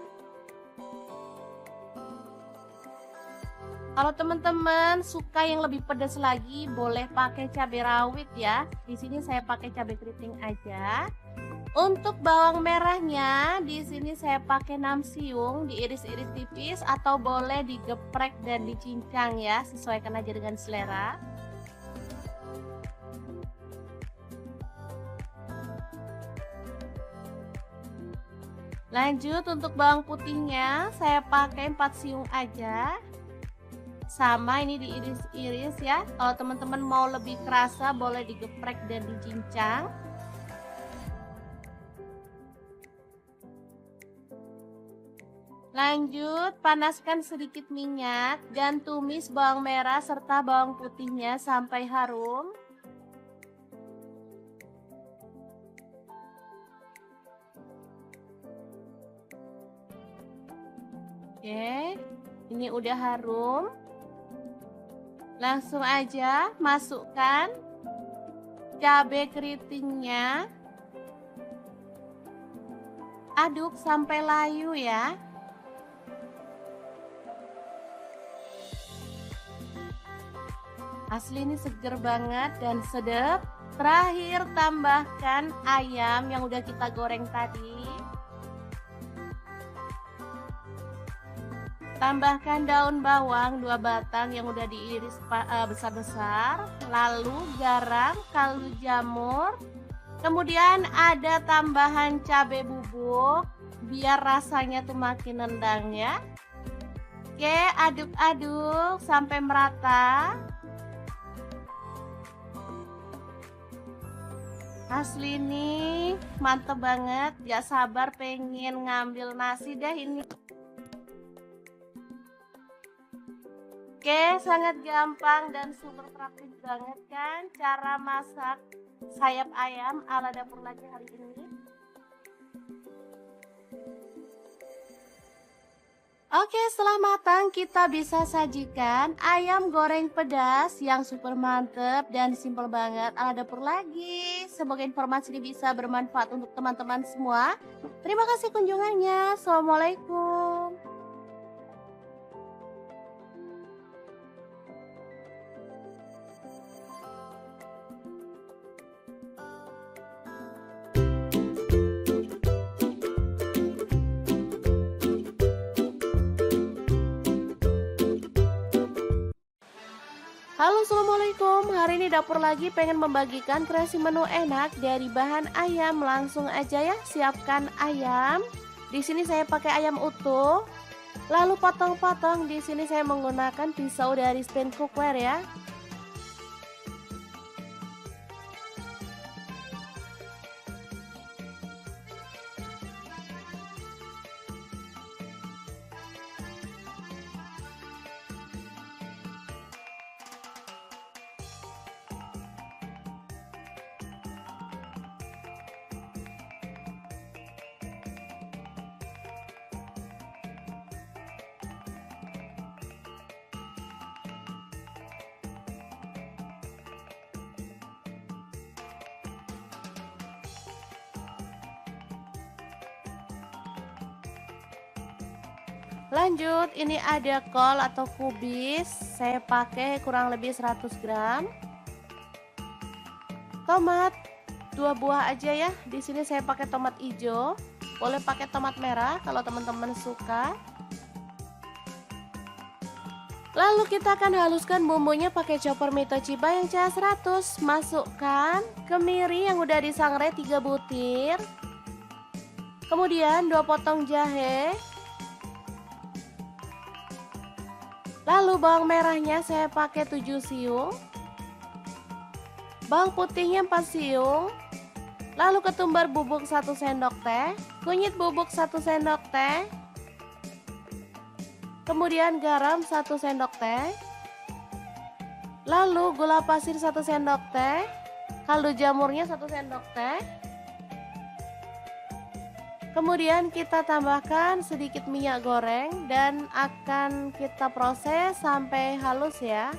Kalau teman-teman suka yang lebih pedas lagi, boleh pakai cabai rawit ya. Di sini saya pakai cabai keriting aja. Untuk bawang merahnya, di sini saya pakai 6 siung, diiris-iris tipis atau boleh digeprek dan dicincang ya, sesuaikan aja dengan selera. Lanjut untuk bawang putihnya, saya pakai 4 siung aja. Sama ini diiris-iris ya. Kalau teman-teman mau lebih kerasa, boleh digeprek dan dicincang. Lanjut, panaskan sedikit minyak dan tumis bawang merah serta bawang putihnya sampai harum. Oke, ini udah harum. Langsung aja masukkan cabai keritingnya. Aduk sampai layu ya. Asli ini seger banget dan sedap. Terakhir tambahkan ayam yang udah kita goreng tadi. Tambahkan daun bawang 2 batang yang udah diiris besar-besar. Lalu garam, kaldu jamur. Kemudian ada tambahan cabai bubuk biar rasanya tuh makin nendang ya. Oke, aduk-aduk sampai merata. Asli ini mantep banget, gak sabar pengen ngambil nasi deh ini. Oke, sangat gampang dan super praktis banget kan cara masak sayap ayam ala Dapur Lagi hari ini. Oke, setelah matang kita bisa sajikan ayam goreng pedas yang super mantep dan simple banget ala Dapur Lagi. Semoga informasi ini bisa bermanfaat untuk teman-teman semua. Terima kasih kunjungannya. Assalamualaikum. Halo, assalamualaikum. Hari ini Dapur Lagi pengen membagikan kreasi menu enak dari bahan ayam. Langsung aja ya, siapkan ayam. Di sini saya pakai ayam utuh. Lalu potong-potong. Di sini saya menggunakan pisau dari stand cookware ya. Lanjut, ini ada kol atau kubis, saya pakai kurang lebih 100 gram. Tomat 2 buah aja ya. Di sini saya pakai tomat hijau. Boleh pakai tomat merah kalau teman-teman suka. Lalu kita akan haluskan bumbunya pakai chopper Mitochiba yang CH100. Masukkan kemiri yang udah disangrai 3 butir. Kemudian 2 potong jahe. Lalu bawang merahnya saya pakai 7 siung. Bawang putihnya 4 siung. Lalu ketumbar bubuk 1 sendok teh, kunyit bubuk 1 sendok teh. Kemudian garam 1 sendok teh. Lalu gula pasir 1 sendok teh, kaldu jamurnya 1 sendok teh. Kemudian kita tambahkan sedikit minyak goreng dan akan kita proses sampai halus ya.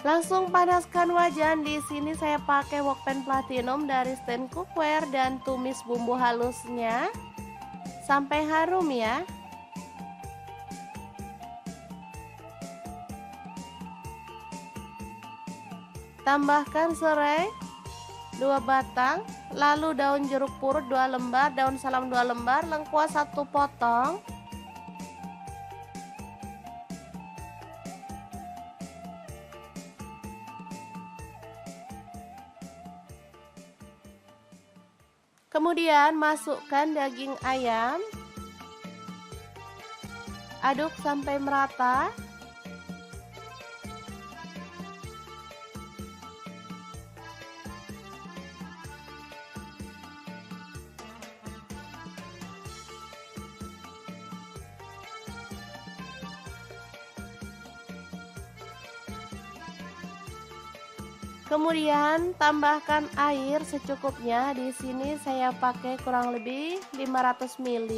Langsung panaskan wajan. Di sini saya pakai wokpan platinum dari stand cookware dan tumis bumbu halusnya sampai harum ya. Tambahkan serai 2 batang, lalu daun jeruk purut 2 lembar, daun salam 2 lembar, lengkuas 1 potong. Kemudian masukkan daging ayam. Aduk sampai merata. Kemudian tambahkan air secukupnya. Di sini saya pakai kurang lebih 500 ml.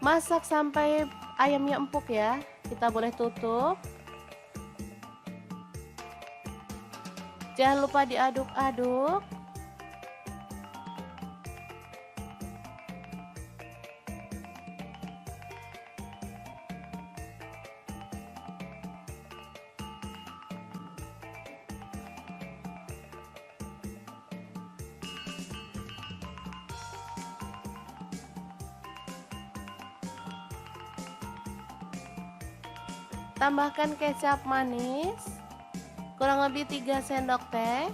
Masak sampai ayamnya empuk ya. Kita boleh tutup. Jangan lupa diaduk-aduk. Tambahkan kecap manis kurang lebih 3 sendok teh.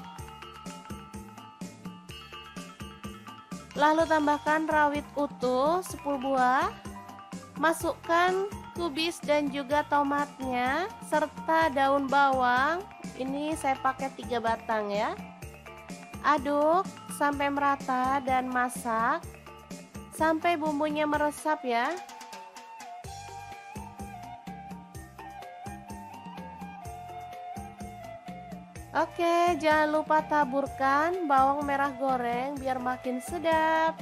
Lalu tambahkan rawit utuh 10 buah. Masukkan kubis dan juga tomatnya serta daun bawang. Ini saya pakai 3 batang ya. Aduk sampai merata dan masak sampai bumbunya meresap ya. Oke, jangan lupa taburkan bawang merah goreng biar makin sedap.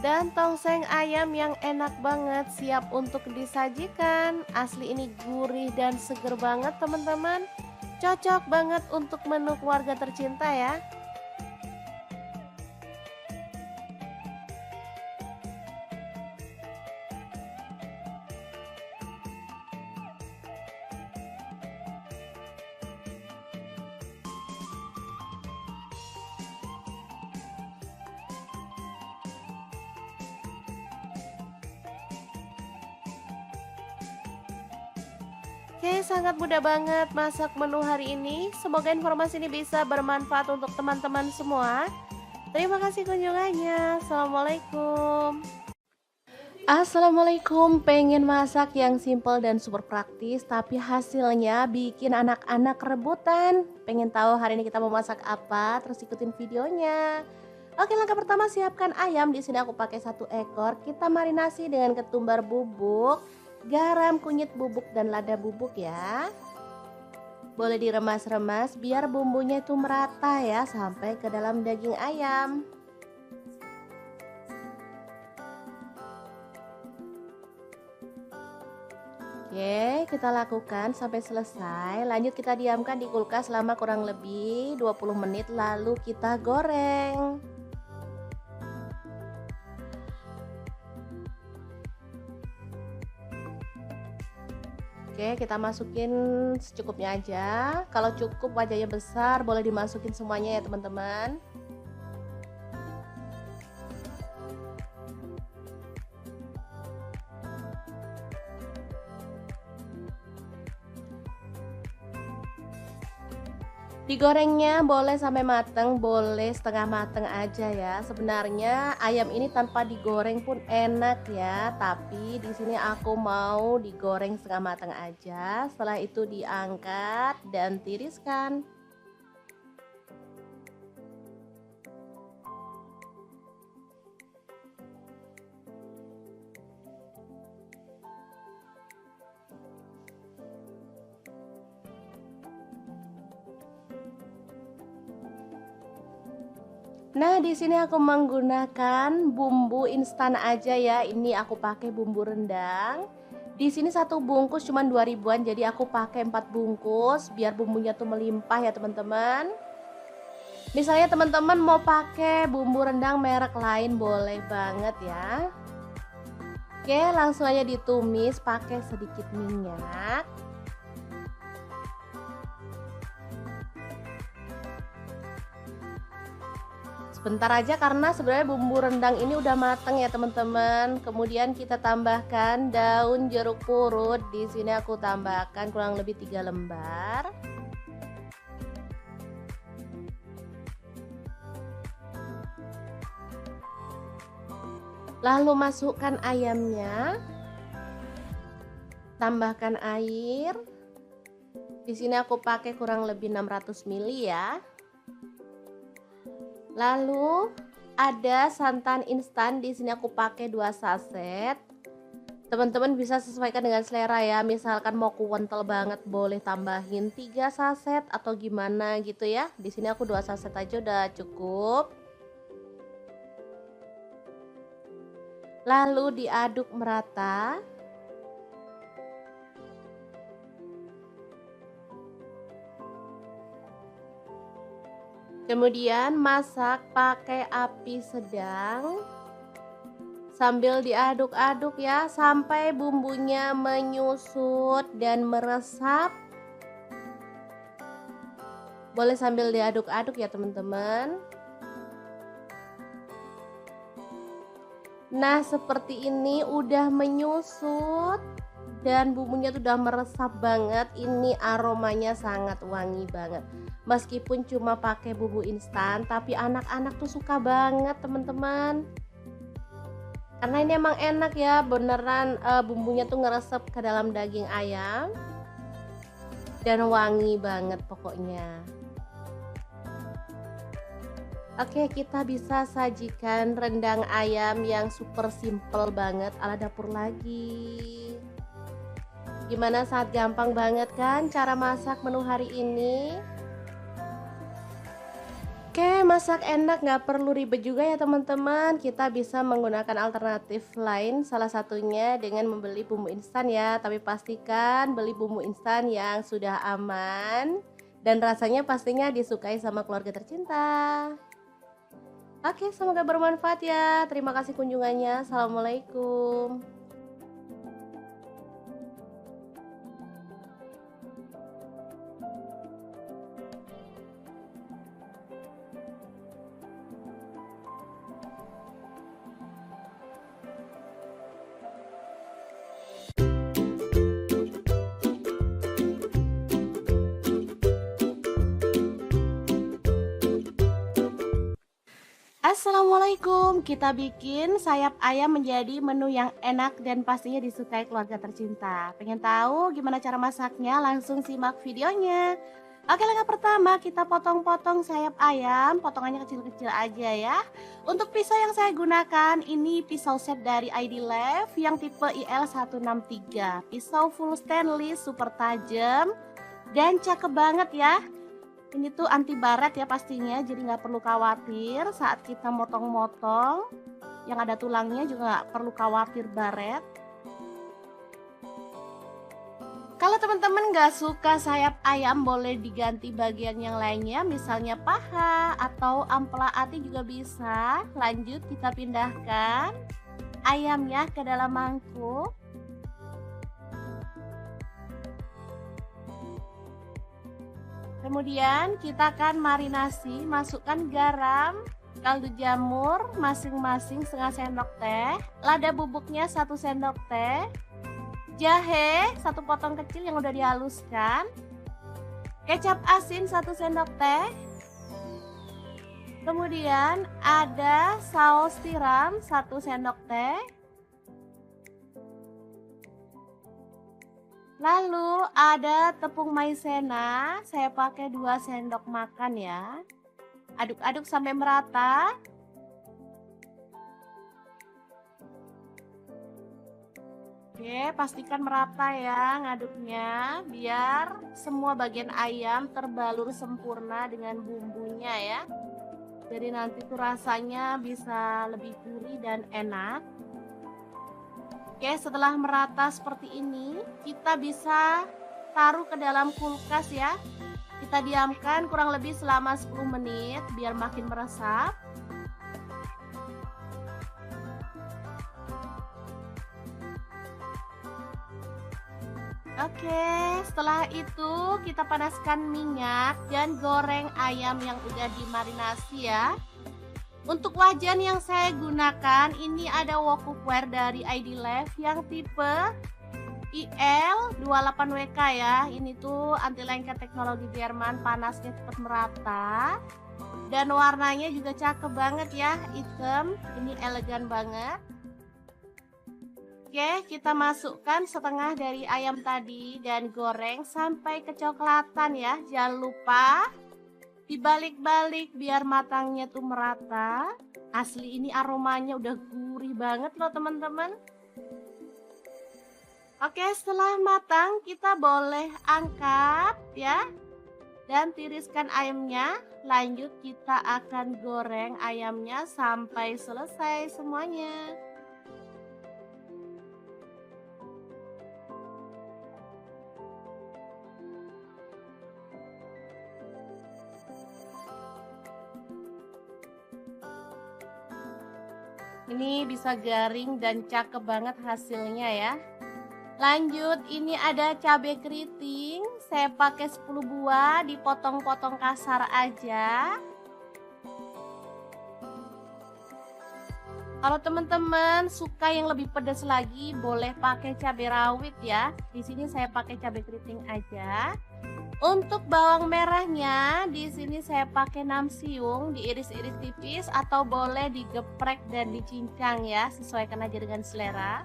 Dan tongseng ayam yang enak banget siap untuk disajikan. Asli ini gurih dan seger banget teman-teman. Cocok banget untuk menu keluarga tercinta ya. Oke, sangat mudah banget masak menu hari ini. Semoga informasi ini bisa bermanfaat untuk teman-teman semua. Terima kasih kunjungannya. Assalamualaikum. Assalamualaikum. Pengen masak yang simple dan super praktis, tapi hasilnya bikin anak-anak rebutan. Pengen tahu hari ini kita mau masak apa? Terus ikutin videonya. Oke, langkah pertama siapkan ayam. Di sini aku pakai 1 ekor. Kita marinasi dengan ketumbar bubuk, garam, kunyit bubuk, dan lada bubuk ya. Boleh diremas-remas biar bumbunya itu merata ya sampai ke dalam daging ayam. Oke, kita lakukan sampai selesai. Lanjut kita diamkan di kulkas selama kurang lebih 20 menit lalu kita goreng. Oke, kita masukin secukupnya aja. Kalau cukup wajahnya besar, boleh dimasukin semuanya ya teman-teman. Digorengnya boleh sampai mateng, boleh setengah mateng aja ya. Sebenarnya ayam ini tanpa digoreng pun enak ya, tapi di sini aku mau digoreng setengah mateng aja. Setelah itu diangkat dan tiriskan. Nah, di sini aku menggunakan bumbu instan aja ya. Ini aku pakai bumbu rendang. Di sini satu bungkus cuma 2 ribuan, jadi aku pakai 4 bungkus biar bumbunya tuh melimpah ya teman-teman. Misalnya teman-teman mau pakai bumbu rendang merek lain boleh banget ya. Oke, langsung aja ditumis pakai sedikit minyak. Sebentar aja karena sebenarnya bumbu rendang ini udah mateng ya teman-teman. Kemudian kita tambahkan daun jeruk purut. Di sini aku tambahkan kurang lebih 3 lembar. Lalu masukkan ayamnya. Tambahkan air. Di sini aku pakai kurang lebih 600 ml ya. Lalu ada santan instan, di sini aku pakai 2 saset. Teman-teman bisa sesuaikan dengan selera ya. Misalkan mau kental banget boleh tambahin 3 saset atau gimana gitu ya. Di sini aku 2 saset aja udah cukup. Lalu diaduk merata. Kemudian masak pakai api sedang sambil diaduk-aduk ya sampai bumbunya menyusut dan meresap. Boleh sambil diaduk-aduk ya teman-teman. Nah, seperti ini udah menyusut dan bumbunya tuh udah meresap banget. Ini aromanya sangat wangi banget. Meskipun cuma pakai bumbu instan, tapi anak-anak tuh suka banget teman-teman. Karena ini emang enak ya, beneran bumbunya tuh ngeresep ke dalam daging ayam. Dan wangi banget pokoknya. Oke, kita bisa sajikan rendang ayam yang super simple banget ala dapur lagi. Gimana, sangat gampang banget kan cara masak menu hari ini? Oke, masak enak nggak perlu ribet juga ya teman-teman. Kita bisa menggunakan alternatif lain, salah satunya dengan membeli bumbu instan ya. Tapi pastikan beli bumbu instan yang sudah aman dan rasanya pastinya disukai sama keluarga tercinta. Oke, semoga bermanfaat ya. Terima kasih kunjungannya. Assalamualaikum. Assalamualaikum, kita bikin sayap ayam menjadi menu yang enak dan pastinya disukai keluarga tercinta. Pengen tahu gimana cara masaknya? Langsung simak videonya. Oke, langkah pertama kita potong-potong sayap ayam, potongannya kecil-kecil aja ya. Untuk pisau yang saya gunakan ini pisau set dari ID Love yang tipe IL163. Pisau full stainless, super tajam dan cakep banget ya. Ini tuh anti baret ya pastinya, jadi nggak perlu khawatir saat kita motong-motong. Yang ada tulangnya juga nggak perlu khawatir baret. Kalau teman-teman nggak suka sayap ayam boleh diganti bagian yang lainnya, misalnya paha atau ampela ati juga bisa. Lanjut kita pindahkan ayamnya ke dalam mangkuk. Kemudian kita akan marinasi, masukkan garam, kaldu jamur masing-masing setengah sendok teh, lada bubuknya 1 sendok teh, jahe 1 potong kecil yang udah dihaluskan, kecap asin 1 sendok teh, kemudian ada saus tiram 1 sendok teh. Lalu ada tepung maizena, saya pakai 2 sendok makan ya. Aduk-aduk sampai merata. Oke, pastikan merata ya ngaduknya, biar semua bagian ayam terbalur sempurna dengan bumbunya ya. Jadi nanti tuh rasanya bisa lebih gurih dan enak. Oke, setelah merata seperti ini, kita bisa taruh ke dalam kulkas ya. Kita diamkan kurang lebih selama 10 menit biar makin meresap. Oke, setelah itu kita panaskan minyak dan goreng ayam yang udah dimarinasi ya. Untuk wajan yang saya gunakan ini ada wok cookware dari ID Life yang tipe IL28WK ya. Ini tuh anti lengket teknologi Jerman, panasnya cepat merata. Dan warnanya juga cakep banget ya, hitam. Ini elegan banget. Oke, kita masukkan setengah dari ayam tadi dan goreng sampai kecoklatan ya. Jangan lupa dibalik-balik biar matangnya tuh merata. Asli ini aromanya udah gurih banget loh teman-teman. Oke, setelah matang kita boleh angkat ya. Dan tiriskan ayamnya. Lanjut kita akan goreng ayamnya sampai selesai semuanya. Ini bisa garing dan cakep banget hasilnya ya. Lanjut, ini ada cabai keriting. Saya pakai 10 buah, dipotong-potong kasar aja. Kalau teman-teman suka yang lebih pedas lagi, boleh pakai cabai rawit ya. Di sini saya pakai cabai keriting aja. Untuk bawang merahnya, di sini saya pakai 6 siung, diiris-iris tipis atau boleh digeprek dan dicincang ya, sesuaikan aja dengan selera.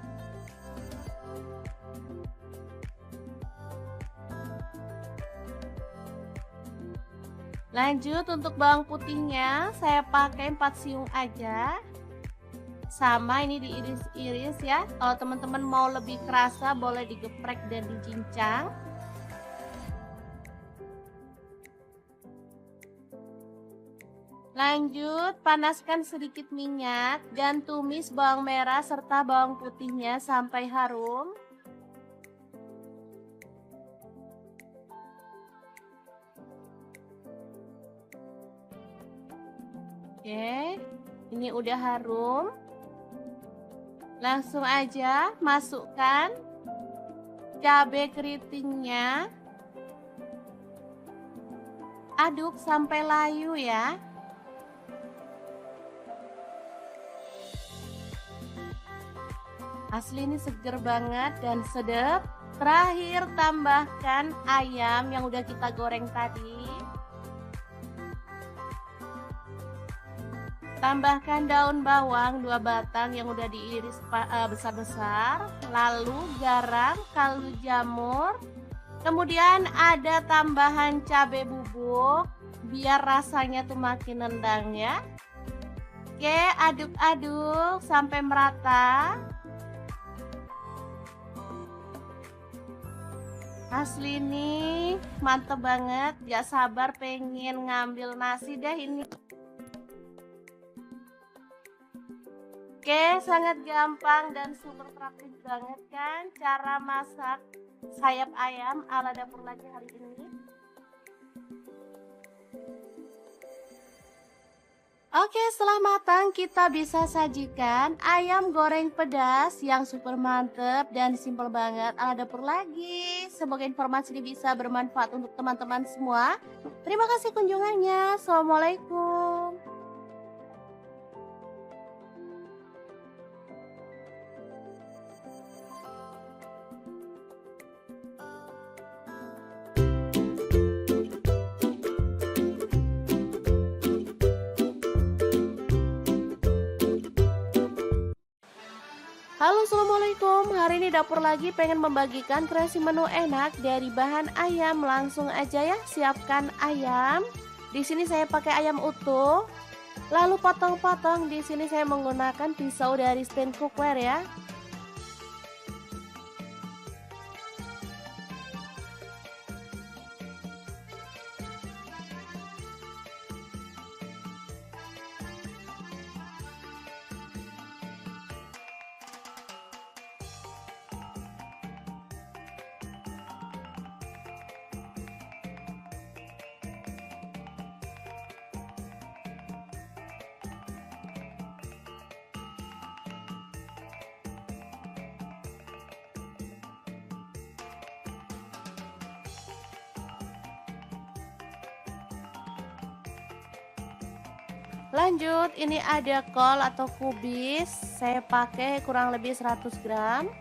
Lanjut untuk bawang putihnya, saya pakai 4 siung aja. Sama ini diiris-iris ya. Kalau teman-teman mau lebih kerasa, boleh digeprek dan dicincang. Lanjut, panaskan sedikit minyak dan tumis bawang merah serta bawang putihnya sampai harum. Oke, ini udah harum. Langsung aja masukkan cabai keritingnya. Aduk sampai layu ya. Asli ini seger banget dan sedap. Terakhir tambahkan ayam yang udah kita goreng tadi. Tambahkan daun bawang 2 batang yang udah diiris besar-besar. Lalu garam, kaldu jamur. Kemudian ada tambahan cabai bubuk biar rasanya tuh makin nendang ya. Oke, aduk-aduk sampai merata. Asli ini mantep banget, gak sabar pengen ngambil nasi deh ini. Oke, sangat gampang dan super praktis banget kan cara masak sayap ayam ala dapur lagi hari ini. Oke, setelah matang kita bisa sajikan ayam goreng pedas yang super mantep dan simple banget ala dapur lagi. Semoga informasi ini bisa bermanfaat untuk teman-teman semua. Terima kasih kunjungannya. Assalamualaikum. Halo, assalamualaikum. Hari ini dapur lagi pengen membagikan kreasi menu enak dari bahan ayam. Langsung aja ya, siapkan ayam. Di sini saya pakai ayam utuh. Lalu potong-potong. Di sini saya menggunakan pisau dari stand cookware ya. Lanjut, ini ada kol atau kubis, saya pakai kurang lebih 100 gram.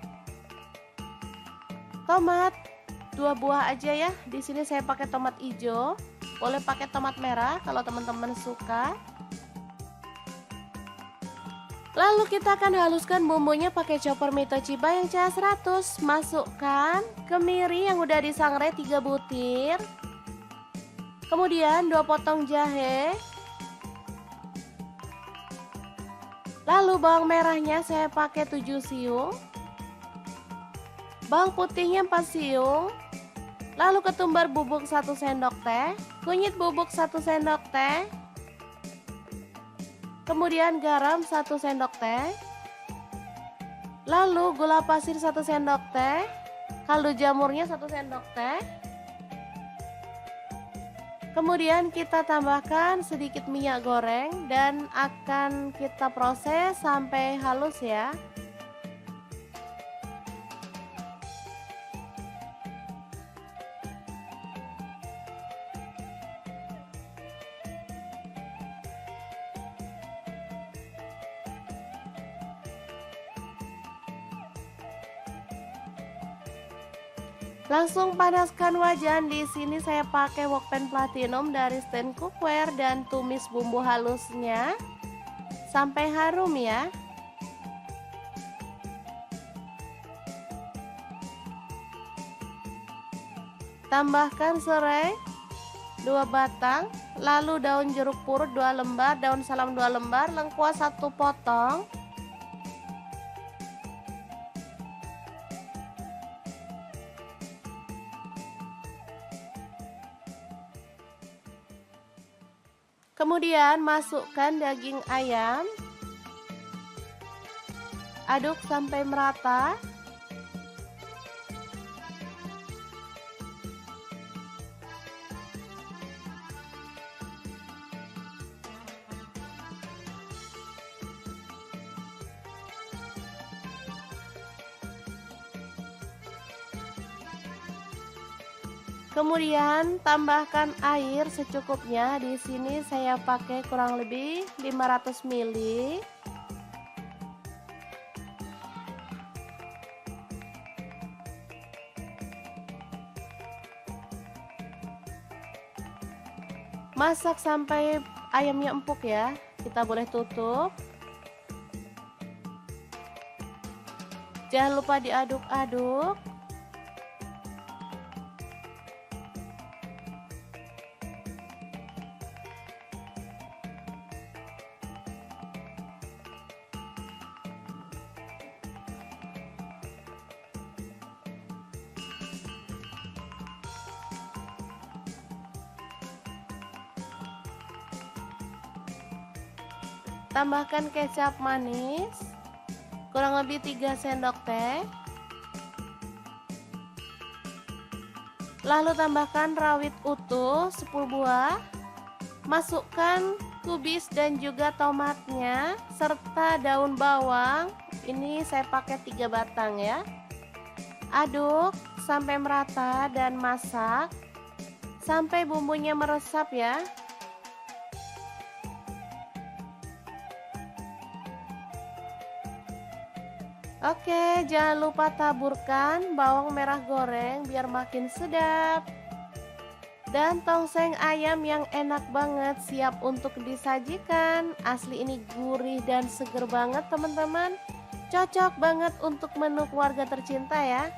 Tomat 2 buah aja ya. Di sini saya pakai tomat hijau. Boleh pakai tomat merah kalau teman-teman suka. Lalu kita akan haluskan bumbunya pakai chopper Mito Chiba yang CH 100. Masukkan kemiri yang udah disangrai 3 butir. Kemudian 2 potong jahe. Lalu bawang merahnya saya pakai 7 siung. Bawang putihnya 4 siung. Lalu ketumbar bubuk 1 sendok teh. Kunyit bubuk 1 sendok teh. Kemudian garam 1 sendok teh. Lalu gula pasir 1 sendok teh. Kaldu jamurnya 1 sendok teh. Kemudian kita tambahkan sedikit minyak goreng dan akan kita proses sampai halus ya. Langsung panaskan wajan. Di sini saya pakai wokpan platinum dari stand cookware dan tumis bumbu halusnya sampai harum ya. Tambahkan serai 2 batang, lalu daun jeruk purut 2 lembar, daun salam 2 lembar, lengkuas 1 potong. Kemudian masukkan daging ayam. Aduk sampai merata. Kemudian tambahkan air secukupnya. Di sini saya pakai kurang lebih 500 ml. Masak sampai ayamnya empuk ya. Kita boleh tutup. Jangan lupa diaduk-aduk. Tambahkan kecap manis kurang lebih 3 sendok teh. Lalu tambahkan rawit utuh 10 buah. Masukkan kubis dan juga tomatnya serta daun bawang. Ini saya pakai 3 batang ya. Aduk sampai merata dan masak sampai bumbunya meresap ya. Oke, jangan lupa taburkan bawang merah goreng biar makin sedap. Dan tongseng ayam yang enak banget siap untuk disajikan. Asli ini gurih dan seger banget teman-teman. Cocok banget untuk menu keluarga tercinta ya.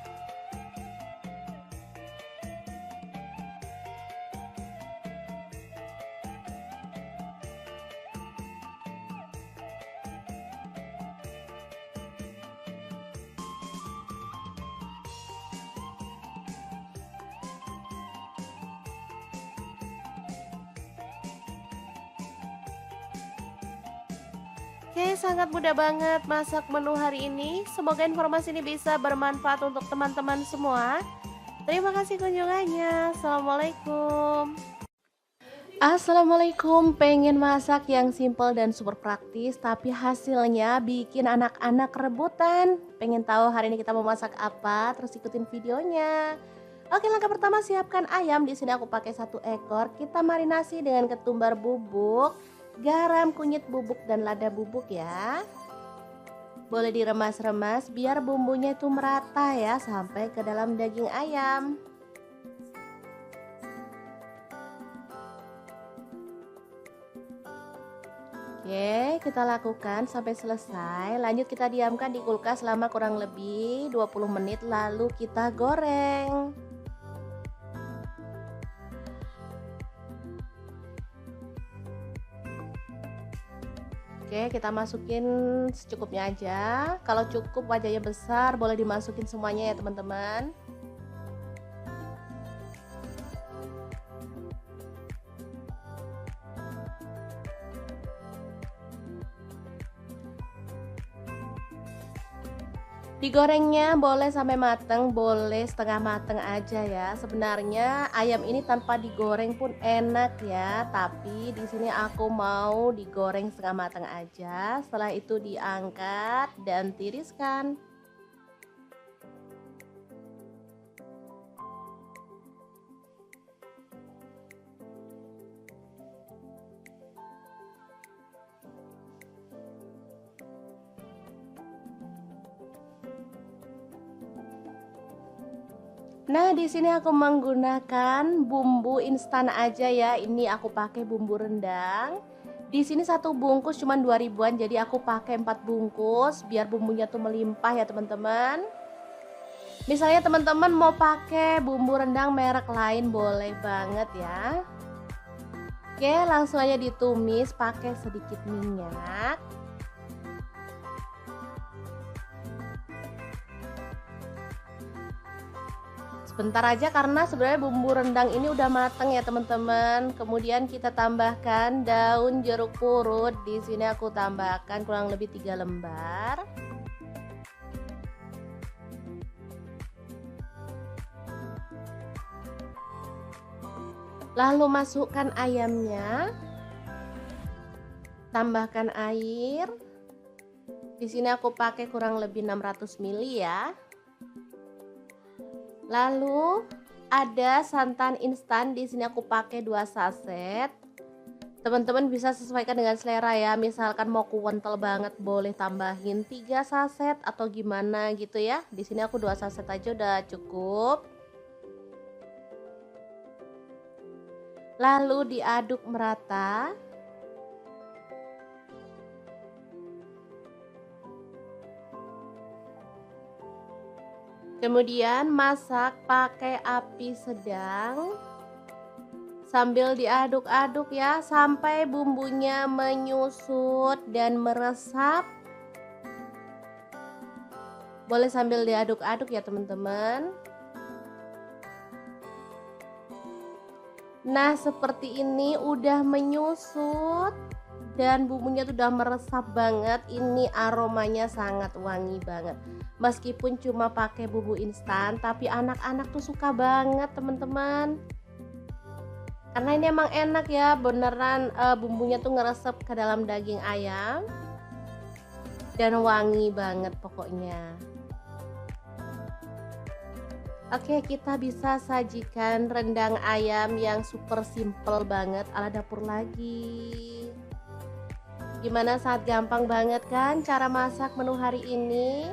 Oke, sangat mudah banget masak menu hari ini. Semoga informasi ini bisa bermanfaat untuk teman-teman semua. Terima kasih kunjungannya. Assalamualaikum. Assalamualaikum. Pengen masak yang simple dan super praktis, tapi hasilnya bikin anak-anak rebutan. Pengen tahu hari ini kita mau masak apa? Terus ikutin videonya. Oke, langkah pertama siapkan ayam. Di sini aku pakai 1 ekor. Kita marinasi dengan ketumbar bubuk, garam, kunyit bubuk, dan lada bubuk ya. Boleh diremas-remas biar bumbunya itu merata ya sampai ke dalam daging ayam. Oke, kita lakukan sampai selesai. Lanjut kita diamkan di kulkas selama kurang lebih 20 menit lalu kita goreng. Oke, kita masukin secukupnya aja. Kalau cukup wajahnya besar, boleh dimasukin semuanya ya teman-teman. Digorengnya boleh sampai mateng, boleh setengah mateng aja ya. Sebenarnya ayam ini tanpa digoreng pun enak ya, tapi di sini aku mau digoreng setengah mateng aja. Setelah itu diangkat dan tiriskan. Nah, di sini aku menggunakan bumbu instan aja ya. Ini aku pakai bumbu rendang. Di sini satu bungkus cuma 2 ribuan, jadi aku pakai 4 bungkus biar bumbunya tuh melimpah ya teman-teman. Misalnya teman-teman mau pakai bumbu rendang merek lain boleh banget ya. Oke, langsung aja ditumis pakai sedikit minyak. Bentar aja karena sebenarnya bumbu rendang ini udah mateng ya teman-teman. Kemudian kita tambahkan daun jeruk purut. Di sini aku tambahkan kurang lebih 3 lembar. Lalu masukkan ayamnya. Tambahkan air. Di sini aku pakai kurang lebih 600 ml ya. Lalu ada santan instan, di sini aku pakai 2 saset. Teman-teman bisa sesuaikan dengan selera ya. Misalkan mau kental banget boleh tambahin 3 saset atau gimana gitu ya. Di sini aku 2 saset aja udah cukup. Lalu diaduk merata. Kemudian masak pakai api sedang sambil diaduk-aduk ya sampai bumbunya menyusut dan meresap. Boleh sambil diaduk-aduk ya teman-teman. Nah, seperti ini udah menyusut dan bumbunya tuh udah meresap banget. Ini aromanya sangat wangi banget. Meskipun cuma pakai bumbu instan, tapi anak-anak tuh suka banget teman-teman. Karena ini emang enak ya, beneran bumbunya tuh ngeresep ke dalam daging ayam. Dan wangi banget pokoknya. Oke, kita bisa sajikan rendang ayam yang super simple banget ala dapur lagi. Gimana, sangat gampang banget kan cara masak menu hari ini?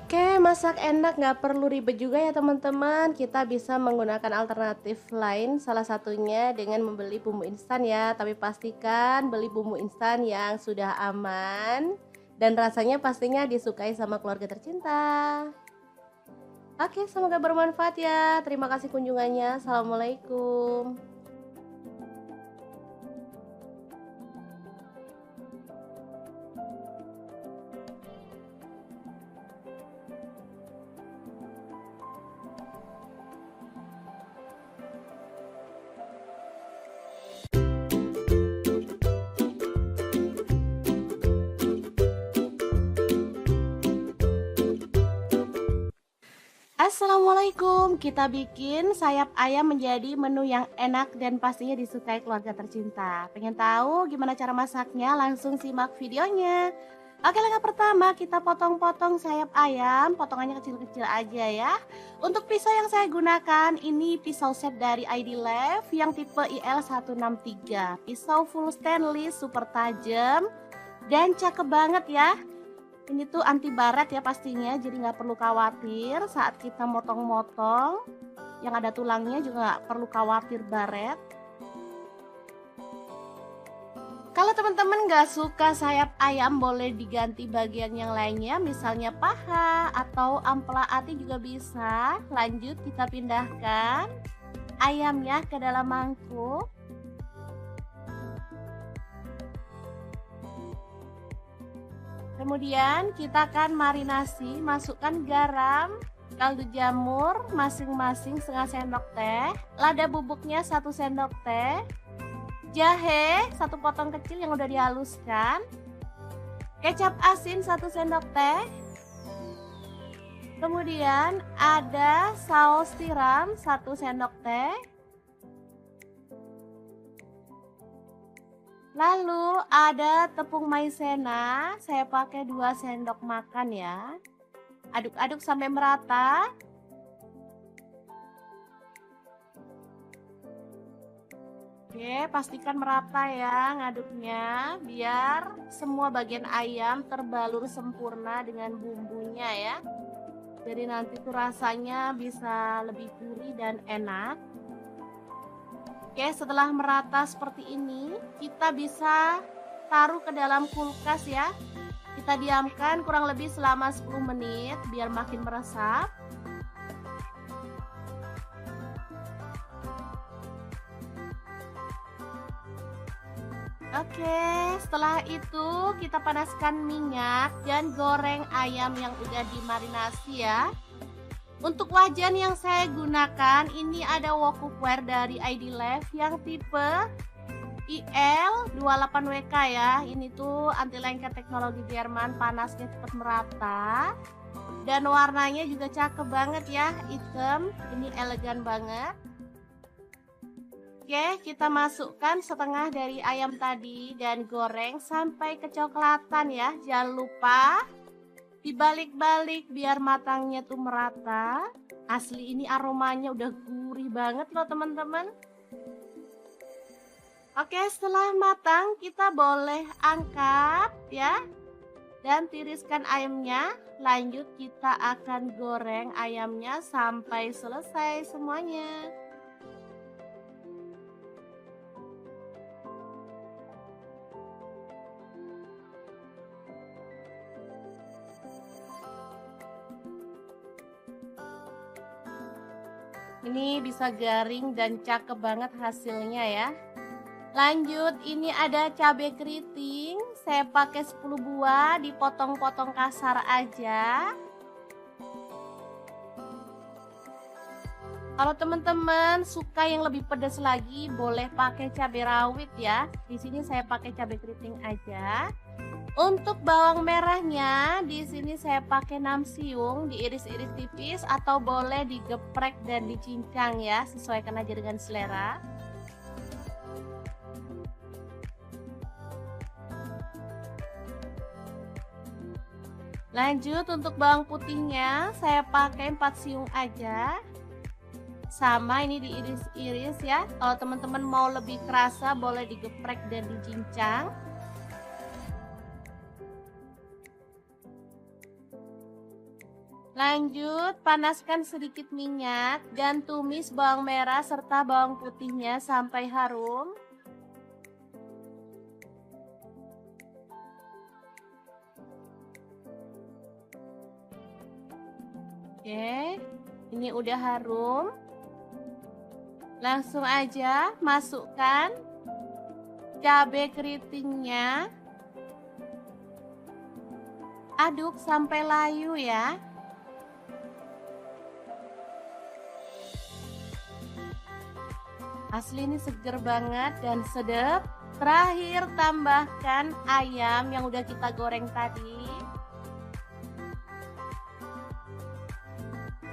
Oke, masak enak nggak perlu ribet juga ya teman-teman. Kita bisa menggunakan alternatif lain, salah satunya dengan membeli bumbu instan ya. Tapi pastikan beli bumbu instan yang sudah aman dan rasanya pastinya disukai sama keluarga tercinta. Oke, semoga bermanfaat ya. Terima kasih kunjungannya. Assalamualaikum. Assalamualaikum, kita bikin sayap ayam menjadi menu yang enak dan pastinya disukai keluarga tercinta. Pengen tahu gimana cara masaknya? Langsung simak videonya. Oke, langkah pertama kita potong-potong sayap ayam, potongannya kecil-kecil aja ya. Untuk pisau yang saya gunakan ini pisau set dari ID Lev yang tipe IL163. Pisau full stainless super tajam dan cakep banget ya. Ini tuh anti baret ya pastinya, jadi nggak perlu khawatir saat kita motong-motong. Yang ada tulangnya juga nggak perlu khawatir baret. Kalau teman-teman nggak suka sayap ayam, boleh diganti bagian yang lainnya, misalnya paha atau ampela ati juga bisa. Lanjut kita pindahkan ayamnya ke dalam mangkuk. Kemudian kita akan marinasi, masukkan garam, kaldu jamur masing-masing setengah sendok teh, lada bubuknya 1 sendok teh, jahe 1 potong kecil yang udah dihaluskan, kecap asin 1 sendok teh, kemudian ada saus tiram 1 sendok teh, lalu ada tepung maizena, saya pakai 2 sendok makan ya. Aduk-aduk sampai merata. Oke, pastikan merata ya ngaduknya biar semua bagian ayam terbalur sempurna dengan bumbunya ya. Jadi nanti tuh rasanya bisa lebih gurih dan enak. Oke, setelah merata seperti ini, kita bisa taruh ke dalam kulkas ya. Kita diamkan kurang lebih selama 10 menit biar makin meresap. Oke, setelah itu kita panaskan minyak dan goreng ayam yang udah dimarinasi ya. Untuk wajan yang saya gunakan ini ada wok cookware dari ID Lev yang tipe IL28WK ya. Ini tuh anti lengket teknologi Jerman, panasnya cepat merata. Dan warnanya juga cakep banget ya, hitam. Ini elegan banget. Oke, kita masukkan setengah dari ayam tadi dan goreng sampai kecoklatan ya. Jangan lupa dibalik-balik biar matangnya tuh merata. Asli ini aromanya udah gurih banget loh teman-teman. Oke, setelah matang kita boleh angkat ya. Dan tiriskan ayamnya. Lanjut kita akan goreng ayamnya sampai selesai semuanya. Ini bisa garing dan cakep banget hasilnya ya. Lanjut, ini ada cabai keriting. Saya pakai 10 buah, dipotong-potong kasar aja. Kalau teman-teman suka yang lebih pedas lagi, boleh pakai cabai rawit ya. Di sini saya pakai cabai keriting aja. Untuk bawang merahnya, di sini saya pakai 6 siung, diiris-iris tipis atau boleh digeprek dan dicincang ya, sesuaikan aja dengan selera. Lanjut untuk bawang putihnya, saya pakai 4 siung aja. Sama ini diiris-iris ya. Kalau teman-teman mau lebih kerasa, boleh digeprek dan dicincang. Lanjut, panaskan sedikit minyak dan tumis bawang merah serta bawang putihnya sampai harum. Oke, ini udah harum. Langsung aja masukkan cabai keritingnya. Aduk sampai layu ya. Asli ini seger banget dan sedap. Terakhir tambahkan ayam yang udah kita goreng tadi.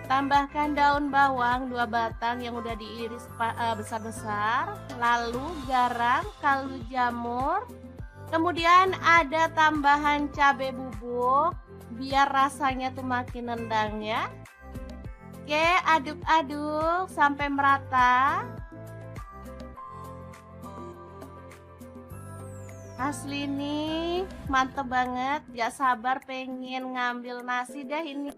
Tambahkan daun bawang 2 batang yang udah diiris besar-besar. Lalu garam, kaldu jamur, Kemudian ada tambahan cabai bubuk biar rasanya tuh makin nendang ya. Oke, aduk-aduk sampai merata. Asli nih, mantep banget. Gak sabar pengen ngambil nasi deh ini.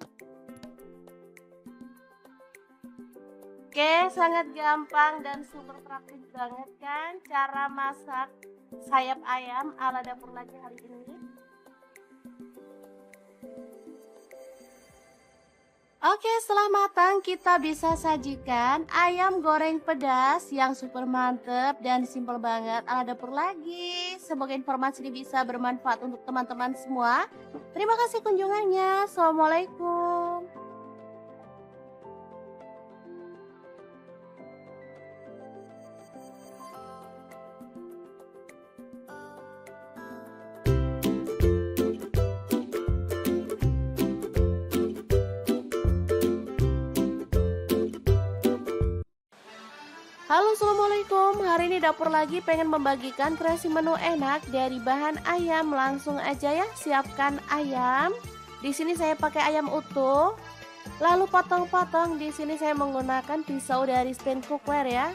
Oke, sangat gampang dan super praktis banget kan cara masak sayap ayam ala dapur lagi hari ini. Oke, setelah matang kita bisa sajikan ayam goreng pedas yang super mantep dan simple banget ala dapur lagi. Semoga informasi ini bisa bermanfaat untuk teman-teman semua. Terima kasih kunjungannya. Assalamualaikum. Halo, assalamualaikum. Hari ini dapur lagi pengen membagikan kreasi menu enak dari bahan ayam. Langsung aja ya, siapkan ayam. Di sini saya pakai ayam utuh. Lalu potong-potong. Di sini saya menggunakan pisau dari stand cookware ya.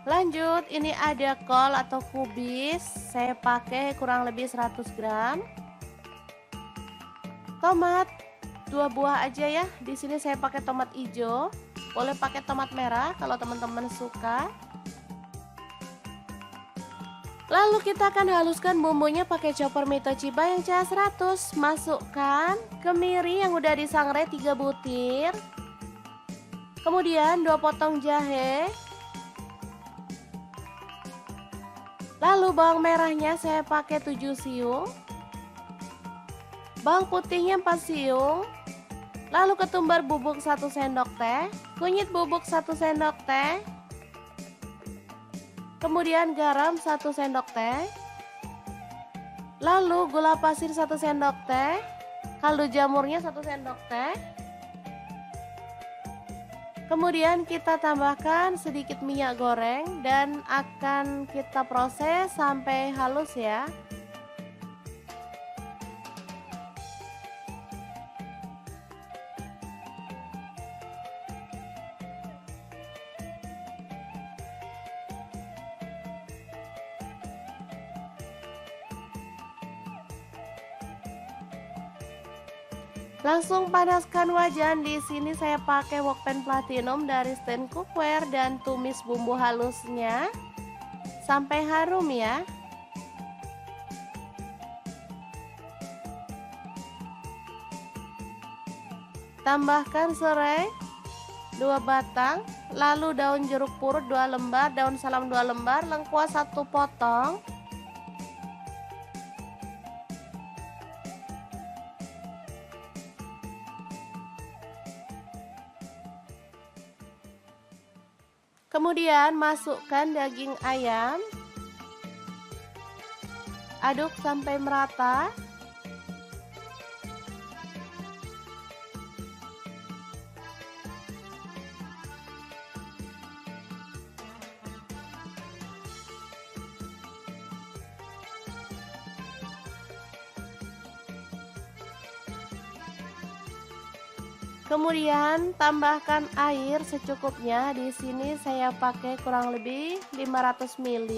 Lanjut, ini ada kol atau kubis. Saya pakai kurang lebih 100 gram. Tomat 2 buah aja ya. Di sini saya pakai tomat hijau. Boleh pakai tomat merah kalau teman-teman suka. Lalu kita akan haluskan bumbunya pakai chopper Mitochiba yang CH100. Masukkan kemiri yang udah disangrai 3 butir. Kemudian 2 potong jahe. Lalu bawang merahnya saya pakai 7 siung. Bawang putihnya 4 siung. Lalu ketumbar bubuk 1 sendok teh. Kunyit bubuk 1 sendok teh. Kemudian garam 1 sendok teh. Lalu gula pasir 1 sendok teh. Kaldu jamurnya 1 sendok teh. Kemudian kita tambahkan sedikit minyak goreng dan akan kita proses sampai halus ya. Langsung panaskan wajan. Di sini saya pakai wokpan platinum dari stand cookware dan tumis bumbu halusnya sampai harum ya. Tambahkan serai 2 batang, lalu daun jeruk purut 2 lembar, daun salam 2 lembar, lengkuas 1 potong. Kemudian masukkan daging ayam. Aduk sampai merata. Kemudian tambahkan air secukupnya. Di sini saya pakai kurang lebih 500 ml.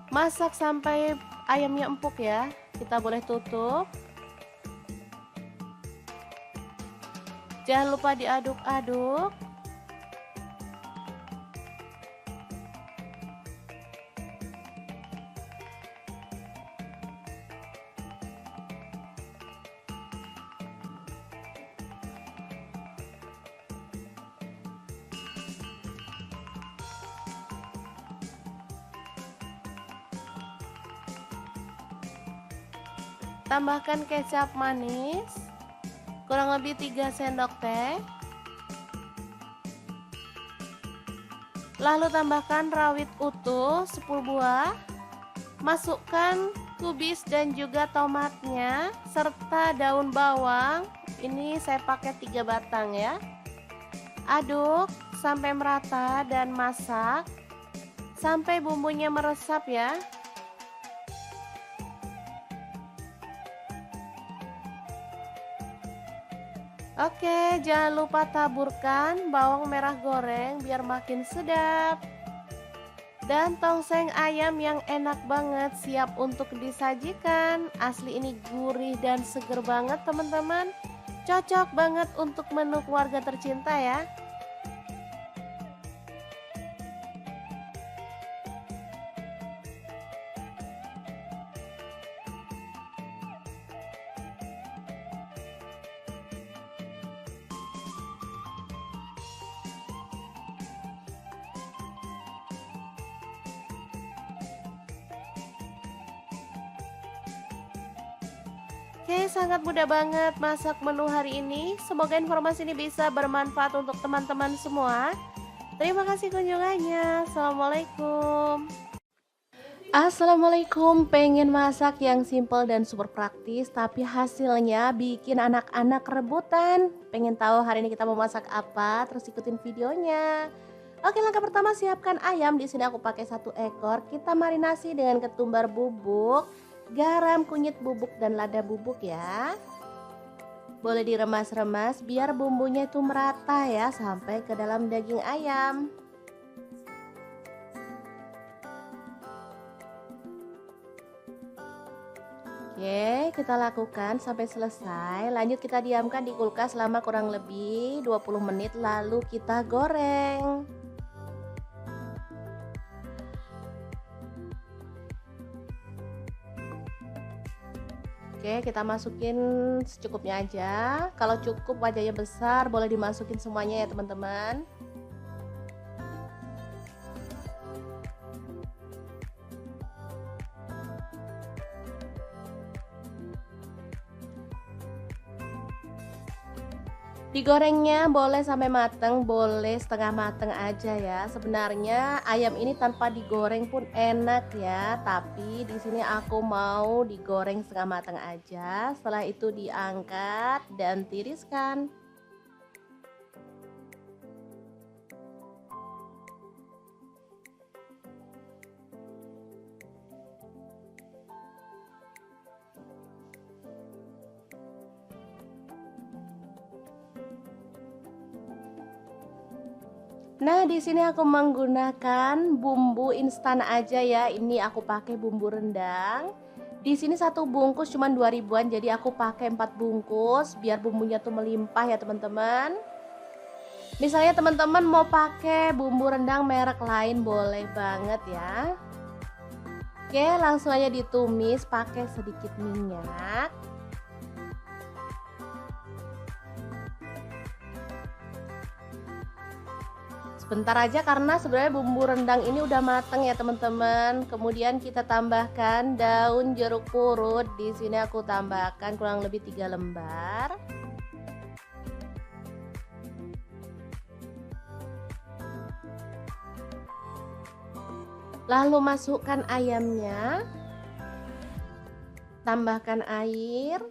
Masak sampai ayamnya empuk ya. Kita boleh tutup. Jangan lupa diaduk-aduk. Tambahkan kecap manis kurang lebih 3 sendok teh. Lalu tambahkan rawit utuh 10 buah. Masukkan kubis dan juga tomatnya serta daun bawang. Ini saya pakai 3 batang ya. Aduk sampai merata dan masak sampai bumbunya meresap ya. Oke, jangan lupa taburkan bawang merah goreng biar makin sedap. Dan tongseng ayam yang enak banget siap untuk disajikan. Asli ini gurih dan seger banget teman-teman. Cocok banget untuk menu keluarga tercinta ya. Oke, sangat mudah banget masak menu hari ini. Semoga informasi ini bisa bermanfaat untuk teman-teman semua. Terima kasih kunjungannya. Assalamualaikum. Assalamualaikum, pengen masak yang simple dan super praktis tapi hasilnya bikin anak-anak rebutan. Pengen tahu hari ini kita mau masak apa? Terus ikutin videonya. Oke, langkah pertama siapkan ayam. Di sini aku pakai 1 ekor. Kita marinasi dengan ketumbar bubuk, garam, kunyit bubuk dan lada bubuk ya. Boleh diremas-remas biar bumbunya itu merata ya sampai ke dalam daging ayam. Oke, kita lakukan sampai selesai. Lanjut kita diamkan di kulkas selama kurang lebih 20 menit lalu kita goreng. Oke, kita masukin secukupnya aja. Kalau cukup wajahnya besar, boleh dimasukin semuanya ya teman-teman. Digorengnya boleh sampai mateng, boleh setengah mateng aja ya. Sebenarnya ayam ini tanpa digoreng pun enak ya, tapi di sini aku mau digoreng setengah mateng aja. Setelah itu diangkat dan tiriskan. Nah, di sini aku menggunakan bumbu instan aja ya. Ini aku pakai bumbu rendang. Di sini 1 bungkus cuma 2 ribuan, jadi aku pakai 4 bungkus biar bumbunya tuh melimpah ya teman-teman. Misalnya teman-teman mau pakai bumbu rendang merek lain boleh banget ya. Oke, langsung aja ditumis pakai sedikit minyak. Sebentar aja karena sebenarnya bumbu rendang ini udah mateng ya teman-teman. Kemudian kita tambahkan daun jeruk purut. Di sini aku tambahkan kurang lebih 3 lembar. Lalu masukkan ayamnya. Tambahkan air.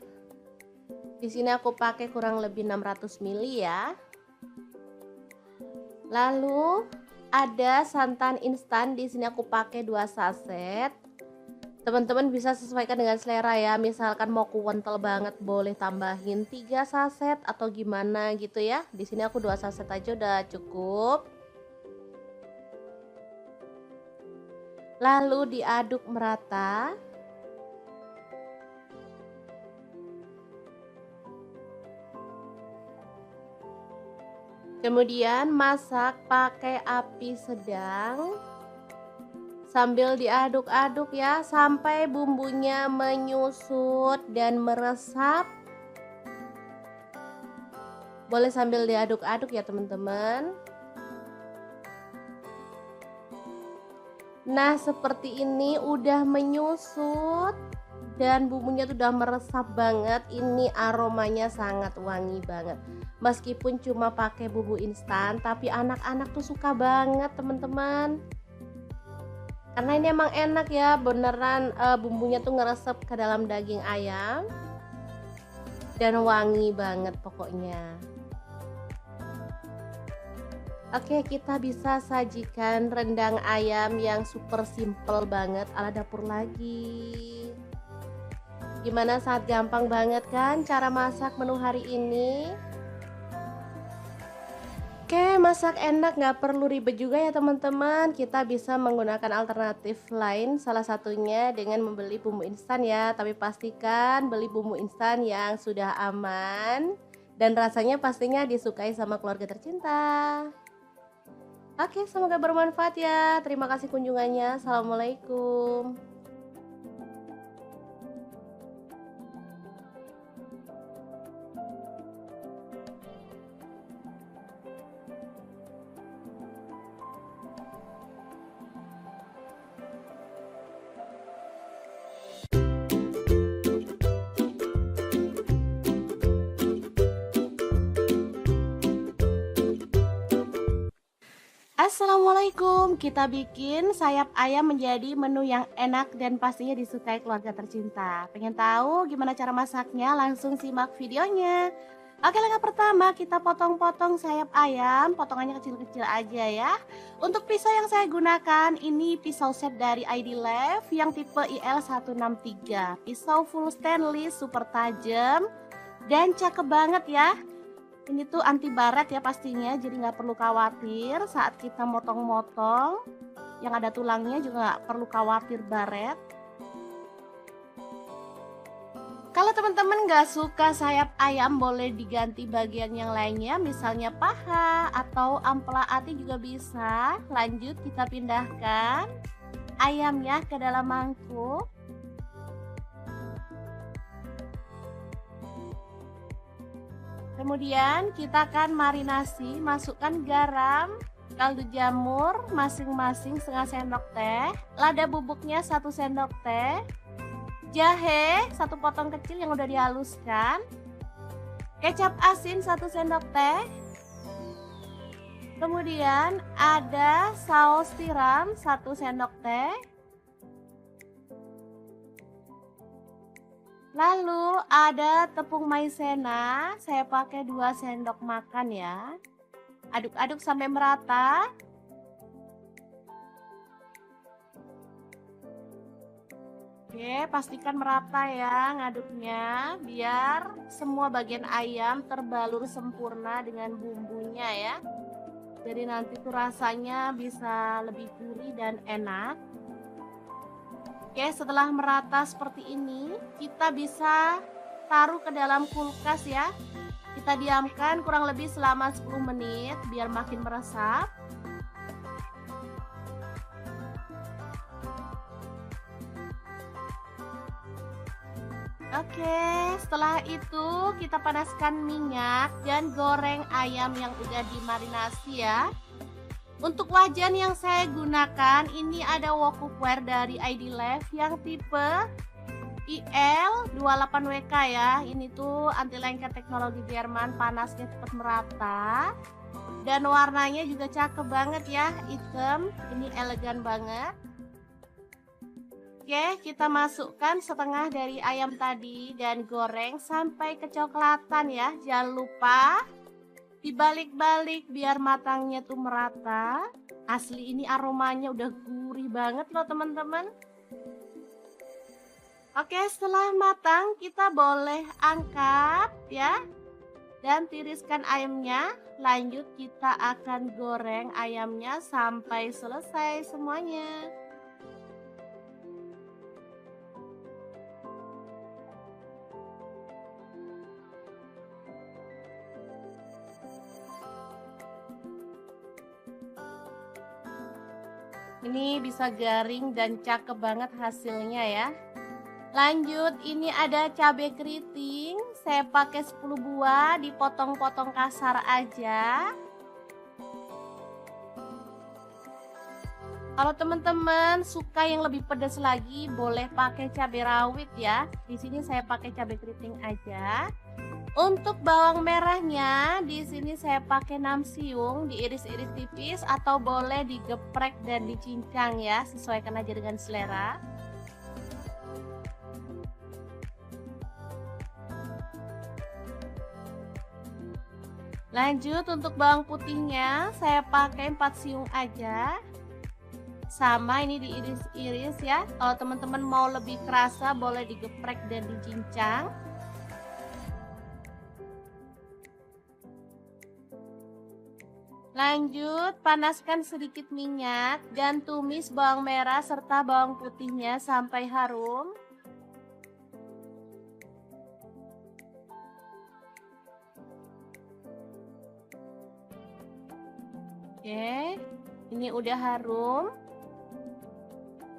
Di sini aku pakai kurang lebih 600 ml ya. Lalu ada santan instan, di sini aku pakai 2 saset. Teman-teman bisa sesuaikan dengan selera ya. Misalkan mau kental banget boleh tambahin 3 saset atau gimana gitu ya. Di sini aku 2 saset aja udah cukup. Lalu diaduk merata. Kemudian masak pakai api sedang sambil diaduk-aduk ya sampai bumbunya menyusut dan meresap. Boleh sambil diaduk-aduk ya teman-teman. Nah, seperti ini udah menyusut dan bumbunya tuh udah meresap banget. Ini aromanya sangat wangi banget. Meskipun cuma pakai bumbu instan, tapi anak-anak tuh suka banget teman-teman. Karena ini emang enak ya, beneran bumbunya tuh ngeresep ke dalam daging ayam dan wangi banget pokoknya. Oke, kita bisa sajikan rendang ayam yang super simple banget ala dapur lagi. Gimana, sangat gampang banget kan cara masak menu hari ini? Oke, masak enak nggak perlu ribet juga ya teman-teman. Kita bisa menggunakan alternatif lain, salah satunya dengan membeli bumbu instan ya. Tapi pastikan beli bumbu instan yang sudah aman dan rasanya pastinya disukai sama keluarga tercinta. Oke, semoga bermanfaat ya. Terima kasih kunjungannya. Assalamualaikum. Assalamualaikum, kita bikin sayap ayam menjadi menu yang enak dan pastinya disukai keluarga tercinta. Pengen tahu gimana cara masaknya? Langsung simak videonya. Oke, langkah pertama kita potong-potong sayap ayam, potongannya kecil-kecil aja ya. Untuk pisau yang saya gunakan ini pisau set dari ID Love yang tipe IL163. Pisau full stainless super tajam dan cakep banget ya. Ini tuh anti baret ya pastinya, jadi nggak perlu khawatir saat kita motong-motong. Yang ada tulangnya juga nggak perlu khawatir baret. Kalau teman-teman nggak suka sayap ayam, boleh diganti bagian yang lainnya, misalnya paha atau ampela ati juga bisa. Lanjut kita pindahkan ayamnya ke dalam mangkuk. Kemudian kita akan marinasi, masukkan garam, kaldu jamur masing-masing setengah sendok teh, lada bubuknya 1 sendok teh, jahe 1 potong kecil yang udah dihaluskan, kecap asin 1 sendok teh, kemudian ada saus tiram 1 sendok teh, lalu ada tepung maizena, saya pakai 2 sendok makan ya. Aduk-aduk sampai merata. Oke, pastikan merata ya ngaduknya, biar semua bagian ayam terbalur sempurna dengan bumbunya ya. Jadi nanti tuh rasanya bisa lebih gurih dan enak. Oke, setelah merata seperti ini, kita bisa taruh ke dalam kulkas ya. Kita diamkan kurang lebih selama 10 menit biar makin meresap. Oke, setelah itu kita panaskan minyak dan goreng ayam yang udah dimarinasi ya. Untuk wajan yang saya gunakan ini ada wok cookware dari ID Love yang tipe IL28WK ya. Ini tuh anti lengket teknologi Jerman, panasnya cepat merata. Dan warnanya juga cakep banget ya, hitam. Ini elegan banget. Oke, kita masukkan setengah dari ayam tadi dan goreng sampai kecoklatan ya. Jangan lupa dibalik-balik biar matangnya tuh merata. Asli ini aromanya udah gurih banget loh teman-teman. Oke, setelah matang kita boleh angkat ya. Dan tiriskan ayamnya. Lanjut kita akan goreng ayamnya sampai selesai semuanya. Ini bisa garing dan cakep banget hasilnya ya. Lanjut, ini ada cabai keriting. Saya pakai 10 buah, dipotong-potong kasar aja. Kalau teman-teman suka yang lebih pedas lagi, boleh pakai cabai rawit ya. Di sini saya pakai cabai keriting aja. Untuk bawang merahnya, di sini saya pakai 6 siung, diiris-iris tipis atau boleh digeprek dan dicincang ya, sesuaikan aja dengan selera. Lanjut untuk bawang putihnya, saya pakai 4 siung aja. Sama ini diiris-iris ya. Kalau teman-teman mau lebih kerasa, boleh digeprek dan dicincang. Lanjut, panaskan sedikit minyak dan tumis bawang merah serta bawang putihnya sampai harum. Oke, ini udah harum.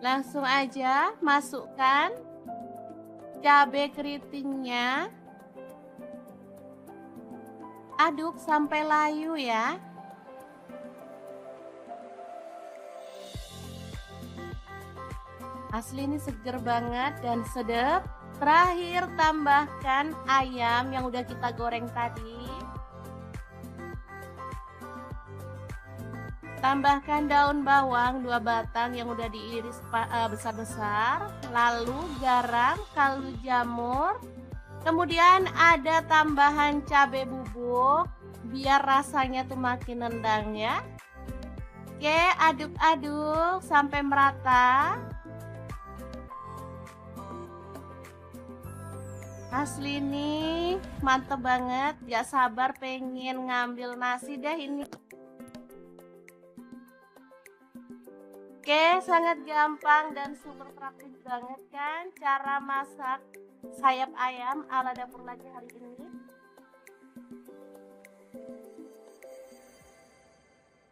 Langsung aja masukkan cabai keritingnya. Aduk sampai layu ya. Asli ini seger banget dan sedap. Terakhir tambahkan ayam yang udah kita goreng tadi. Tambahkan daun bawang 2 batang yang udah diiris besar-besar. Lalu garam, kaldu jamur. Kemudian ada tambahan cabai bubuk biar rasanya tuh makin nendang ya. Oke, aduk-aduk sampai merata. Asli ini mantep banget, gak sabar pengen ngambil nasi deh ini. Oke, sangat gampang dan super praktis banget kan cara masak sayap ayam ala dapur lagi hari ini.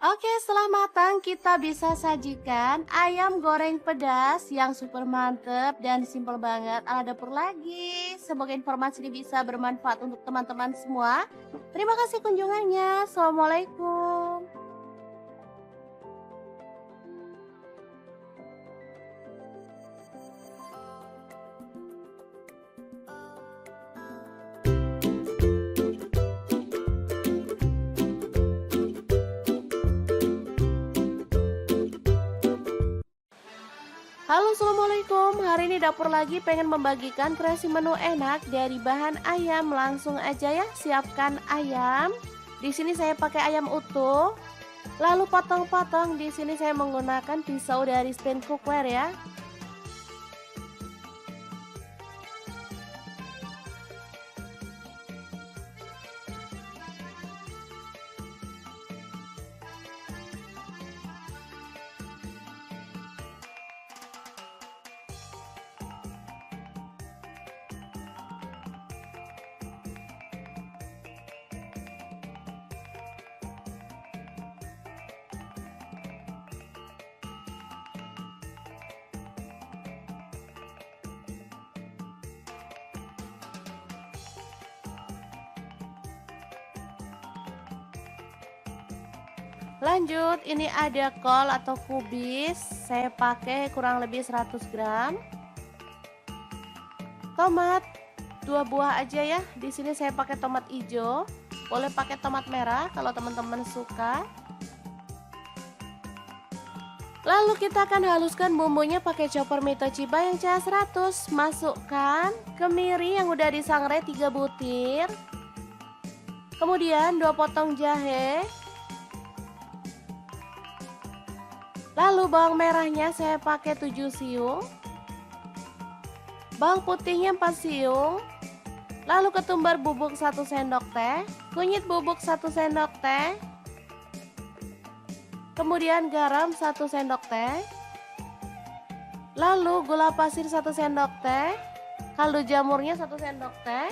Oke, setelah matang kita bisa sajikan ayam goreng pedas yang super mantep dan simple banget ala dapur lagi. Semoga informasi ini bisa bermanfaat untuk teman-teman semua. Terima kasih kunjungannya. Assalamualaikum. Halo, assalamualaikum. Hari ini dapur lagi pengen membagikan kreasi menu enak dari bahan ayam. Langsung aja ya, siapkan ayam. Di sini saya pakai ayam utuh. Lalu potong-potong. Di sini saya menggunakan pisau dari stand cookware ya. Lanjut, ini ada kol atau kubis, saya pakai kurang lebih 100 gram. Tomat 2 buah aja ya. Di sini saya pakai tomat hijau. Boleh pakai tomat merah kalau teman-teman suka. Lalu kita akan haluskan bumbunya pakai chopper Mitochiba yang CH100. Masukkan kemiri yang udah disangrai 3 butir. Kemudian 2 potong jahe. Lalu bawang merahnya saya pakai 7 siung. Bawang putihnya 4 siung. Lalu ketumbar bubuk 1 sendok teh, kunyit bubuk 1 sendok teh. Kemudian garam 1 sendok teh. Lalu gula pasir 1 sendok teh, kaldu jamurnya 1 sendok teh.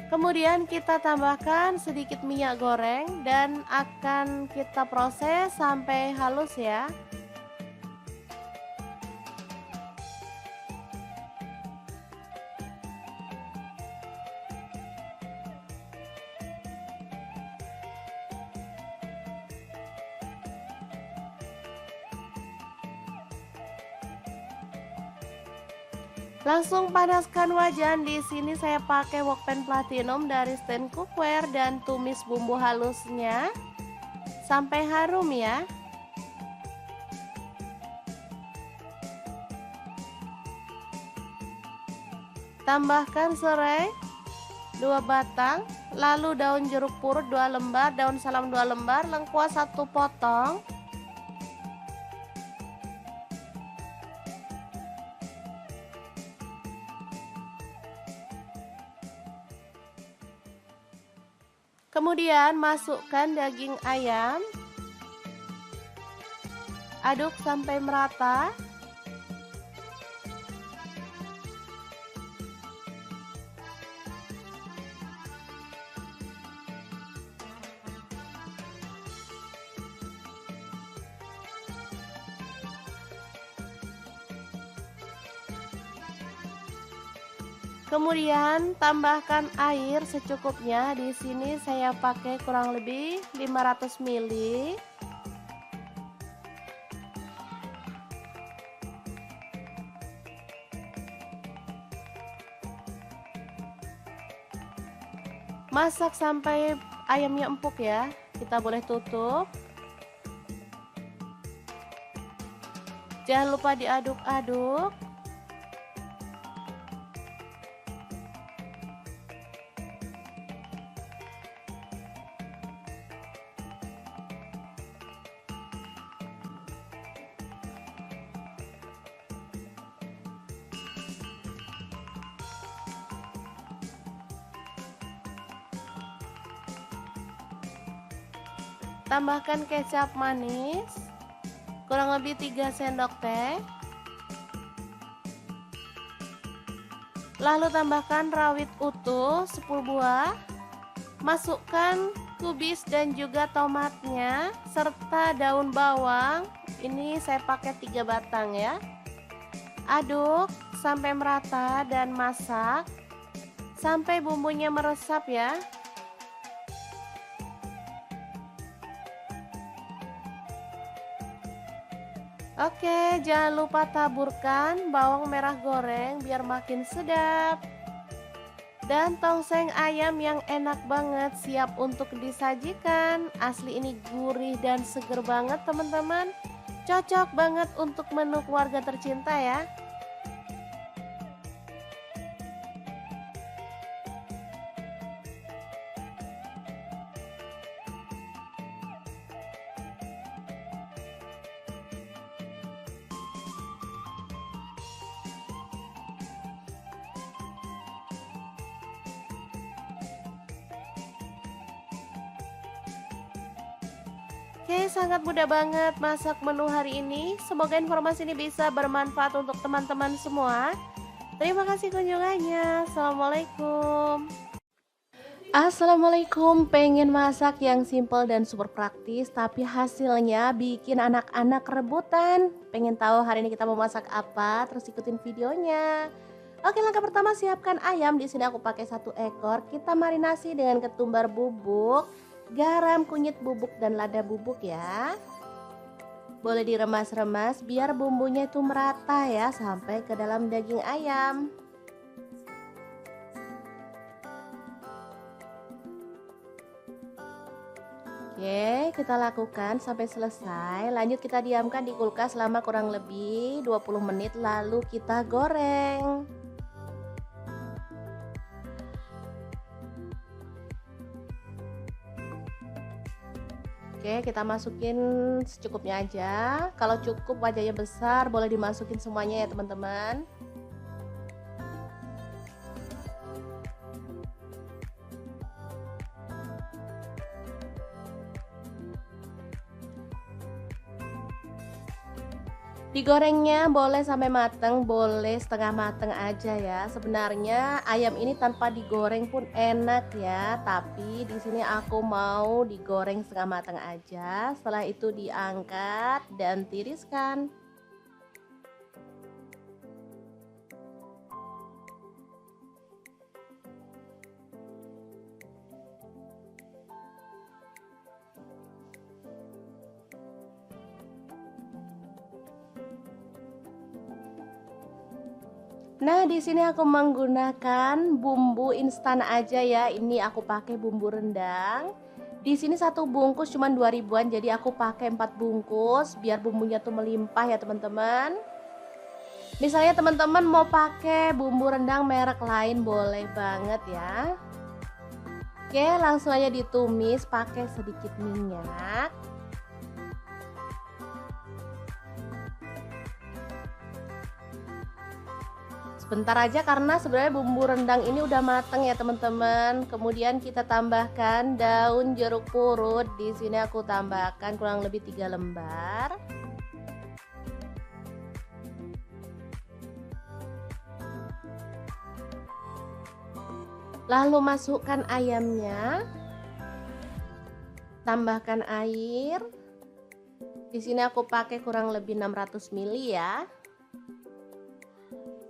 Kemudian kita tambahkan sedikit minyak goreng dan akan kita proses sampai halus ya. Langsung panaskan wajan. Di sini saya pakai wokpan platinum dari stand cookware dan tumis bumbu halusnya sampai harum ya. Tambahkan serai 2 batang, lalu daun jeruk purut 2 lembar, daun salam 2 lembar, lengkuas 1 potong. Kemudian masukkan daging ayam. Aduk sampai merata. Kemudian tambahkan air secukupnya. Di sini saya pakai kurang lebih 500 ml. Masak sampai ayamnya empuk ya. Kita boleh tutup. Jangan lupa diaduk-aduk. Tambahkan kecap manis kurang lebih 3 sendok teh. Lalu tambahkan rawit utuh 10 buah. Masukkan kubis dan juga tomatnya serta daun bawang. Ini saya pakai 3 batang ya. Aduk sampai merata dan masak sampai bumbunya meresap ya. Oke, jangan lupa taburkan bawang merah goreng biar makin sedap. Dan tongseng ayam yang enak banget siap untuk disajikan. Asli ini gurih dan seger banget teman-teman. Cocok banget untuk menu keluarga tercinta ya. Oke, sangat mudah banget masak menu hari ini. Semoga informasi ini bisa bermanfaat untuk teman-teman semua. Terima kasih kunjungannya. Assalamualaikum. Assalamualaikum. Pengen masak yang simple dan super praktis, tapi hasilnya bikin anak-anak rebutan. Pengen tahu hari ini kita mau masak apa? Terus ikutin videonya. Oke, langkah pertama siapkan ayam. Di sini aku pakai 1 ekor. Kita marinasi dengan ketumbar bubuk, garam, kunyit bubuk, dan lada bubuk ya. Boleh diremas-remas biar bumbunya itu merata ya sampai ke dalam daging ayam. Oke, kita lakukan sampai selesai. Lanjut kita diamkan di kulkas selama kurang lebih 20 menit lalu kita goreng. Oke, kita masukin secukupnya aja. Kalau cukup wajahnya besar, boleh dimasukin semuanya ya teman-teman. Digorengnya boleh sampai mateng, boleh setengah mateng aja ya. Sebenarnya ayam ini tanpa digoreng pun enak ya, tapi di sini aku mau digoreng setengah mateng aja. Setelah itu diangkat dan tiriskan. Nah, di sini aku menggunakan bumbu instan aja ya. Ini aku pakai bumbu rendang. Di sini satu bungkus cuma 2 ribuan, jadi aku pakai 4 bungkus biar bumbunya tuh melimpah ya teman-teman. Misalnya teman-teman mau pakai bumbu rendang merek lain boleh banget ya. Oke, langsung aja ditumis pakai sedikit minyak. Sebentar aja karena sebenarnya bumbu rendang ini udah mateng ya teman-teman. Kemudian kita tambahkan daun jeruk purut. Di sini aku tambahkan kurang lebih 3 lembar. Lalu masukkan ayamnya. Tambahkan air. Di sini aku pakai kurang lebih 600 ml ya.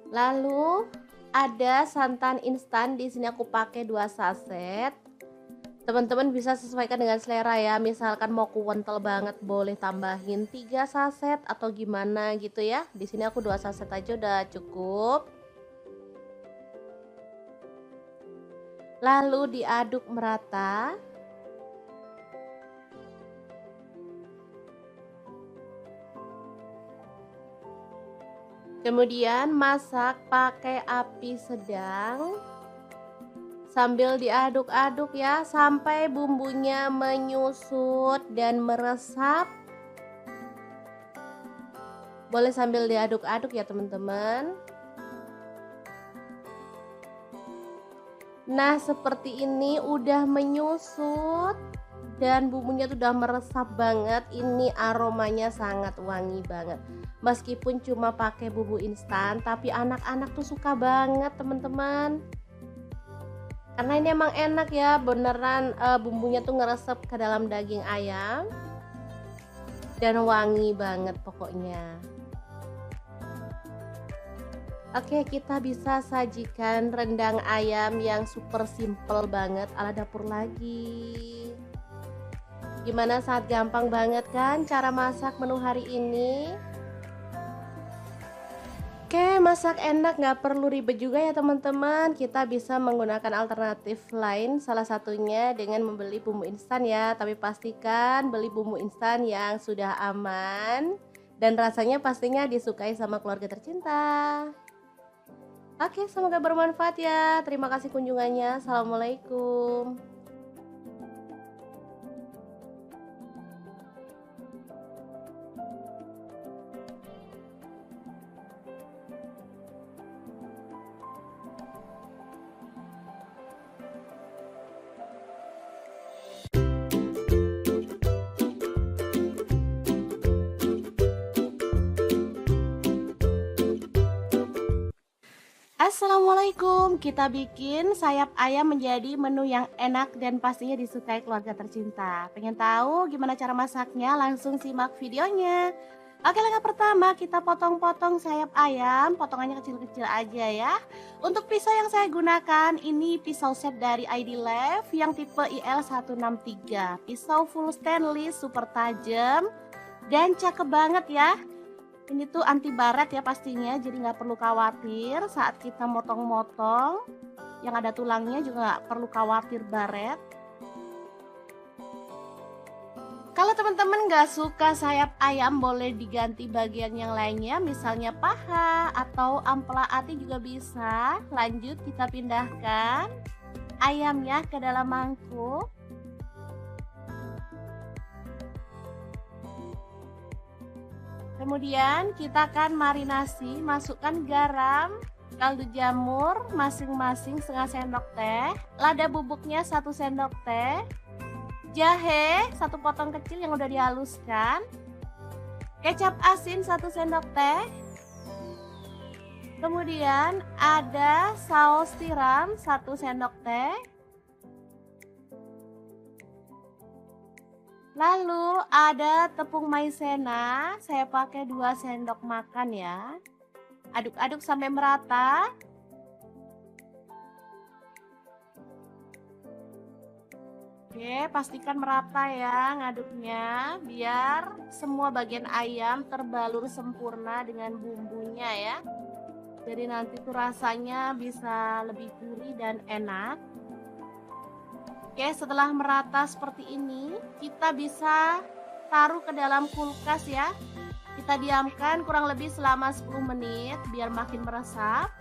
Lalu ada santan instan, di sini aku pakai 2 saset. Teman-teman bisa sesuaikan dengan selera ya. Misalkan mau kental banget boleh tambahin 3 saset atau gimana gitu ya. Di sini aku 2 saset aja udah cukup. Lalu diaduk merata. Kemudian masak pakai api sedang sambil diaduk-aduk ya sampai bumbunya menyusut dan meresap. Boleh sambil diaduk-aduk ya teman-teman. Nah, seperti ini udah menyusut dan bumbunya tuh udah meresap banget. Ini aromanya sangat wangi banget. Meskipun cuma pakai bumbu instan, tapi anak-anak tuh suka banget teman-teman. Karena ini emang enak ya, beneran bumbunya tuh ngeresep ke dalam daging ayam. Dan wangi banget pokoknya. Oke, kita bisa sajikan rendang ayam yang super simple banget ala dapur lagi. Gimana, sangat gampang banget kan cara masak menu hari ini? Oke, masak enak nggak perlu ribet juga ya teman-teman. Kita bisa menggunakan alternatif lain, salah satunya dengan membeli bumbu instan ya. Tapi pastikan beli bumbu instan yang sudah aman dan rasanya pastinya disukai sama keluarga tercinta. Oke, semoga bermanfaat ya. Terima kasih kunjungannya. Assalamualaikum. Assalamualaikum, kita bikin sayap ayam menjadi menu yang enak dan pastinya disukai keluarga tercinta. Pengen tahu gimana cara masaknya? Langsung simak videonya. Oke, langkah pertama kita potong-potong sayap ayam, potongannya kecil-kecil aja ya. Untuk pisau yang saya gunakan ini pisau set dari ID Love yang tipe IL163. Pisau full stainless, super tajam dan cakep banget ya. Ini tuh anti baret ya pastinya, jadi nggak perlu khawatir saat kita motong-motong. Yang ada tulangnya juga nggak perlu khawatir baret. Kalau teman-teman nggak suka sayap ayam boleh diganti bagian yang lainnya, misalnya paha atau ampela ati juga bisa. Lanjut kita pindahkan ayamnya ke dalam mangkuk. Kemudian kita akan marinasi, masukkan garam, kaldu jamur masing-masing setengah sendok teh, lada bubuknya 1 sendok teh, jahe 1 potong kecil yang udah dihaluskan, kecap asin 1 sendok teh, kemudian ada saus tiram 1 sendok teh, lalu ada tepung maizena, saya pakai 2 sendok makan ya. Aduk-aduk sampai merata. Oke, pastikan merata ya ngaduknya, biar semua bagian ayam terbalur sempurna dengan bumbunya ya. Jadi nanti tuh rasanya bisa lebih gurih dan enak. Oke, setelah merata seperti ini, kita bisa taruh ke dalam kulkas ya. Kita diamkan kurang lebih selama 10 menit biar makin meresap.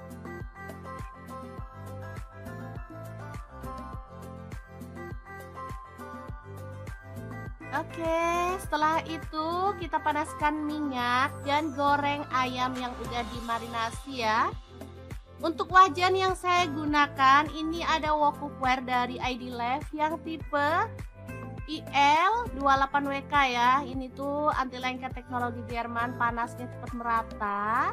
Oke, setelah itu kita panaskan minyak dan goreng ayam yang udah dimarinasi ya. Untuk wajan yang saya gunakan ini ada wok cookware dari ID Life yang tipe IL28WK ya. Ini tuh anti lengket teknologi Jerman, panasnya cepat merata.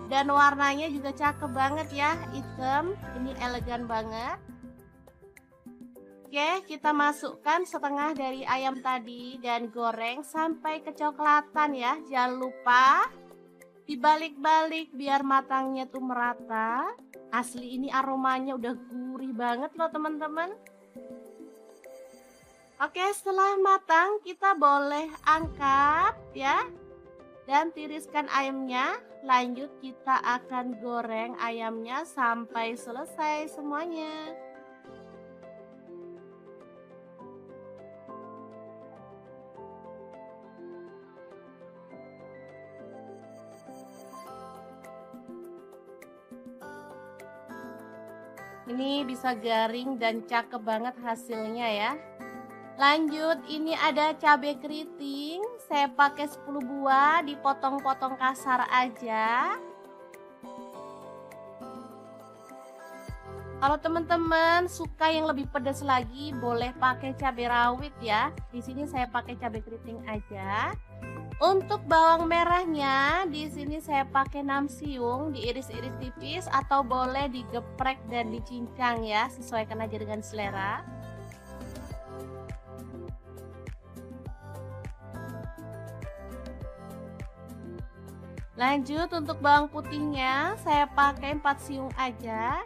Dan warnanya juga cakep banget ya, hitam. Ini elegan banget. Oke, kita masukkan setengah dari ayam tadi dan goreng sampai kecoklatan ya. Jangan lupa dibalik-balik biar matangnya tuh merata. Asli ini aromanya udah gurih banget loh teman-teman. Oke, setelah matang kita boleh angkat ya. Dan tiriskan ayamnya. Lanjut kita akan goreng ayamnya sampai selesai semuanya. Ini bisa garing dan cakep banget hasilnya ya. Lanjut, ini ada cabai keriting. Saya pakai 10 buah, dipotong-potong kasar aja. Kalau teman-teman suka yang lebih pedas lagi, boleh pakai cabai rawit ya. Di sini saya pakai cabai keriting aja. Untuk bawang merahnya, di sini saya pakai 6 siung, diiris-iris tipis atau boleh digeprek dan dicincang ya, sesuaikan aja dengan selera. Lanjut untuk bawang putihnya, saya pakai 4 siung aja.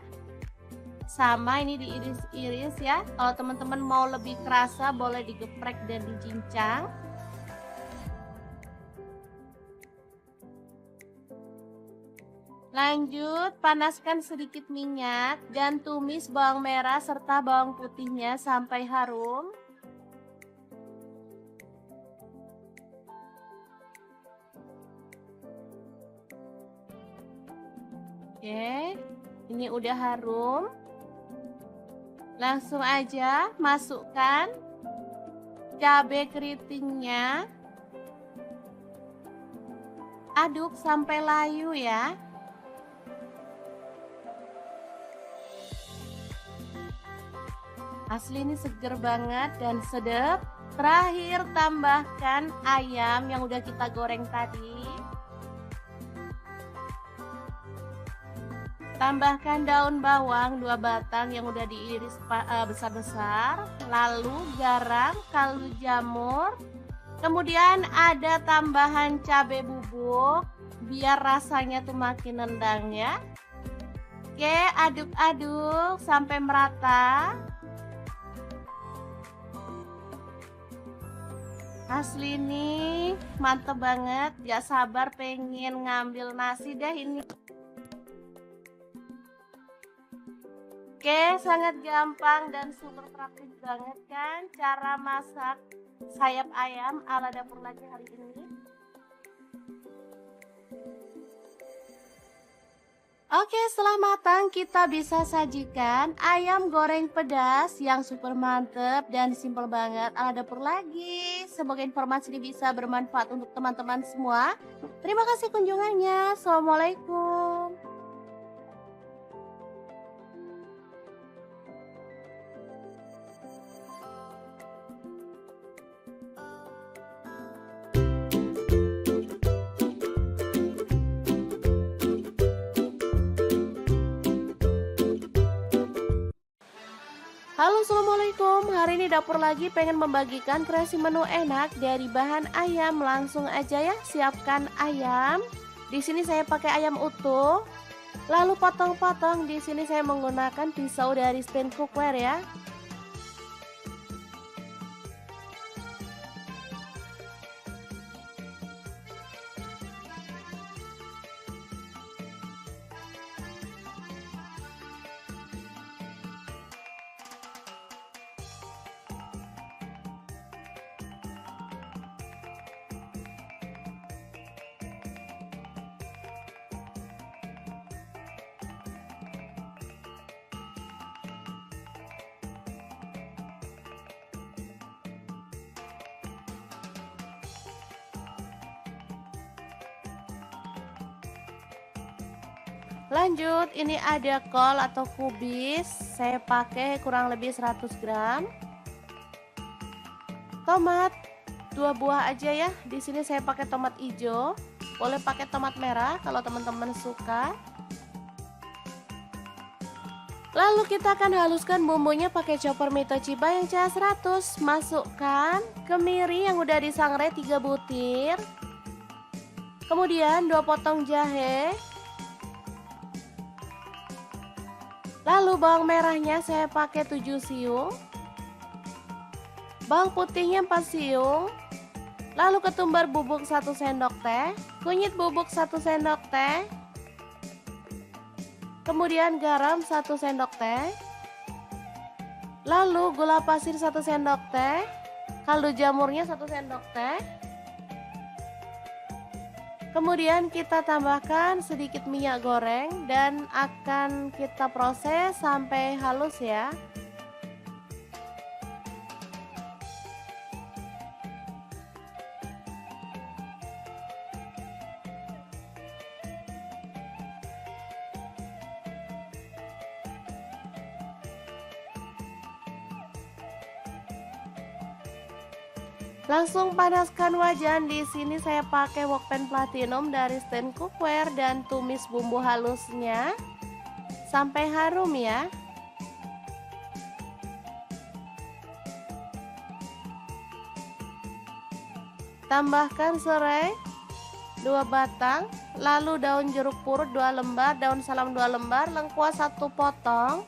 Sama ini diiris-iris ya. Kalau teman-teman mau lebih kerasa, boleh digeprek dan dicincang. Lanjut, panaskan sedikit minyak dan tumis bawang merah serta bawang putihnya sampai harum. Oke, ini udah harum. Langsung aja masukkan cabai keritingnya. Aduk sampai layu ya. Asli ini seger banget dan sedap. Terakhir tambahkan ayam yang udah kita goreng tadi. Tambahkan daun bawang 2 batang yang udah diiris besar-besar. Lalu garam, kaldu jamur. Kemudian ada tambahan cabai bubuk biar rasanya tuh makin nendang ya. Oke, aduk-aduk sampai merata. Asli ini mantep banget, gak sabar pengen ngambil nasi deh ini. Oke, sangat gampang dan super praktis banget kan cara masak sayap ayam ala dapur lagi hari ini. Oke, setelah matang kita bisa sajikan ayam goreng pedas yang super mantep dan simple banget ala dapur lagi. Semoga informasi ini bisa bermanfaat untuk teman-teman semua. Terima kasih kunjungannya. Assalamualaikum. Halo, assalamualaikum. Hari ini dapur lagi pengen membagikan kreasi menu enak dari bahan ayam. Langsung aja ya, siapkan ayam. Di sini saya pakai ayam utuh. Lalu potong-potong. Di sini saya menggunakan pisau dari stand cookware ya. Lanjut, ini ada kol atau kubis. Saya pakai kurang lebih 100 gram. Tomat 2 buah aja ya. Di sini saya pakai tomat hijau. Boleh pakai tomat merah kalau teman-teman suka. Lalu kita akan haluskan bumbunya pakai chopper Mitochiba yang CH100. Masukkan kemiri yang udah disangrai 3 butir. Kemudian 2 potong jahe. Lalu bawang merahnya saya pakai 7 siung. Bawang putihnya 4 siung. Lalu ketumbar bubuk 1 sendok teh. Kunyit bubuk 1 sendok teh. Kemudian garam 1 sendok teh. Lalu gula pasir 1 sendok teh. Kaldu jamurnya 1 sendok teh. Kemudian kita tambahkan sedikit minyak goreng dan akan kita proses sampai halus ya. Langsung panaskan wajan. Di sini saya pakai wokpan platinum dari stand cookware dan tumis bumbu halusnya sampai harum ya. Tambahkan serai 2 batang, lalu daun jeruk purut 2 lembar, daun salam 2 lembar, lengkuas 1 potong.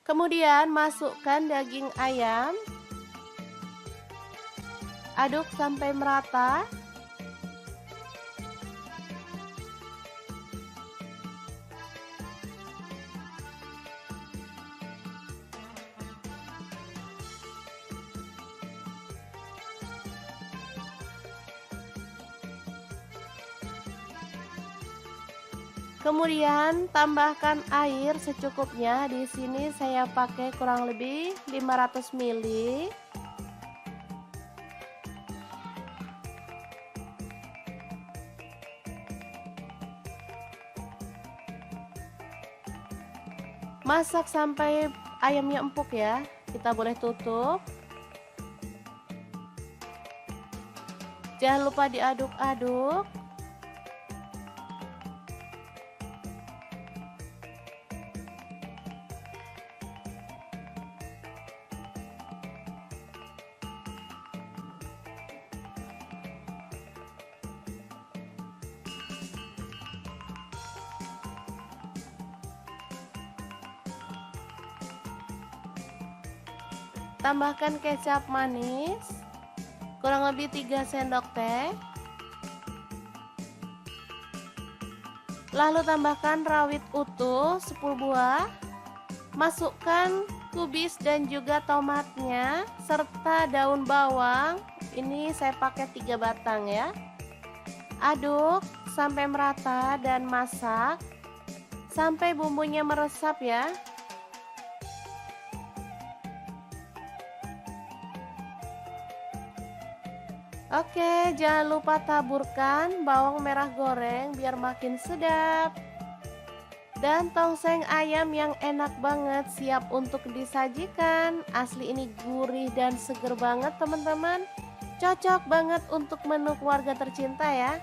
Kemudian masukkan daging ayam. Aduk sampai merata. Kemudian tambahkan air secukupnya. Di sini saya pakai kurang lebih 500 ml. Masak sampai ayamnya empuk ya. Kita boleh tutup. Jangan lupa diaduk-aduk. Tambahkan kecap manis kurang lebih 3 sendok teh. Lalu tambahkan rawit utuh 10 buah. Masukkan kubis dan juga tomatnya serta daun bawang. Ini saya pakai 3 batang ya. Aduk sampai merata dan masak sampai bumbunya meresap ya. Oke, jangan lupa taburkan bawang merah goreng biar makin sedap. Dan tongseng ayam yang enak banget siap untuk disajikan. Asli ini gurih dan seger banget teman-teman. Cocok banget untuk menu keluarga tercinta ya.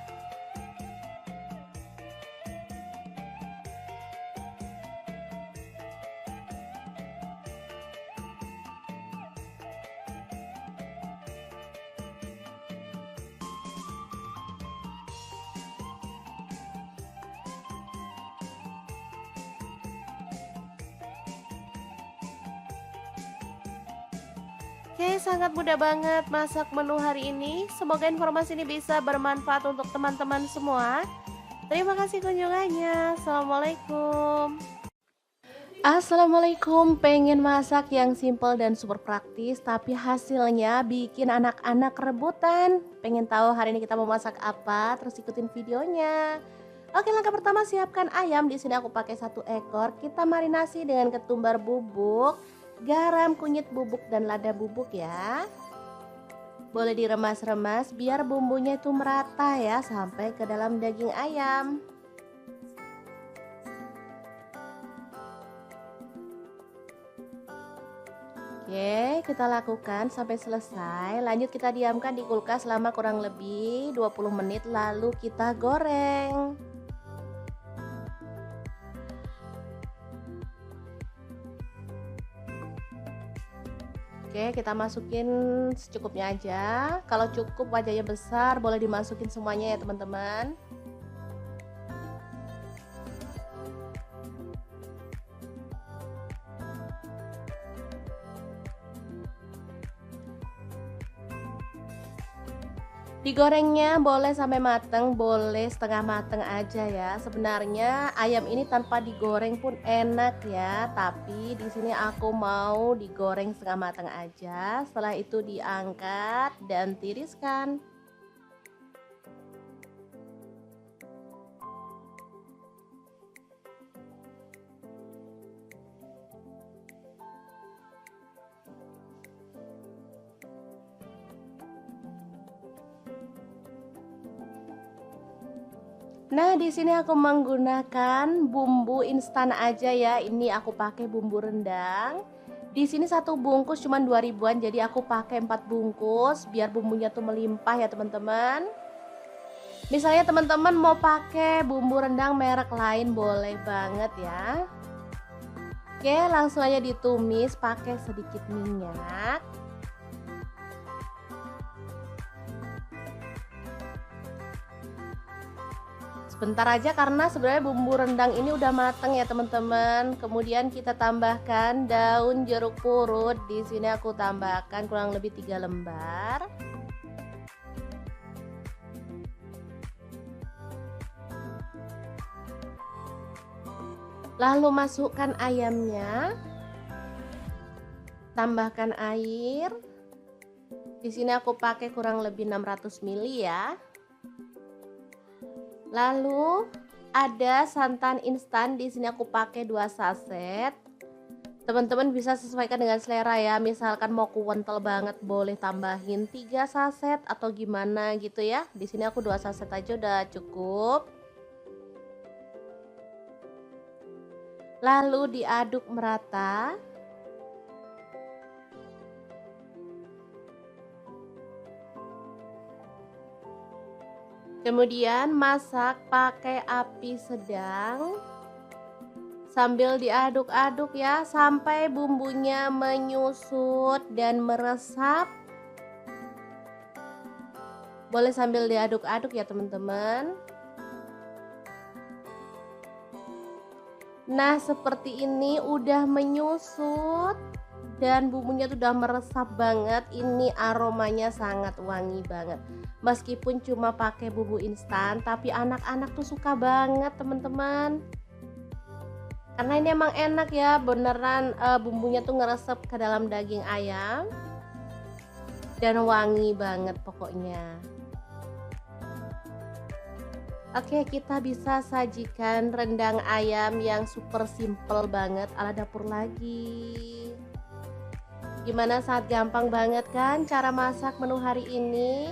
Oke, sangat mudah banget masak menu hari ini. Semoga informasi ini bisa bermanfaat untuk teman-teman semua. Terima kasih kunjungannya. Assalamualaikum. Assalamualaikum, pengen masak yang simple dan super praktis tapi hasilnya bikin anak-anak rebutan. Pengen tahu hari ini kita mau masak apa? Terus ikutin videonya. Oke, langkah pertama siapkan ayam. Di sini aku pakai 1 ekor. Kita marinasi dengan ketumbar bubuk garam, kunyit bubuk, dan lada bubuk ya. Boleh diremas-remas biar bumbunya itu merata ya sampai ke dalam daging ayam. Oke, kita lakukan sampai selesai. Lanjut kita diamkan di kulkas selama kurang lebih 20 menit lalu kita goreng. Oke, kita masukin secukupnya aja. Kalau cukup wajahnya besar, boleh dimasukin semuanya ya teman-teman. Digorengnya boleh sampai mateng, boleh setengah mateng aja ya. Sebenarnya ayam ini tanpa digoreng pun enak ya, tapi di sini aku mau digoreng setengah mateng aja. Setelah itu diangkat dan tiriskan. Nah, di sini aku menggunakan bumbu instan aja ya. Ini aku pakai bumbu rendang. Di sini satu bungkus cuma 2 ribuan, jadi aku pakai 4 bungkus biar bumbunya tuh melimpah ya teman-teman. Misalnya teman-teman mau pakai bumbu rendang merek lain boleh banget ya. Oke, langsung aja ditumis pakai sedikit minyak. Sebentar aja karena sebenarnya bumbu rendang ini udah mateng ya teman-teman. Kemudian kita tambahkan daun jeruk purut. Di sini aku tambahkan kurang lebih 3 lembar. Lalu masukkan ayamnya. Tambahkan air. Di sini aku pakai kurang lebih 600 ml ya. Lalu ada santan instan, di sini aku pakai 2 saset. Teman-teman bisa sesuaikan dengan selera ya. Misalkan mau kental banget boleh tambahin 3 saset atau gimana gitu ya. Di sini aku 2 saset aja udah cukup. Lalu diaduk merata. Kemudian masak pakai api sedang sambil diaduk-aduk ya sampai bumbunya menyusut dan meresap. Boleh sambil diaduk-aduk ya teman-teman. Nah, seperti ini udah menyusut dan bumbunya tuh udah meresap banget. Ini aromanya sangat wangi banget. Meskipun cuma pakai bumbu instan, tapi anak-anak tuh suka banget teman-teman. Karena ini emang enak ya, beneran bumbunya tuh ngeresep ke dalam daging ayam. Dan wangi banget pokoknya. Oke, kita bisa sajikan rendang ayam yang super simple banget ala dapur lagi. Gimana, sangat gampang banget kan cara masak menu hari ini?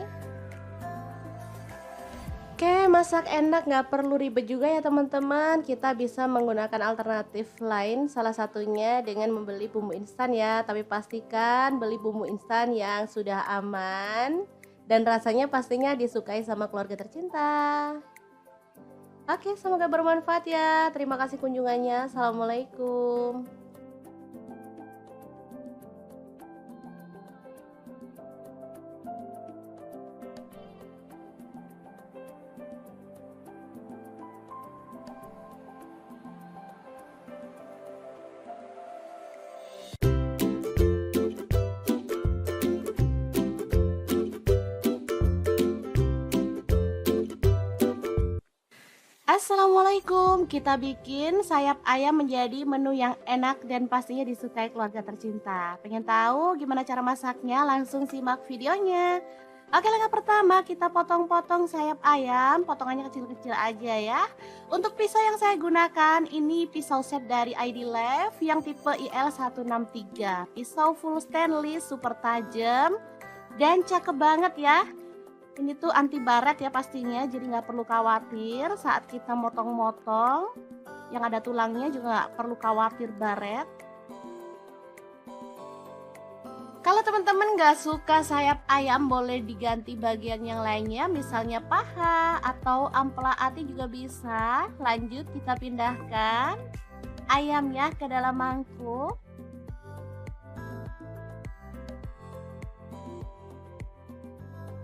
Oke, masak enak nggak perlu ribet juga ya teman-teman. Kita bisa menggunakan alternatif lain, salah satunya dengan membeli bumbu instan ya. Tapi pastikan beli bumbu instan yang sudah aman dan rasanya pastinya disukai sama keluarga tercinta. Oke, semoga bermanfaat ya. Terima kasih kunjungannya. Assalamualaikum. Assalamualaikum, kita bikin sayap ayam menjadi menu yang enak dan pastinya disukai keluarga tercinta. Pengen tahu gimana cara masaknya? Langsung simak videonya. Oke, langkah pertama kita potong-potong sayap ayam, potongannya kecil-kecil aja ya. Untuk pisau yang saya gunakan ini pisau set dari ID Lev yang tipe IL163. Pisau full stainless, super tajam dan cakep banget ya. Ini tuh anti baret ya pastinya, jadi nggak perlu khawatir saat kita motong-motong. Yang ada tulangnya juga nggak perlu khawatir baret. Kalau teman-teman nggak suka sayap ayam, boleh diganti bagian yang lainnya, misalnya paha atau ampela ati juga bisa. Lanjut kita pindahkan ayamnya ke dalam mangkuk.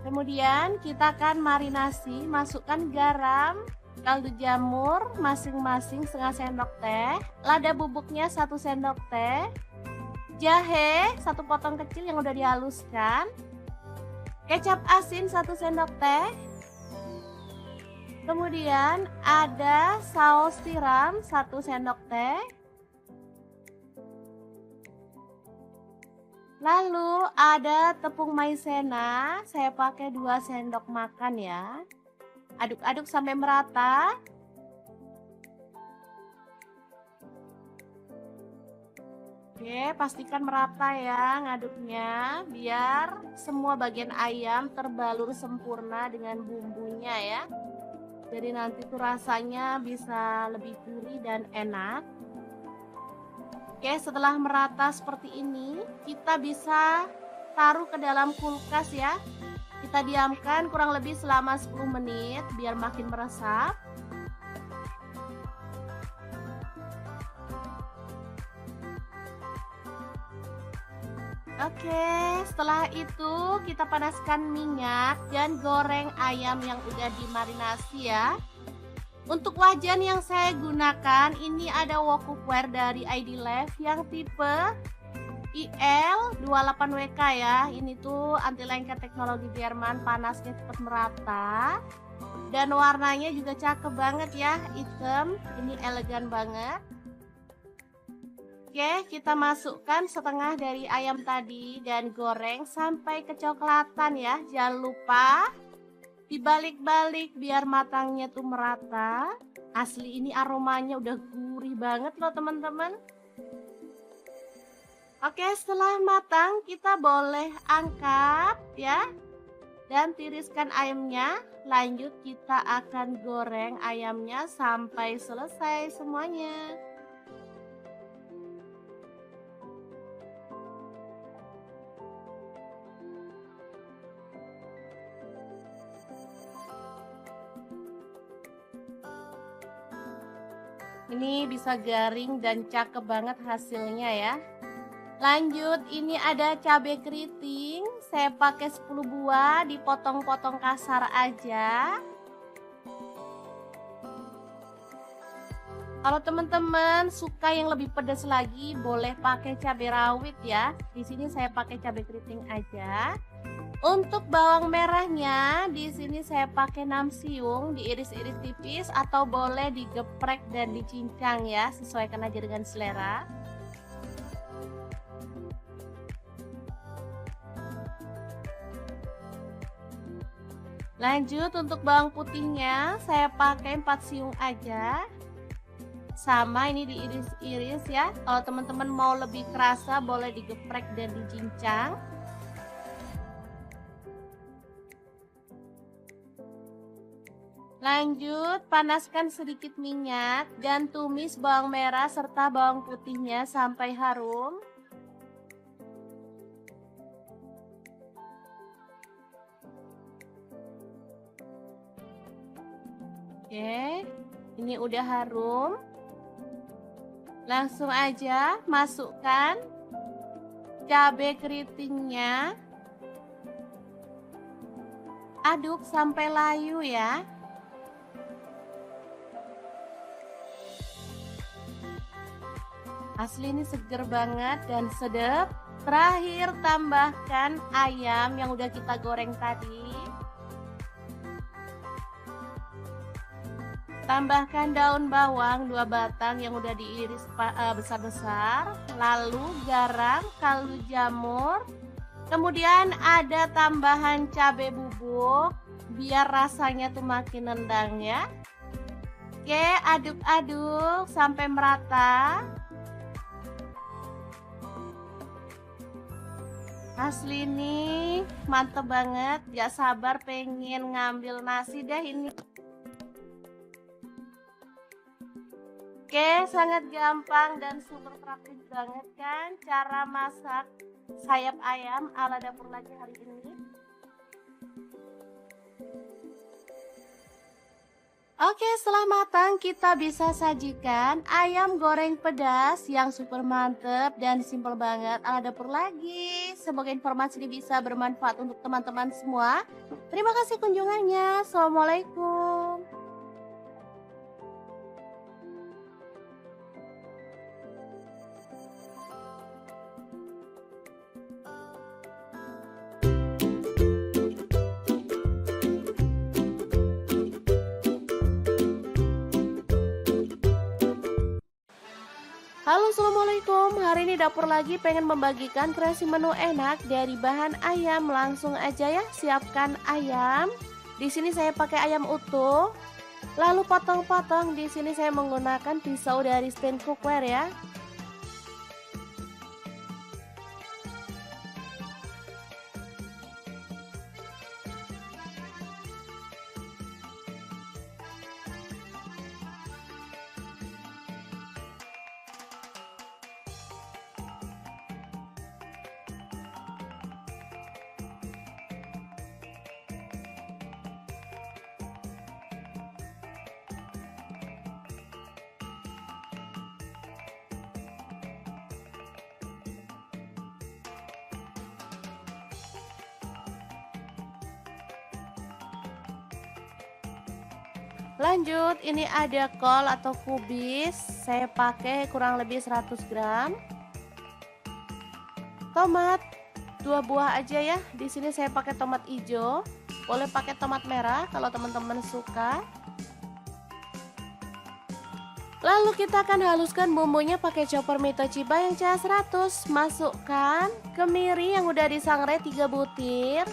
Kemudian kita akan marinasi, masukkan garam, kaldu jamur masing-masing setengah sendok teh, lada bubuknya 1 sendok teh, jahe 1 potong kecil yang udah dihaluskan, kecap asin 1 sendok teh, kemudian ada saus tiram 1 sendok teh, lalu ada tepung maizena, saya pakai 2 sendok makan ya. Aduk-aduk sampai merata. Oke, pastikan merata ya ngaduknya, biar semua bagian ayam terbalur sempurna dengan bumbunya ya. Jadi nanti tuh rasanya bisa lebih gurih dan enak. Oke, setelah merata seperti ini, kita bisa taruh ke dalam kulkas ya. Kita diamkan kurang lebih selama 10 menit biar makin meresap. Oke, setelah itu kita panaskan minyak dan goreng ayam yang udah dimarinasi ya. Untuk wajan yang saya gunakan ini ada wok cookware dari ID Lev yang tipe IL28WK ya. Ini tuh anti lengket teknologi Jerman, panasnya cepat merata. Dan warnanya juga cakep banget ya, hitam. Ini elegan banget. Oke, kita masukkan setengah dari ayam tadi dan goreng sampai kecoklatan ya. Jangan lupa dibalik-balik biar matangnya tuh merata. Asli ini aromanya udah gurih banget loh teman-teman. Oke, setelah matang kita boleh angkat ya. Dan tiriskan ayamnya. Lanjut kita akan goreng ayamnya sampai selesai semuanya. Ini bisa garing dan cakep banget hasilnya ya. Lanjut, ini ada cabai keriting. Saya pakai 10 buah, dipotong-potong kasar aja. Kalau teman-teman suka yang lebih pedas lagi, boleh pakai cabai rawit ya. Di sini saya pakai cabai keriting aja. Untuk bawang merahnya, di sini saya pakai 6 siung, diiris-iris tipis atau boleh digeprek dan dicincang ya, sesuaikan aja dengan selera. Lanjut untuk bawang putihnya, saya pakai 4 siung aja. Sama ini diiris-iris ya. Kalau teman-teman mau lebih kerasa, boleh digeprek dan dicincang. Lanjut, panaskan sedikit minyak dan tumis bawang merah serta bawang putihnya sampai harum. Oke, ini udah harum. Langsung aja masukkan cabai keritingnya. Aduk sampai layu ya. Asli ini seger banget dan sedap. Terakhir tambahkan ayam yang udah kita goreng tadi. Tambahkan daun bawang 2 batang yang udah diiris besar-besar. Lalu garam, kaldu jamur, Kemudian ada tambahan cabai bubuk biar rasanya tuh makin nendang ya. Oke, aduk-aduk sampai merata. Asli nih, mantep banget. Gak sabar pengen ngambil nasi deh ini. Oke, sangat gampang dan super praktis banget kan cara masak sayap ayam ala dapur lagi hari ini. Oke, setelah matang kita bisa sajikan ayam goreng pedas yang super mantep dan simple banget ala dapur lagi. Semoga informasi ini bisa bermanfaat untuk teman-teman semua. Terima kasih kunjungannya. Assalamualaikum. Halo, assalamualaikum. Hari ini dapur lagi pengen membagikan kreasi menu enak dari bahan ayam. Langsung aja ya, siapkan ayam. Di sini saya pakai ayam utuh. Lalu potong-potong. Di sini saya menggunakan pisau dari stand cookware ya. Lanjut, ini ada kol atau kubis. Saya pakai kurang lebih 100 gram. Tomat 2 buah aja ya. Di sini saya pakai tomat hijau. Boleh pakai tomat merah kalau teman-teman suka. Lalu kita akan haluskan bumbunya pakai chopper Mitochiba yang CH100. Masukkan kemiri yang udah disangrai 3 butir.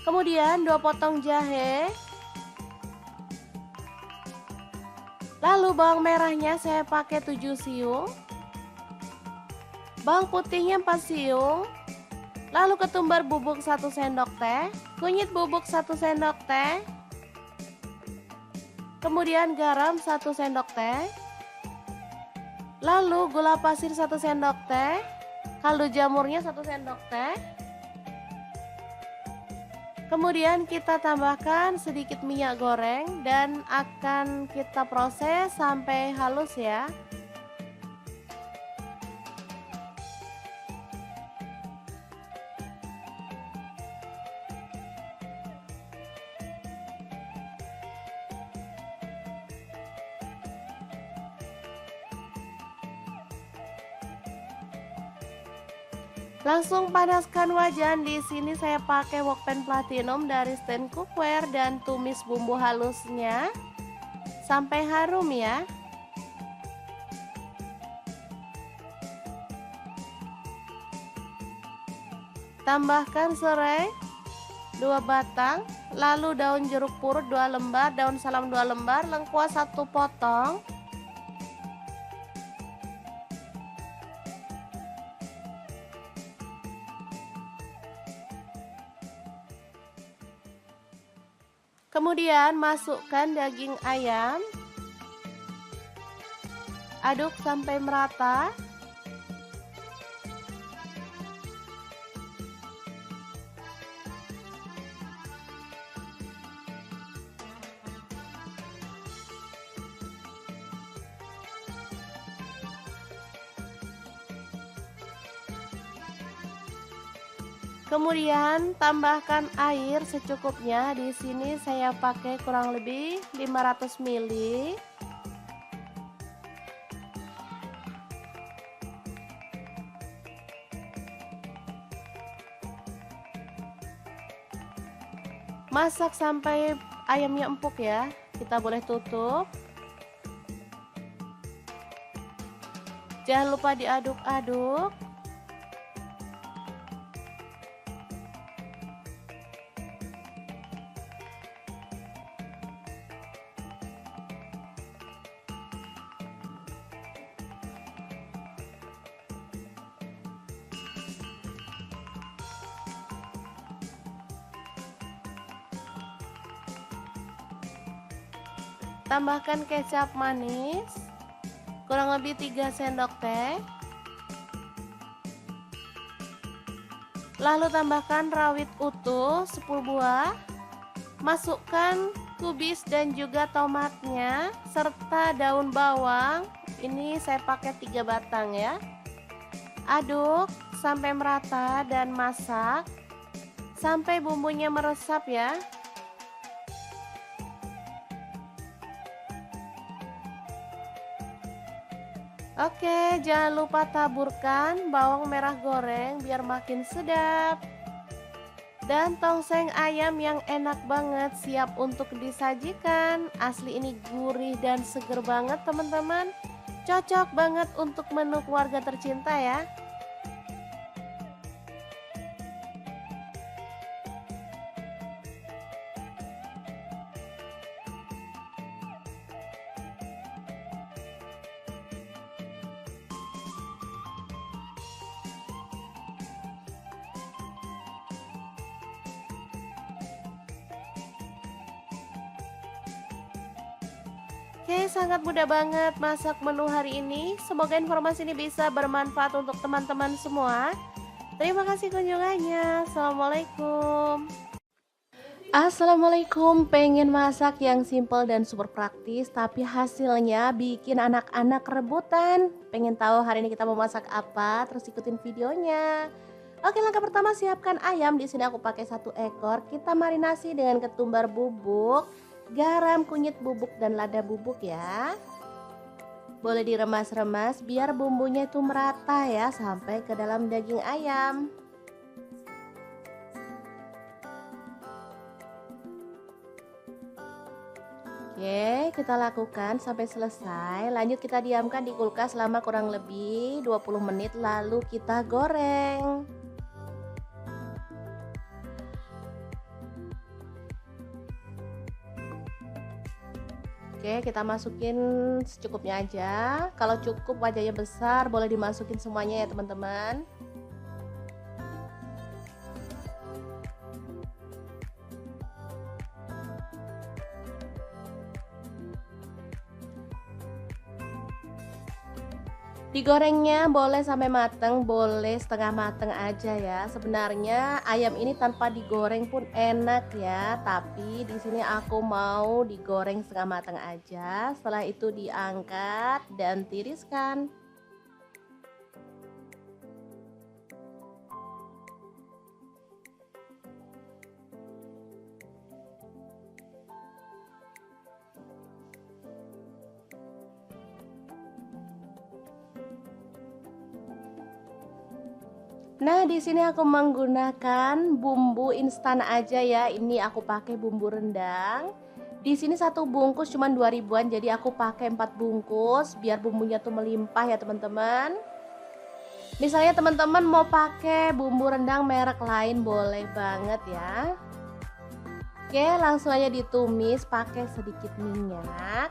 Kemudian 2 potong jahe. Lalu bawang merahnya saya pakai 7 siung. Bawang putihnya 4 siung. Lalu ketumbar bubuk 1 sendok teh. Kunyit bubuk 1 sendok teh. Kemudian garam 1 sendok teh. Lalu gula pasir 1 sendok teh. Kaldu jamurnya 1 sendok teh. Kemudian kita tambahkan sedikit minyak goreng dan akan kita proses sampai halus ya. Langsung panaskan wajan. Di sini saya pakai wokpan platinum dari stand cookware dan tumis bumbu halusnya sampai harum ya. Tambahkan serai 2 batang, lalu daun jeruk purut 2 lembar, daun salam 2 lembar, lengkuas 1 potong. Kemudian masukkan daging ayam. Aduk sampai merata. Kemudian tambahkan air secukupnya. Di sini saya pakai kurang lebih 500 ml. Masak sampai ayamnya empuk ya. Kita boleh tutup. Jangan lupa diaduk-aduk. Tambahkan kecap manis kurang lebih 3 sendok teh. Lalu tambahkan rawit utuh 10 buah. Masukkan kubis dan juga tomatnya serta daun bawang. Ini saya pakai 3 batang ya. Aduk sampai merata dan masak sampai bumbunya meresap ya. Oke, jangan lupa taburkan bawang merah goreng biar makin sedap. Dan tongseng ayam yang enak banget siap untuk disajikan. Asli ini gurih dan seger banget teman-teman. Cocok banget untuk menu keluarga tercinta ya. Oke, sangat mudah banget masak menu hari ini. Semoga informasi ini bisa bermanfaat untuk teman-teman semua. Terima kasih kunjungannya. Assalamualaikum. Assalamualaikum, pengen masak yang simple dan super praktis tapi hasilnya bikin anak-anak rebutan. Pengen tahu hari ini kita mau masak apa? Terus ikutin videonya. Oke, langkah pertama siapkan ayam. Di sini aku pakai 1 ekor. Kita marinasi dengan ketumbar bubuk, garam, kunyit bubuk dan lada bubuk ya. Boleh diremas-remas biar bumbunya itu merata ya sampai ke dalam daging ayam. Oke, kita lakukan sampai selesai. Lanjut kita diamkan di kulkas selama kurang lebih 20 menit lalu kita goreng. Oke, kita masukin secukupnya aja. Kalau cukup wajahnya besar, boleh dimasukin semuanya ya teman-teman. Digorengnya boleh sampai mateng, boleh setengah mateng aja ya. Sebenarnya ayam ini tanpa digoreng pun enak ya, tapi di sini aku mau digoreng setengah mateng aja. Setelah itu diangkat dan tiriskan. Nah, di sini aku menggunakan bumbu instan aja ya. Ini aku pakai bumbu rendang. Di sini 1 bungkus cuma 2 ribuan, jadi aku pakai 4 bungkus biar bumbunya tuh melimpah ya teman-teman. Misalnya teman-teman mau pakai bumbu rendang merek lain boleh banget ya. Oke, langsung aja ditumis pakai sedikit minyak.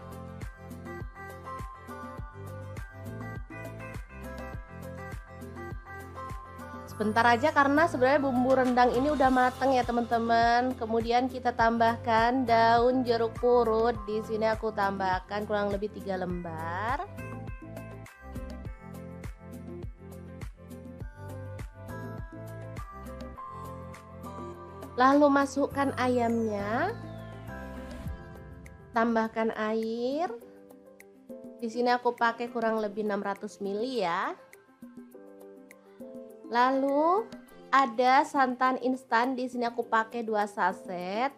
Sebentar aja karena sebenarnya bumbu rendang ini udah mateng ya teman-teman. Kemudian kita tambahkan daun jeruk purut. Di sini aku tambahkan kurang lebih 3 lembar. Lalu masukkan ayamnya. Tambahkan air. Di sini aku pakai kurang lebih 600 ml ya. Lalu ada santan instan, di sini aku pakai 2 saset.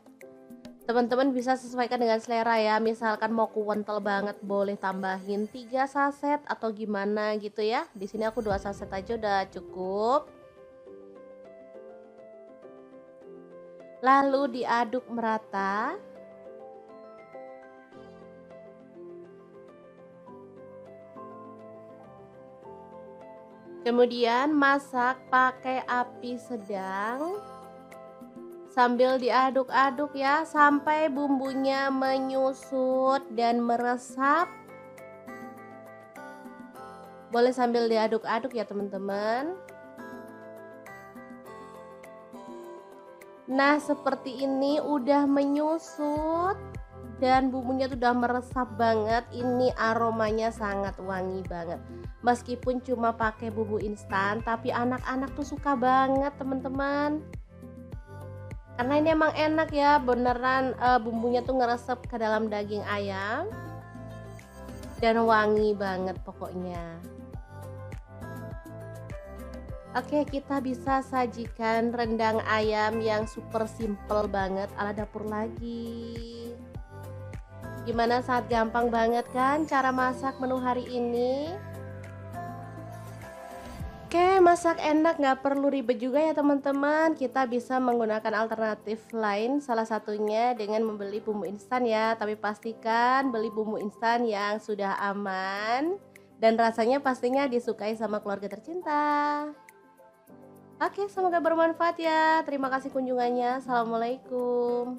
Teman-teman bisa sesuaikan dengan selera ya. Misalkan mau kental banget boleh tambahin 3 saset atau gimana gitu ya. Di sini aku 2 saset aja udah cukup. Lalu diaduk merata. Kemudian masak pakai api sedang sambil diaduk-aduk ya sampai bumbunya menyusut dan meresap. Boleh sambil diaduk-aduk ya teman-teman. Nah, seperti ini udah menyusut dan bumbunya tuh udah meresap banget. Ini aromanya sangat wangi banget. Meskipun cuma pakai bumbu instan, tapi anak-anak tuh suka banget teman-teman. Karena ini emang enak ya, beneran bumbunya tuh ngeresep ke dalam daging ayam dan wangi banget pokoknya. Oke, kita bisa sajikan rendang ayam yang super simple banget ala dapur lagi. Gimana, sangat gampang banget kan cara masak menu hari ini? Oke, masak enak nggak perlu ribet juga ya teman-teman. Kita bisa menggunakan alternatif lain, salah satunya dengan membeli bumbu instan ya. Tapi pastikan beli bumbu instan yang sudah aman dan rasanya pastinya disukai sama keluarga tercinta. Oke, semoga bermanfaat ya. Terima kasih kunjungannya. Assalamualaikum.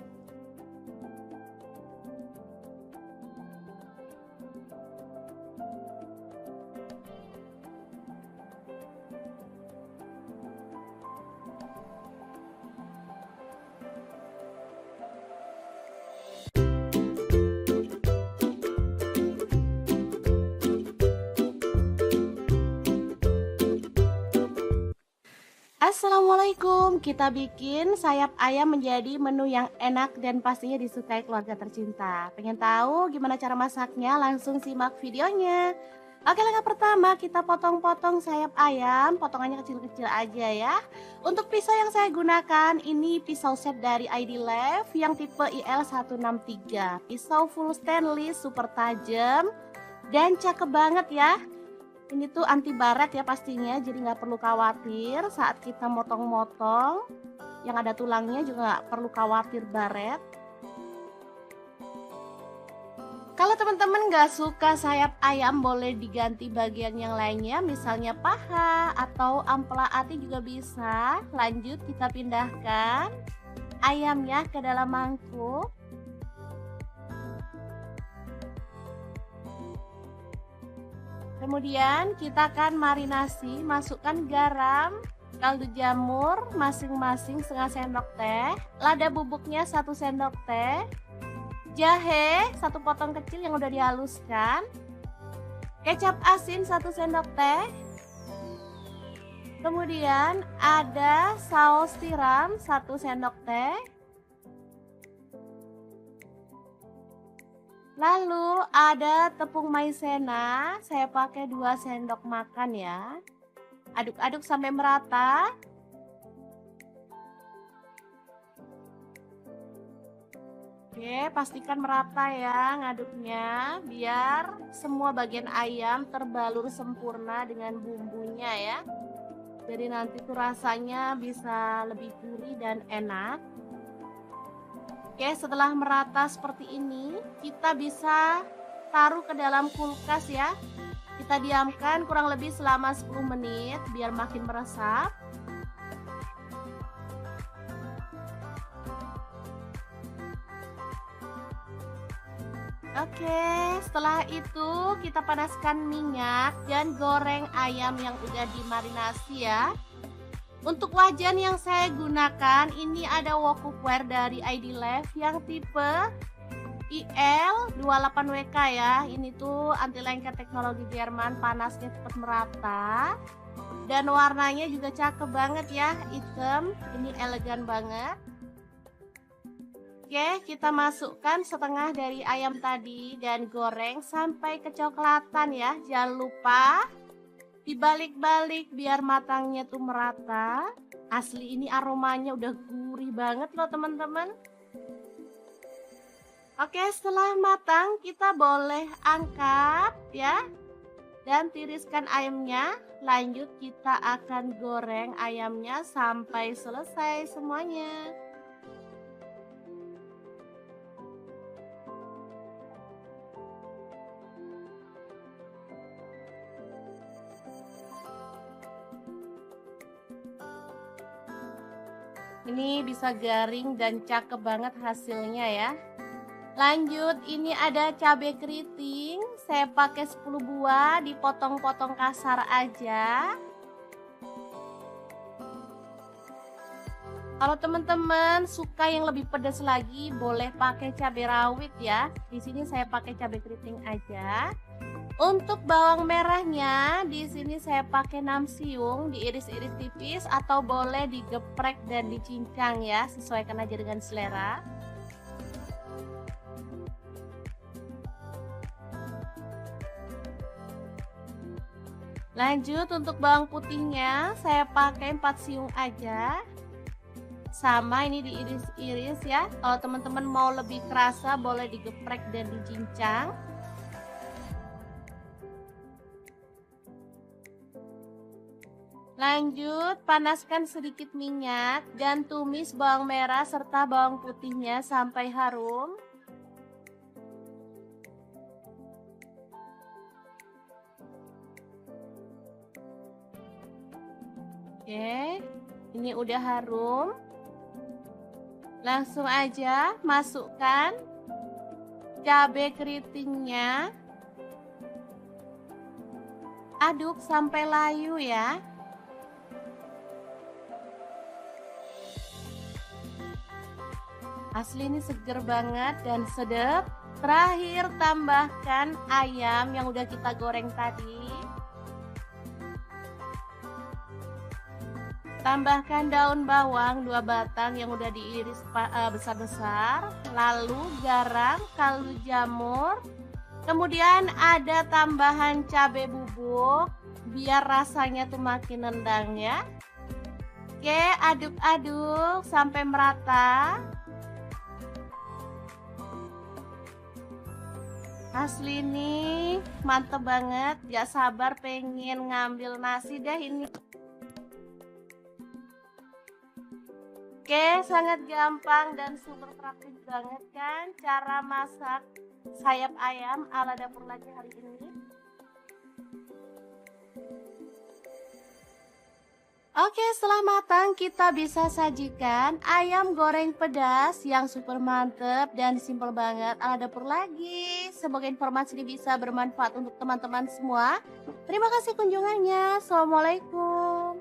Assalamualaikum, kita bikin sayap ayam menjadi menu yang enak dan pastinya disukai keluarga tercinta. Pengen tahu gimana cara masaknya? Langsung simak videonya. Oke, langkah pertama kita potong-potong sayap ayam, potongannya kecil-kecil aja ya. Untuk pisau yang saya gunakan ini pisau set dari ID Love yang tipe IL163. Pisau full stainless, super tajam dan cakep banget ya. Ini tuh anti baret ya pastinya, jadi nggak perlu khawatir saat kita motong-motong. Yang ada tulangnya juga nggak perlu khawatir baret. Kalau teman-teman nggak suka sayap ayam, boleh diganti bagian yang lainnya, misalnya paha atau ampela ati juga bisa. Lanjut kita pindahkan ayamnya ke dalam mangkuk. Kemudian kita akan marinasi, masukkan garam, kaldu jamur masing-masing setengah sendok teh, lada bubuknya 1 sendok teh, jahe 1 potong kecil yang udah dihaluskan, kecap asin 1 sendok teh, kemudian ada saus tiram 1 sendok teh, lalu ada tepung maizena, saya pakai 2 sendok makan ya. Aduk-aduk sampai merata. Oke, pastikan merata ya ngaduknya, biar semua bagian ayam terbalur sempurna dengan bumbunya ya. Jadi nanti tuh rasanya bisa lebih gurih dan enak. Oke, setelah merata seperti ini, kita bisa taruh ke dalam kulkas ya. Kita diamkan kurang lebih selama 10 menit biar makin meresap. Oke, setelah itu kita panaskan minyak dan goreng ayam yang udah dimarinasi ya. Untuk wajan yang saya gunakan ini ada wokupware dari ID Love yang tipe IL28WK ya. Ini tuh anti lengket teknologi Jerman, panasnya cepat merata. Dan warnanya juga cakep banget ya, hitam. Ini elegan banget. Oke, kita masukkan setengah dari ayam tadi dan goreng sampai kecoklatan ya. Jangan lupa dibalik-balik biar matangnya tuh merata. Asli ini aromanya udah gurih banget loh teman-teman. Oke, setelah matang kita boleh angkat ya. Dan tiriskan ayamnya. Lanjut kita akan goreng ayamnya sampai selesai semuanya. Ini bisa garing dan cakep banget hasilnya ya. Lanjut, ini ada cabai keriting. Saya pakai 10 buah, dipotong-potong kasar aja. Kalau teman-teman suka yang lebih pedas lagi, boleh pakai cabai rawit ya. Di sini saya pakai cabai keriting aja. Untuk bawang merahnya, di sini saya pakai 6 siung, diiris-iris tipis atau boleh digeprek dan dicincang ya, sesuaikan aja dengan selera. Lanjut untuk bawang putihnya, saya pakai 4 siung aja. Sama ini diiris-iris ya. Kalau teman-teman mau lebih kerasa, boleh digeprek dan dicincang. Lanjut, panaskan sedikit minyak dan tumis bawang merah serta bawang putihnya sampai harum. Oke, ini udah harum. Langsung aja masukkan cabai keritingnya. Aduk sampai layu ya. Asli ini seger banget dan sedap. Terakhir tambahkan ayam yang udah kita goreng tadi. Tambahkan daun bawang 2 batang yang udah diiris besar-besar. Lalu garam, kaldu jamur. Kemudian ada tambahan cabai bubuk biar rasanya tuh makin nendang ya. Oke, aduk-aduk sampai merata. Asli nih mantep banget, gak sabar pengen ngambil nasi deh ini. Oke, sangat gampang dan super praktis banget kan cara masak sayap ayam ala dapur lagi hari ini. Oke, setelah matang kita bisa sajikan ayam goreng pedas yang super mantep dan simple banget ala dapur lagi. Semoga informasi ini bisa bermanfaat untuk teman-teman semua. Terima kasih kunjungannya. Assalamualaikum.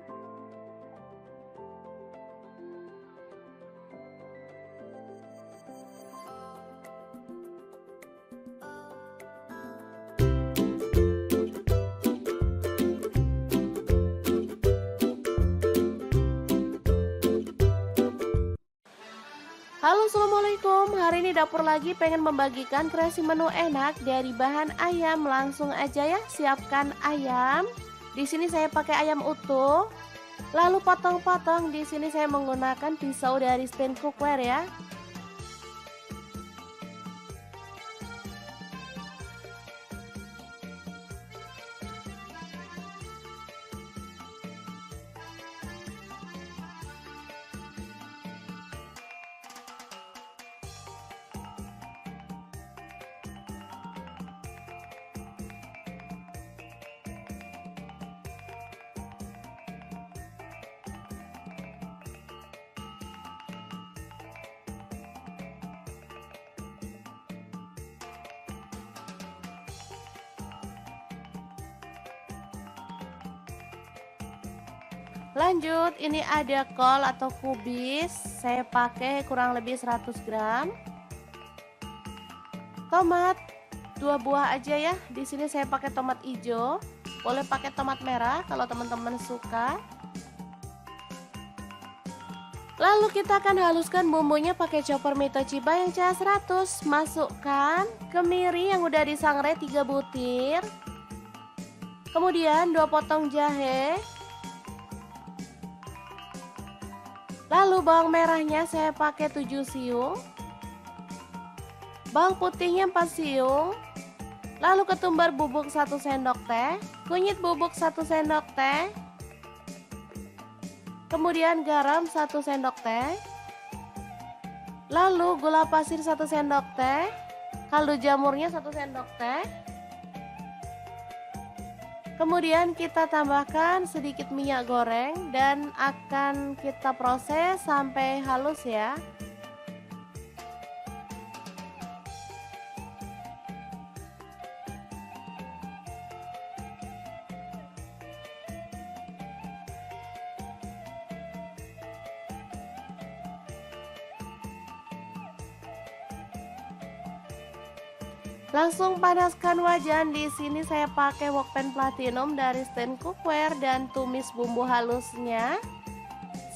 Halo, assalamualaikum. Hari ini dapur lagi pengen membagikan kreasi menu enak dari bahan ayam. Langsung aja ya, siapkan ayam. Di sini saya pakai ayam utuh. Lalu potong-potong. Di sini saya menggunakan pisau dari stand cookware ya. Lanjut, ini ada kol atau kubis. Saya pakai kurang lebih 100 gram. Tomat 2 buah aja ya. Di sini saya pakai tomat hijau. Boleh pakai tomat merah kalau teman-teman suka. Lalu kita akan haluskan bumbunya pakai chopper Mito Chiba yang CH 100. Masukkan kemiri yang udah disangrai 3 butir. Kemudian 2 potong jahe. Lalu bawang merahnya saya pakai 7 siung. Bawang putihnya 4 siung. Lalu ketumbar bubuk 1 sendok teh. Kunyit bubuk 1 sendok teh. Kemudian garam 1 sendok teh. Lalu gula pasir 1 sendok teh. Kaldu jamurnya 1 sendok teh. Kemudian kita tambahkan sedikit minyak goreng dan akan kita proses sampai halus ya. Langsung panaskan wajan. Di sini saya pakai wokpan platinum dari stand cookware dan tumis bumbu halusnya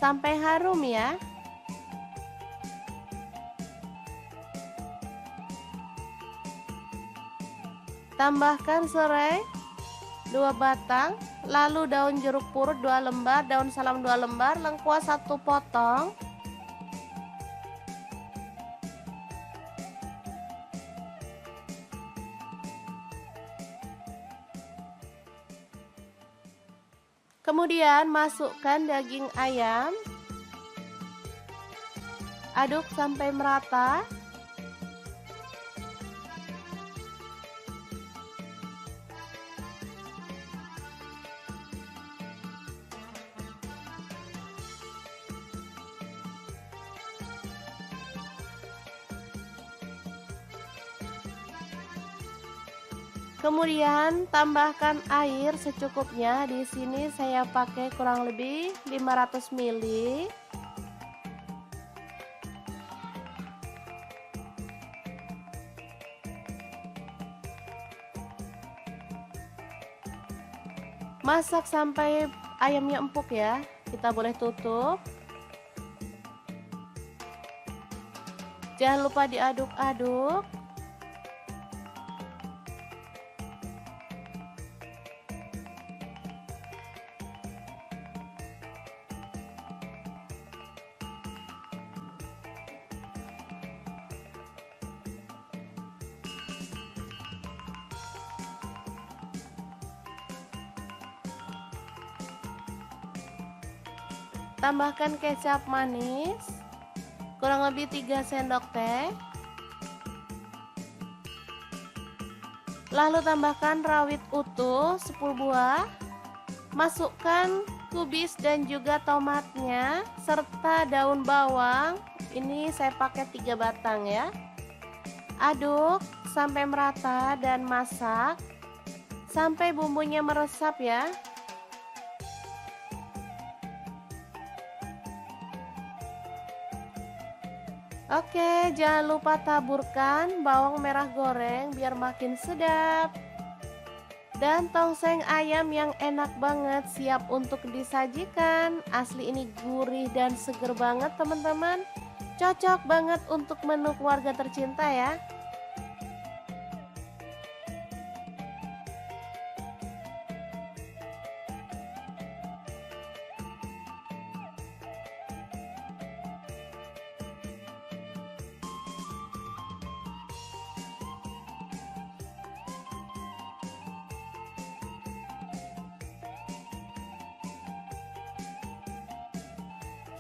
sampai harum ya. Tambahkan serai 2 batang, lalu daun jeruk purut 2 lembar, daun salam 2 lembar, lengkuas 1 potong. Kemudian masukkan daging ayam. Aduk sampai merata. Kemudian tambahkan air secukupnya. Di sini saya pakai kurang lebih 500 ml. Masak sampai ayamnya empuk ya. Kita boleh tutup. Jangan lupa diaduk-aduk. Tambahkan kecap manis kurang lebih 3 sendok teh. Lalu tambahkan rawit utuh 10 buah. Masukkan kubis dan juga tomatnya serta daun bawang. Ini saya pakai 3 batang ya. Aduk sampai merata dan masak sampai bumbunya meresap ya. Oke, jangan lupa taburkan bawang merah goreng biar makin sedap. Dan tongseng ayam yang enak banget siap untuk disajikan. Asli ini gurih dan seger banget teman-teman. Cocok banget untuk menu keluarga tercinta ya.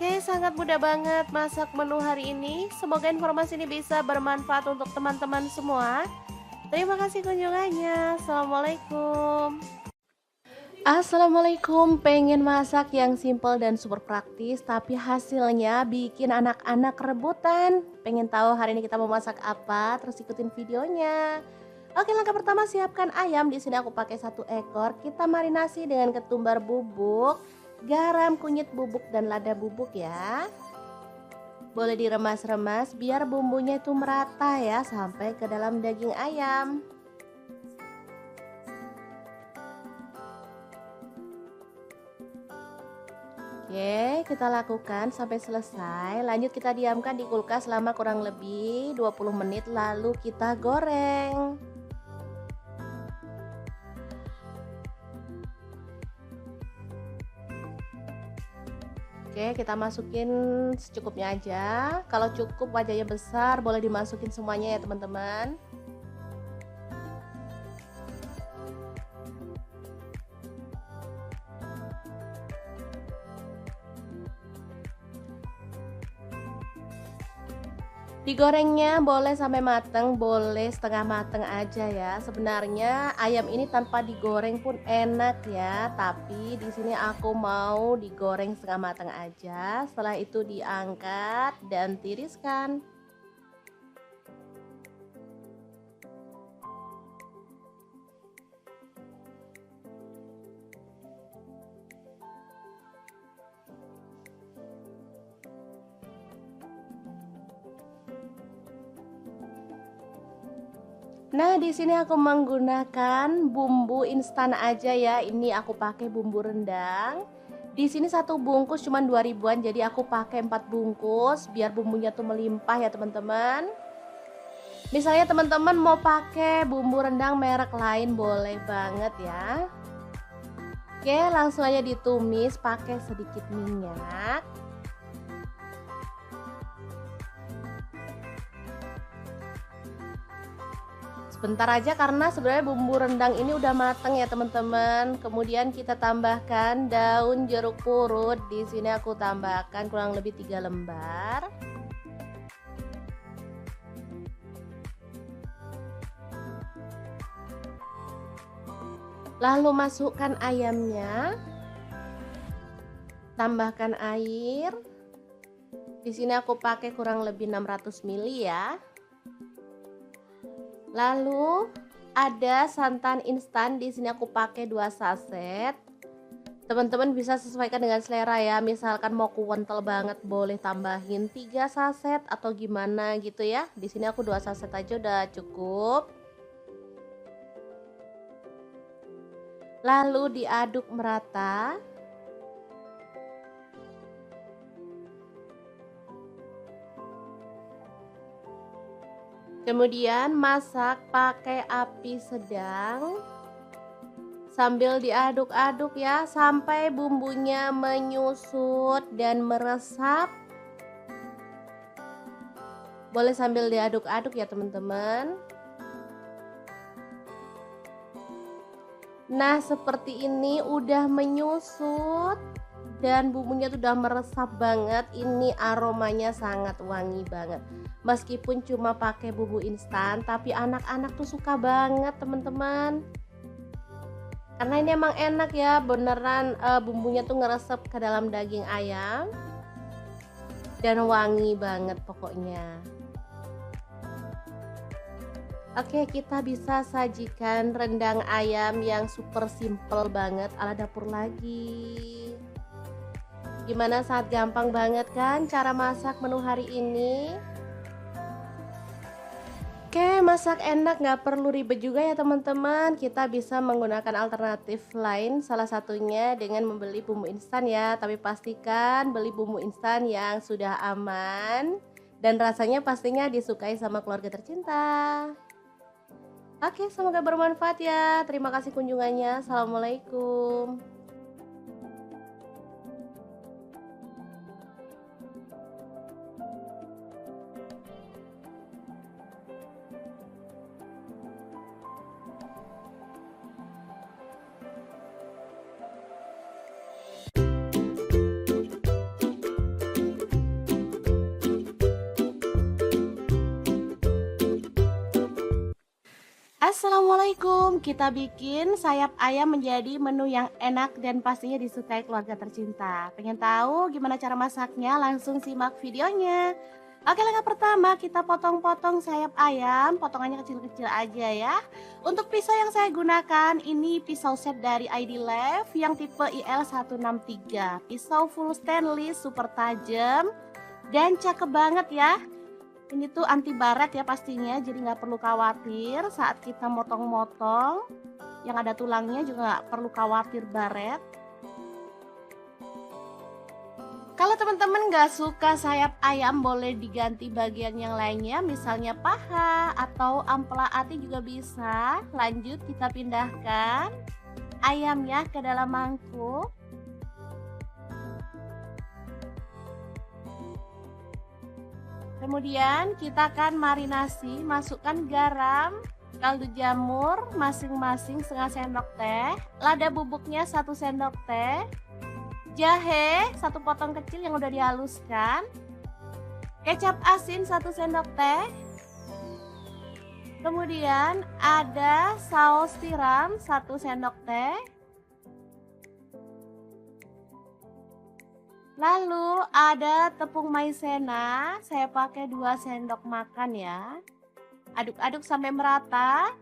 Oke, sangat mudah banget masak menu hari ini. Semoga informasi ini bisa bermanfaat untuk teman-teman semua. Terima kasih kunjungannya. Assalamualaikum. Assalamualaikum. Pengen masak yang simple dan super praktis, tapi hasilnya bikin anak-anak rebutan. Pengen tahu hari ini kita mau masak apa? Terus ikutin videonya. Oke, langkah pertama siapkan ayam. Di sini aku pakai 1 ekor. Kita marinasi dengan ketumbar bubuk, garam, kunyit bubuk, dan lada bubuk ya. Boleh diremas-remas biar bumbunya itu merata ya sampai ke dalam daging ayam. Oke, kita lakukan sampai selesai. Lanjut kita diamkan di kulkas selama kurang lebih 20 menit lalu kita goreng. Oke, kita masukin secukupnya aja. Kalau cukup wajahnya besar, boleh dimasukin semuanya ya teman-teman. Digorengnya boleh sampai mateng, boleh setengah mateng aja ya. Sebenarnya ayam ini tanpa digoreng pun enak ya, tapi di sini aku mau digoreng setengah mateng aja. Setelah itu diangkat dan tiriskan. Nah, di sini aku menggunakan bumbu instan aja ya. Ini aku pakai bumbu rendang. Di sini satu bungkus cuma 2 ribuan, jadi aku pakai 4 bungkus biar bumbunya tuh melimpah ya teman-teman. Misalnya teman-teman mau pakai bumbu rendang merek lain boleh banget ya. Oke, langsung aja ditumis pakai sedikit minyak. Sebentar aja karena sebenarnya bumbu rendang ini udah mateng ya teman-teman. Kemudian kita tambahkan daun jeruk purut. Di sini aku tambahkan kurang lebih 3 lembar. Lalu masukkan ayamnya. Tambahkan air. Di sini aku pakai kurang lebih 600 ml ya. Lalu ada santan instan, di sini aku pakai 2 saset. Teman-teman bisa sesuaikan dengan selera ya. Misalkan mau kental banget boleh tambahin 3 saset atau gimana gitu ya. Di sini aku 2 saset aja udah cukup. Lalu diaduk merata. Kemudian masak pakai api sedang sambil diaduk-aduk ya sampai bumbunya menyusut dan meresap. Boleh sambil diaduk-aduk ya teman-teman. Nah, seperti ini udah menyusut dan bumbunya tuh udah meresap banget. Ini aromanya sangat wangi banget. Meskipun cuma pakai bumbu instan, tapi anak-anak tuh suka banget teman-teman. Karena ini emang enak ya, beneran bumbunya tuh ngeresep ke dalam daging ayam. Dan wangi banget pokoknya. Oke, kita bisa sajikan rendang ayam yang super simple banget ala dapur lagi. Gimana, sangat gampang banget kan cara masak menu hari ini? Oke, masak enak nggak perlu ribet juga ya teman-teman. Kita bisa menggunakan alternatif lain, salah satunya dengan membeli bumbu instan ya. Tapi pastikan beli bumbu instan yang sudah aman dan rasanya pastinya disukai sama keluarga tercinta. Oke, semoga bermanfaat ya. Terima kasih kunjungannya. Assalamualaikum. Assalamualaikum, kita bikin sayap ayam menjadi menu yang enak dan pastinya disukai keluarga tercinta. Pengen tahu gimana cara masaknya? Langsung simak videonya. Oke, langkah pertama kita potong-potong sayap ayam, potongannya kecil-kecil aja ya. Untuk pisau yang saya gunakan ini pisau set dari ID Love yang tipe IL163. Pisau full stainless, super tajam dan cakep banget ya. Ini tuh anti baret ya pastinya, jadi nggak perlu khawatir saat kita motong-motong. Yang ada tulangnya juga nggak perlu khawatir baret. Kalau teman-teman nggak suka sayap ayam boleh diganti bagian yang lainnya, misalnya paha atau ampela ati juga bisa. Lanjut kita pindahkan ayamnya ke dalam mangkuk. Kemudian kita akan marinasi, masukkan garam, kaldu jamur masing-masing setengah sendok teh, lada bubuknya 1 sendok teh, jahe 1 potong kecil yang udah dihaluskan, kecap asin 1 sendok teh, kemudian ada saus tiram 1 sendok teh, lalu ada tepung maizena, saya pakai 2 sendok makan ya. Aduk-aduk sampai merata.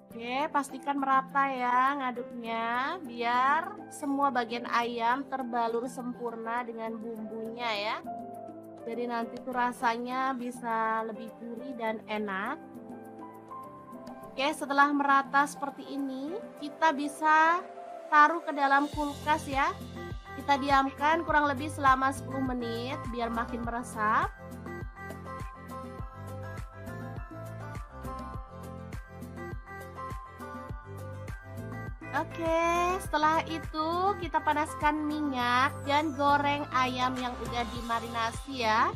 Oke, pastikan merata ya ngaduknya, biar semua bagian ayam terbalur sempurna dengan bumbunya ya. Jadi nanti tuh rasanya bisa lebih gurih dan enak. Oke, setelah merata seperti ini, kita bisa taruh ke dalam kulkas ya. Kita diamkan kurang lebih selama 10 menit biar makin meresap. Oke, setelah itu kita panaskan minyak dan goreng ayam yang udah dimarinasi ya.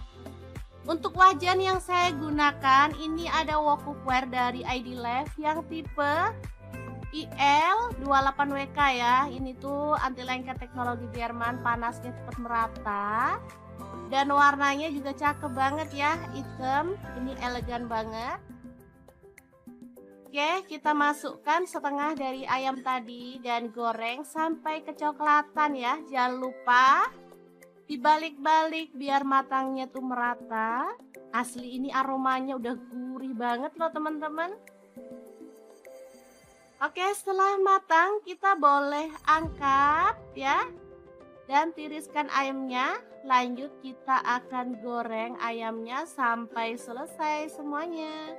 Untuk wajan yang saya gunakan ini ada wok cookware dari ID Life yang tipe IL28WK ya. Ini tuh anti lengket teknologi Jerman, panasnya cepat merata. Dan warnanya juga cakep banget ya, hitam. Ini elegan banget. Oke, kita masukkan setengah dari ayam tadi dan goreng sampai kecoklatan ya. Jangan lupa dibalik-balik biar matangnya tuh merata. Asli ini aromanya udah gurih banget loh teman-teman. Oke, setelah matang kita boleh angkat ya. Dan tiriskan ayamnya. Lanjut kita akan goreng ayamnya sampai selesai semuanya.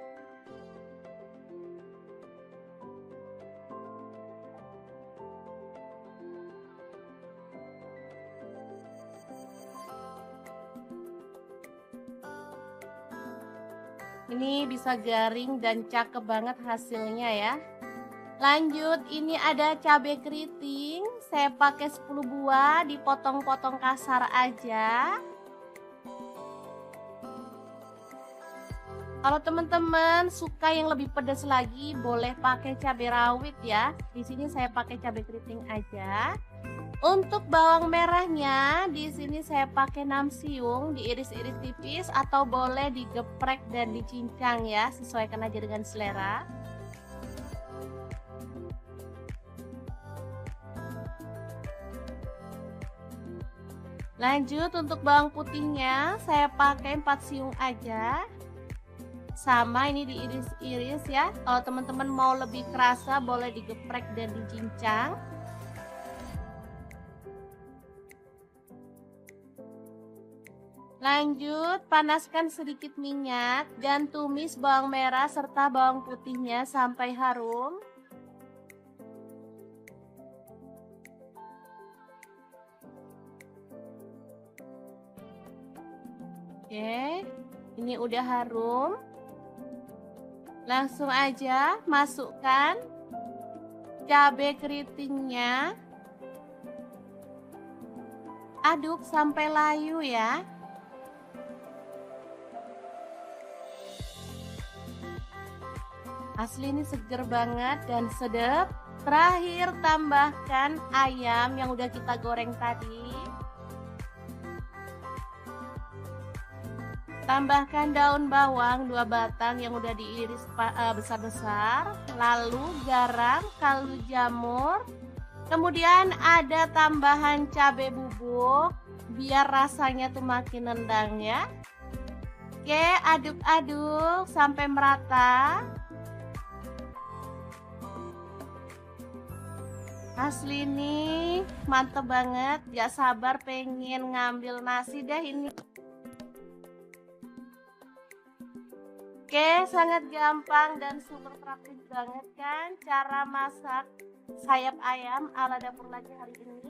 Ini bisa garing dan cakep banget hasilnya ya. Lanjut, ini ada cabai keriting. Saya pakai 10 buah, dipotong-potong kasar aja. Kalau teman-teman suka yang lebih pedas lagi, boleh pakai cabai rawit ya. Di sini saya pakai cabai keriting aja. Untuk bawang merahnya, di sini saya pakai 6 siung, diiris-iris tipis atau boleh digeprek dan dicincang ya, sesuaikan aja dengan selera. Lanjut untuk bawang putihnya, saya pakai 4 siung aja. Sama ini diiris-iris ya. Kalau teman-teman mau lebih kerasa, boleh digeprek dan dicincang. Lanjut, panaskan sedikit minyak dan tumis bawang merah serta bawang putihnya sampai harum. Oke, ini udah harum. Langsung aja masukkan cabai keritingnya. Aduk sampai layu ya. Asli ini seger banget dan sedap. Terakhir tambahkan ayam yang udah kita goreng tadi. Tambahkan daun bawang 2 batang yang udah diiris besar-besar. Lalu garam, kaldu jamur. Kemudian ada tambahan cabai bubuk biar rasanya tuh makin nendang ya. Oke, aduk-aduk sampai merata. Asli ini mantep banget, gak sabar pengen ngambil nasi deh ini. Oke, sangat gampang dan super praktis banget kan cara masak sayap ayam ala dapur lagi hari ini.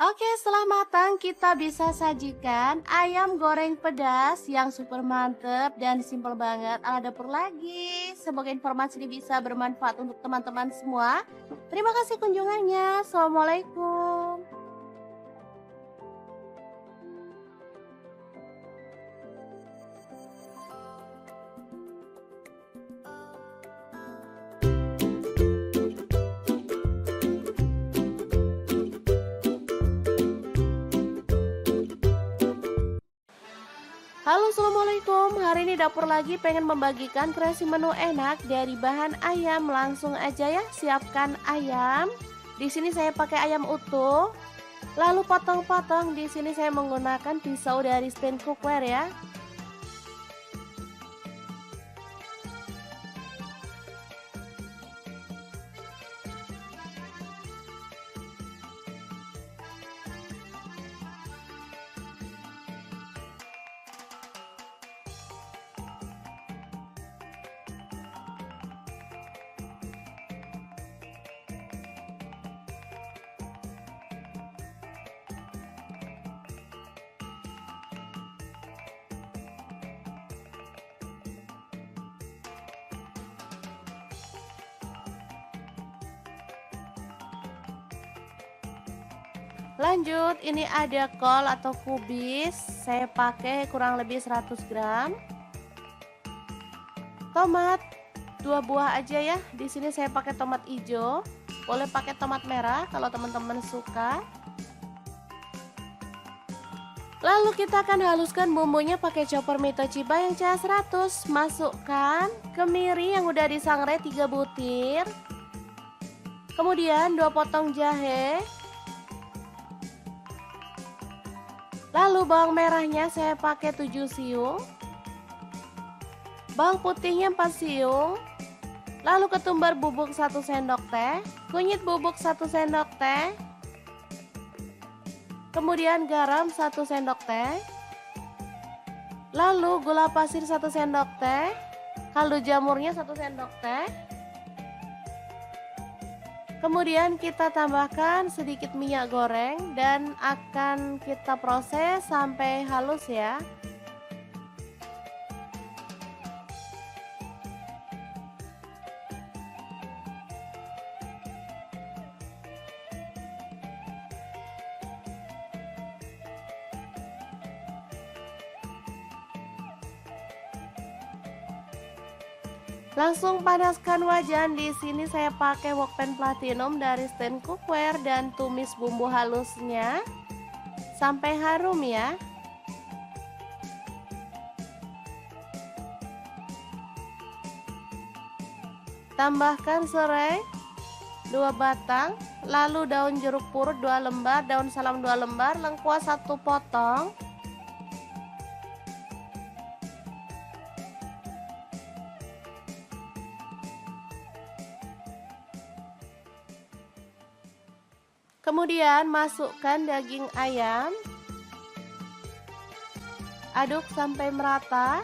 Oke, setelah matang kita bisa sajikan ayam goreng pedas yang super mantep dan simple banget ala dapur lagi. Semoga informasi ini bisa bermanfaat untuk teman-teman semua. Terima kasih kunjungannya. Assalamualaikum. Halo, assalamualaikum. Hari ini dapur lagi pengen membagikan kreasi menu enak dari bahan ayam. Langsung aja ya, siapkan ayam. Di sini saya pakai ayam utuh. Lalu potong-potong. Di sini saya menggunakan pisau dari stand cookware ya. Lanjut, ini ada kol atau kubis, saya pakai kurang lebih 100 gram. Tomat 2 buah aja ya. Di sini saya pakai tomat hijau. Boleh pakai tomat merah kalau teman-teman suka. Lalu kita akan haluskan bumbunya pakai chopper Mitochiba yang CH100. Masukkan kemiri yang udah disangrai 3 butir. Kemudian 2 potong jahe. Lalu bawang merahnya saya pakai 7 siung. Bawang putihnya 4 siung. Lalu ketumbar bubuk 1 sendok teh, kunyit bubuk 1 sendok teh. Kemudian garam 1 sendok teh. Lalu gula pasir 1 sendok teh. Kaldu jamurnya 1 sendok teh. Kemudian kita tambahkan sedikit minyak goreng dan akan kita proses sampai halus ya. Langsung panaskan wajan. Di sini saya pakai wokpan platinum dari stand cookware dan tumis bumbu halusnya sampai harum ya. Tambahkan serai 2 batang, lalu daun jeruk purut 2 lembar, daun salam 2 lembar, lengkuas 1 potong. Kemudian masukkan daging ayam. Aduk sampai merata.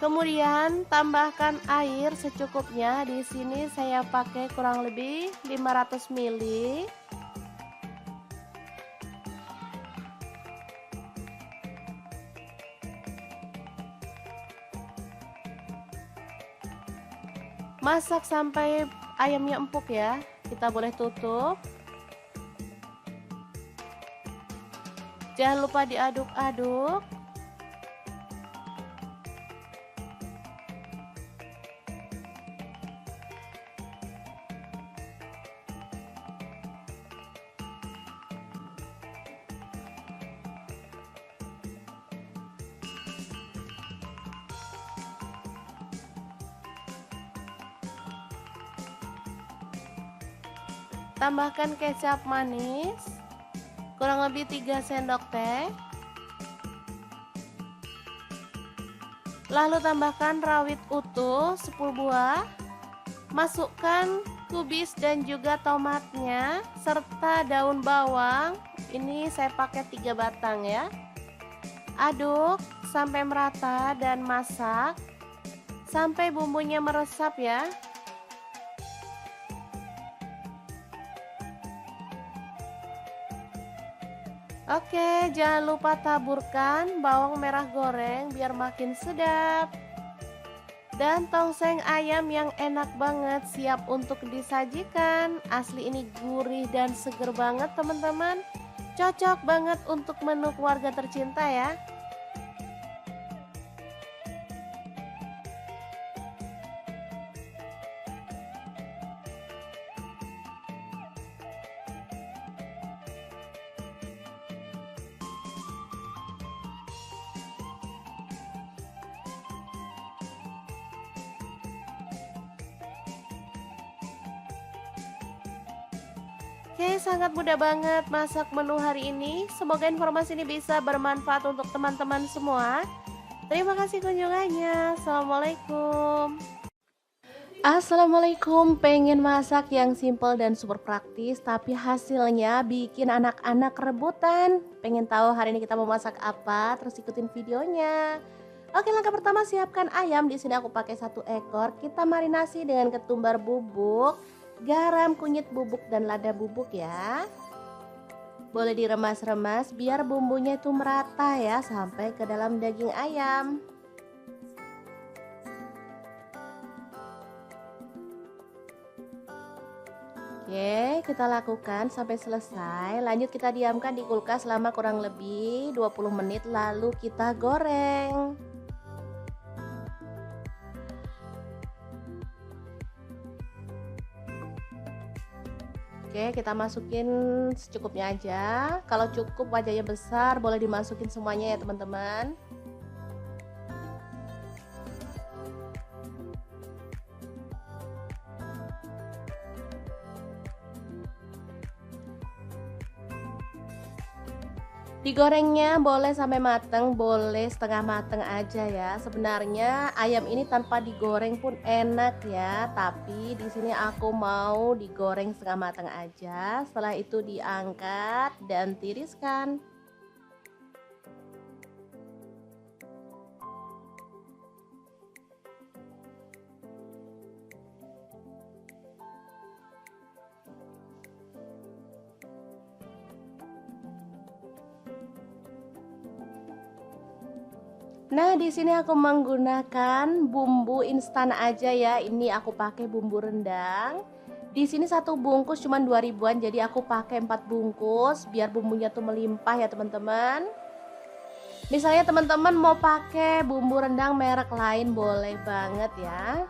Kemudian tambahkan air secukupnya. Di sini saya pakai kurang lebih 500 ml. Masak sampai ayamnya empuk ya. Kita boleh tutup. Jangan lupa diaduk-aduk. Tambahkan kecap manis kurang lebih 3 sendok teh. Lalu tambahkan rawit utuh 10 buah. Masukkan kubis dan juga tomatnya serta daun bawang. Ini saya pakai 3 batang ya. Aduk sampai merata dan masak sampai bumbunya meresap ya. Oke, jangan lupa taburkan bawang merah goreng biar makin sedap. Dan tongseng ayam yang enak banget siap untuk disajikan. Asli ini gurih dan seger banget teman-teman. Cocok banget untuk menu keluarga tercinta ya. Oke, sangat mudah banget masak menu hari ini. Semoga informasi ini bisa bermanfaat untuk teman-teman semua. Terima kasih kunjungannya. Assalamualaikum. Assalamualaikum, pengen masak yang simple dan super praktis tapi hasilnya bikin anak-anak rebutan. Pengen tahu hari ini kita mau masak apa? Terus ikutin videonya. Oke, langkah pertama siapkan ayam. Di sini aku pakai 1 ekor. Kita marinasi dengan ketumbar bubuk garam, kunyit bubuk, dan lada bubuk ya. Boleh diremas-remas biar bumbunya itu merata ya sampai ke dalam daging ayam. Oke, kita lakukan sampai selesai. Lanjut kita diamkan di kulkas selama kurang lebih 20 menit lalu kita goreng. Oke, kita masukin secukupnya aja. Kalau cukup wajahnya besar, boleh dimasukin semuanya ya teman-teman. Digorengnya boleh sampai mateng, boleh setengah mateng aja ya. Sebenarnya ayam ini tanpa digoreng pun enak ya, tapi di sini aku mau digoreng setengah mateng aja. Setelah itu diangkat dan tiriskan. Nah, di sini aku menggunakan bumbu instan aja ya. Ini aku pakai bumbu rendang. Di sini satu bungkus cuma 2 ribuan, jadi aku pakai 4 bungkus biar bumbunya tuh melimpah ya teman-teman. Misalnya teman-teman mau pakai bumbu rendang merek lain boleh banget ya.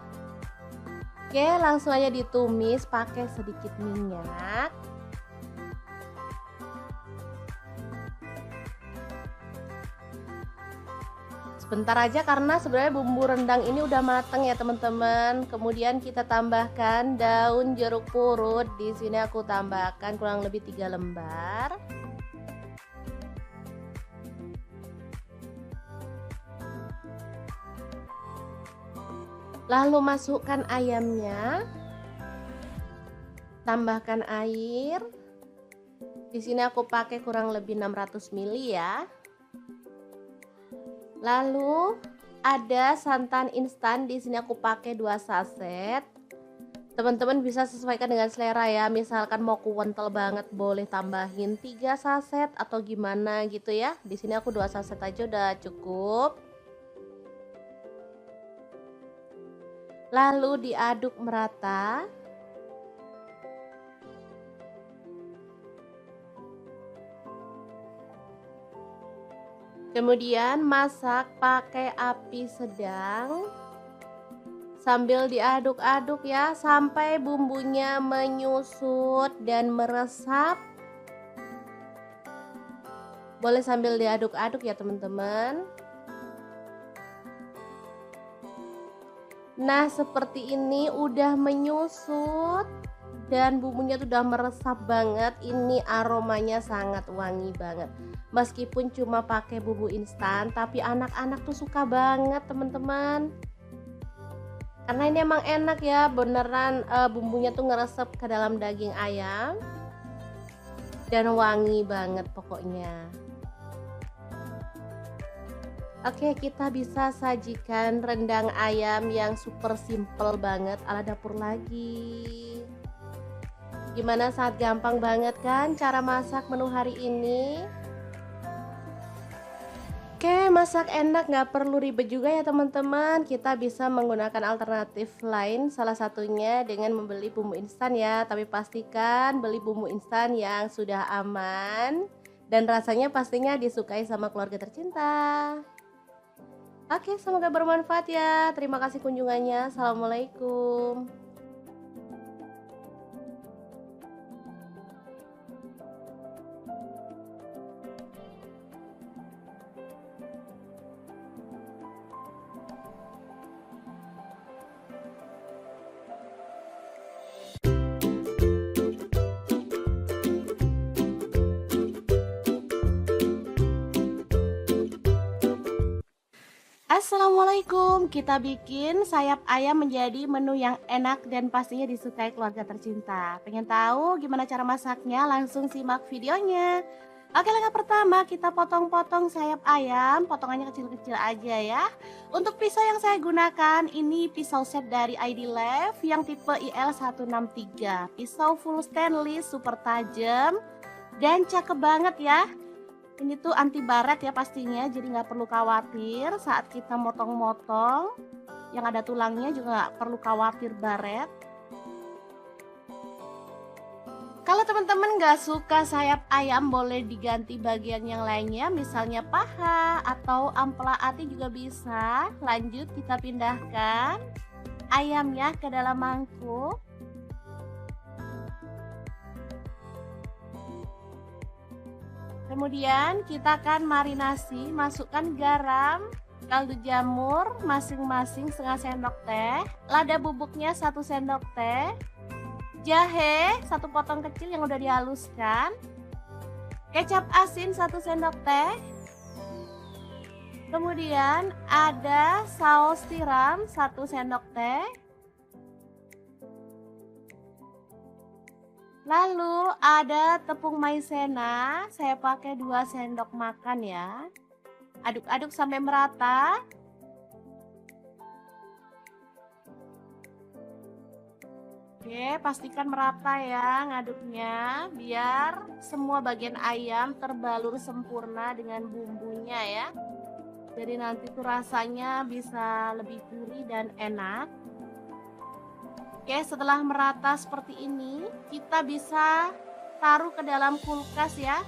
Oke, langsung aja ditumis pakai sedikit minyak. Sebentar aja karena sebenarnya bumbu rendang ini udah mateng ya teman-teman. Kemudian kita tambahkan daun jeruk purut. Di sini aku tambahkan kurang lebih 3 lembar. Lalu masukkan ayamnya. Tambahkan air. Di sini aku pakai kurang lebih 600 ml ya. Lalu ada santan instan, di sini aku pakai 2 saset. Teman-teman bisa sesuaikan dengan selera ya. Misalkan mau kental banget boleh tambahin 3 saset atau gimana gitu ya. Di sini aku 2 saset aja udah cukup. Lalu diaduk merata. Kemudian masak pakai api sedang sambil diaduk-aduk ya sampai bumbunya menyusut dan meresap. Boleh sambil diaduk-aduk ya teman-teman. Nah, seperti ini udah menyusut dan bumbunya tuh udah meresap banget. Ini aromanya sangat wangi banget. Meskipun cuma pakai bumbu instan, tapi anak-anak tuh suka banget teman-teman. Karena ini emang enak ya, beneran bumbunya tuh ngeresep ke dalam daging ayam. Dan wangi banget pokoknya. Oke, kita bisa sajikan rendang ayam yang super simple banget ala dapur lagi. Gimana, sangat gampang banget kan cara masak menu hari ini? Oke, masak enak nggak perlu ribet juga ya teman-teman. Kita bisa menggunakan alternatif lain, salah satunya dengan membeli bumbu instan ya. Tapi pastikan beli bumbu instan yang sudah aman dan rasanya pastinya disukai sama keluarga tercinta. Oke, semoga bermanfaat ya. Terima kasih kunjungannya. Assalamualaikum. Assalamualaikum, kita bikin sayap ayam menjadi menu yang enak dan pastinya disukai keluarga tercinta. Pengen tahu gimana cara masaknya? Langsung simak videonya. Oke, langkah pertama kita potong-potong sayap ayam, potongannya kecil-kecil aja ya. Untuk pisau yang saya gunakan ini pisau set dari ID Lev yang tipe IL163. Pisau full stainless super tajam dan cakep banget ya. Ini tuh anti baret ya pastinya, jadi nggak perlu khawatir saat kita motong-motong. Yang ada tulangnya juga nggak perlu khawatir baret. Kalau teman-teman nggak suka sayap ayam, boleh diganti bagian yang lainnya, misalnya paha atau ampela ati juga bisa. Lanjut kita pindahkan ayamnya ke dalam mangkuk. Kemudian kita akan marinasi, masukkan garam, kaldu jamur masing-masing setengah sendok teh, lada bubuknya 1 sendok teh, jahe 1 potong kecil yang udah dihaluskan, kecap asin 1 sendok teh, kemudian ada saus tiram 1 sendok teh, lalu ada tepung maizena, saya pakai 2 sendok makan ya. Aduk-aduk sampai merata. Oke, pastikan merata ya ngaduknya, biar semua bagian ayam terbalur sempurna dengan bumbunya ya. Jadi nanti tuh rasanya bisa lebih gurih dan enak. Oke, setelah merata seperti ini, kita bisa taruh ke dalam kulkas ya.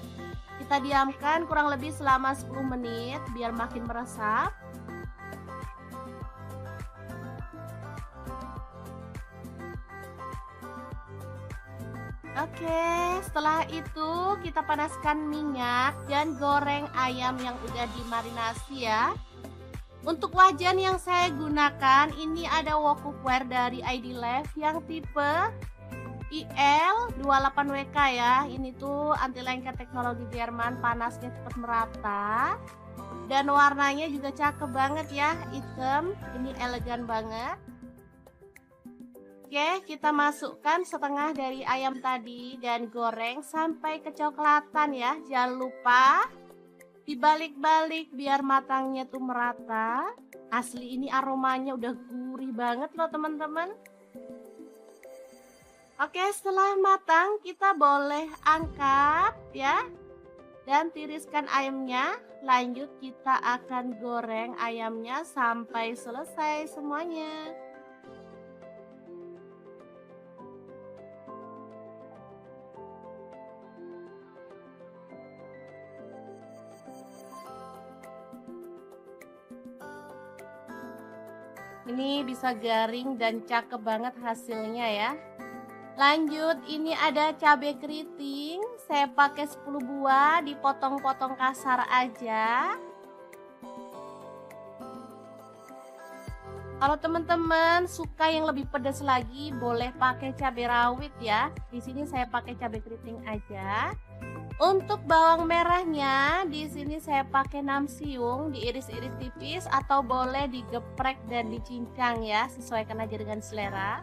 Kita diamkan kurang lebih selama 10 menit biar makin meresap. Oke, setelah itu kita panaskan minyak dan goreng ayam yang udah dimarinasi ya. Untuk wajan yang saya gunakan ini ada wok cookware dari ID Lev yang tipe IL28WK ya. Ini tuh anti lengket teknologi Jerman, panasnya cepat merata. Dan warnanya juga cakep banget ya, hitam. Ini elegan banget. Oke, kita masukkan setengah dari ayam tadi dan goreng sampai kecoklatan ya. Jangan lupa dibalik-balik biar matangnya tuh merata. Asli ini aromanya udah gurih banget loh teman-teman. Oke, setelah matang kita boleh angkat ya. Dan tiriskan ayamnya. Lanjut kita akan goreng ayamnya sampai selesai semuanya. Ini bisa garing dan cakep banget hasilnya ya. Lanjut, ini ada cabai keriting. Saya pakai 10 buah, dipotong-potong kasar aja. Kalau teman-teman suka yang lebih pedas lagi, boleh pakai cabai rawit ya. Di sini saya pakai cabai keriting aja. Untuk bawang merahnya, di sini saya pakai 6 siung, diiris-iris tipis atau boleh digeprek dan dicincang ya, sesuaikan aja dengan selera.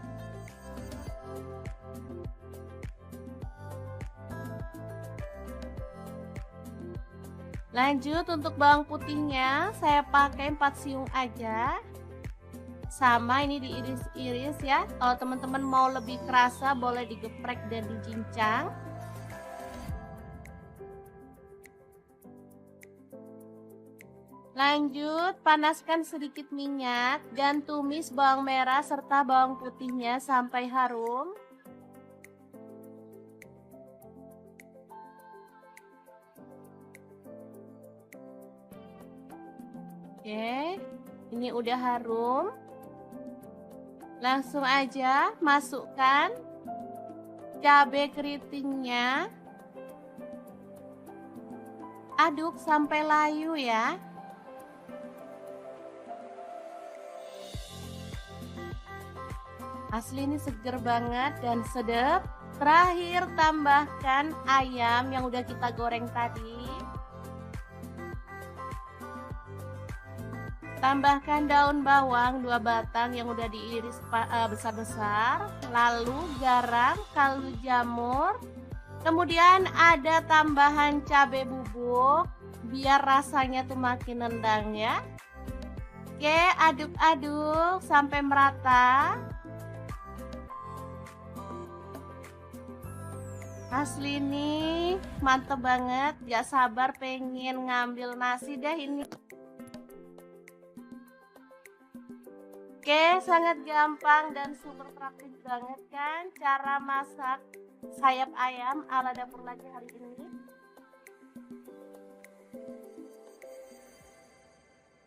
Lanjut untuk bawang putihnya, saya pakai 4 siung aja. Sama ini diiris-iris ya. Kalau teman-teman mau lebih kerasa, boleh digeprek dan dicincang. Lanjut, panaskan sedikit minyak dan tumis bawang merah serta bawang putihnya sampai harum. Oke, ini udah harum. Langsung aja masukkan cabai keritingnya. Aduk sampai layu ya. Asli ini seger banget dan sedap. Terakhir tambahkan ayam yang udah kita goreng tadi. Tambahkan daun bawang 2 batang yang udah diiris besar-besar. Lalu garam, kaldu jamur, Kemudian ada tambahan cabai bubuk biar rasanya tuh makin nendang ya. Oke, aduk-aduk sampai merata. Asli nih, mantep banget. Gak sabar pengen ngambil nasi deh ini. Oke, sangat gampang dan super praktis banget kan cara masak sayap ayam ala dapur lagi hari ini.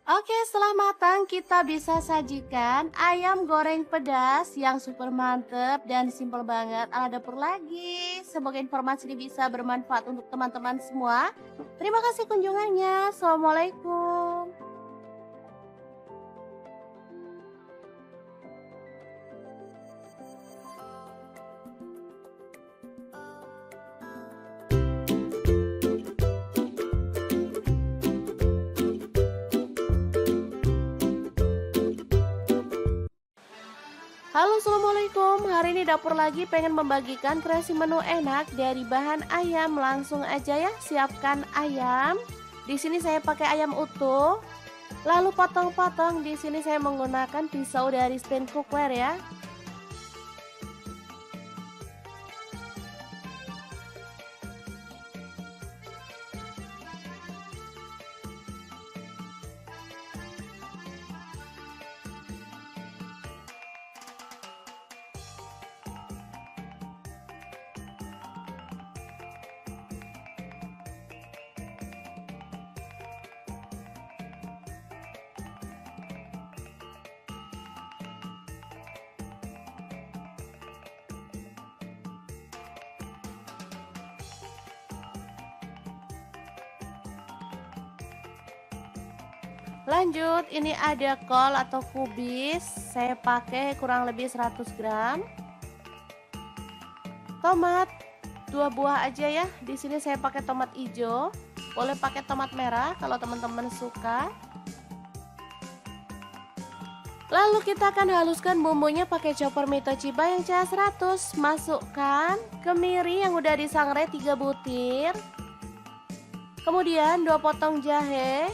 Oke, setelah matang kita bisa sajikan ayam goreng pedas yang super mantep dan simple banget ala dapur lagi. Semoga informasi ini bisa bermanfaat untuk teman-teman semua. Terima kasih kunjungannya. Assalamualaikum. Halo, assalamualaikum. Hari ini dapur lagi pengen membagikan kreasi menu enak dari bahan ayam. Langsung aja ya, siapkan ayam. Di sini saya pakai ayam utuh. Lalu potong-potong. Di sini saya menggunakan pisau dari stand cookware ya. Lanjut, ini ada kol atau kubis. Saya pakai kurang lebih 100 gram. Tomat 2 buah aja ya. Di sini saya pakai tomat hijau. Boleh pakai tomat merah kalau teman-teman suka. Lalu kita akan haluskan bumbunya pakai chopper Mitochiba yang CH100. Masukkan kemiri yang udah disangrai 3 butir. Kemudian 2 potong jahe.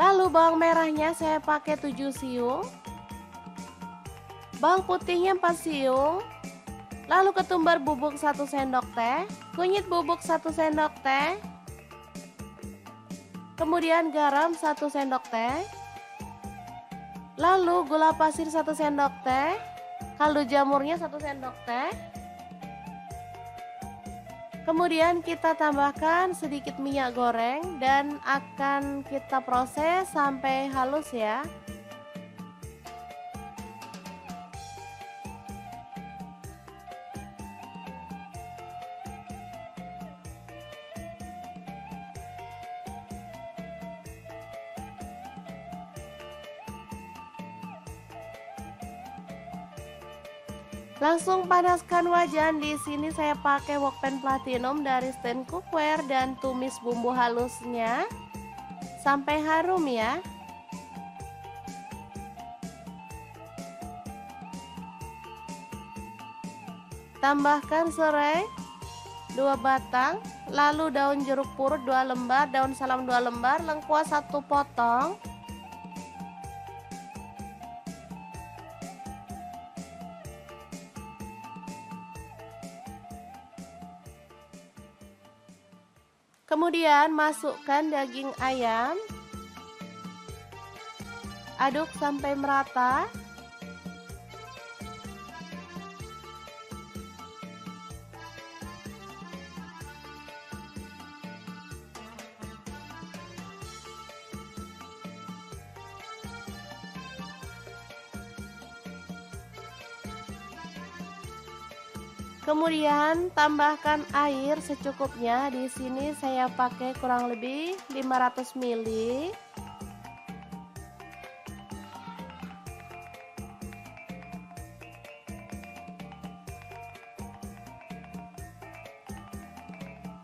Lalu bawang merahnya saya pakai 7 siung. Bawang putihnya 4 siung. Lalu ketumbar bubuk 1 sendok teh. Kunyit bubuk 1 sendok teh. Kemudian garam 1 sendok teh. Lalu gula pasir 1 sendok teh. Kaldu jamurnya 1 sendok teh. Kemudian kita tambahkan sedikit minyak goreng dan akan kita proses sampai halus ya. Langsung panaskan wajan. Di sini saya pakai wokpan platinum dari stand cookware dan tumis bumbu halusnya sampai harum ya. Tambahkan serai 2 batang, lalu daun jeruk purut 2 lembar, daun salam 2 lembar, lengkuas 1 potong. Kemudian masukkan daging ayam. Aduk sampai merata. Kemudian tambahkan air secukupnya. Di sini saya pakai kurang lebih 500 ml.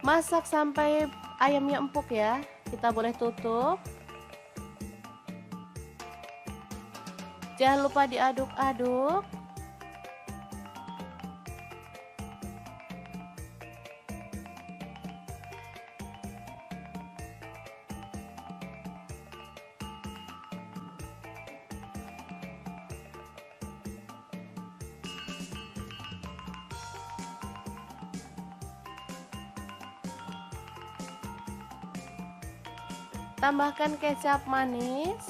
Masak sampai ayamnya empuk ya. Kita boleh tutup. Jangan lupa diaduk-aduk. Tambahkan kecap manis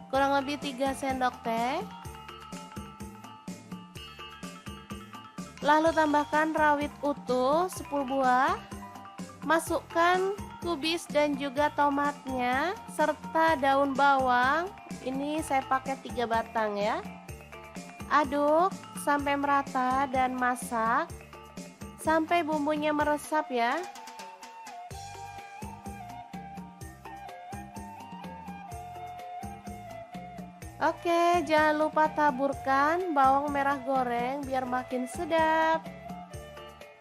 kurang lebih 3 sendok teh. Lalu tambahkan rawit utuh 10 buah. Masukkan kubis dan juga tomatnya serta daun bawang. Ini saya pakai 3 batang ya. Aduk sampai merata dan masak sampai bumbunya meresap ya. Oke, jangan lupa taburkan bawang merah goreng biar makin sedap.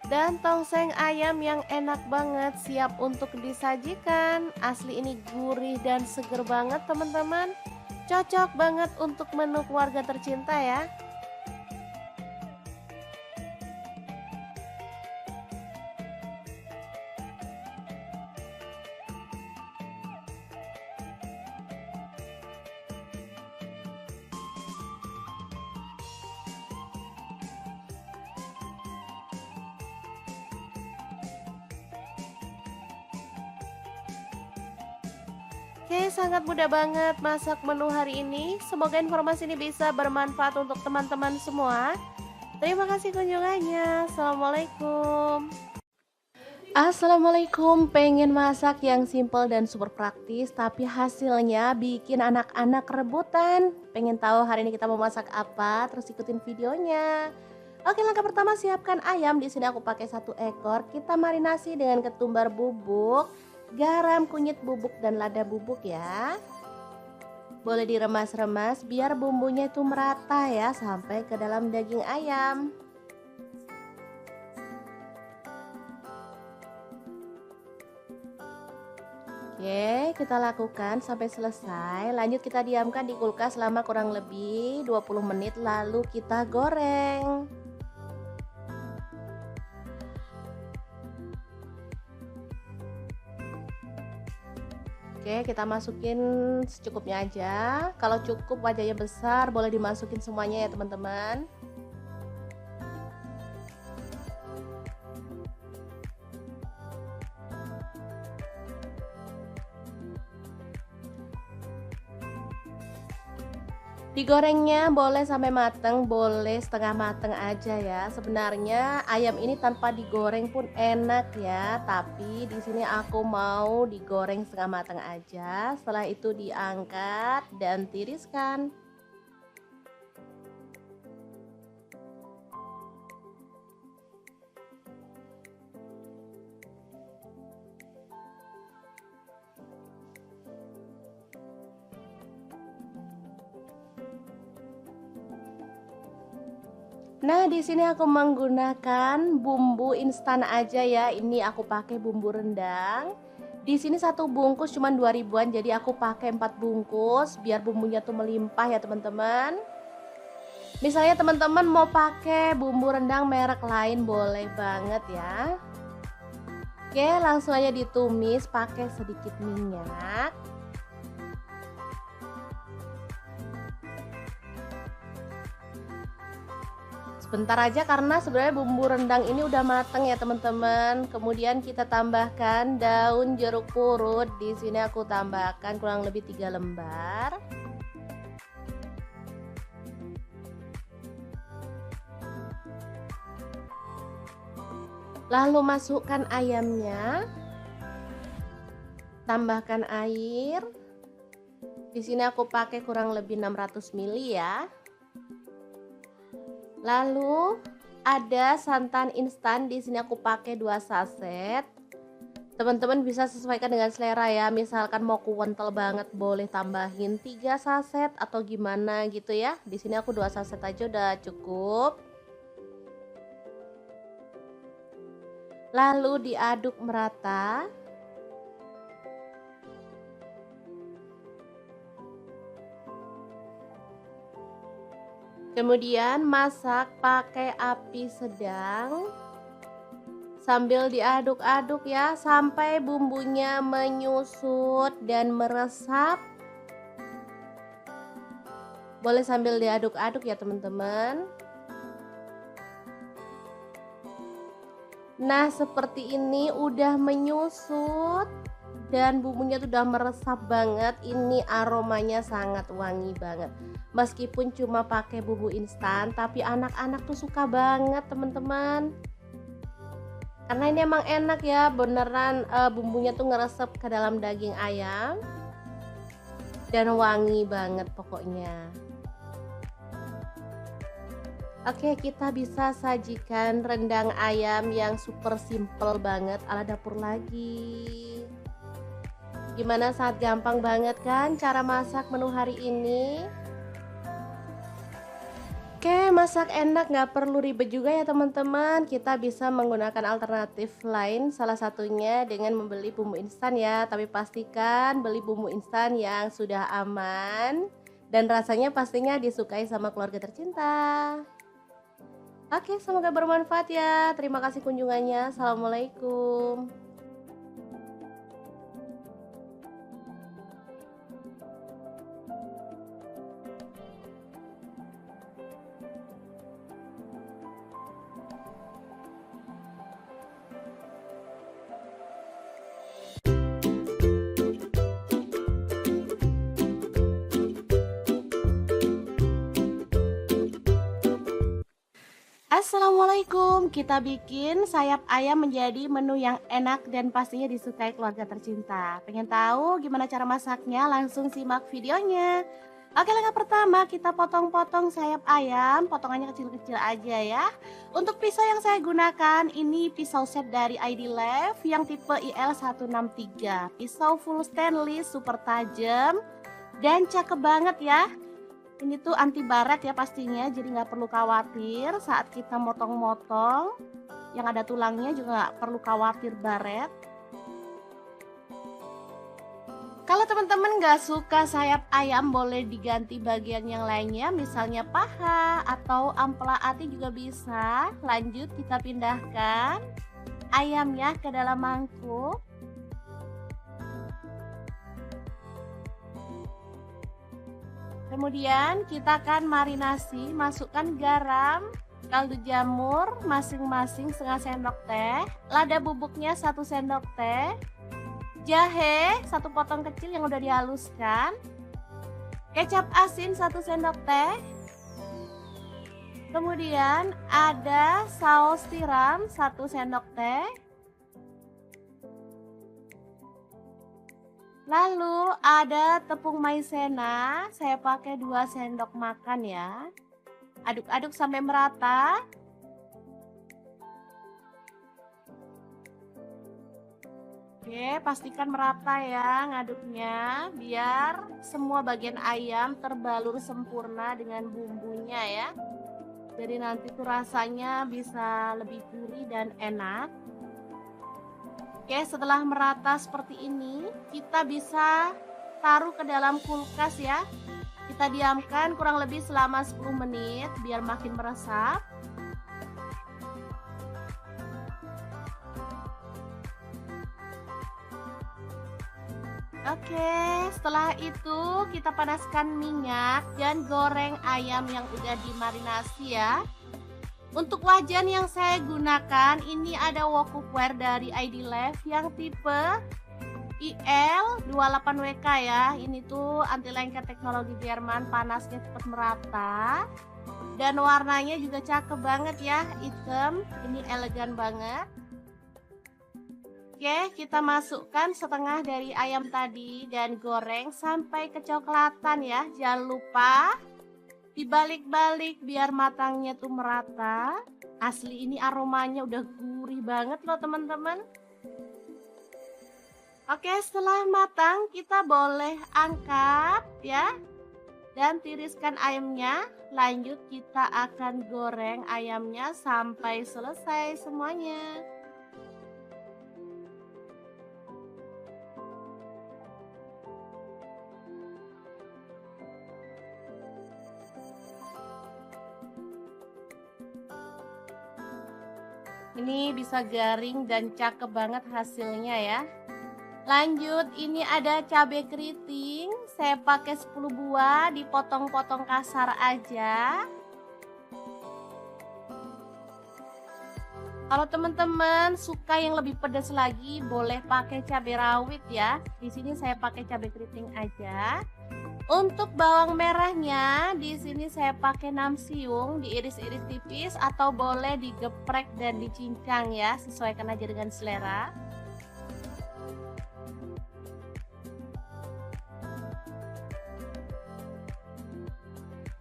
Dan tongseng ayam yang enak banget siap untuk disajikan. Asli ini gurih dan seger banget teman-teman. Cocok banget untuk menu keluarga tercinta ya. Oke, sangat mudah banget masak menu hari ini. Semoga informasi ini bisa bermanfaat untuk teman-teman semua. Terima kasih kunjungannya. Assalamualaikum. Assalamualaikum, pengen masak yang simple dan super praktis tapi hasilnya bikin anak-anak rebutan. Pengen tahu hari ini kita mau masak apa? Terus ikutin videonya. Oke, langkah pertama siapkan ayam. Di sini aku pakai 1 ekor. Kita marinasi dengan ketumbar bubuk, garam, kunyit bubuk dan lada bubuk ya. Boleh diremas-remas biar bumbunya itu merata ya sampai ke dalam daging ayam. Oke, kita lakukan sampai selesai. Lanjut kita diamkan di kulkas selama kurang lebih 20 menit lalu kita goreng. Oke, kita masukin secukupnya aja. Kalau cukup wajahnya besar, boleh dimasukin semuanya ya teman-teman. Digorengnya boleh sampai mateng, boleh setengah mateng aja ya. Sebenarnya ayam ini tanpa digoreng pun enak ya, tapi di sini aku mau digoreng setengah mateng aja. Setelah itu diangkat dan tiriskan. Nah, di sini aku menggunakan bumbu instan aja ya. Ini aku pakai bumbu rendang. Di sini 1 bungkus cuma 2 ribuan, jadi aku pakai 4 bungkus biar bumbunya tuh melimpah ya teman-teman. Misalnya teman-teman mau pakai bumbu rendang merek lain boleh banget ya. Oke, langsung aja ditumis pakai sedikit minyak. Sebentar aja karena sebenarnya bumbu rendang ini udah mateng ya teman-teman. Kemudian kita tambahkan daun jeruk purut. Di sini aku tambahkan kurang lebih 3 lembar. Lalu masukkan ayamnya. Tambahkan air. Di sini aku pakai kurang lebih 600 ml ya. Lalu ada santan instan, di sini aku pakai 2 saset. Teman-teman bisa sesuaikan dengan selera ya. Misalkan mau kental banget boleh tambahin 3 saset atau gimana gitu ya. Di sini aku 2 saset aja udah cukup. Lalu diaduk merata. Kemudian masak pakai api sedang sambil diaduk-aduk ya sampai bumbunya menyusut dan meresap. Boleh sambil diaduk-aduk ya teman-teman. Nah, seperti ini udah menyusut dan bumbunya tuh udah meresap banget. Ini aromanya sangat wangi banget. Meskipun cuma pakai bumbu instan, tapi anak-anak tuh suka banget teman-teman. Karena ini emang enak ya, beneran bumbunya tuh ngeresep ke dalam daging ayam dan wangi banget pokoknya. Oke, kita bisa sajikan rendang ayam yang super simple banget ala dapur lagi. Gimana, sangat gampang banget kan cara masak menu hari ini? Oke, masak enak nggak perlu ribet juga ya teman-teman. Kita bisa menggunakan alternatif lain, salah satunya dengan membeli bumbu instan ya. Tapi pastikan beli bumbu instan yang sudah aman dan rasanya pastinya disukai sama keluarga tercinta. Oke, semoga bermanfaat ya. Terima kasih kunjungannya. Assalamualaikum. Assalamualaikum, kita bikin sayap ayam menjadi menu yang enak dan pastinya disukai keluarga tercinta. Pengen tahu gimana cara masaknya? Langsung simak videonya. Oke, langkah pertama kita potong-potong sayap ayam, potongannya kecil-kecil aja ya. Untuk pisau yang saya gunakan ini pisau set dari ID Love yang tipe IL163. Pisau full stainless, super tajam dan cakep banget ya. Ini tuh anti baret ya pastinya, jadi nggak perlu khawatir saat kita motong-motong. Yang ada tulangnya juga nggak perlu khawatir baret. Kalau teman-teman nggak suka sayap ayam, boleh diganti bagian yang lainnya, misalnya paha atau ampela ati juga bisa. Lanjut kita pindahkan ayamnya ke dalam mangkuk. Kemudian kita akan marinasi, masukkan garam, kaldu jamur masing-masing setengah sendok teh, lada bubuknya 1 sendok teh, jahe 1 potong kecil yang udah dihaluskan, kecap asin 1 sendok teh, kemudian ada saus tiram 1 sendok teh, lalu ada tepung maizena, saya pakai 2 sendok makan ya. Aduk-aduk sampai merata. Oke, pastikan merata ya ngaduknya, biar semua bagian ayam terbalur sempurna dengan bumbunya ya. Jadi nanti tuh rasanya bisa lebih gurih dan enak. Oke, setelah merata seperti ini, kita bisa taruh ke dalam kulkas ya. Kita diamkan kurang lebih selama 10 menit biar makin meresap. Oke, setelah itu kita panaskan minyak dan goreng ayam yang udah dimarinasi ya. Untuk wajan yang saya gunakan ini ada wok cookware dari ID Love yang tipe IL28WK ya. Ini tuh anti lengket teknologi Jerman, panasnya cepat merata. Dan warnanya juga cakep banget ya, hitam. Ini elegan banget. Oke, kita masukkan setengah dari ayam tadi dan goreng sampai kecoklatan ya. Jangan lupa dibalik-balik biar matangnya tuh merata. Asli ini aromanya udah gurih banget loh teman-teman. Oke, setelah matang kita boleh angkat ya. Dan tiriskan ayamnya. Lanjut kita akan goreng ayamnya sampai selesai semuanya. Ini bisa garing dan cakep banget hasilnya ya. Lanjut, ini ada cabai keriting. Saya pakai 10 buah, dipotong-potong kasar aja. Kalau teman-teman suka yang lebih pedas lagi, boleh pakai cabai rawit ya. Di sini saya pakai cabai keriting aja. Untuk bawang merahnya, di sini saya pakai 6 siung, diiris-iris tipis atau boleh digeprek dan dicincang ya, sesuaikan aja dengan selera.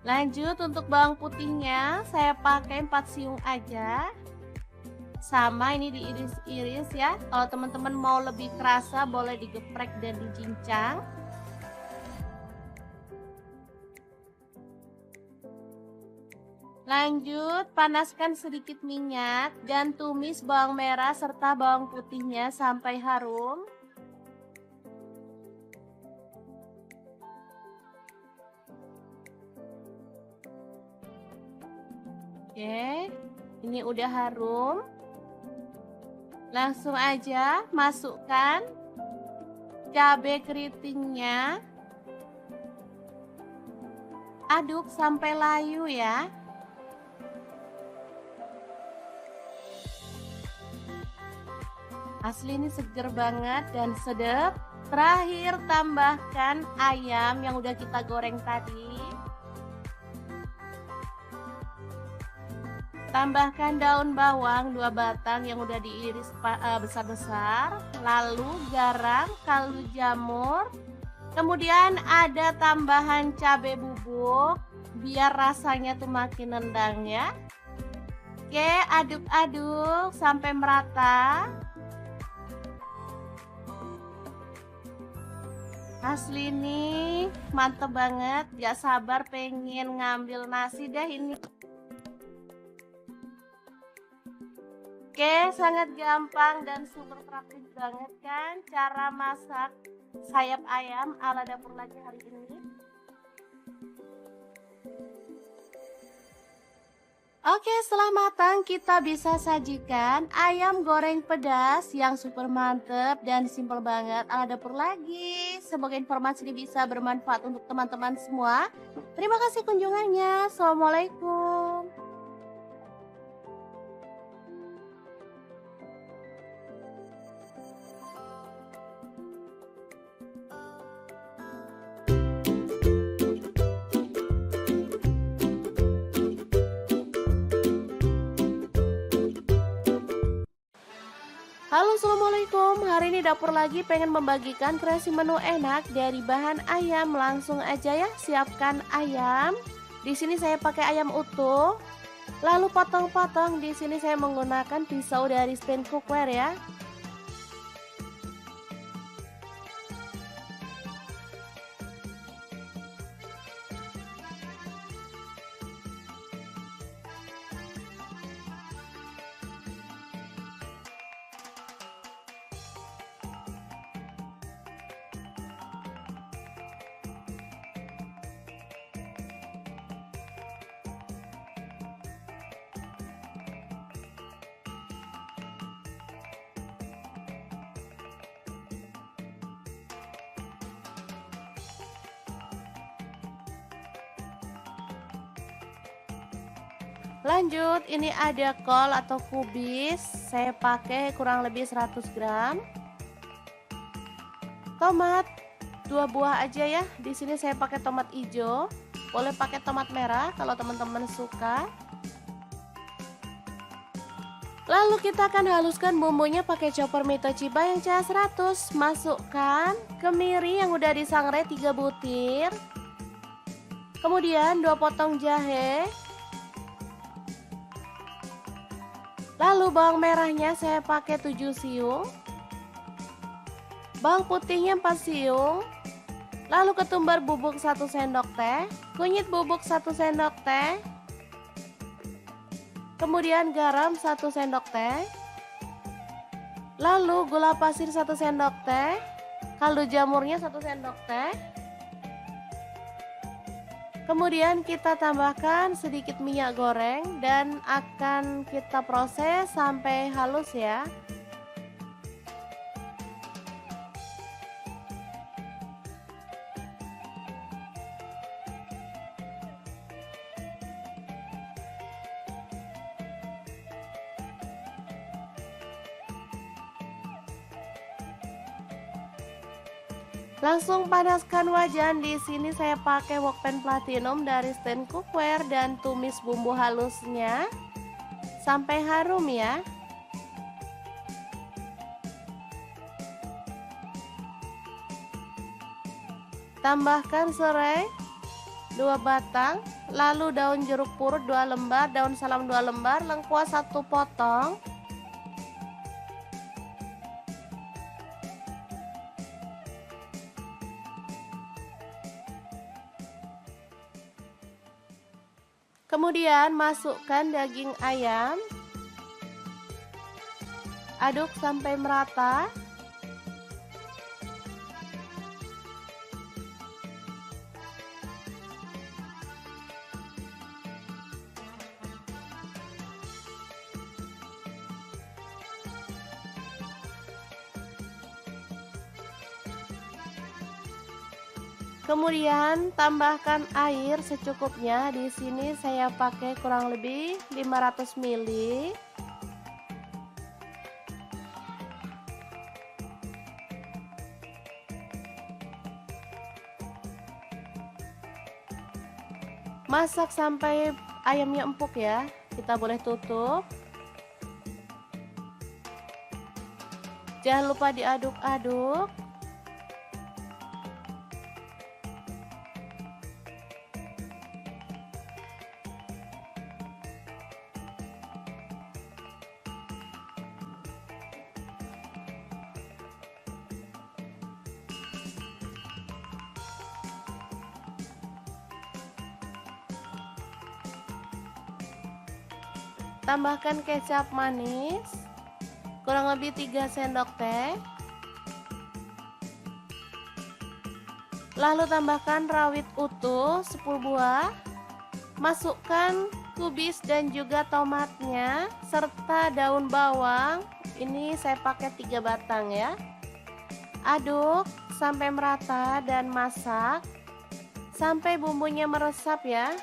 Lanjut untuk bawang putihnya, saya pakai 4 siung aja. Sama ini diiris-iris ya. Kalau teman-teman mau lebih kerasa, boleh digeprek dan dicincang. Lanjut, panaskan sedikit minyak dan tumis bawang merah serta bawang putihnya sampai harum. Oke, ini udah harum. Langsung aja masukkan cabai keritingnya. Aduk sampai layu ya. Asli ini seger banget dan sedap. Terakhir tambahkan ayam yang udah kita goreng tadi. Tambahkan daun bawang 2 batang yang udah diiris besar-besar. Lalu garam, kaldu jamur. Kemudian ada tambahan cabai bubuk biar rasanya tuh makin nendang ya. Oke, aduk-aduk sampai merata. Asli nih mantep banget, gak sabar pengen ngambil nasi deh ini. Oke, sangat gampang dan super praktis banget kan cara masak sayap ayam ala dapur lagi hari ini. Oke, setelah matang kita bisa sajikan ayam goreng pedas yang super mantep dan simple banget ala dapur lagi. Semoga informasi ini bisa bermanfaat untuk teman-teman semua. Terima kasih kunjungannya. Assalamualaikum. Halo, assalamualaikum. Hari ini dapur lagi pengen membagikan kreasi menu enak dari bahan ayam. Langsung aja ya, siapkan ayam. Di sini saya pakai ayam utuh. Lalu potong-potong. Di sini saya menggunakan pisau dari stand cookware ya. Lanjut, ini ada kol atau kubis. Saya pakai kurang lebih 100 gram. Tomat 2 buah aja ya. Di sini saya pakai tomat hijau. Boleh pakai tomat merah kalau teman-teman suka. Lalu kita akan haluskan bumbunya pakai chopper Mito Chiba yang CH 100. Masukkan kemiri yang udah disangrai 3 butir. Kemudian 2 potong jahe. Lalu bawang merahnya saya pakai 7 siung. Bawang putihnya 4 siung. Lalu ketumbar bubuk 1 sendok teh. Kunyit bubuk 1 sendok teh. Kemudian garam 1 sendok teh. Lalu gula pasir 1 sendok teh. Kaldu jamurnya 1 sendok teh. Kemudian kita tambahkan sedikit minyak goreng dan akan kita proses sampai halus ya. Langsung panaskan wajan. Di sini saya pakai wokpan platinum dari stand cookware dan tumis bumbu halusnya sampai harum ya. Tambahkan serai 2 batang, lalu daun jeruk purut 2 lembar, daun salam 2 lembar, lengkuas 1 potong. Kemudian masukkan daging ayam. Aduk sampai merata. Kemudian tambahkan air secukupnya. Di sini saya pakai kurang lebih 500 ml. Masak sampai ayamnya empuk ya. Kita boleh tutup. Jangan lupa diaduk-aduk. Tambahkan kecap manis kurang lebih 3 sendok teh. Lalu tambahkan rawit utuh 10 buah. Masukkan kubis dan juga tomatnya serta daun bawang. Ini saya pakai 3 batang ya. Aduk sampai merata dan masak sampai bumbunya meresap ya.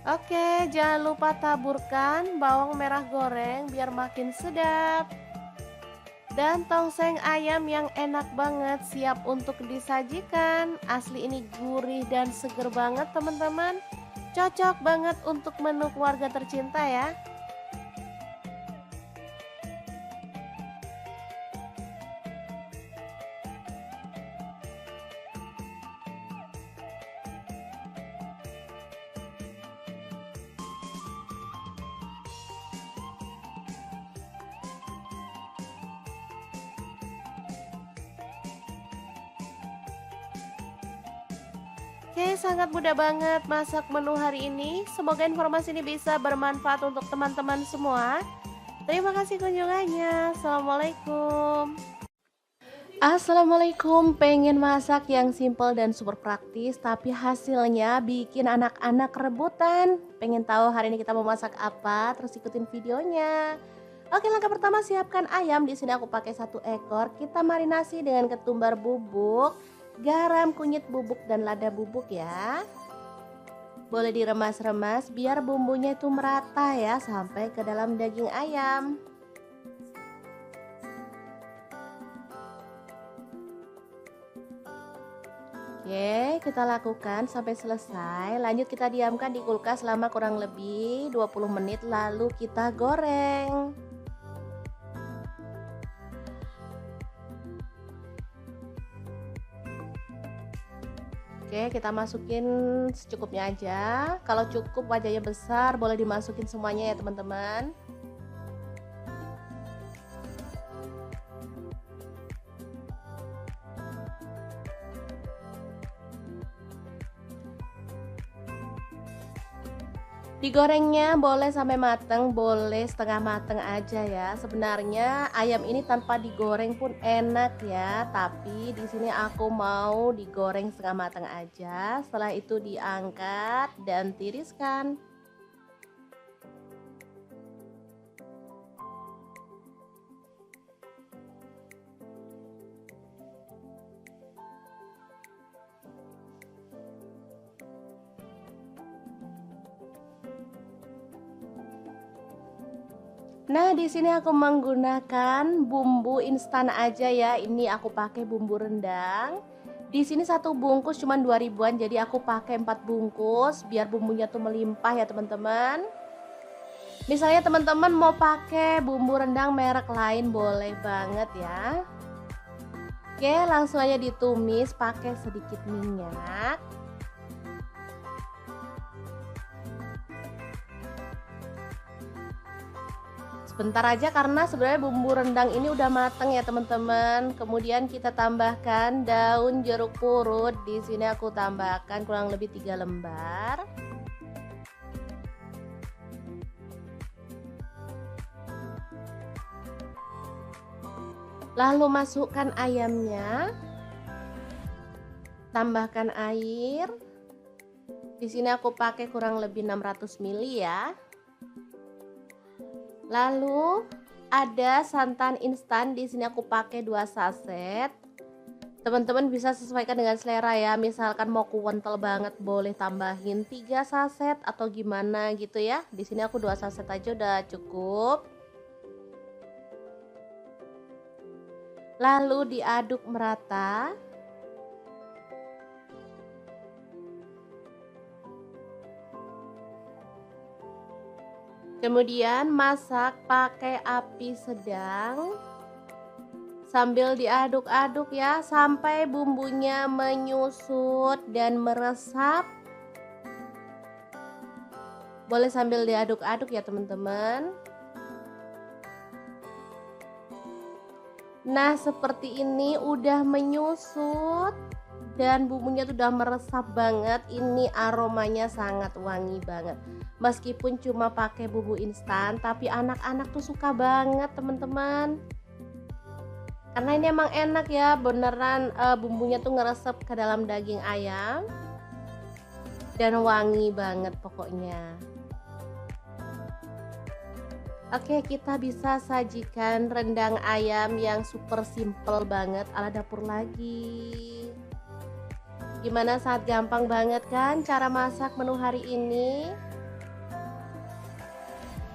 Oke, jangan lupa taburkan bawang merah goreng biar makin sedap. Dan tongseng ayam yang enak banget siap untuk disajikan. Asli ini gurih dan seger banget teman-teman. Cocok banget untuk menu keluarga tercinta ya. Oke, sangat mudah banget masak menu hari ini. Semoga informasi ini bisa bermanfaat untuk teman-teman semua. Terima kasih kunjungannya. Assalamualaikum. Assalamualaikum. Pengen masak yang simple dan super praktis, tapi hasilnya bikin anak-anak rebutan. Pengen tahu hari ini kita mau masak apa? Terus ikutin videonya. Oke, langkah pertama siapkan ayam. Di sini aku pakai 1 ekor. Kita marinasi dengan ketumbar bubuk, garam, kunyit bubuk, dan lada bubuk ya. Boleh diremas-remas biar bumbunya itu merata ya sampai ke dalam daging ayam. Oke, kita lakukan sampai selesai. Lanjut kita diamkan di kulkas selama kurang lebih 20 menit lalu kita goreng. Oke, kita masukin secukupnya aja. Kalau cukup wajahnya besar, boleh dimasukin semuanya ya teman-teman. Digorengnya boleh sampai mateng, boleh setengah mateng aja ya. Sebenarnya ayam ini tanpa digoreng pun enak ya, tapi di sini aku mau digoreng setengah mateng aja. Setelah itu diangkat dan tiriskan. Nah, di sini aku menggunakan bumbu instan aja ya. Ini aku pakai bumbu rendang. Di sini satu bungkus cuma 2 ribuan, jadi aku pakai 4 bungkus biar bumbunya tuh melimpah ya teman-teman. Misalnya teman-teman mau pakai bumbu rendang merek lain boleh banget ya. Oke, langsung aja ditumis pakai sedikit minyak. Sebentar aja karena sebenarnya bumbu rendang ini udah mateng ya teman-teman. Kemudian kita tambahkan daun jeruk purut. Di sini aku tambahkan kurang lebih 3 lembar. Lalu masukkan ayamnya. Tambahkan air. Di sini aku pakai kurang lebih 600 ml ya. Lalu ada santan instan, di sini aku pakai 2 saset. Teman-teman bisa sesuaikan dengan selera ya. Misalkan mau kental banget boleh tambahin 3 saset atau gimana gitu ya. Di sini aku 2 saset aja udah cukup. Lalu diaduk merata. Kemudian masak pakai api sedang sambil diaduk-aduk ya sampai bumbunya menyusut dan meresap. Boleh sambil diaduk-aduk ya teman-teman. Nah, seperti ini udah menyusut dan bumbunya tuh udah meresap banget. Ini aromanya sangat wangi banget. Meskipun cuma pakai bumbu instan, tapi anak-anak tuh suka banget teman-teman. Karena ini emang enak ya, beneran bumbunya tuh ngeresep ke dalam daging ayam. Dan wangi banget pokoknya. Oke, kita bisa sajikan rendang ayam yang super simple banget ala dapur lagi. Gimana, sangat gampang banget kan cara masak menu hari ini?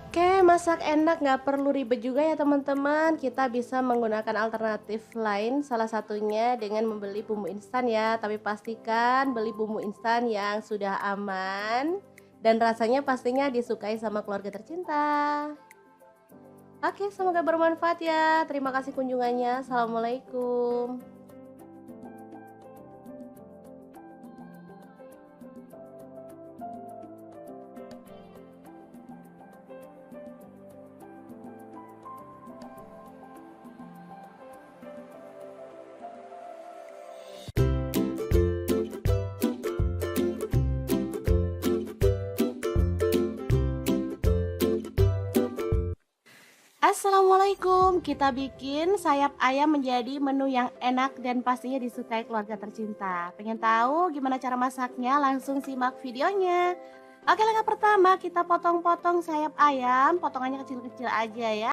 Oke, masak enak nggak perlu ribet juga ya teman-teman. Kita bisa menggunakan alternatif lain, salah satunya dengan membeli bumbu instan ya. Tapi pastikan beli bumbu instan yang sudah aman dan rasanya pastinya disukai sama keluarga tercinta. Oke, semoga bermanfaat ya. Terima kasih kunjungannya. Assalamualaikum. Assalamualaikum, kita bikin sayap ayam menjadi menu yang enak dan pastinya disukai keluarga tercinta. Pengen tahu gimana cara masaknya? Langsung simak videonya. Oke, langkah pertama kita potong-potong sayap ayam, potongannya kecil-kecil aja ya.